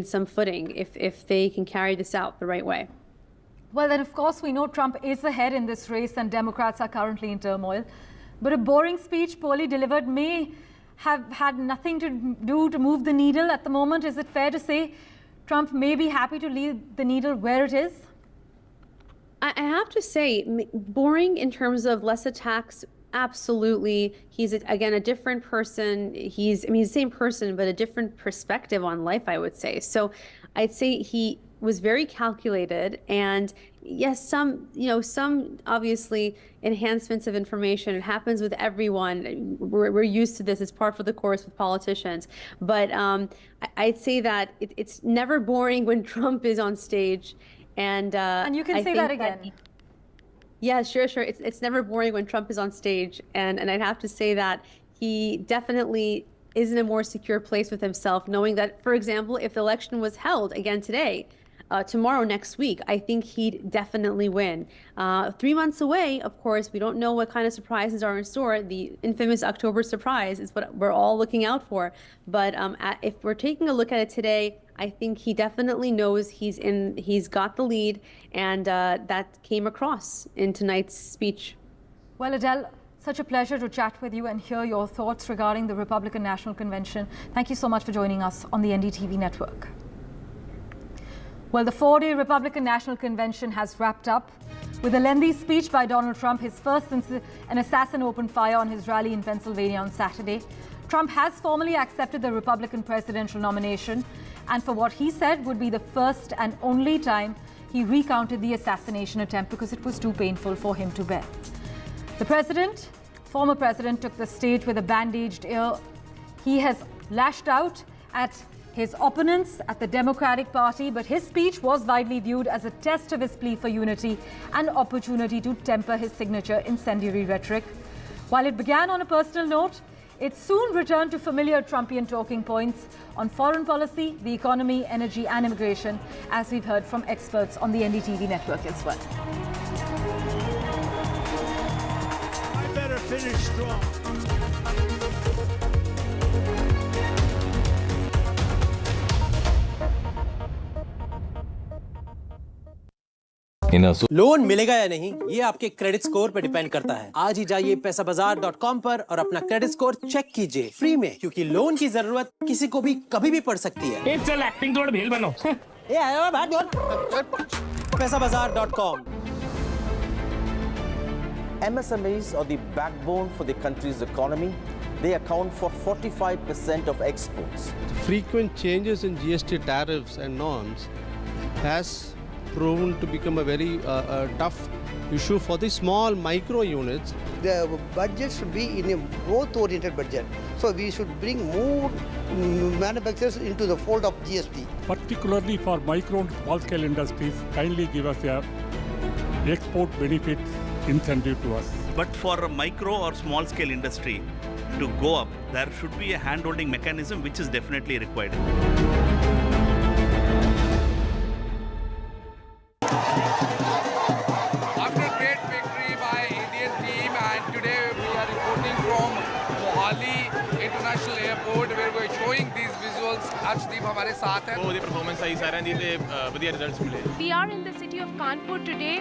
some footing if they can carry this out the right way. Well, then of course we know Trump is ahead in this race and Democrats are currently in turmoil. But a boring speech poorly delivered may have had nothing to do to move the needle at the moment. Is it fair to say Trump may be happy to leave the needle where it is? I have to say, boring in terms of less attacks, absolutely. He's, again, a different person. He's the same person, but a different perspective on life, I would say. So I'd say he was very calculated. And yes, some obviously enhancements of information. It happens with everyone. We're used to this. It's par for the course with politicians. But I'd say that it's never boring when Trump is on stage. And you can say that again. Yeah, sure. It's never boring when Trump is on stage. And I'd have to say that he definitely is in a more secure place with himself, knowing that, for example, if the election was held again today, tomorrow, next week, I think he'd definitely win. 3 months away, of course, we don't know what kind of surprises are in store. The infamous October surprise is what we're all looking out for. But if we're taking a look at it today, I think he definitely knows he's got the lead, and that came across in tonight's speech. Well, Adele, such a pleasure to chat with you and hear your thoughts regarding the Republican National Convention. Thank you so much for joining us on the NDTV network. Well, the 4-day Republican National Convention has wrapped up with a lengthy speech by Donald Trump, his first since an assassin opened fire on his rally in Pennsylvania on Saturday. Trump has formally accepted the Republican presidential nomination, and for what he said would be the first and only time he recounted the assassination attempt because it was too painful for him to bear. The former president, took the stage with a bandaged ear. He has lashed out at his opponents at the Democratic Party, but his speech was widely viewed as a test of his plea for unity and opportunity to temper his signature incendiary rhetoric. While it began on a personal note, it soon returned to familiar Trumpian talking points on foreign policy, the economy, energy and immigration, as we've heard from experts on the NDTV network as well. I better finish strong. Loan मिलेगा या नहीं, ये आपके credit score पे depend करता है। आज ही जाइए पैसाबाजार.com पर और अपना क्रेडिट स्कोर चेक कीजिए फ्री में, क्योंकि लोन की जरूरत किसी को भी कभी भी पड़ सकती है। चल एक्टिंग थोड़ा भेल बनो। ये आयो बात जोर। पैसाबाजार.com। MSMEs are the backbone for the country's economy. They account for 45% of exports. Frequent changes in GST tariffs and norms has proven to become a very tough issue for the small micro units. The budget should be in a growth-oriented budget. So we should bring more manufacturers into the fold of GST. Particularly for micro and small-scale industries, kindly give us a export benefit incentive to us. But for a micro or small-scale industry to go up, there should be a hand-holding mechanism which is definitely required. Arshdeep हमारे साथ हैं बहुत ही performance सही सारे दी थे बढ़िया results मिले We are in the city of Kanpur today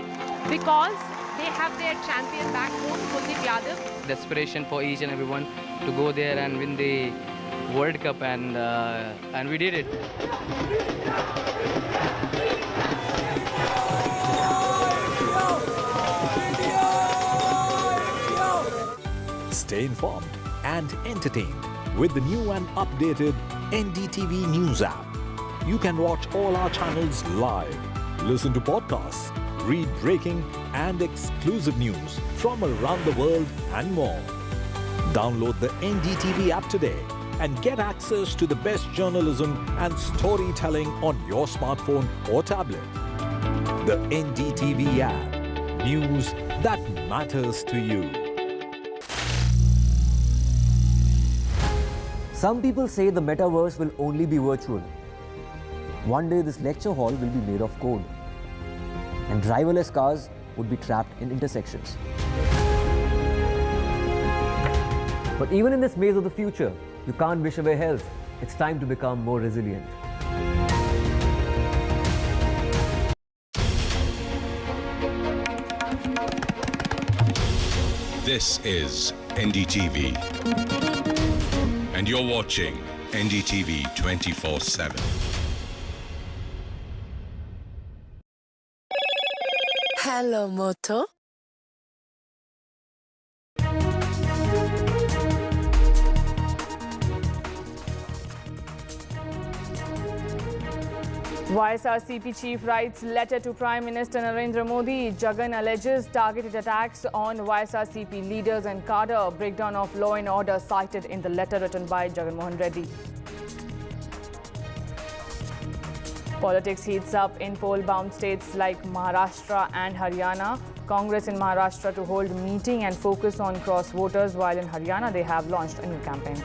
because they have their champion back home, Kuldeep Yadav. Desperation for each and everyone to go there and win the World Cup, and we did it. Stay informed and entertained with the new and updated NDTV News app. You can watch all our channels live, listen to podcasts, read breaking and exclusive news from around the world and more. Download the NDTV app today and get access to the best journalism and storytelling on your smartphone or tablet. The NDTV app. News that matters to you. Some people say the metaverse will only be virtual. One day this lecture hall will be made of code, and driverless cars would be trapped in intersections. But even in this maze of the future, you can't wish away health. It's time to become more resilient. This is NDTV, and you're watching NDTV 24/7. Hello, Moto. YSRCP chief writes letter to Prime Minister Narendra Modi. Jagan alleges targeted attacks on YSRCP leaders and cadre. Breakdown of law and order cited in the letter written by Jagan Mohan Reddy. Politics heats up in poll-bound states like Maharashtra and Haryana. Congress in Maharashtra to hold meeting and focus on cross voters, while in Haryana they have launched a new campaign.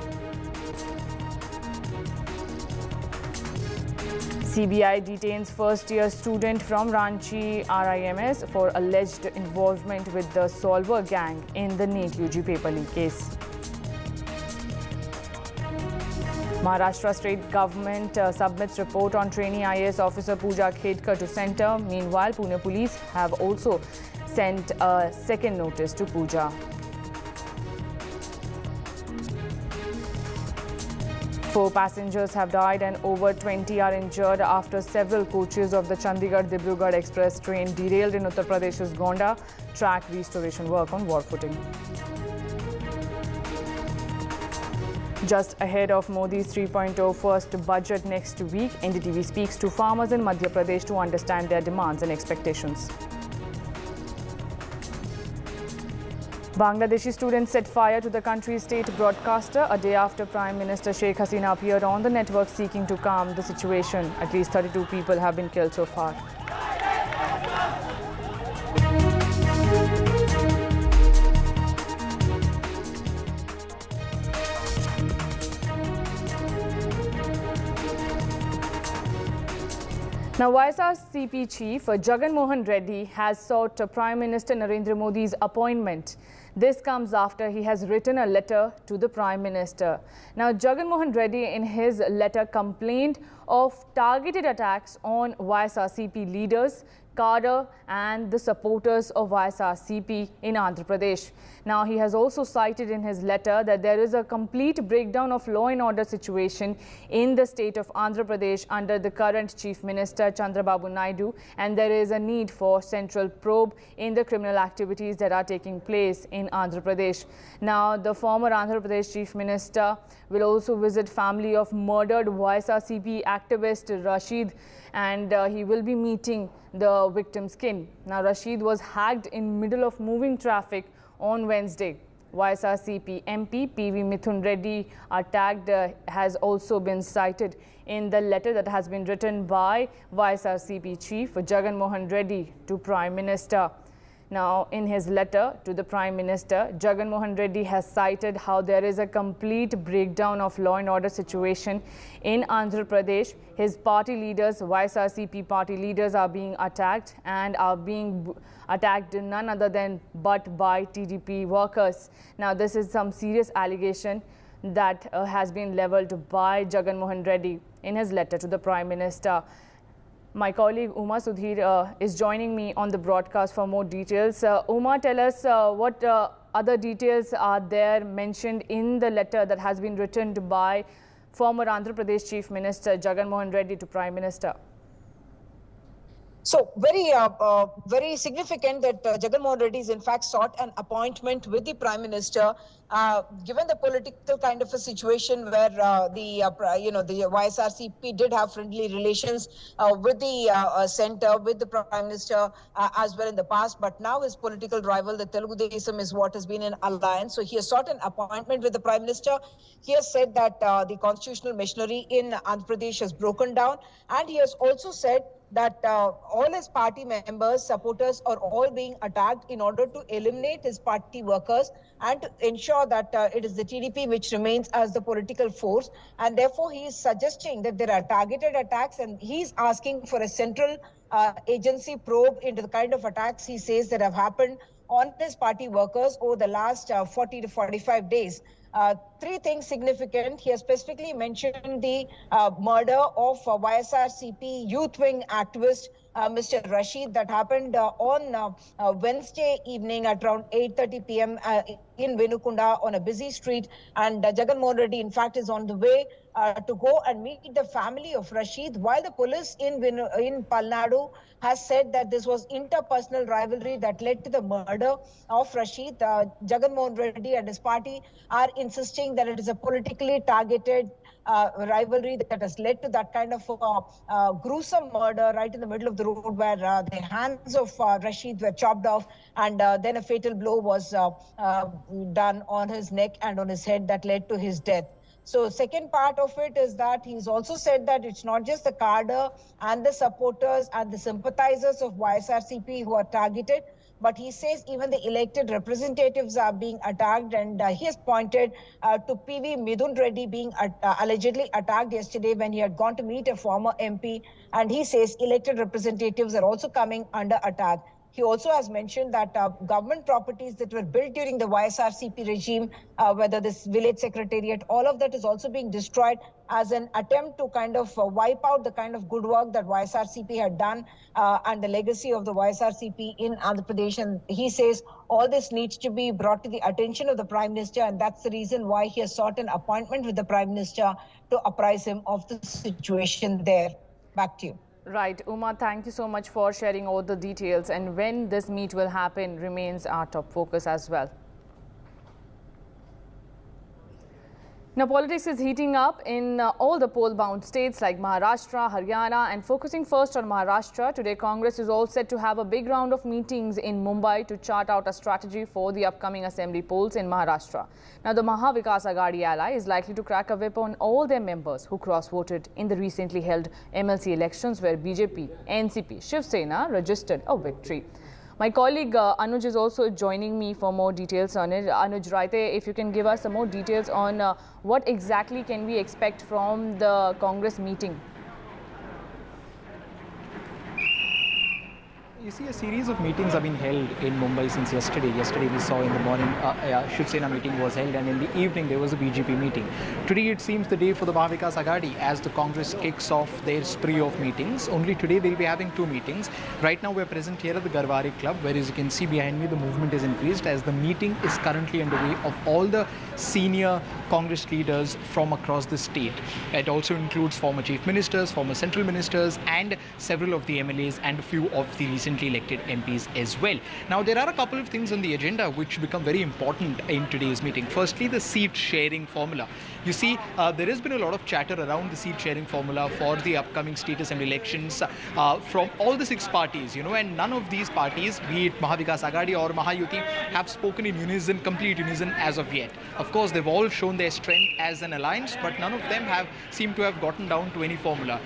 CBI detains first-year student from Ranchi RIMS for alleged involvement with the Solver gang in the NEET UG paper leak case. Maharashtra state government submits report on trainee IAS officer Pooja Khedkar to centre. Meanwhile, Pune police have also sent a second notice to Pooja. 4 passengers have died and over 20 are injured after several coaches of the Chandigarh-Dibrugarh Express train derailed in Uttar Pradesh's Gonda. Track restoration work on war footing. Just ahead of Modi's 3.0 first budget next week, NDTV speaks to farmers in Madhya Pradesh to understand their demands and expectations. Bangladeshi students set fire to the country's state broadcaster a day after Prime Minister Sheikh Hasina appeared on the network seeking to calm the situation. At least 32 people have been killed so far. Now, YSRCP chief Jagan Mohan Reddy has sought Prime Minister Narendra Modi's appointment. This comes after he has written a letter to the Prime Minister. Now, Jagan Mohan Reddy in his letter complained of targeted attacks on YSRCP leaders, cadre and the supporters of YSRCP in Andhra Pradesh. Now, he has also cited in his letter that there is a complete breakdown of law and order situation in the state of Andhra Pradesh under the current Chief Minister Chandrababu Naidu, and there is a need for central probe in the criminal activities that are taking place in Andhra Pradesh. Now, the former Andhra Pradesh Chief Minister will also visit family of murdered YSRCP activist Rashid, and he will be meeting the victim's kin. Now, Rashid was hacked in middle of moving traffic on Wednesday. YSRCP MP PV Mithun Reddy attacked has also been cited in the letter that has been written by YSRCP Chief Jagan Mohan Reddy to Prime Minister. Now, in his letter to the Prime Minister, Jagan Mohan Reddy has cited how there is a complete breakdown of law and order situation in Andhra Pradesh. His party leaders, YSRCP party leaders, are being attacked and are being attacked none other than but by TDP workers. Now, this is some serious allegation that has been leveled by Jagan Mohan Reddy. in his letter to the Prime Minister. My colleague Uma Sudhir is joining me on the broadcast for more details. Uma, tell us what other details are there mentioned in the letter that has been written by former Andhra Pradesh Chief Minister Jagan Mohan Reddy to Prime Minister. So very significant that Jagan Mohan Reddy in fact sought an appointment with the Prime Minister, given the political kind of a situation where the YSRCP did have friendly relations with the centre, with the Prime Minister as well in the past, but now his political rival, the Telugu Desam, is what has been in alliance. So he has sought an appointment with the Prime Minister. He has said that the constitutional machinery in Andhra Pradesh has broken down, and he has also said that all his party members, supporters are all being attacked in order to eliminate his party workers and to ensure that it is the TDP which remains as the political force. And therefore, he is suggesting that there are targeted attacks, and he's asking for a central agency probe into the kind of attacks he says that have happened on his party workers over the last 40 to 45 days. Three things significant. He has specifically mentioned the murder of YSRCP youth wing activist Mr. Rashid that happened on Wednesday evening at around 8:30 p.m. In Venukunda on a busy street. And Jagan Mohan Reddy, in fact, is on the way to go and meet the family of Rashid, while the police in Palnadu has said that this was interpersonal rivalry that led to the murder of Rashid. Jagan Mohan Reddy and his party are insisting that it is a politically targeted rivalry that has led to that kind of gruesome murder right in the middle of the road, where the hands of Rashid were chopped off, and then a fatal blow was done on his neck and on his head that led to his death. So second part of it is that he's also said that it's not just the cadre and the supporters and the sympathizers of YSRCP who are targeted, but he says even the elected representatives are being attacked, and he has pointed to PV Midun Reddy being allegedly attacked yesterday when he had gone to meet a former MP, and he says elected representatives are also coming under attack. He also has mentioned that government properties that were built during the YSRCP regime, whether this village secretariat, all of that is also being destroyed as an attempt to kind of wipe out the kind of good work that YSRCP had done and the legacy of the YSRCP in Andhra Pradesh. And he says all this needs to be brought to the attention of the Prime Minister, and that's the reason why he has sought an appointment with the Prime Minister to apprise him of the situation there. Back to you. Right, Uma, thank you so much for sharing all the details, and when this meet will happen remains our top focus as well. Now, politics is heating up in all the poll-bound states like Maharashtra, Haryana, and focusing first on Maharashtra, today Congress is all set to have a big round of meetings in Mumbai to chart out a strategy for the upcoming assembly polls in Maharashtra. Now, the Maha Vikas Aghadi ally is likely to crack a whip on all their members who cross-voted in the recently held MLC elections, where BJP, NCP, Shiv Sena registered a victory. My colleague Anuj is also joining me for more details on it. Anuj, right, if you can give us some more details on what exactly can we expect from the Congress meeting? You see, a series of meetings have been held in Mumbai since yesterday. Yesterday we saw in the morning Shiv Sena meeting was held, and in the evening there was a BJP meeting. Today it seems the day for the Maha Vikas Aghadi as the Congress kicks off their spree of meetings. Only today they'll be having two meetings. Right now we're present here at the Garwari Club, where as you can see behind me the movement is increased as the meeting is currently underway of all the senior Congress leaders from across the state. It also includes former chief ministers, former central ministers, and several of the MLAs and a few of the recently elected MPs as well. Now, there are a couple of things on the agenda which become very important in today's meeting. Firstly, the seat sharing formula. You see, there has been a lot of chatter around the seat sharing formula for the upcoming state assembly elections from all the six parties, and none of these parties, be it Maha Vikas Aghadi or Mahayuti, have spoken in unison, complete unison as of yet. Of course, they've all shown their strength as an alliance, but none of them have seemed to have gotten down to any formula.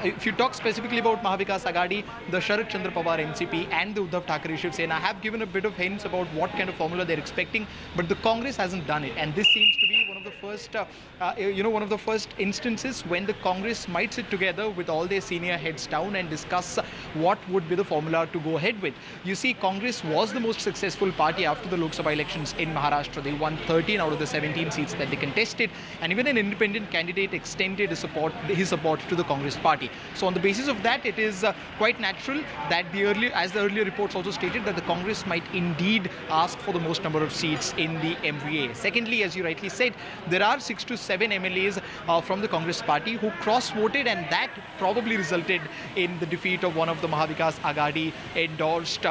If you talk specifically about Maha Vikas Aghadi, the Sharad Chandra Pawar NCP and the Uddhav Thackeray Shiv Sena have given a bit of hints about what kind of formula they're expecting, but the Congress hasn't done it, and this seems to be one of the first instances when the Congress might sit together with all their senior heads down and discuss what would be the formula to go ahead with. You see, Congress was the most successful party after the Lok Sabha elections in Maharashtra. They won 13 out of the 17 seats that they contested, and even an independent candidate extended his support to the Congress party. So on the basis of that, it is quite natural that as the earlier reports also stated, that the Congress might indeed ask for the most number of seats in the MVA. Secondly, as you rightly said, there are 6 to 7 MLAs from the Congress party who cross-voted, and that probably resulted in the defeat of one of the Mahavikas Aghadi endorsed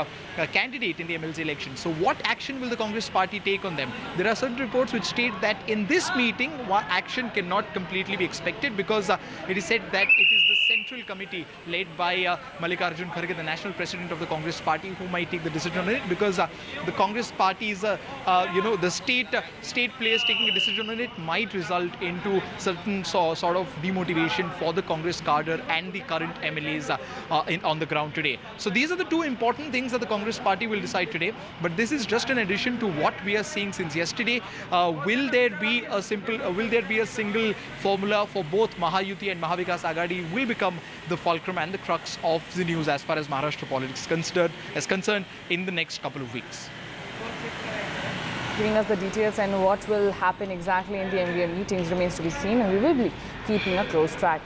candidate in the MLC election. So what action will the Congress party take on them? There are certain reports which state that in this meeting, action cannot completely be expected, because it is said that it is the Central Committee led by Mallikarjun Kharge, the national president of the Congress party, who might take the decision on it, because the Congress party's, the state players taking a decision on it might result into certain sort of demotivation for the Congress cadre and the current MLAs on the ground today. So these are the two important things that the Congress party will decide today. But this is just an addition to what we are seeing since yesterday. Will there be a single formula for both Mahayuti and Mahavikas Aghadi will become the fulcrum and the crux of the news as far as Maharashtra politics is concerned in the next couple of weeks. Giving us the details and what will happen exactly in the MVA meetings remains to be seen, and we will be keeping a close track.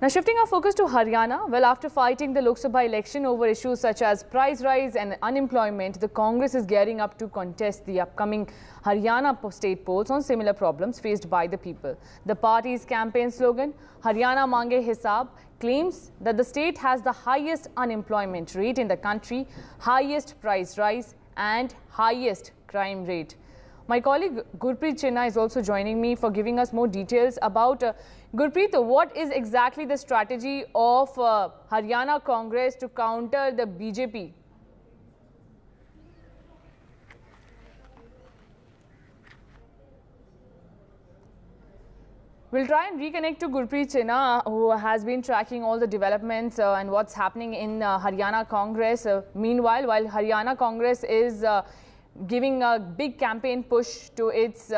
Now shifting our focus to Haryana, well, after fighting the Lok Sabha election over issues such as price rise and unemployment, the Congress is gearing up to contest the upcoming Haryana state polls on similar problems faced by the people. The party's campaign slogan, Haryana Mange Hisab, claims that the state has the highest unemployment rate in the country, highest price rise and highest crime rate. My colleague Gurpreet Chinna is also joining me for giving us more details about Gurpreet, what is exactly the strategy of Haryana Congress to counter the BJP? We'll try and reconnect to Gurpreet Chinna, who has been tracking all the developments and what's happening in Haryana Congress. Meanwhile, while Haryana Congress is giving a big campaign push to its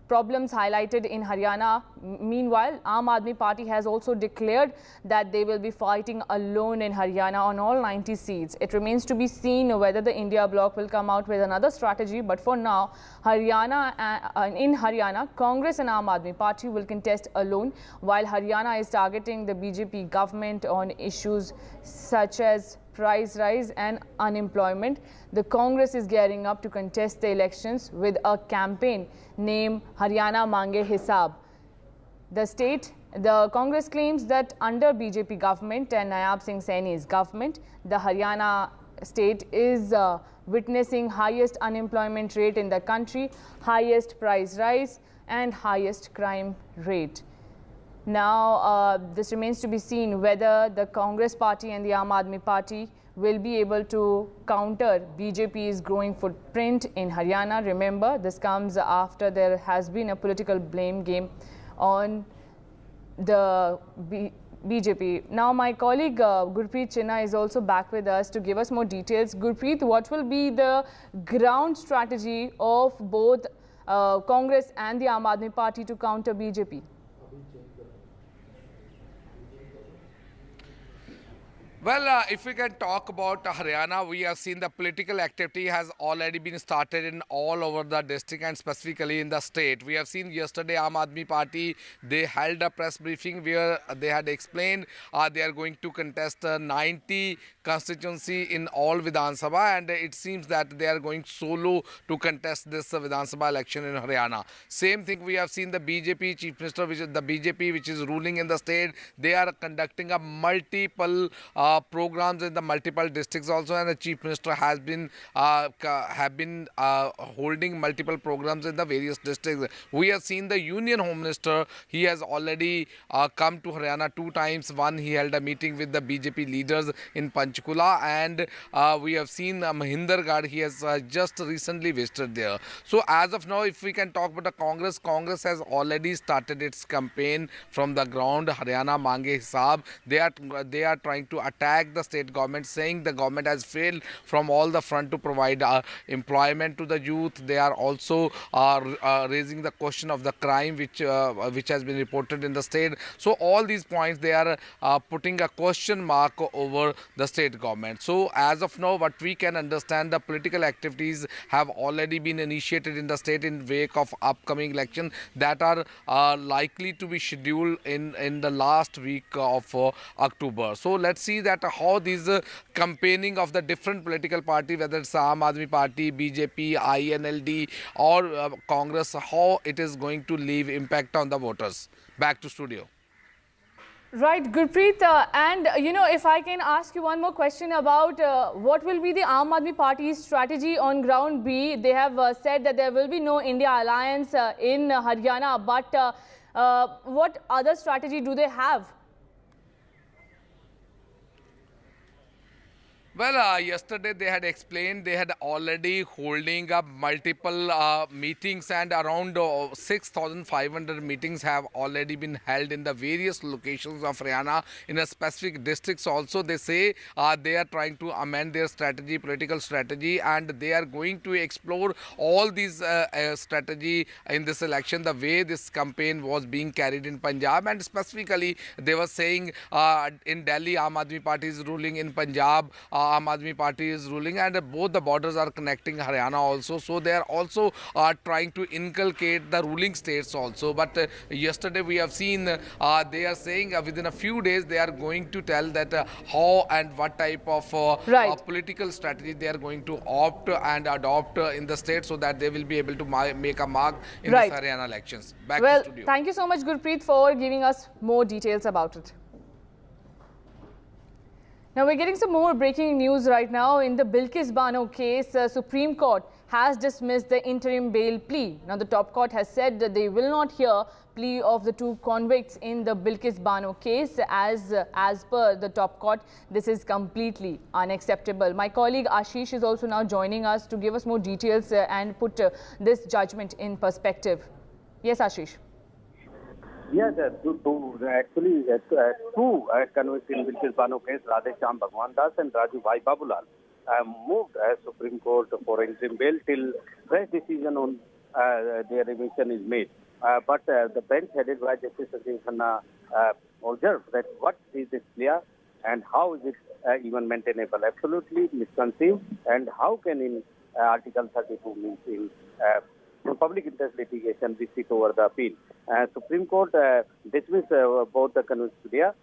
problems highlighted in Haryana. Meanwhile, Aam Aadmi Party has also declared that they will be fighting alone in Haryana on all 90 seats. It remains to be seen whether the India bloc will come out with another strategy, but for now, in Haryana, Congress and Aam Aadmi Party will contest alone, while Haryana is targeting the BJP government on issues such as price rise and unemployment. The Congress is gearing up to contest the elections with a campaign named Haryana Mange Hisab. The Congress claims that under BJP government and Nayab Singh Saini's government, the Haryana state is witnessing highest unemployment rate in the country, highest price rise and highest crime rate. Now, this remains to be seen whether the Congress party and the Aam Aadmi Party will be able to counter BJP's growing footprint in Haryana. Remember, this comes after there has been a political blame game on the BJP. Now, my colleague Gurpreet Chinna is also back with us to give us more details. Gurpreet, what will be the ground strategy of both Congress and the Aam Aadmi Party to counter BJP? Well, if we can talk about Haryana, we have seen the political activity has already been started in all over the district and specifically in the state. We have seen yesterday Aam Aadmi Party, they held a press briefing where they had explained they are going to contest 90 constituency in all Vidhan Sabha, and it seems that they are going solo to contest this Vidhan Sabha election in Haryana. Same thing we have seen the BJP Chief Minister, which is the BJP which is ruling in the state. They are conducting a multiple programs in the multiple districts also, and the Chief Minister has been holding multiple programs in the various districts. We have seen the Union Home Minister, he has already come to Haryana 2 times. One, he held a meeting with the BJP leaders in Punjab Panchkula, and we have seen Mahindergarh. He has just recently visited there. So as of now, if we can talk about the Congress has already started its campaign from the ground. Haryana Mange Hisab. They are trying to attack the state government, saying the government has failed from all the front to provide employment to the youth. They are also raising the question of the crime which has been reported in the state. So all these points, they are putting a question mark over the state government. So as of now, what we can understand, the political activities have already been initiated in the state in wake of upcoming election that are likely to be scheduled in the last week of October. So let's see that how these campaigning of the different political party, whether it's Aam Aadmi Party, BJP, INLD or Congress, how it is going to leave impact on the voters. Back to studio. Right, Gurpreet, and if I can ask you one more question about what will be the Aam Aadmi Party's strategy on ground B. They have said that there will be no India alliance in Haryana, but what other strategy do they have? Well, yesterday they had explained they had already holding up multiple meetings, and around 6,500 meetings have already been held in the various locations of Haryana in a specific districts. Also, they say they are trying to amend their strategy, political strategy, and they are going to explore all these strategy in this election, the way this campaign was being carried in Punjab. And specifically, they were saying in Delhi, Aam Aadmi Party is ruling, in Punjab, Aam Aadmi Party is ruling, and both the borders are connecting Haryana also. So they are also trying to inculcate the ruling states also. But yesterday we have seen they are saying within a few days they are going to tell that how and what type of political strategy they are going to opt and adopt in the state, so that they will be able to make a mark in this Haryana elections. Back to studio. Thank you so much, Gurpreet, for giving us more details about it. Now we're getting some more breaking news right now. In the Bilkis Bano case, Supreme Court has dismissed the interim bail plea. Now the top court has said that they will not hear plea of the two convicts in the Bilkis Bano case. As per the top court, this is completely unacceptable. My colleague Ashish is also now joining us to give us more details and put this judgment in perspective. Yes, Ashish. Yes, actually, two convicts in Bilkis Bano case, Radheshyam Bhagwan Das and Raju Bhai Babulal, moved as Supreme Court for interim bail till fresh decision on their remission is made. But the bench headed by Justice Hasina observed that what is it clear and how is it even maintainable? Absolutely misconceived. And how can in Article 32 means in public interest litigation we sit over the appeal? Supreme Court dismissed both the convicts there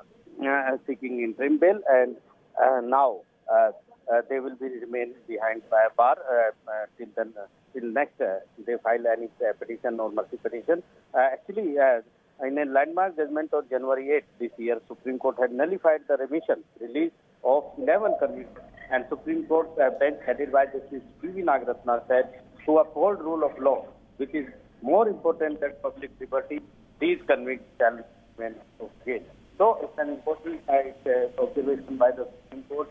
seeking interim bail, and now they will be remain behind by a bar till next they file any petition or mercy petition. Actually, in a landmark judgment on January 8 this year, Supreme Court had nullified the release of 11 convicts, and Supreme Court bench headed by Justice P.V. Nagaratna said to uphold rule of law, which is more important than public liberty, these convicts shall remain jail. So it's an important observation by the Supreme Court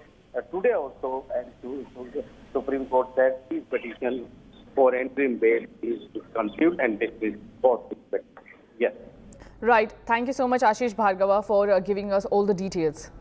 today also, and the Supreme Court said these petitions for interim bail is conceived and dismissed for this. Yes. Right. Thank you so much, Ashish Bhargava, for giving us all the details.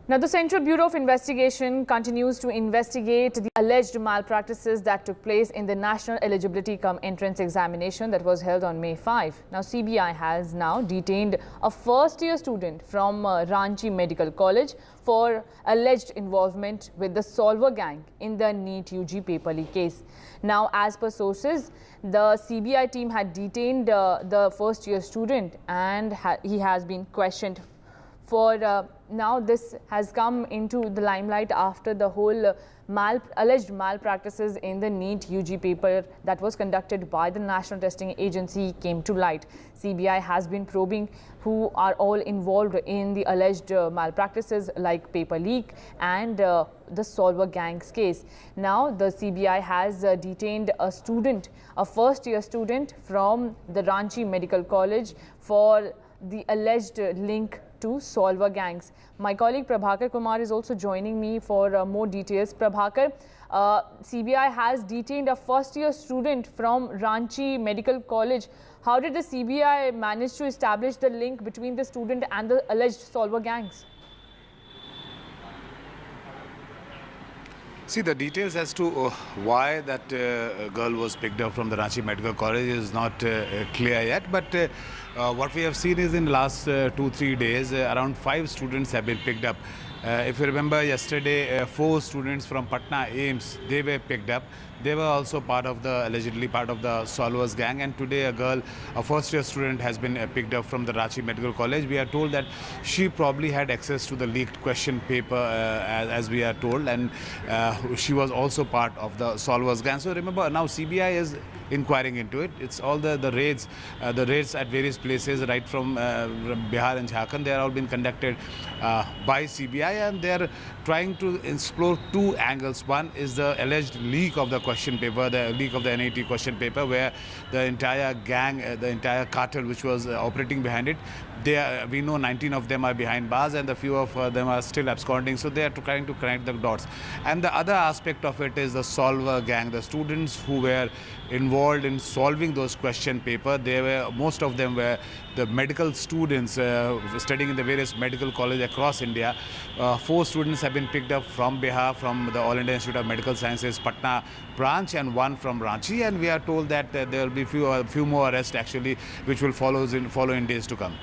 Now, the Central Bureau of Investigation continues to investigate the alleged malpractices that took place in the National Eligibility Cum Entrance Examination that was held on May 5. Now, CBI has now detained a first-year student from Ranchi Medical College for alleged involvement with the Solver gang in the NEET UG paper leak case. Now, as per sources, the CBI team had detained the first-year student, and he has been questioned for now. This has come into the limelight after the whole alleged malpractices in the NEET UG paper that was conducted by the National Testing Agency came to light. CBI has been probing who are all involved in the alleged malpractices like paper leak and the Solver gangs case. Now the CBI has detained a student, a first-year student from the Ranchi Medical College for the alleged link to solver gangs. My colleague Prabhakar Kumar is also joining me for more details. Prabhakar, CBI has detained a first-year student from Ranchi Medical College. How did the CBI manage to establish the link between the student and the alleged solver gangs? See, the details as to why that girl was picked up from the Ranchi Medical College is not clear yet. But what we have seen is in the last 2-3 days, around 5 students have been picked up. If you remember yesterday, 4 students from Patna AIMS, they were picked up. They were also allegedly part of the solvers gang. And today a first-year student has been picked up from the Ranchi Medical College. We are told that she probably had access to the leaked question paper, as we are told, and she was also part of the solvers gang. So remember, now CBI is inquiring into it. It's all the raids at various places, right from Bihar and Jharkhand. They are all been conducted by CBI, and they are trying to explore 2 angles. One is the alleged leak of the question paper, the leak of the NAT question paper, where the entire gang, the entire cartel which was operating behind it, we know 19 of them are behind bars and a few of them are still absconding. So they are trying to connect the dots. And the other aspect of it is the solver gang, the students who were involved in solving those question paper. Most of them were the medical students studying in the various medical colleges across India. 4 students have been picked up from Bihar, from the All India Institute of Medical Sciences Patna branch, and 1 from Ranchi. And we are told that there will be a few more arrests actually, which will follow in days to come.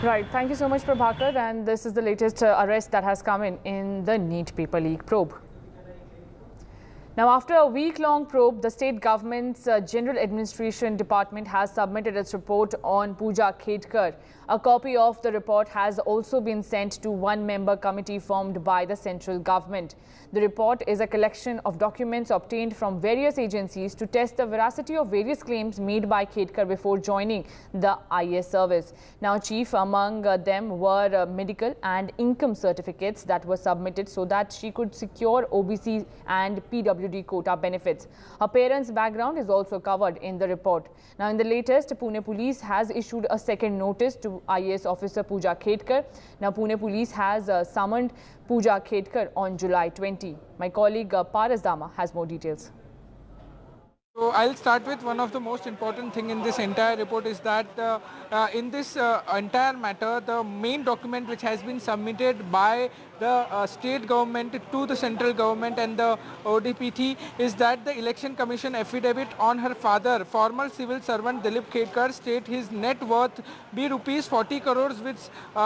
Right. Thank you so much, Prabhakar. And this is the latest arrest that has come in the NEET paper leak probe. Now, after a week-long probe, the state government's General Administration Department has submitted its report on Pooja Khedkar. A copy of the report has also been sent to one-member committee formed by the central government. The report is a collection of documents obtained from various agencies to test the veracity of various claims made by Khedkar before joining the IAS service. Now, chief among them were medical and income certificates that were submitted so that she could secure OBC and PWD quota benefits. Her parents' background is also covered in the report. Now, in the latest, Pune Police has issued a second notice to IAS officer Pooja Khedkar. Now, Pune Police has summoned Pooja Khedkar on July 20. My colleague Paras Dama has more details. So I'll start with one of the most important thing in this entire report is that in this entire matter, the main document which has been submitted by the state government to the central government and the ODPT is that the Election Commission affidavit on her father, former civil servant Dilip Khedkar, state his net worth be rupees 40 crores, which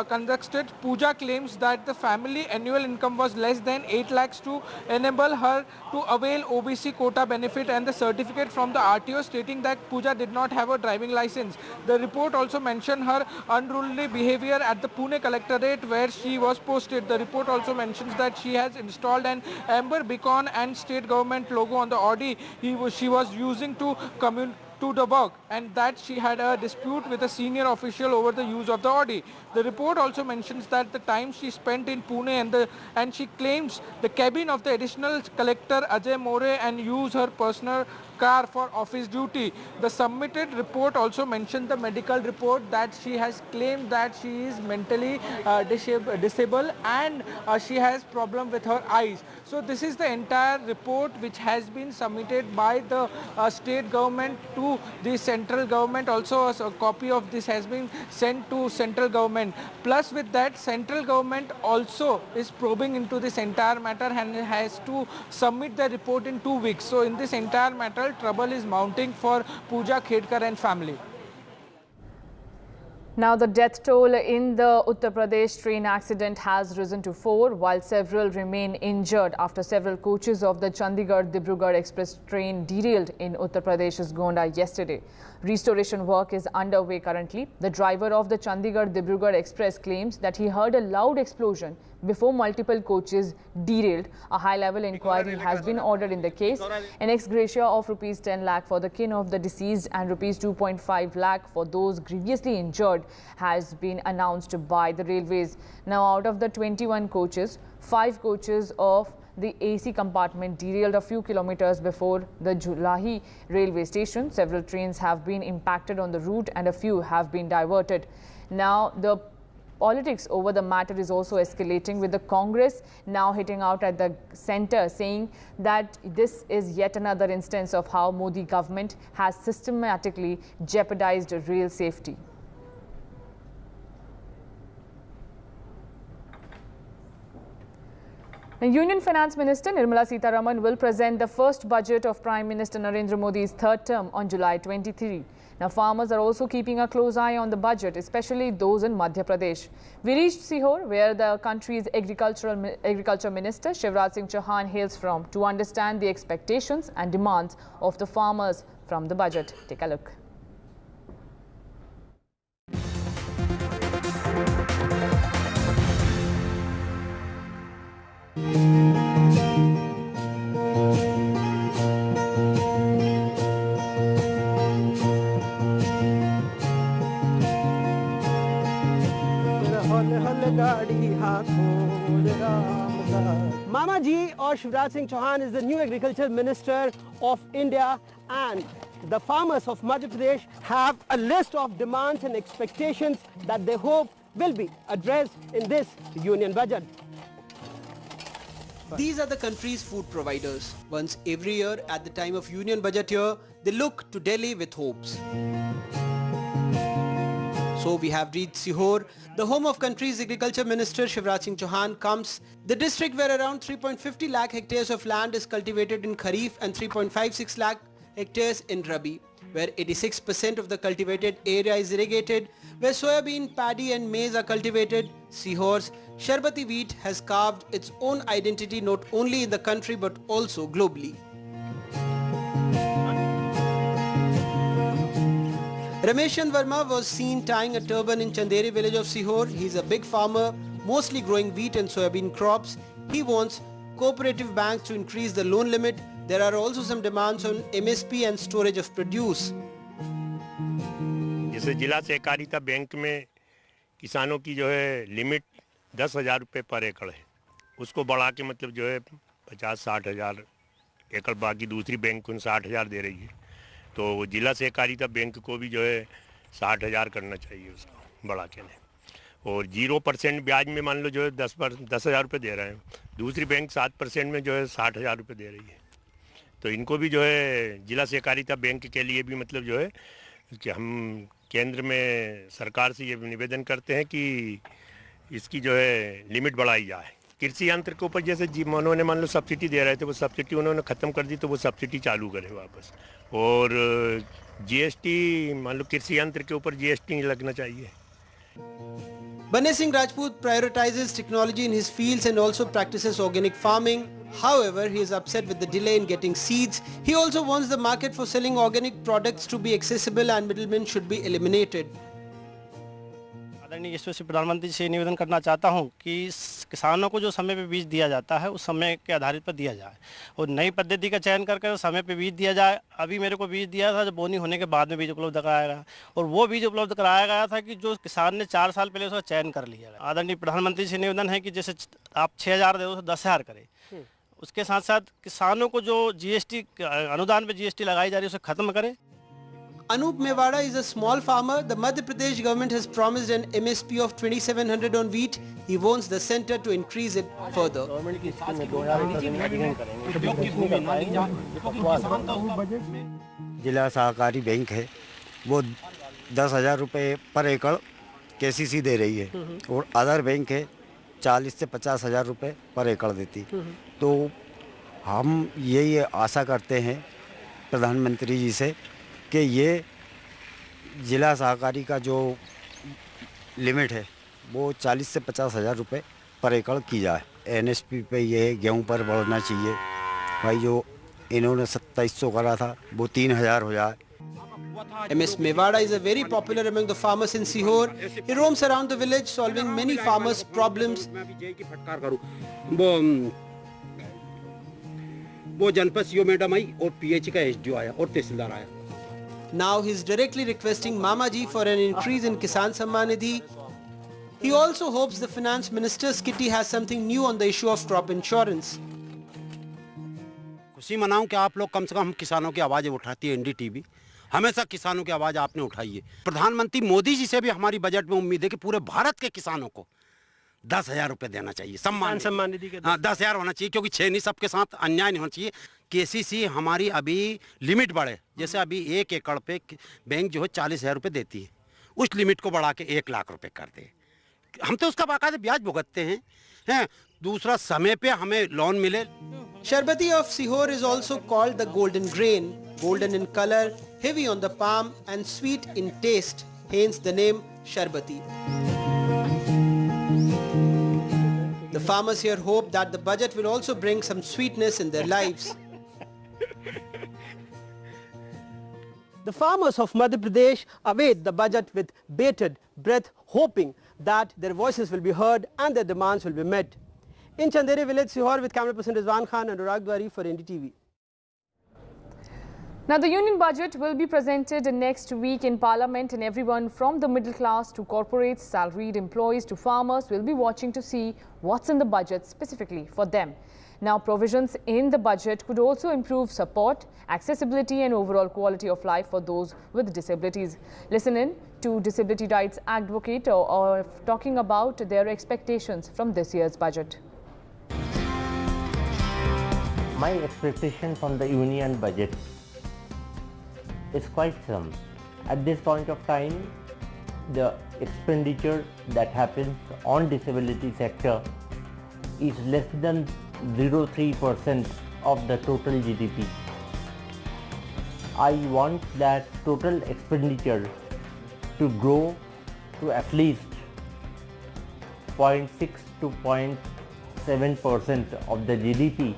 conducted. Pooja claims that the family annual income was less than 8 lakhs to enable her to avail OBC quota benefit, and the certificate from the RTO stating that Pooja did not have a driving license. The report also mentioned her unruly behavior at the Pune Collectorate where she was posted. The report also mentions that she has installed an amber beacon and state government logo on the Audi she was using to the work, and that she had a dispute with a senior official over the use of the Audi. The report also mentions that the time she spent in Pune and she claims the cabin of the additional collector Ajay More and use her personal car for office duty. The submitted report also mentioned the medical report that she has claimed that she is mentally disabled and she has problem with her eyes. So this is the entire report which has been submitted by the state government to the central government. Also a copy of this has been sent to central government. Plus with that, central government also is probing into this entire matter and has to submit the report in 2 weeks. So in this entire matter, trouble is mounting for Pooja Khedkar and family. Now, the death toll in the Uttar Pradesh train accident has risen to 4, while several remain injured after several coaches of the Chandigarh-Dibrugarh Express train derailed in Uttar Pradesh's Gonda yesterday. Restoration work is underway currently. The driver of the Chandigarh-Dibrugarh Express claims that he heard a loud explosion before multiple coaches derailed. A high-level inquiry has been ordered in the case. An ex gratia of rupees 10 lakh for the kin of the deceased and rupees 2.5 lakh for those grievously injured has been announced by the railways. Now, out of the 21 coaches, 5 coaches of the AC compartment derailed a few kilometers before the Julahi railway station. Several trains have been impacted on the route and a few have been diverted. Now, the politics over the matter is also escalating, with the Congress now hitting out at the centre, saying that this is yet another instance of how Modi government has systematically jeopardized rail safety. The Union Finance Minister Nirmala Sitharaman will present the first budget of Prime Minister Narendra Modi's third term on July 23. Now, farmers are also keeping a close eye on the budget, especially those in Madhya Pradesh. We reached Sihor, where the country's Agriculture Minister Shivraj Singh Chauhan hails from, to understand the expectations and demands of the farmers from the budget. Take a look. Mama Ji or Shivraj Singh Chauhan is the new Agriculture Minister of India, and the farmers of Madhya Pradesh have a list of demands and expectations that they hope will be addressed in this union budget. These are the country's food providers. Once every year at the time of union budget year, they look to Delhi with hopes. So we have reached Sihor, the home of country's Agriculture Minister Shivraj Singh Chauhan comes, the district where around 3.50 lakh hectares of land is cultivated in Kharif and 3.56 lakh hectares in Rabi, where 86% of the cultivated area is irrigated, where soybean, paddy and maize are cultivated. Sihor's Sharbati wheat has carved its own identity not only in the country but also globally. Rameshan Verma was seen tying a turban in Chanderi village of Sihor. He's a big farmer, mostly growing wheat and soybean crops. He wants cooperative banks to increase the loan limit. There are also some demands on MSP and storage of produce. जैसे जिला सहकारिता bank में किसानों की जो है limit 10,000 रुपये पर एकड़ है, उसको बढ़ा के मतलब जो है 50-60 हज़ार एकड़, बाकी दूसरी बैंक उन 60,000 दे रही है, तो जिला सहकारिता बैंक को भी जो है 60,000 करना चाहिए उसको बढ़ा के नहीं। और 0% ब्याज में मान लो जो है 10,000 रुपये दे रहे हैं, दूसरी बैंक 7% में जो है 60,000 रुपये दे रही है, तो इनको भी जो है जिला सहकारिता बैंक के लिए भी मतलब जो है कि हम केंद्र में सरकार से ये निवेदन करते हैं कि इसकी जो है लिमिट बढ़ाई जाए। कृषि यंत्र के ऊपर जैसे उन्होंने मान लो सब्सिडी दे रहे थे, वो सब्सिडी उन्होंने ख़त्म कर दी, तो वो सब्सिडी चालू करें वापस। और जीएसटी मान लो कृषि यंत्र के ऊपर जीएसटी नहीं लगना चाहिए। Bane Singh Rajput prioritizes technology in his fields and also practices organic farming. However, he is upset with the delay in getting seeds. He also wants the market for selling organic products to be accessible and middlemen should be eliminated. आदरणीय यशस्वी प्रधानमंत्री से निवेदन करना चाहता हूं कि किसानों को जो समय पे बीज दिया जाता है उस समय के आधारित पर दिया जाए और नई पद्धति का चयन करके समय पे बीज दिया जाए। अभी मेरे को बीज दिया था जो बोनी होने के बाद में बीज उपलब्ध कराया गया, और वो बीज उपलब्ध कराया गया था कि जो किसान ने 4 साल पहले उसका चयन कर लिया गया। आदरणीय प्रधानमंत्री से निवेदन है कि जैसे आप 6,000 दे दो तो 10,000 करें, उसके साथ साथ किसानों को जो जीएसटी अनुदान पे जीएसटी लगाई जा रही है उसे खत्म करें। Anup Mewada is a small farmer. The Madhya Pradesh government has promised an MSP of 2,700 on wheat. He wants the centre to increase it further. जिला सहकारी बैंक है वो 10,000 रुपये पर एकड़ केसीसी दे रही है, और अदर बैंक है 40 से 50,000 रुपये पर एकड़ देती। तो हम यही आशा करते हैं प्रधानमंत्री जी से कि ये जिला सहकारी का जो लिमिट है वो 40 से 50,000 रुपये पर एकड़ की जाए। एनएसपी पे ये गेहूं पर बढ़ना चाहिए भाई, जो इन्होंने 2700 करा था वो 3,000 हो जाए। MS Mewada is a very popular among the farmers in Sihor. He roams around the village solving many farmers' problems. वो जनपद सीओ मैडम आई और पीएच का एसडीओ आया और तहसीलदार आया। Now he is directly requesting Mama Ji for an increase in Kisan Samman Nidhi. He also hopes the finance minister's kitty has something new on the issue of crop insurance. खुशी मनाऊं कि आप लोग कम से कम किसानों की आवाज़ें उठाती है एनडीटीवी, हमेशा किसानों की आवाज़ आपने उठाई है। प्रधानमंत्री मोदी जी से भी हमारी बजट में उम्मीद है कि पूरे भारत के किसानों को 10,000 रुपये देना चाहिए, सम्मान निधि के। हाँ, 10,000 होना चाहिए, क्योंकि 6 नहीं, सबके साथ अन्याय नहीं होना चाहिए। केसीसी हमारी अभी लिमिट बढ़े, जैसे अभी 1 एकड़ पे बैंक जो है 40,000 रुपये देती है, उस लिमिट को बढ़ा के 1 लाख रुपये कर दे। हम तो उसका बाकायदा ब्याज भुगतते हैं। दूसरा, समय पे हमें लोन मिले। Sharbati of Sihor is also called the golden grain, golden in color, heavy on the palm and sweet in taste, hence the name Sharbati. The farmers here hope that the budget will also bring some sweetness in their lives. The farmers of Madhya Pradesh await the budget with bated breath, hoping that their voices will be heard and their demands will be met. In Chanderi village, Sihor, with camera person Rizwan Khan and Anurag Dwari for NDTV. Now, the union budget will be presented next week in Parliament, and everyone from the middle class to corporates, salaried employees to farmers will be watching to see what's in the budget specifically for them. Now, provisions in the budget could also improve support, accessibility and overall quality of life for those with disabilities. Listen in to disability rights advocate or talking about their expectations from this year's budget. My expectation from the union budget is quite some. At this point of time, the expenditure that happens on disability sector is less than 0.3% of the total GDP. I want that total expenditure to grow to at least 0.6 to 0.7% of the GDP,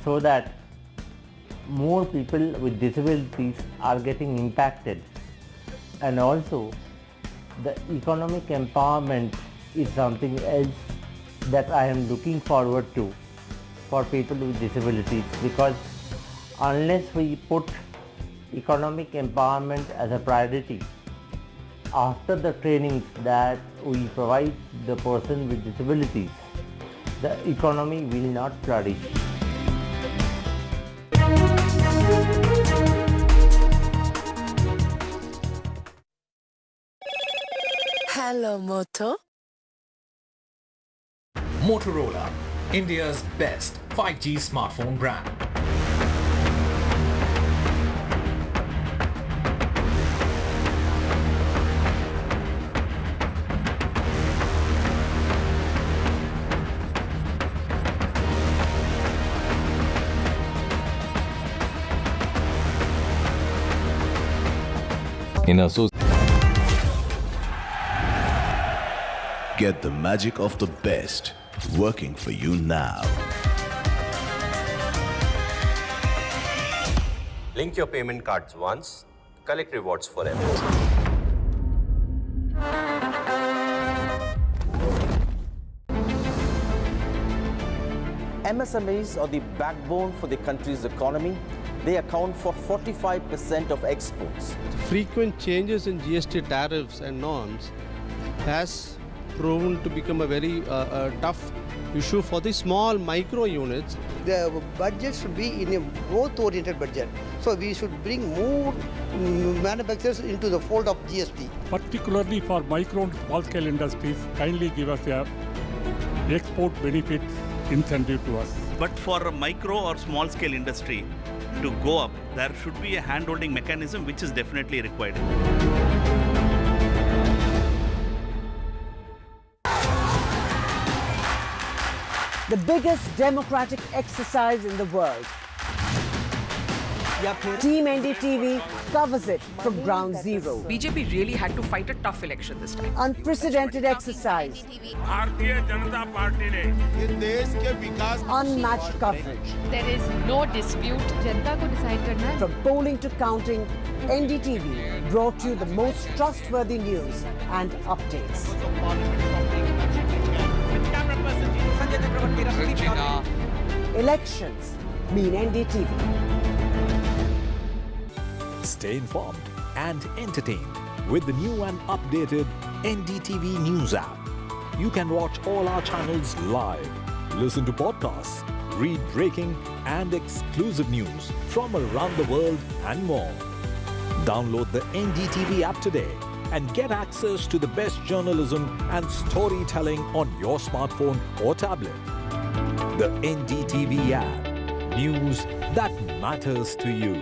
so that more people with disabilities are getting impacted, and also the economic empowerment is something else that I am looking forward to for people with disabilities, because unless we put economic empowerment as a priority after the trainings that we provide the person with disabilities, the economy will not flourish. Hello, Moto. Motorola, India's best 5G smartphone brand. In association. Get the magic of the best working for you now. Link your payment cards once, collect rewards forever. MSMEs are the backbone for the country's economy. They account for 45% of exports. Frequent changes in GST tariffs and norms has proven to become a very tough issue for the small micro units. The budget should be in a growth-oriented budget. So we should bring more manufacturers into the fold of GST. Particularly for micro and small-scale industries, kindly give us a export benefit incentive to us. But for a micro or small-scale industry to go up, there should be a hand-holding mechanism which is definitely required. The biggest democratic exercise in the world. Team NDTV covers it from ground zero. BJP really had to fight a tough election this time. Unprecedented exercise. Unmatched coverage. There is no dispute. जनता को decide करना है. From polling to counting, NDTV brought you the most trustworthy news and updates. Elections mean NDTV. Stay informed and entertained with the new and updated NDTV News app. You can watch all our channels live, listen to podcasts, read breaking and exclusive news from around the world and more. Download the NDTV app today and get access to the best journalism and storytelling on your smartphone or tablet. The NDTV app. News that matters to you.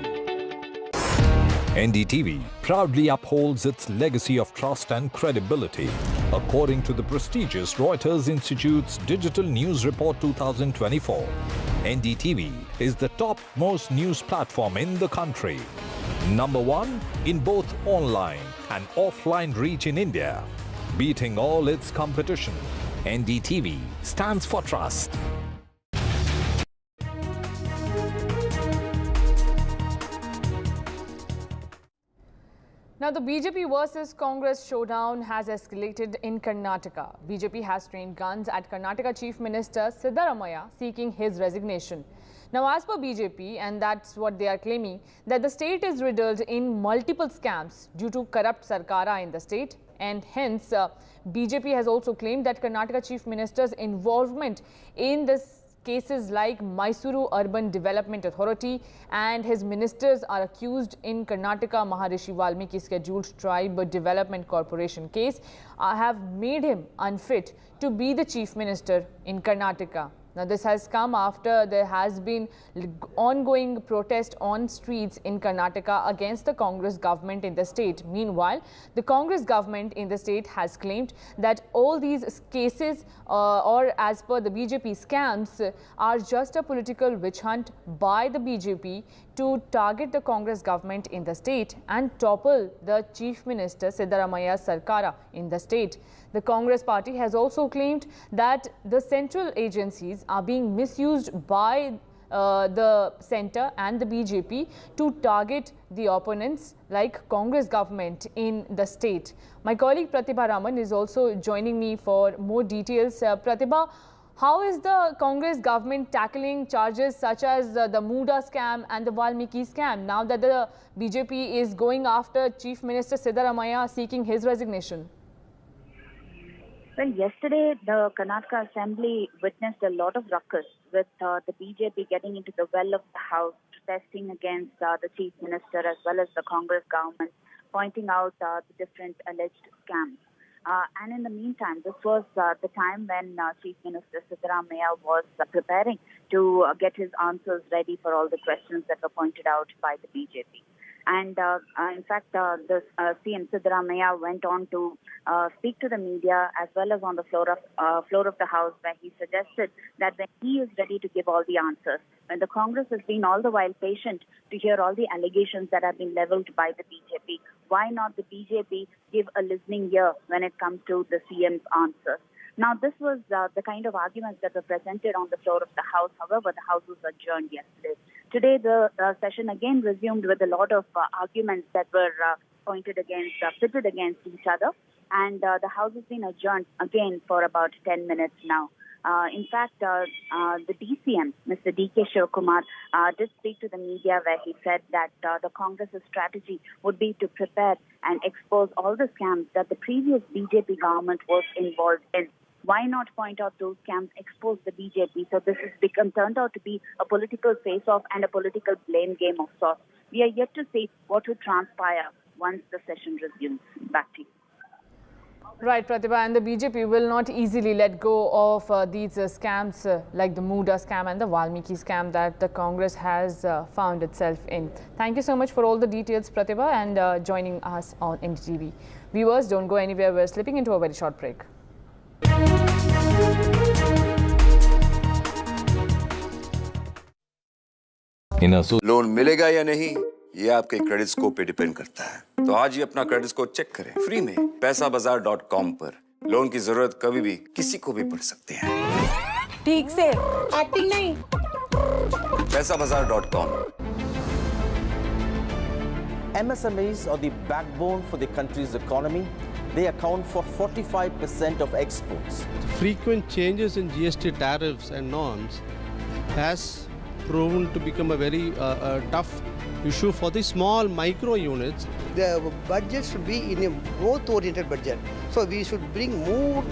NDTV proudly upholds its legacy of trust and credibility, according to the prestigious Reuters Institute's Digital News Report 2024. NDTV is the topmost news platform in the country. Number 1 in both online and offline reach in India. Beating all its competition, NDTV stands for trust. Now, the BJP versus Congress showdown has escalated in Karnataka. BJP has trained guns at Karnataka Chief Minister Siddaramaiah, seeking his resignation. Now, as per BJP, and that's what they are claiming, that the state is riddled in multiple scams due to corrupt Sarkara in the state. And hence, BJP has also claimed that Karnataka Chief Minister's involvement in this cases like Mysuru Urban Development Authority and his ministers are accused in Karnataka Maharishi Valmiki Scheduled Tribe Development Corporation case have made him unfit to be the Chief Minister in Karnataka. Now, this has come after there has been ongoing protest on streets in Karnataka against the Congress government in the state. Meanwhile, the Congress government in the state has claimed that all these cases or as per the BJP scams are just a political witch hunt by the BJP to target the Congress government in the state and topple the Chief Minister Siddaramaiah Sarkara in the state. The Congress party has also claimed that the central agencies are being misused by the centre and the BJP to target the opponents like Congress government in the state. My colleague Pratibha Raman is also joining me for more details. Pratibha, how is the Congress government tackling charges such as the Muda scam and the Valmiki scam now that the BJP is going after Chief Minister Siddaramaiah seeking his resignation? Well, yesterday the Karnataka Assembly witnessed a lot of ruckus with the BJP getting into the well of the House, protesting against the Chief Minister as well as the Congress government, pointing out the different alleged scams. And in the meantime, this was the time when Chief Minister Siddaramaiah was preparing to get his answers ready for all the questions that were pointed out by the BJP. And in fact, the CM Siddaramaiah went on to speak to the media as well as on the floor of the House, where he suggested that when he is ready to give all the answers, when the Congress has been all the while patient to hear all the allegations that have been levelled by the BJP, why not the BJP give a listening ear when it comes to the CM's answers? Now, this was the kind of arguments that were presented on the floor of the House. However, the House was adjourned yesterday. Today, the session again resumed with a lot of arguments that were pitted against each other. And the House has been adjourned again for about 10 minutes now. In fact, the DCM, Mr. D.K. Shivakumar, did speak to the media where he said that the Congress's strategy would be to prepare and expose all the scams that the previous BJP government was involved in. Why not point out those scams, expose the BJP? So this has turned out to be a political face-off and a political blame game of sorts. We are yet to see what will transpire once the session resumes. Back to you. Right, Pratibha, and the BJP will not easily let go of these scams like the Muda scam and the Valmiki scam that the Congress has found itself in. Thank you so much for all the details, Pratibha, and joining us on NDTV. Viewers, don't go anywhere. We're slipping into a very short break. Loan मिलेगा या नहीं ये आपके credit score पे depend करता है। तो आज ही अपना क्रेडिट स्कोर चेक करें फ्री में पैसाबाजार.com पर। लोन की जरूरत कभी भी किसी को भी पड़ सकती है। ठीक से एक्टिंग नहीं। पैसाबाजार.com। MSMEs are the backbone for the country's economy. They account for 45% of exports. Frequent changes in GST tariffs and norms has proven to become a very tough issue for the small micro units. The budget should be in a growth-oriented budget. So we should bring more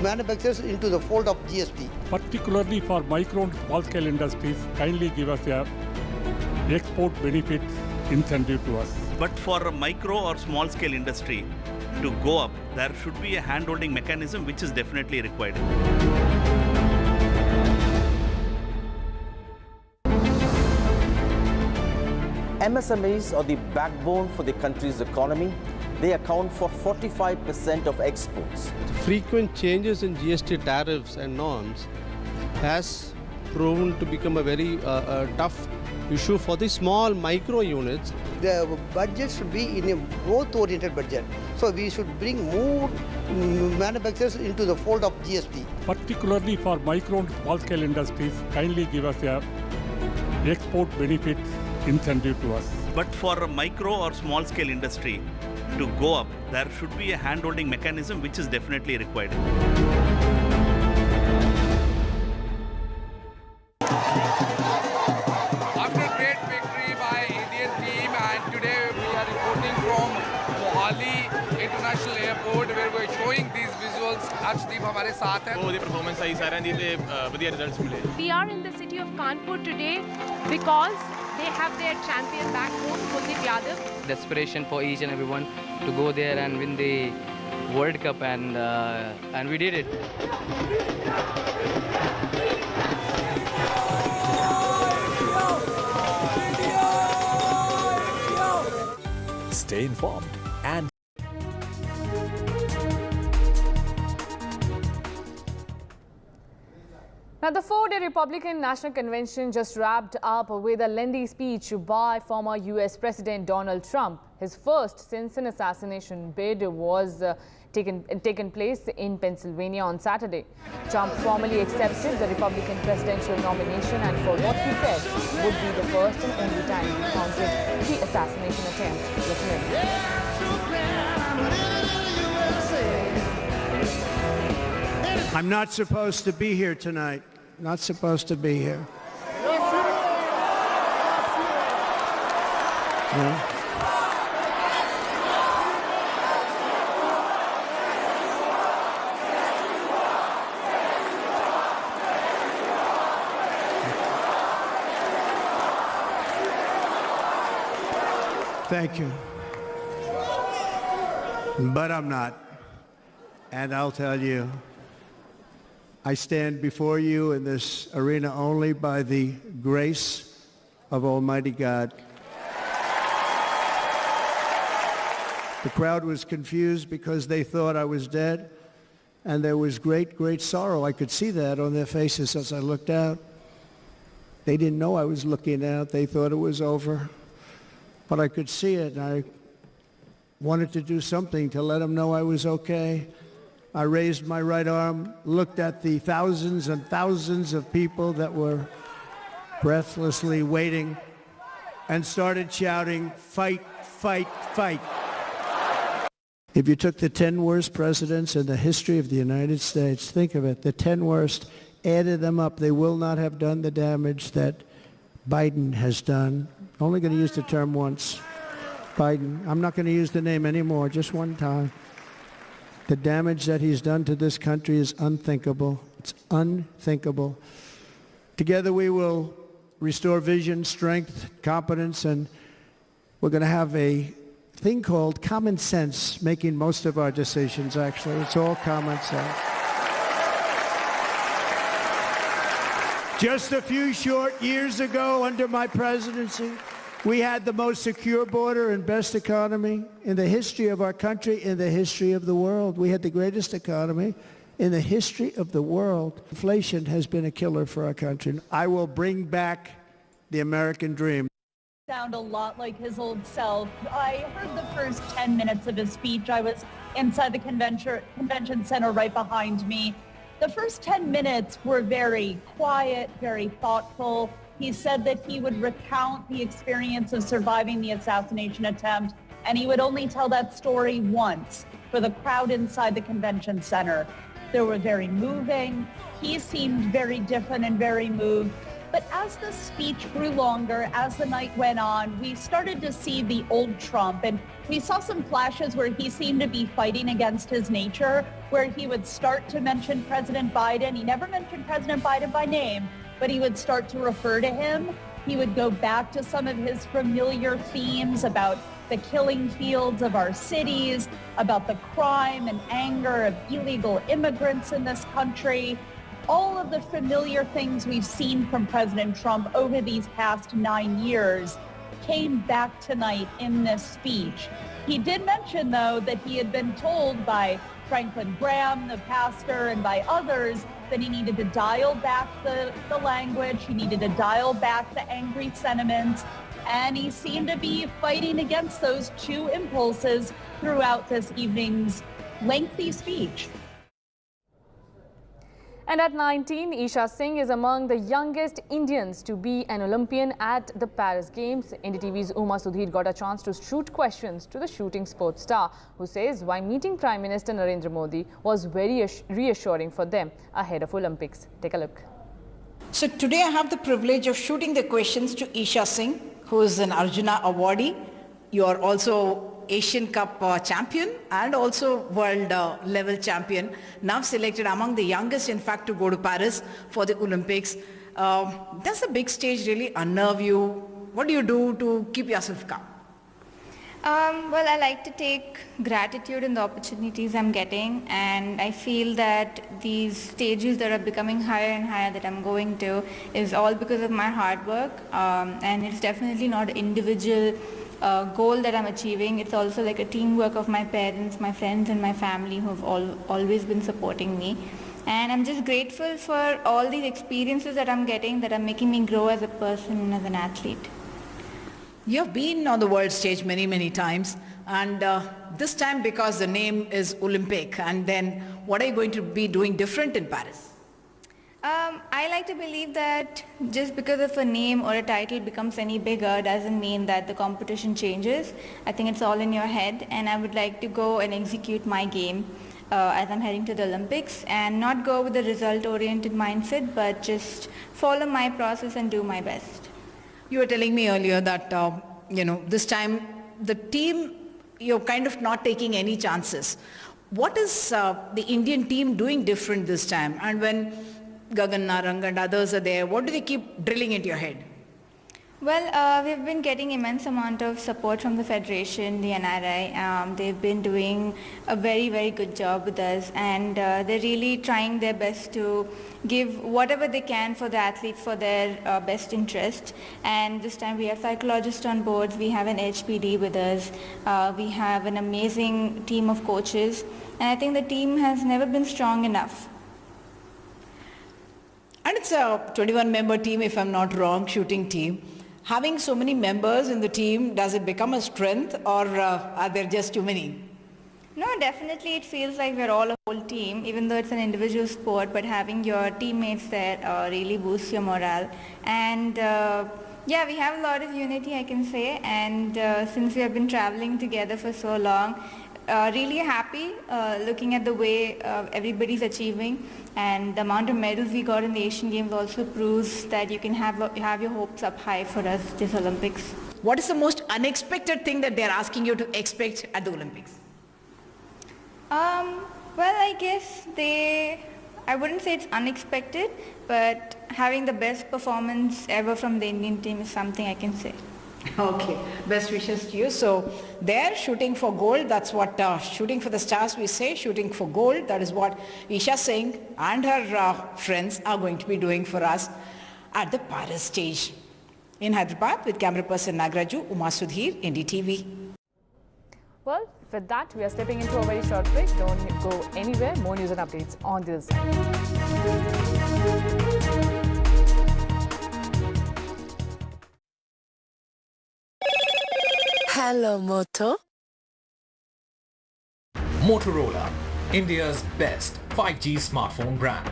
manufacturers into the fold of GST. Particularly for micro and small scale industries, kindly give us a export benefits incentive to us. But for a micro or small scale industry to go up, there should be a hand-holding mechanism which is definitely required. MSMEs are the backbone for the country's economy. They account for 45% of exports. Frequent changes in GST tariffs and norms has proven to become a very tough issue for the small micro units. The budget should be in a growth-oriented budget. So we should bring more manufacturers into the fold of GST. Particularly for micro and small scale industries, kindly give us a export benefit incentive to us. But for a micro or small scale industry to go up, there should be a hand-holding mechanism which is definitely required. After great victory by Indian team, and today we are reporting from Mohali International Airport where we are showing these visuals. Arshdeep हमारे साथ हैं. वो performance सही सारे दी थे बढ़िया results मिले. We are in the city of Kanpur today because they have their champion back home, Kuldeep Yadav. Desperation for each and everyone to go there and win the World Cup, and we did it. Stay informed and Now, the four-day Republican National Convention just wrapped up with a lengthy speech by former U.S. President Donald Trump. His first since an assassination bid was taken place in Pennsylvania on Saturday. Trump formally accepted the Republican presidential nomination and for what he said would be the first and only time he countered the assassination attempt. Listen in. I'm not supposed to be here tonight. Not supposed to be here. No? Thank you. But I'm not. And I'll tell you, I stand before you in this arena only by the grace of Almighty God. The crowd was confused because they thought I was dead, and there was great, great sorrow. I could see that on their faces as I looked out. They didn't know I was looking out. They thought it was over. But I could see it, and I wanted to do something to let them know I was okay. I raised my right arm, looked at the thousands and thousands of people that were breathlessly waiting, and started shouting, "Fight, fight, fight." If you took the 10 worst presidents in the history of the United States, think of it, the 10 worst, added them up, they will not have done the damage that Biden has done. I'm only going to use the term once. Biden. I'm not going to use the name anymore, just one time. The damage that he's done to this country is unthinkable. It's unthinkable. Together we will restore vision, strength, competence, and we're going to have a thing called common sense making most of our decisions, actually. It's all common sense. Just a few short years ago, under my presidency, we had the most secure border and best economy in the history of our country, in the history of the world. We had the greatest economy in the history of the world. Inflation has been a killer for our country. I will bring back the American dream. Sound a lot like his old self. I heard the first 10 minutes of his speech. I was inside the convention center right behind me. The first 10 minutes were very quiet, very thoughtful. He said that he would recount the experience of surviving the assassination attempt, and he would only tell that story once for the crowd inside the convention center. They were very moving. He seemed very different and very moved. But as the speech grew longer, as the night went on, we started to see the old Trump, and we saw some flashes where he seemed to be fighting against his nature, where he would start to mention President Biden. He never mentioned President Biden by name, but he would start to refer to him. He would go back to some of his familiar themes about the killing fields of our cities, about the crime and anger of illegal immigrants in this country. All of the familiar things we've seen from President Trump over these past 9 years came back tonight in this speech. He did mention, though, that he had been told by Franklin Graham, the pastor, and by others that he needed to dial back the language, he needed to dial back the angry sentiments, and he seemed to be fighting against those two impulses throughout this evening's lengthy speech. And at 19, Isha Singh is among the youngest Indians to be an Olympian at the Paris Games. NDTV's Uma Sudhir got a chance to shoot questions to the shooting sports star, who says why meeting Prime Minister Narendra Modi was very reassuring for them ahead of Olympics. Take a look. So today I have the privilege of shooting the questions to Isha Singh, who is an Arjuna awardee. You are also Asian Cup champion and also world level champion, now selected among the youngest, in fact, to go to Paris for the Olympics. Does the big stage really unnerve you? What do you do to keep yourself calm? Well, I like to take gratitude in the opportunities I'm getting, and I feel that these stages that are becoming higher and higher that I'm going to is all because of my hard work, and it's definitely not an individual goal that I'm achieving. It's also like a teamwork of my parents, my friends and my family who have always been supporting me. And I'm just grateful for all these experiences that I'm getting that are making me grow as a person and as an athlete. You've been on the world stage many, many times, and this time because the name is Olympic, and then what are you going to be doing different in Paris? I like to believe that just because of a name or a title becomes any bigger doesn't mean that the competition changes. I think it's all in your head, and I would like to go and execute my game as I'm heading to the Olympics, and not go with a result-oriented mindset, but just follow my process and do my best. You were telling me earlier that, this time the team, you're kind of not taking any chances. What is the Indian team doing different this time? And when Gagan Narang and others are there, what do they keep drilling into your head? Well, we've been getting immense amount of support from the Federation, the NRI. They've been doing a very, very good job with us, and they're really trying their best to give whatever they can for the athletes for their best interest. And this time we have psychologists on board, we have an HPD with us, we have an amazing team of coaches, and I think the team has never been strong enough. And it's a 21-member team, if I'm not wrong, shooting team. Having so many members in the team, does it become a strength, or are there just too many? No, definitely it feels like we're all a whole team, even though it's an individual sport, but having your teammates there really boosts your morale. And yeah, we have a lot of unity, I can say, and since we have been traveling together for so long, really happy looking at the way everybody's achieving, and the amount of medals we got in the Asian Games also proves that you can have your hopes up high for us this Olympics. What is the most unexpected thing that they're asking you to expect at the Olympics? Well, I guess I wouldn't say it's unexpected, but having the best performance ever from the Indian team is something I can say. Okay, best wishes to you. So they're shooting for gold. That's what shooting for the stars we say, shooting for gold. That is what Isha Singh and her friends are going to be doing for us at the Paris stage. In Hyderabad, with camera person Nagraju, Uma Sudhir, NDTV. Well, with that, we are stepping into a very short break. Don't go anywhere. More news and updates on the other side. Hello, Moto. Motorola, India's best 5G smartphone brand.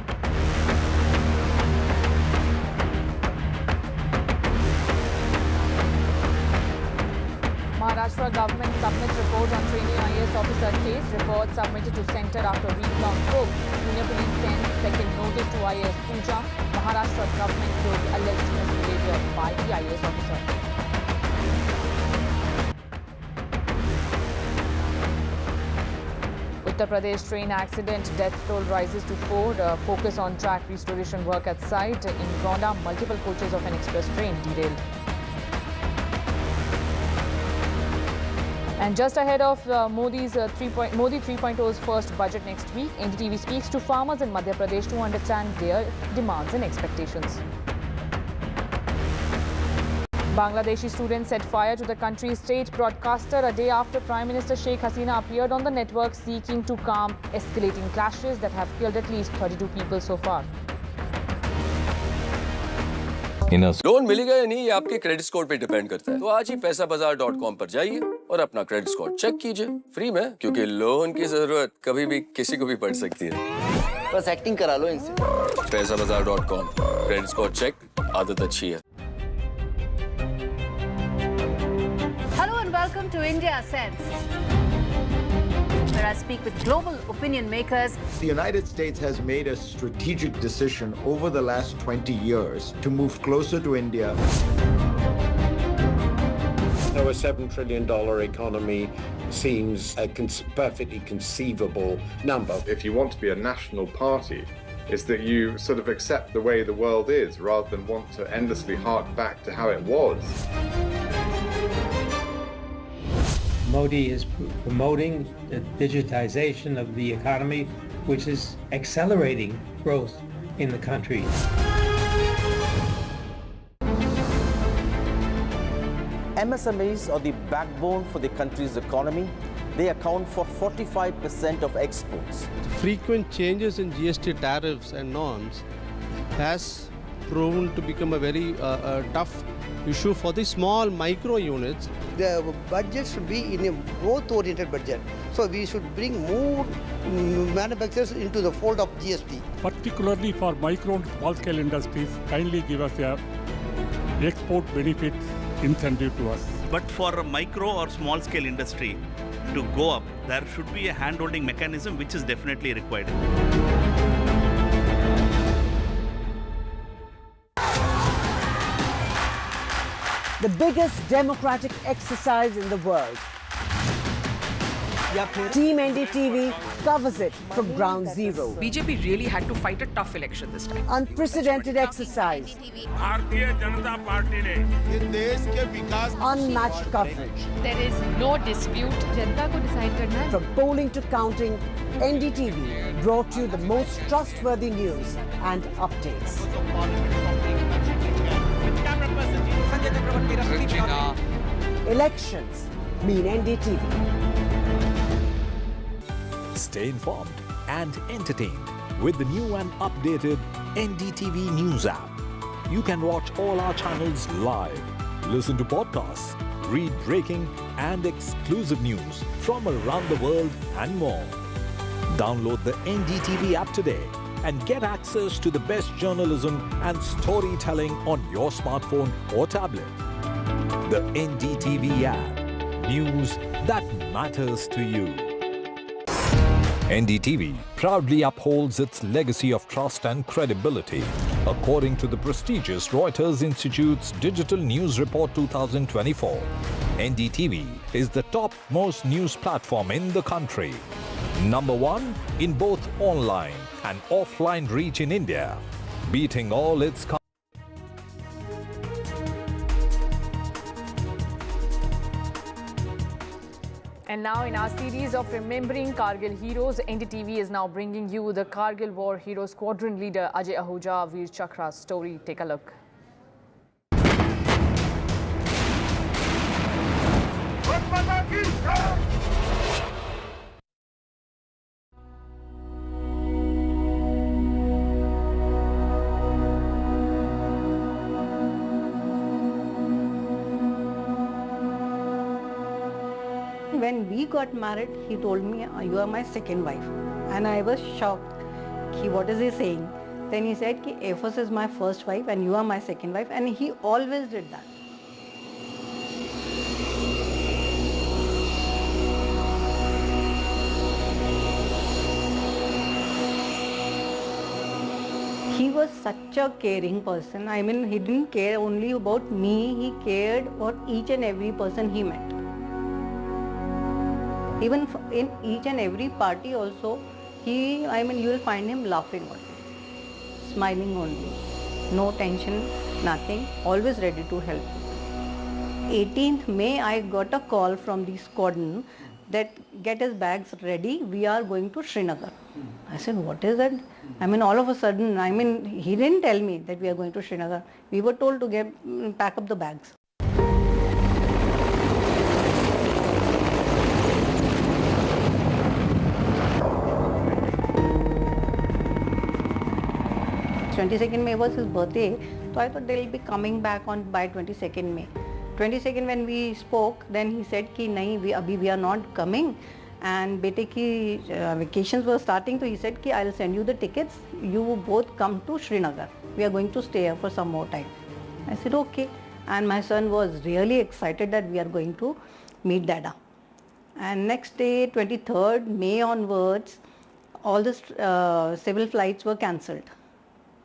Maharashtra government submits report on trainee IAS officer case. Report submitted to centre after week-long probe. Junior police sends second notice to IAS Pooja. Maharashtra government probe alleged misbehavior by the IAS officer. Uttar Pradesh train accident, death toll rises to 4. Focus on track restoration work at site. In Gonda, multiple coaches of an express train derailed. And just ahead of Modi 3.0's first budget next week, NDTV speaks to farmers in Madhya Pradesh to understand their demands and expectations. Bangladeshi students set fire to the country's state broadcaster a day after Prime Minister Sheikh Hasina appeared on the network seeking to calm escalating clashes that have killed at least 32 people so far. Loan मिलेगा या नहीं ये आपके credit score पे depend करता है। तो आज ही पैसाबाजार.com पर जाइए और अपना क्रेडिट स्कोर चेक कीजिए फ्री में, क्योंकि लोन की जरूरत कभी भी किसी को भी पड़ सकती है। बस एक्टिंग करा लो इनसे। पैसाबाजार.com, क्रेडिट स्कोर चेक, आदत अच्छी है। Hello and welcome to India Sense, where I speak with global opinion makers. The United States has made a strategic decision over the last 20 years to move closer to India. So a $7 trillion economy seems a perfectly conceivable number. If you want to be a national party, it's that you sort of accept the way the world is rather than want to endlessly hark back to how it was. Modi is promoting the digitization of the economy, which is accelerating growth in the country. MSMEs are the backbone for the country's economy. They account for 45% of exports. Frequent changes in GST tariffs and norms has proven to become a very tough issue for the small micro units. The budget should be in a growth-oriented budget. So we should bring more manufacturers into the fold of GST. Particularly for micro and small-scale industries, kindly give us a export benefit incentive to us. But for a micro or small scale industry to go up, there should be a hand-holding mechanism which is definitely required. The biggest democratic exercise in the world. Team NDTV covers it from ground zero. BJP really had to fight a tough election this time. Unprecedented exercise. Unmatched coverage. There is no dispute. जनता को decide करना है. From polling to counting, NDTV brought you the most trustworthy news and updates. Elections mean NDTV. Stay informed and entertained with the new and updated NDTV News app. You can watch all our channels live, listen to podcasts, read breaking and exclusive news from around the world and more. Download the NDTV app today and get access to the best journalism and storytelling on your smartphone or tablet. The NDTV app. News that matters to you. NDTV proudly upholds its legacy of trust and credibility. According to the prestigious Reuters Institute's Digital News Report 2024, NDTV is the top-most news platform in the country. Number one in both online and offline reach in India, beating all its And now in our series of Remembering Kargil Heroes, NDTV is now bringing you the Kargil War Hero Squadron leader Ajay Ahuja Veer Chakra's story. Take a look. When we got married, he told me, you are my second wife. And I was shocked. What is he saying? Then he said, Air Force is my first wife and you are my second wife. And he always did that. He was such a caring person. I mean, he didn't care only about me. He cared for each and every person he met. Even in each and every party also, you will find him laughing only, smiling only, no tension, nothing, always ready to help. 18th May, I got a call from the squadron that get his bags ready, we are going to Srinagar. I said, what is that? All of a sudden, he didn't tell me that we are going to Srinagar. We were told to pack up the bags. May was his birthday, so I thought they'll be coming back by 22nd May. 22nd when we spoke, then he said कि नहीं we are not coming, and बेटे की vacations were starting, so he said कि I'll send you the tickets, you both come to Srinagar, we are going to stay here for some more time. I said okay, and my son was really excited that we are going to meet Dada. And next day, 23rd May onwards, all the civil flights were cancelled.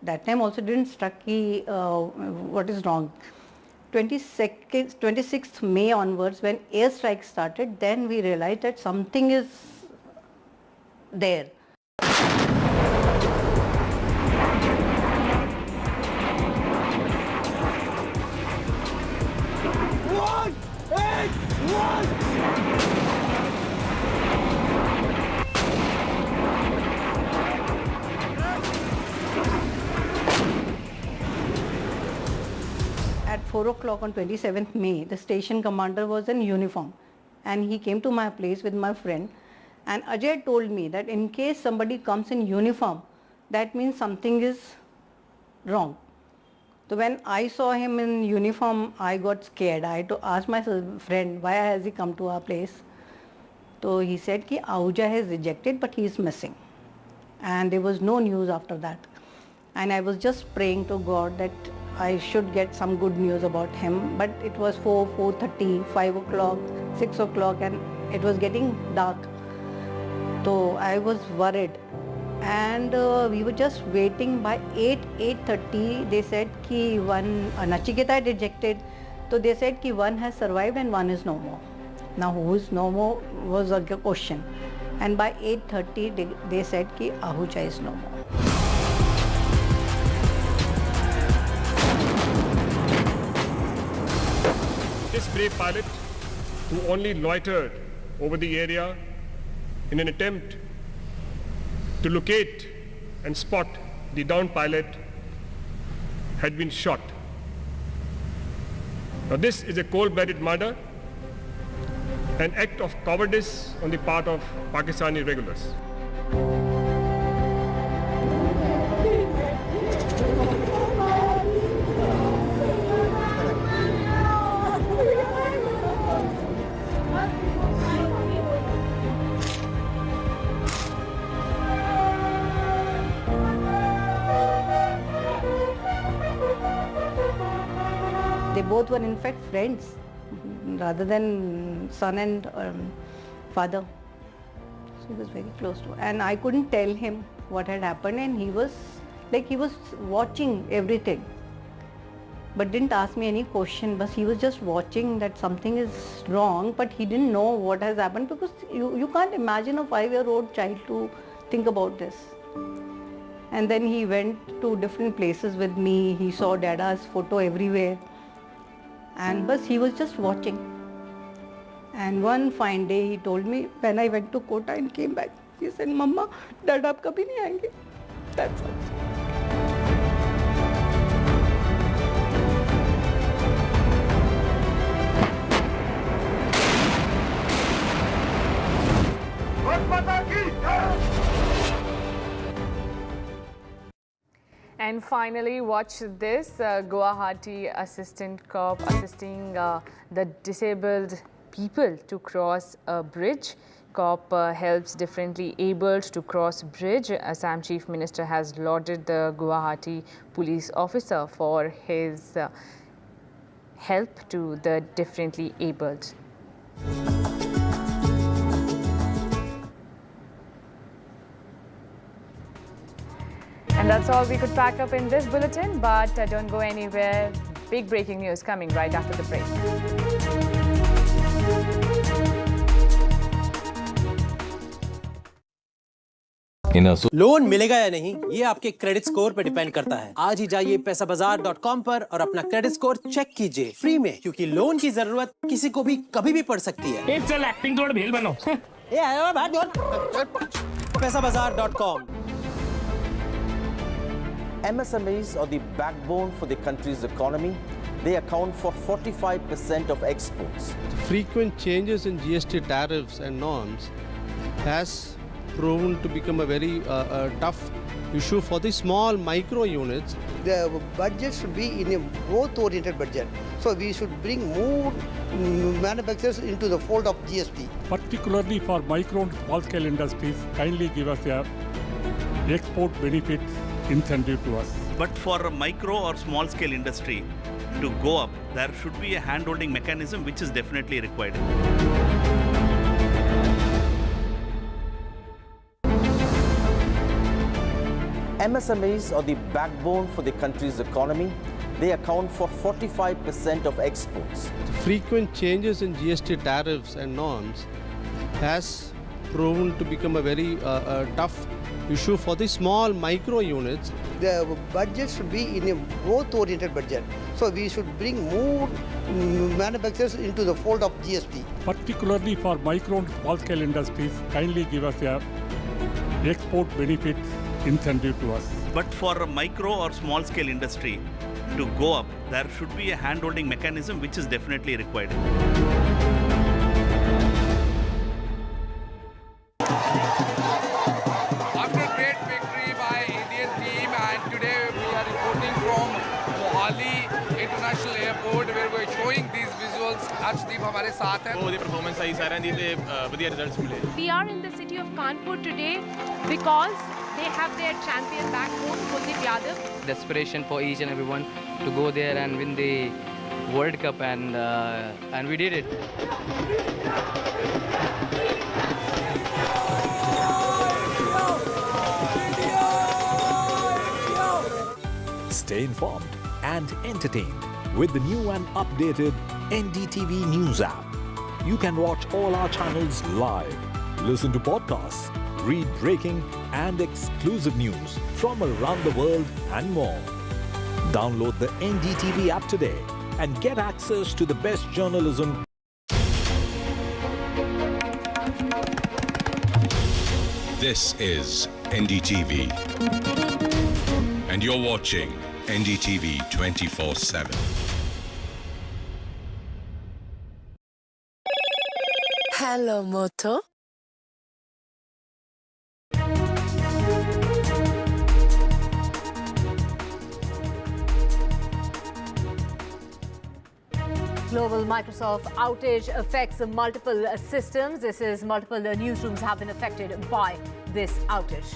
That time also didn't struck what is wrong. 26th May onwards, when airstrike started, then we realized that something is there. At 4 o'clock on 27th May, the station commander was in uniform and he came to my place with my friend, and Ajay told me that in case somebody comes in uniform, that means something is wrong. So when I saw him in uniform, I got scared. I had to ask my friend, why has he come to our place? So he said that Ahuja has ejected, but he is missing. And there was no news after that. And I was just praying to God that I should get some good news about him, but it was 4, 4:30, 5 o'clock, 6 o'clock, and it was getting dark. So I was worried, and we were just waiting. By 8:30, they said कि one Nachiketa had ejected. So they said कि one has survived and one is no more. Now who is no more was a question, and by 8:30 they said कि Ahuja is no more. This brave pilot, who only loitered over the area in an attempt to locate and spot the downed pilot, had been shot. Now this is a cold-blooded murder, an act of cowardice on the part of Pakistani regulars. They both were in fact friends rather than son and father. So he was very close to her. And I couldn't tell him what had happened, and he was watching everything. But didn't ask me any question, but he was just watching that something is wrong, but he didn't know what has happened, because you can't imagine a 5-year-old child to think about this. And then he went to different places with me. He saw Dada's photo everywhere. And but he was just watching. And one fine day he told me, when I went to Kota and came back, he said, Mama, Dada ab kabhi nahi aayenge. That's all. And finally, watch this. Guwahati assistant cop assisting the disabled people to cross a bridge. Cop helps differently abled to cross bridge. Assam Chief Minister has lauded the Guwahati police officer for his help to the differently abled. And that's all we could pack up in this bulletin, but don't go anywhere. Big breaking news coming right after the break. Loan मिलेगा या नहीं ये आपके credit score पे depend करता है। आज ही जाइए पैसाबाजार.com पर और अपना क्रेडिट स्कोर चेक कीजिए फ्री में, क्योंकि लोन की जरूरत किसी को भी कभी भी पड़ सकती है। चल एक्टिंग थोड़ा भेल बनो। ये आया पैसाबाजार.com। MSMEs are the backbone for the country's economy. They account for 45% of exports. Frequent changes in GST tariffs and norms has proven to become a very tough issue for the small micro units. The budget should be in a growth-oriented budget. So we should bring more manufacturers into the fold of GST. Particularly for micro and small scale industries, kindly give us a export benefit incentive to us. But for a micro or small scale industry to go up, there should be a hand-holding mechanism which is definitely required. MSMEs are the backbone for the country's economy. They account for 45% of exports. Frequent changes in GST tariffs and norms has proven to become a very tough issue for the small micro units. The budget should be in a growth-oriented budget. So we should bring more manufacturers into the fold of GST. Particularly for micro and small scale industries, kindly give us a export benefit incentive to us. But for a micro or small scale industry to go up, there should be a hand-holding mechanism which is definitely required. After great victory by Indian team, and today we are reporting from Mohali International Airport where we are showing these visuals. Arshdeep हमारे साथ हैं। बहुत ही performance सही सारे दी थे बढ़िया results मिले। We are in the city of Kanpur today because they have their champion back home, Kuldeep Yadav. Desperation for each and everyone to go there and win the World Cup, and we did it. Stay informed and entertained with the new and updated NDTV News app. You can watch all our channels live, listen to podcasts, read breaking and exclusive news from around the world and more. Download the NDTV app today and get access to the best journalism. This is NDTV, and you're watching NDTV 24/7. Hello, Moto. Global Microsoft outage affects multiple systems. This is multiple newsrooms have been affected by this outage.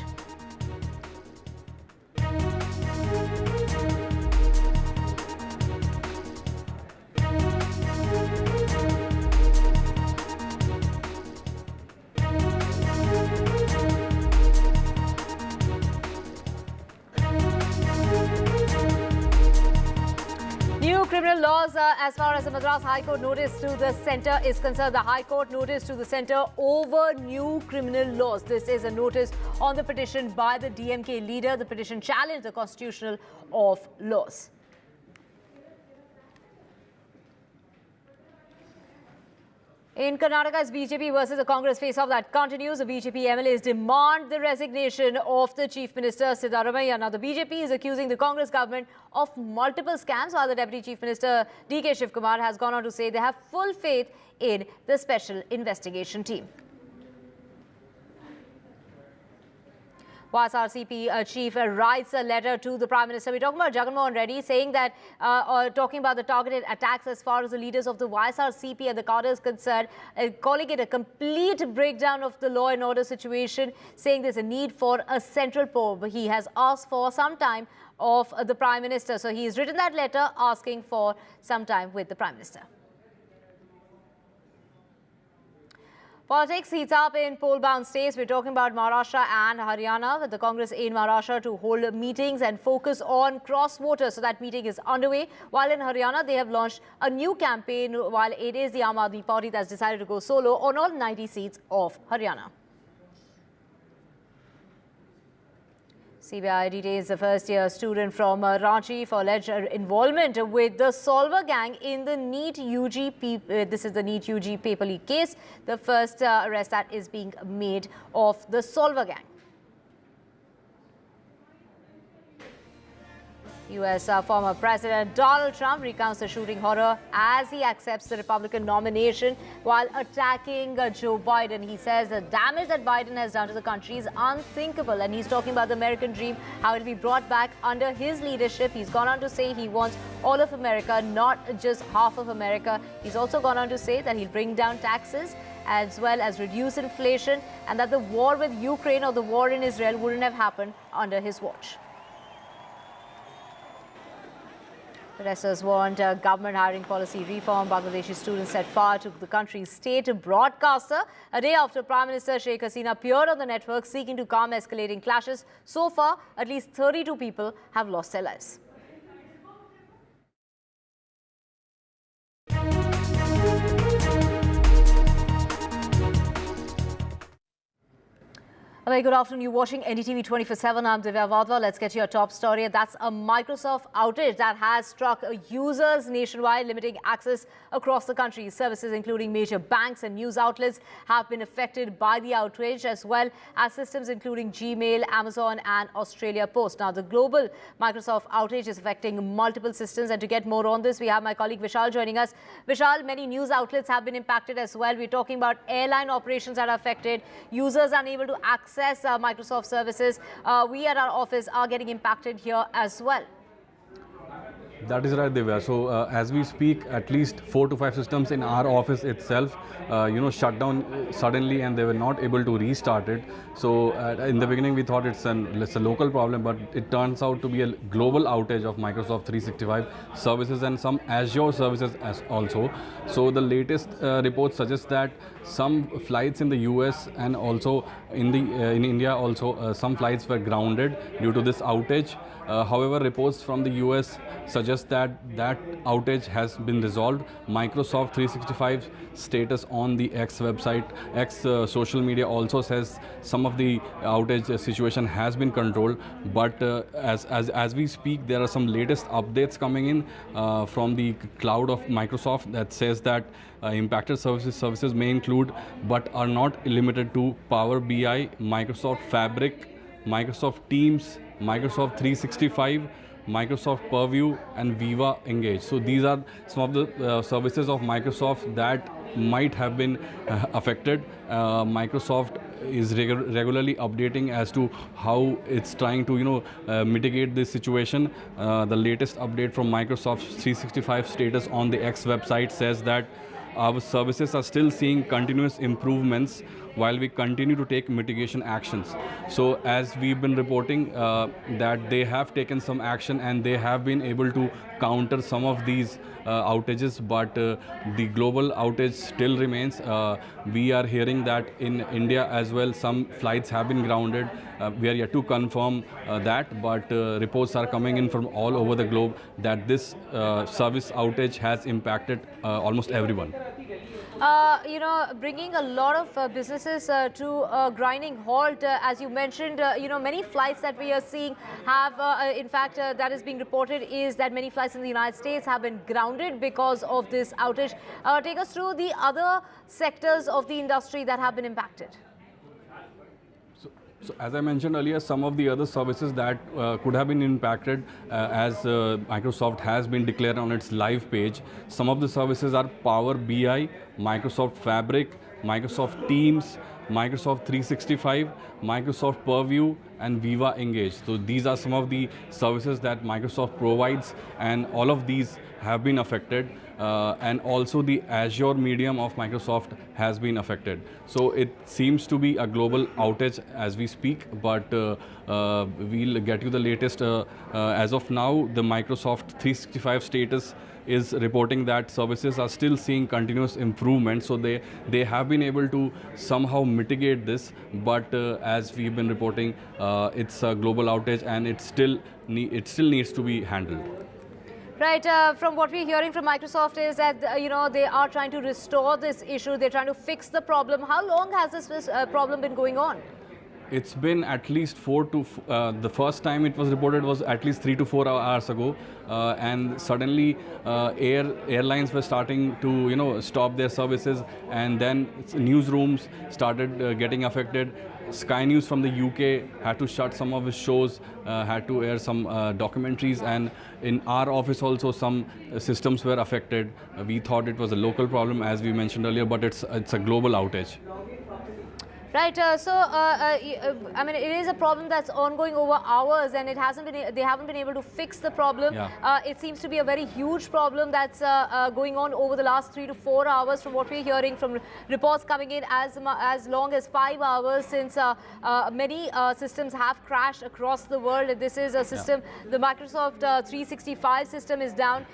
Criminal laws as far as the Madras High Court notice to the centre is concerned. The High Court notice to the centre over new criminal laws. This is a notice on the petition by the DMK leader. The petition challenged the constitutional of laws. In Karnataka's BJP versus the Congress face-off that continues. The BJP MLAs demand the resignation of the Chief Minister Siddaramaiah. Now, the BJP is accusing the Congress government of multiple scams, while the Deputy Chief Minister D.K. Shivkumar has gone on to say they have full faith in the special investigation team. YSRCP chief writes a letter to the Prime Minister. We're talking about Jagannath Reddy saying that, talking about the targeted attacks as far as the leaders of the YSRCP and the cadre is concerned, calling it a complete breakdown of the law and order situation, saying there's a need for a central probe. He has asked for some time of the Prime Minister. So he's written that letter asking for some time with the Prime Minister. Politics heats up in poll-bound states. We're talking about Maharashtra and Haryana, with the Congress in Maharashtra to hold meetings and focus on cross-voters. So that meeting is underway. While in Haryana, they have launched a new campaign, while it is the Aam Aadmi Party that's decided to go solo on all 90 seats of Haryana. CBI detains a first-year student from Ranchi for alleged involvement with the Solver gang in the NEET UG. This is the NEET UG paper leak case. The first arrest that is being made of the Solver gang. US former President Donald Trump recounts the shooting horror as he accepts the Republican nomination while attacking Joe Biden. He says the damage that Biden has done to the country is unthinkable, and he's talking about the American dream, how it will be brought back under his leadership. He's gone on to say he wants all of America, not just half of America. He's also gone on to say that he'll bring down taxes as well as reduce inflation, and that the war with Ukraine or the war in Israel wouldn't have happened under his watch. Protesters want government hiring policy reform. Bangladeshi students set fire to the country's state broadcaster a day after Prime Minister Sheikh Hasina appeared on the network seeking to calm escalating clashes. So far, at least 32 people have lost their lives. A very good afternoon. You're watching NDTV 24/7. I'm Divya Vadva. Let's get to your top story. That's a Microsoft outage that has struck users nationwide, limiting access across the country. Services including major banks and news outlets have been affected by the outrage, as well as systems including Gmail, Amazon and Australia Post. Now, the global Microsoft outage is affecting multiple systems, and to get more on this, we have my colleague Vishal joining us. Vishal, many news outlets have been impacted as well. We're talking about airline operations that are affected, users unable to access Microsoft services. We at our office are getting impacted here as well. That is right, Divya. So as we speak, at least 4 to 5 systems in our office itself, shut down suddenly, and they were not able to restart it. So in the beginning, we thought it's a local problem, but it turns out to be a global outage of Microsoft 365 services and some Azure services as also. So the latest report suggests that some flights in the US and also in India also some flights were grounded due to this outage. However, reports from the US suggest that outage has been resolved. Microsoft 365 status on the X website, X social media also says some of the outage situation has been controlled. But as we speak, there are some latest updates coming in from the cloud of Microsoft that says that impacted services may include but are not limited to Power BI, Microsoft Fabric, Microsoft Teams, Microsoft 365, Microsoft Purview and Viva Engage. So these are some of the services of Microsoft that might have been affected. Microsoft is regularly updating as to how it's trying to mitigate this situation. The latest update from Microsoft 365 status on the X website says that our services are still seeing continuous improvements while we continue to take mitigation actions. So as we've been reporting that they have taken some action and they have been able to counter some of these outages, but the global outage still remains. We are hearing that in India as well, some flights have been grounded. We are yet to confirm that, but reports are coming in from all over the globe that this service outage has impacted almost everyone. Bringing a lot of businesses to a grinding halt. As you mentioned, many flights that we are seeing have, in fact, that is being reported is that many flights in the United States have been grounded because of this outage. Take us through the other sectors of the industry that have been impacted. So as I mentioned earlier, some of the other services that could have been impacted as Microsoft has been declared on its live page. Some of the services are Power BI, Microsoft Fabric, Microsoft Teams, Microsoft 365, Microsoft Purview and Viva Engage. So these are some of the services that Microsoft provides, and all of these have been affected. And also the Azure medium of Microsoft has been affected. So it seems to be a global outage as we speak, but we'll get you the latest. As of now, the Microsoft 365 status is reporting that services are still seeing continuous improvement. So they have been able to somehow mitigate this, but as we've been reporting, it's a global outage and it still needs to be handled. Right, from what we're hearing from Microsoft is that, they are trying to restore this issue. They're trying to fix the problem. How long has this problem been going on? It's been at least the first time it was reported was at least 3 to 4 hours ago, and suddenly airlines were starting to stop their services, and then newsrooms started getting affected. Sky News from the UK had to shut some of its shows, had to air some documentaries, and in our office also some systems were affected. We thought it was a local problem, as we mentioned earlier, but it's a global outage. Right. I mean, it is a problem that's ongoing over hours, and they haven't been able to fix the problem. Yeah. It seems to be a very huge problem that's going on over the last 3 to 4 hours, from what we're hearing from reports coming in as long as 5 hours, since many systems have crashed across the world. This is a system, the Microsoft 365 system is down.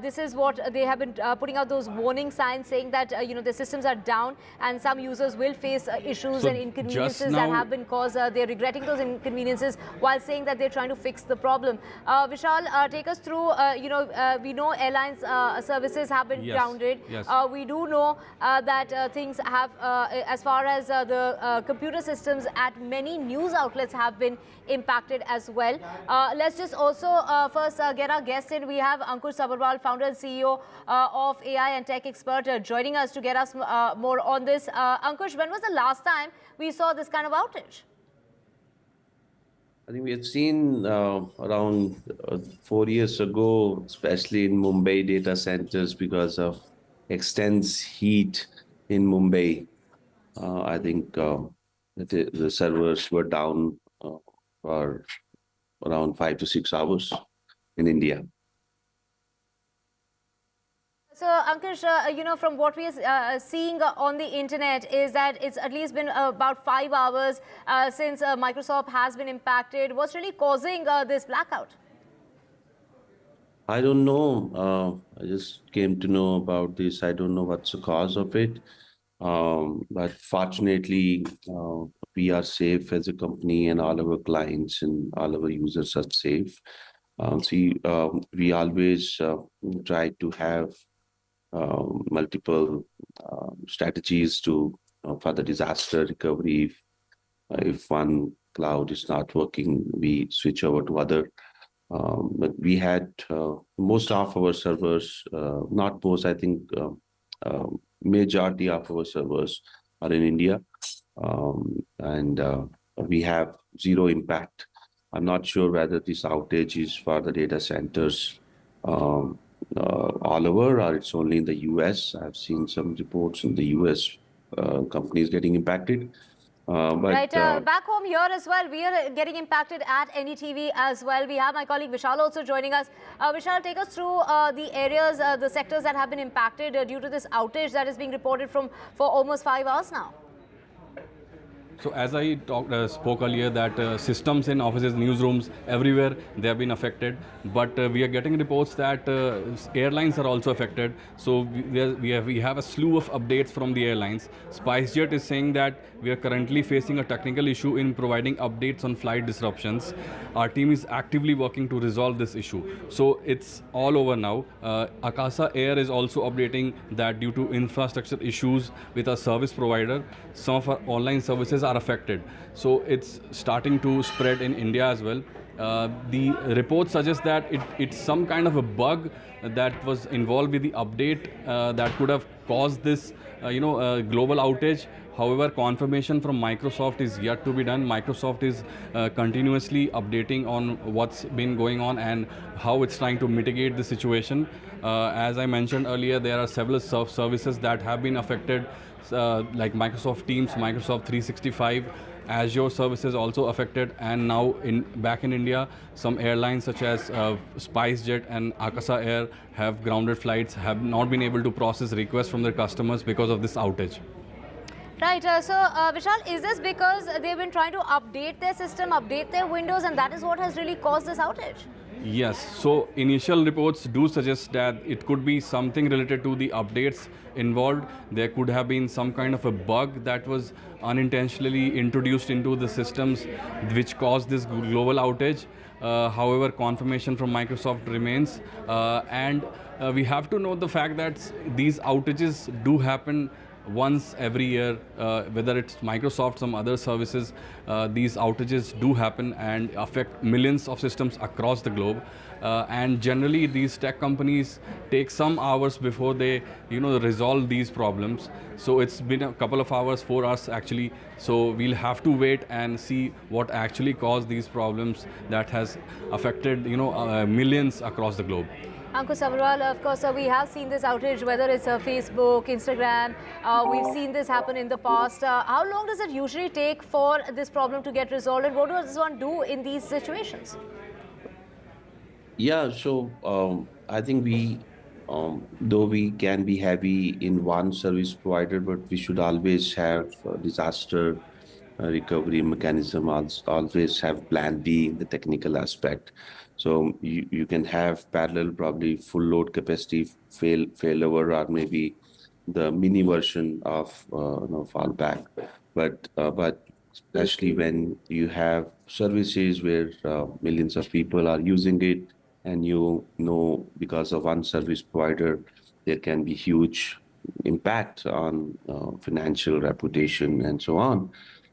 This is what they have been putting out those warning signs, saying that the systems are down and some users will face issues and inconveniences that have been caused. They're regretting those inconveniences while saying that they're trying to fix the problem. Vishal, take us through, we know airlines services have been grounded. Yes. We do know that things have, as far as the computer systems at many news outlets have been impacted as well. Let's just also first get our guest in. We have Ankush Sabharwal, founder and CEO of AI and Tech Expert, joining us to get us more on this. Ankush, when was the last time we saw this kind of outage? I think we had seen around 4 years ago, especially in Mumbai data centers, because of extensive heat in Mumbai. I think the servers were down for around 5 to 6 hours in India. So, Ankush, from what we are seeing on the internet is that it's at least been about 5 hours since Microsoft has been impacted. What's really causing this blackout? I don't know. I just came to know about this. I don't know what's the cause of it. But fortunately, we are safe as a company, and all our clients and all our users are safe. We always try to have multiple strategies for the disaster recovery. If one cloud is not working, we switch over to other. But we had most of our servers, not most, I think majority of our servers are in India, and we have zero impact. I'm not sure whether this outage is for the data centers all over, or it's only in the US. I've seen some reports in the US companies getting impacted. Back home here as well, we are getting impacted at NDTV as well. We have my colleague Vishal also joining us. Vishal, take us through the areas, the sectors that have been impacted due to this outage that is being reported for almost 5 hours now. So as I spoke earlier, that systems in offices, newsrooms, everywhere, they have been affected. But we are getting reports that airlines are also affected. So we have a slew of updates from the airlines. SpiceJet is saying that we are currently facing a technical issue in providing updates on flight disruptions. Our team is actively working to resolve this issue. So it's all over now. Akasa Air is also updating that due to infrastructure issues with our service provider, some of our online services are affected. So it's starting to spread in India as well. The report suggests that it's some kind of a bug that was involved with the update that could have caused this global outage. However, confirmation from Microsoft is yet to be done. Microsoft is continuously updating on what's been going on and how it's trying to mitigate the situation. As I mentioned earlier, there are several services that have been affected, like Microsoft Teams, Microsoft 365, Azure services also affected, and now back in India, some airlines such as SpiceJet and Akasa Air have grounded flights, have not been able to process requests from their customers because of this outage. Right, Vishal, is this because they've been trying to update their system, update their Windows, and that is what has really caused this outage? Yes, so initial reports do suggest that it could be something related to the updates involved. There could have been some kind of a bug that was unintentionally introduced into the systems which caused this global outage. However, confirmation from Microsoft remains, and we have to note the fact that these outages do happen once every year, whether it's Microsoft, some other services, these outages do happen and affect millions of systems across the globe. And generally, these tech companies take some hours before they, resolve these problems. So it's been a couple of hours for us actually. So we'll have to wait and see what actually caused these problems that has affected, millions across the globe. Ankush Sabharwal, of course, we have seen this outage, whether it's Facebook, Instagram, we've seen this happen in the past. How long does it usually take for this problem to get resolved, and what does one do in these situations? Yeah, so I think though we can be heavy in one service provider, but we should always have disaster recovery mechanism, always have plan B in the technical aspect. So you can have parallel, probably full load capacity failover, or maybe the mini version of fallback. But especially when you have services where millions of people are using it, and because of one service provider, there can be huge impact on financial reputation and so on.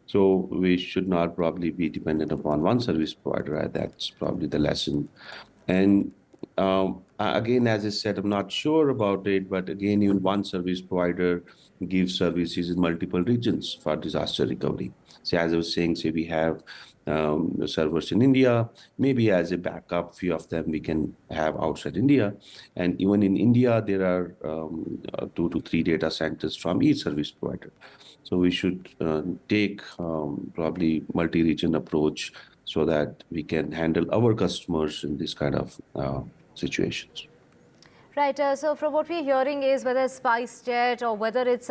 So we should not probably be dependent upon one service provider. That's probably the lesson. And again, as I said, I'm not sure about it, but again, even one service provider gives services in multiple regions for disaster recovery. So as I was saying, say we have servers in India, maybe as a backup, few of them we can have outside India. And even in India, there are 2 to 3 data centers from each service provider. So we should take probably multi-region approach so that we can handle our customers in this kind of situations. Right. So from what we're hearing is whether it's SpiceJet or whether it's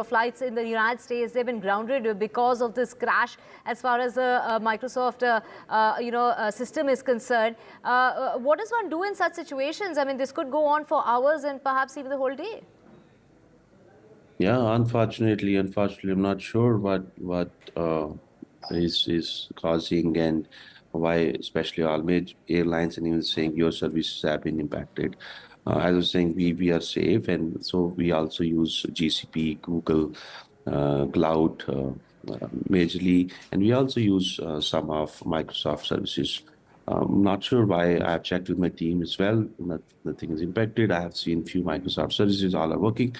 flights in the United States, they've been grounded because of this crash. As far as the Microsoft system is concerned, what does one do in such situations? I mean, this could go on for hours and perhaps even the whole day. Yeah, unfortunately, I'm not sure what is causing and why, especially all major airlines and even saying your services have been impacted. As I was saying, we are safe, and so we also use GCP, Google Cloud majorly, and we also use some of Microsoft services. I'm not sure why. I have checked with my team as well. Nothing is impacted. I have seen few Microsoft services, all are working.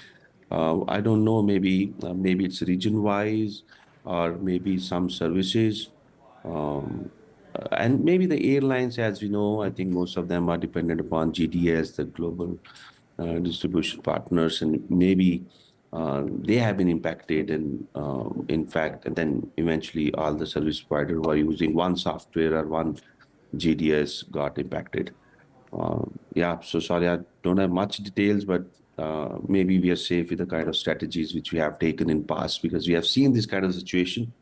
I don't know, maybe it's region-wise, or maybe some services, and maybe the airlines, as we know, I think most of them are dependent upon GDS, the global distribution partners, and maybe they have been impacted. And in fact, and then eventually all the service providers who are using one software or one GDS got impacted. Yeah, so sorry, I don't have much details, but maybe we are safe with the kind of strategies which we have taken in past, because we have seen this kind of situation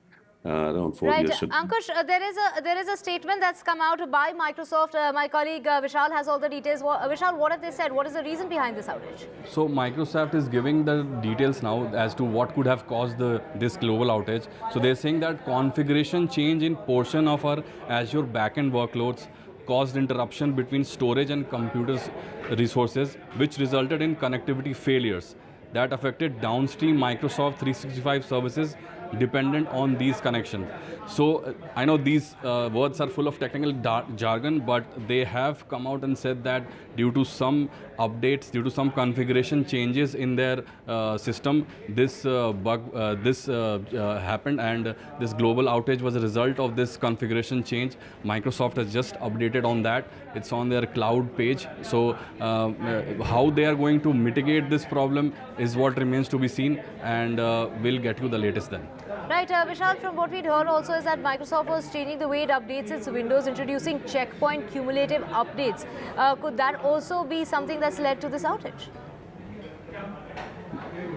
around 4 years ago. Ankush, there is a statement that's come out by Microsoft. My colleague Vishal has all the details. Vishal, what have they said? What is the reason behind this outage? So Microsoft is giving the details now as to what could have caused this global outage. So they're saying that configuration change in portion of our Azure backend workloads caused interruption between storage and computers resources, which resulted in connectivity failures that affected downstream Microsoft 365 services dependent on these connections. So I know these words are full of technical jargon, but they have come out and said that due to some updates, due to some configuration changes in their system, this happened, and this global outage was a result of this configuration change. Microsoft has just updated on that. It's on their cloud page. So how they are going to mitigate this problem is what remains to be seen, and we'll get you the latest then. Right, Vishal, from what we'd heard also is that Microsoft was changing the way it updates its Windows, introducing checkpoint cumulative updates. Could that also be something that's led to this outage?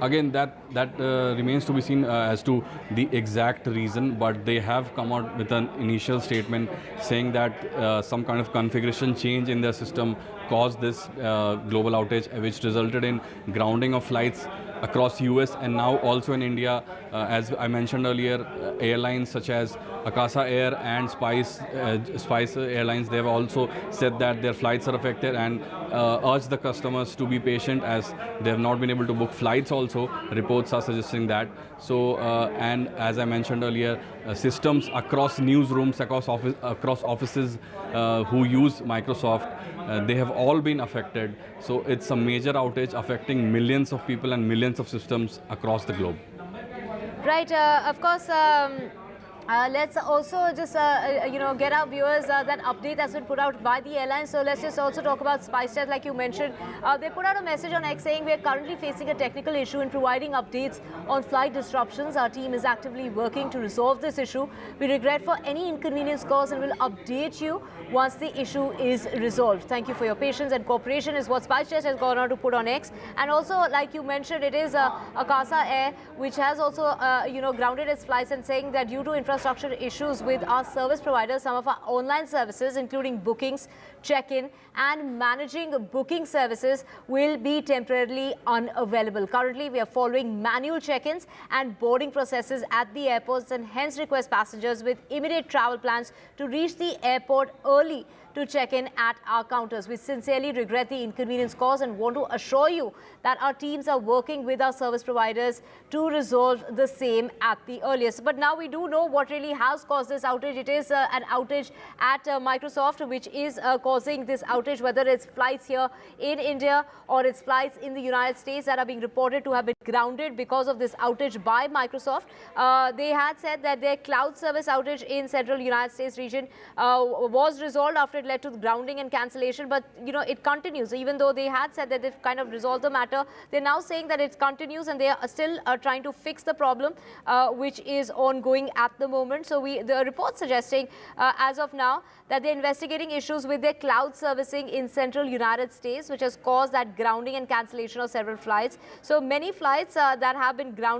Again, that remains to be seen as to the exact reason, but they have come out with an initial statement saying that some kind of configuration change in their system caused this global outage, which resulted in grounding of flights across US and now also in India. As I mentioned earlier, airlines such as Akasa Air and Spice Airlines, they have also said that their flights are affected and urged the customers to be patient as they have not been able to book flights also. Reports are suggesting that. So, and as I mentioned earlier, systems across newsrooms, across offices who use Microsoft, they have all been affected. So it's a major outage affecting millions of people and millions of systems across the globe. Right, of course. Let's also just, get our viewers that update has been put out by the airline. So let's just also talk about SpiceJet, like you mentioned. They put out a message on X saying we are currently facing a technical issue in providing updates on flight disruptions. Our team is actively working to resolve this issue. We regret for any inconvenience caused and will update you once the issue is resolved. Thank you for your patience and cooperation is what SpiceJet has gone on to put on X. And also, like you mentioned, it is Akasa Air, which has also, grounded its flights and saying that due to infrastructure issues with our service providers, some of our online services, including bookings, check-in and managing booking services, will be temporarily unavailable. Currently, we are following manual check-ins and boarding processes at the airports and hence request passengers with immediate travel plans to reach the airport early to check in at our counters. We sincerely regret the inconvenience caused and want to assure you that our teams are working with our service providers to resolve the same at the earliest. But now we do know what really has caused this outage. It is an outage at Microsoft, which is causing this outage, whether it's flights here in India or it's flights in the United States that are being reported to have been grounded because of this outage by Microsoft. They had said that their cloud service outage in central United States region was resolved after it led to grounding and cancellation, but it continues. Even though they had said that they've kind of resolved the matter, they're now saying that it continues and they are still trying to fix the problem, which is ongoing at the moment. So the report suggesting as of now that they're investigating issues with their cloud servicing in central United States, which has caused that grounding and cancellation of several flights. So many flights that have been grounded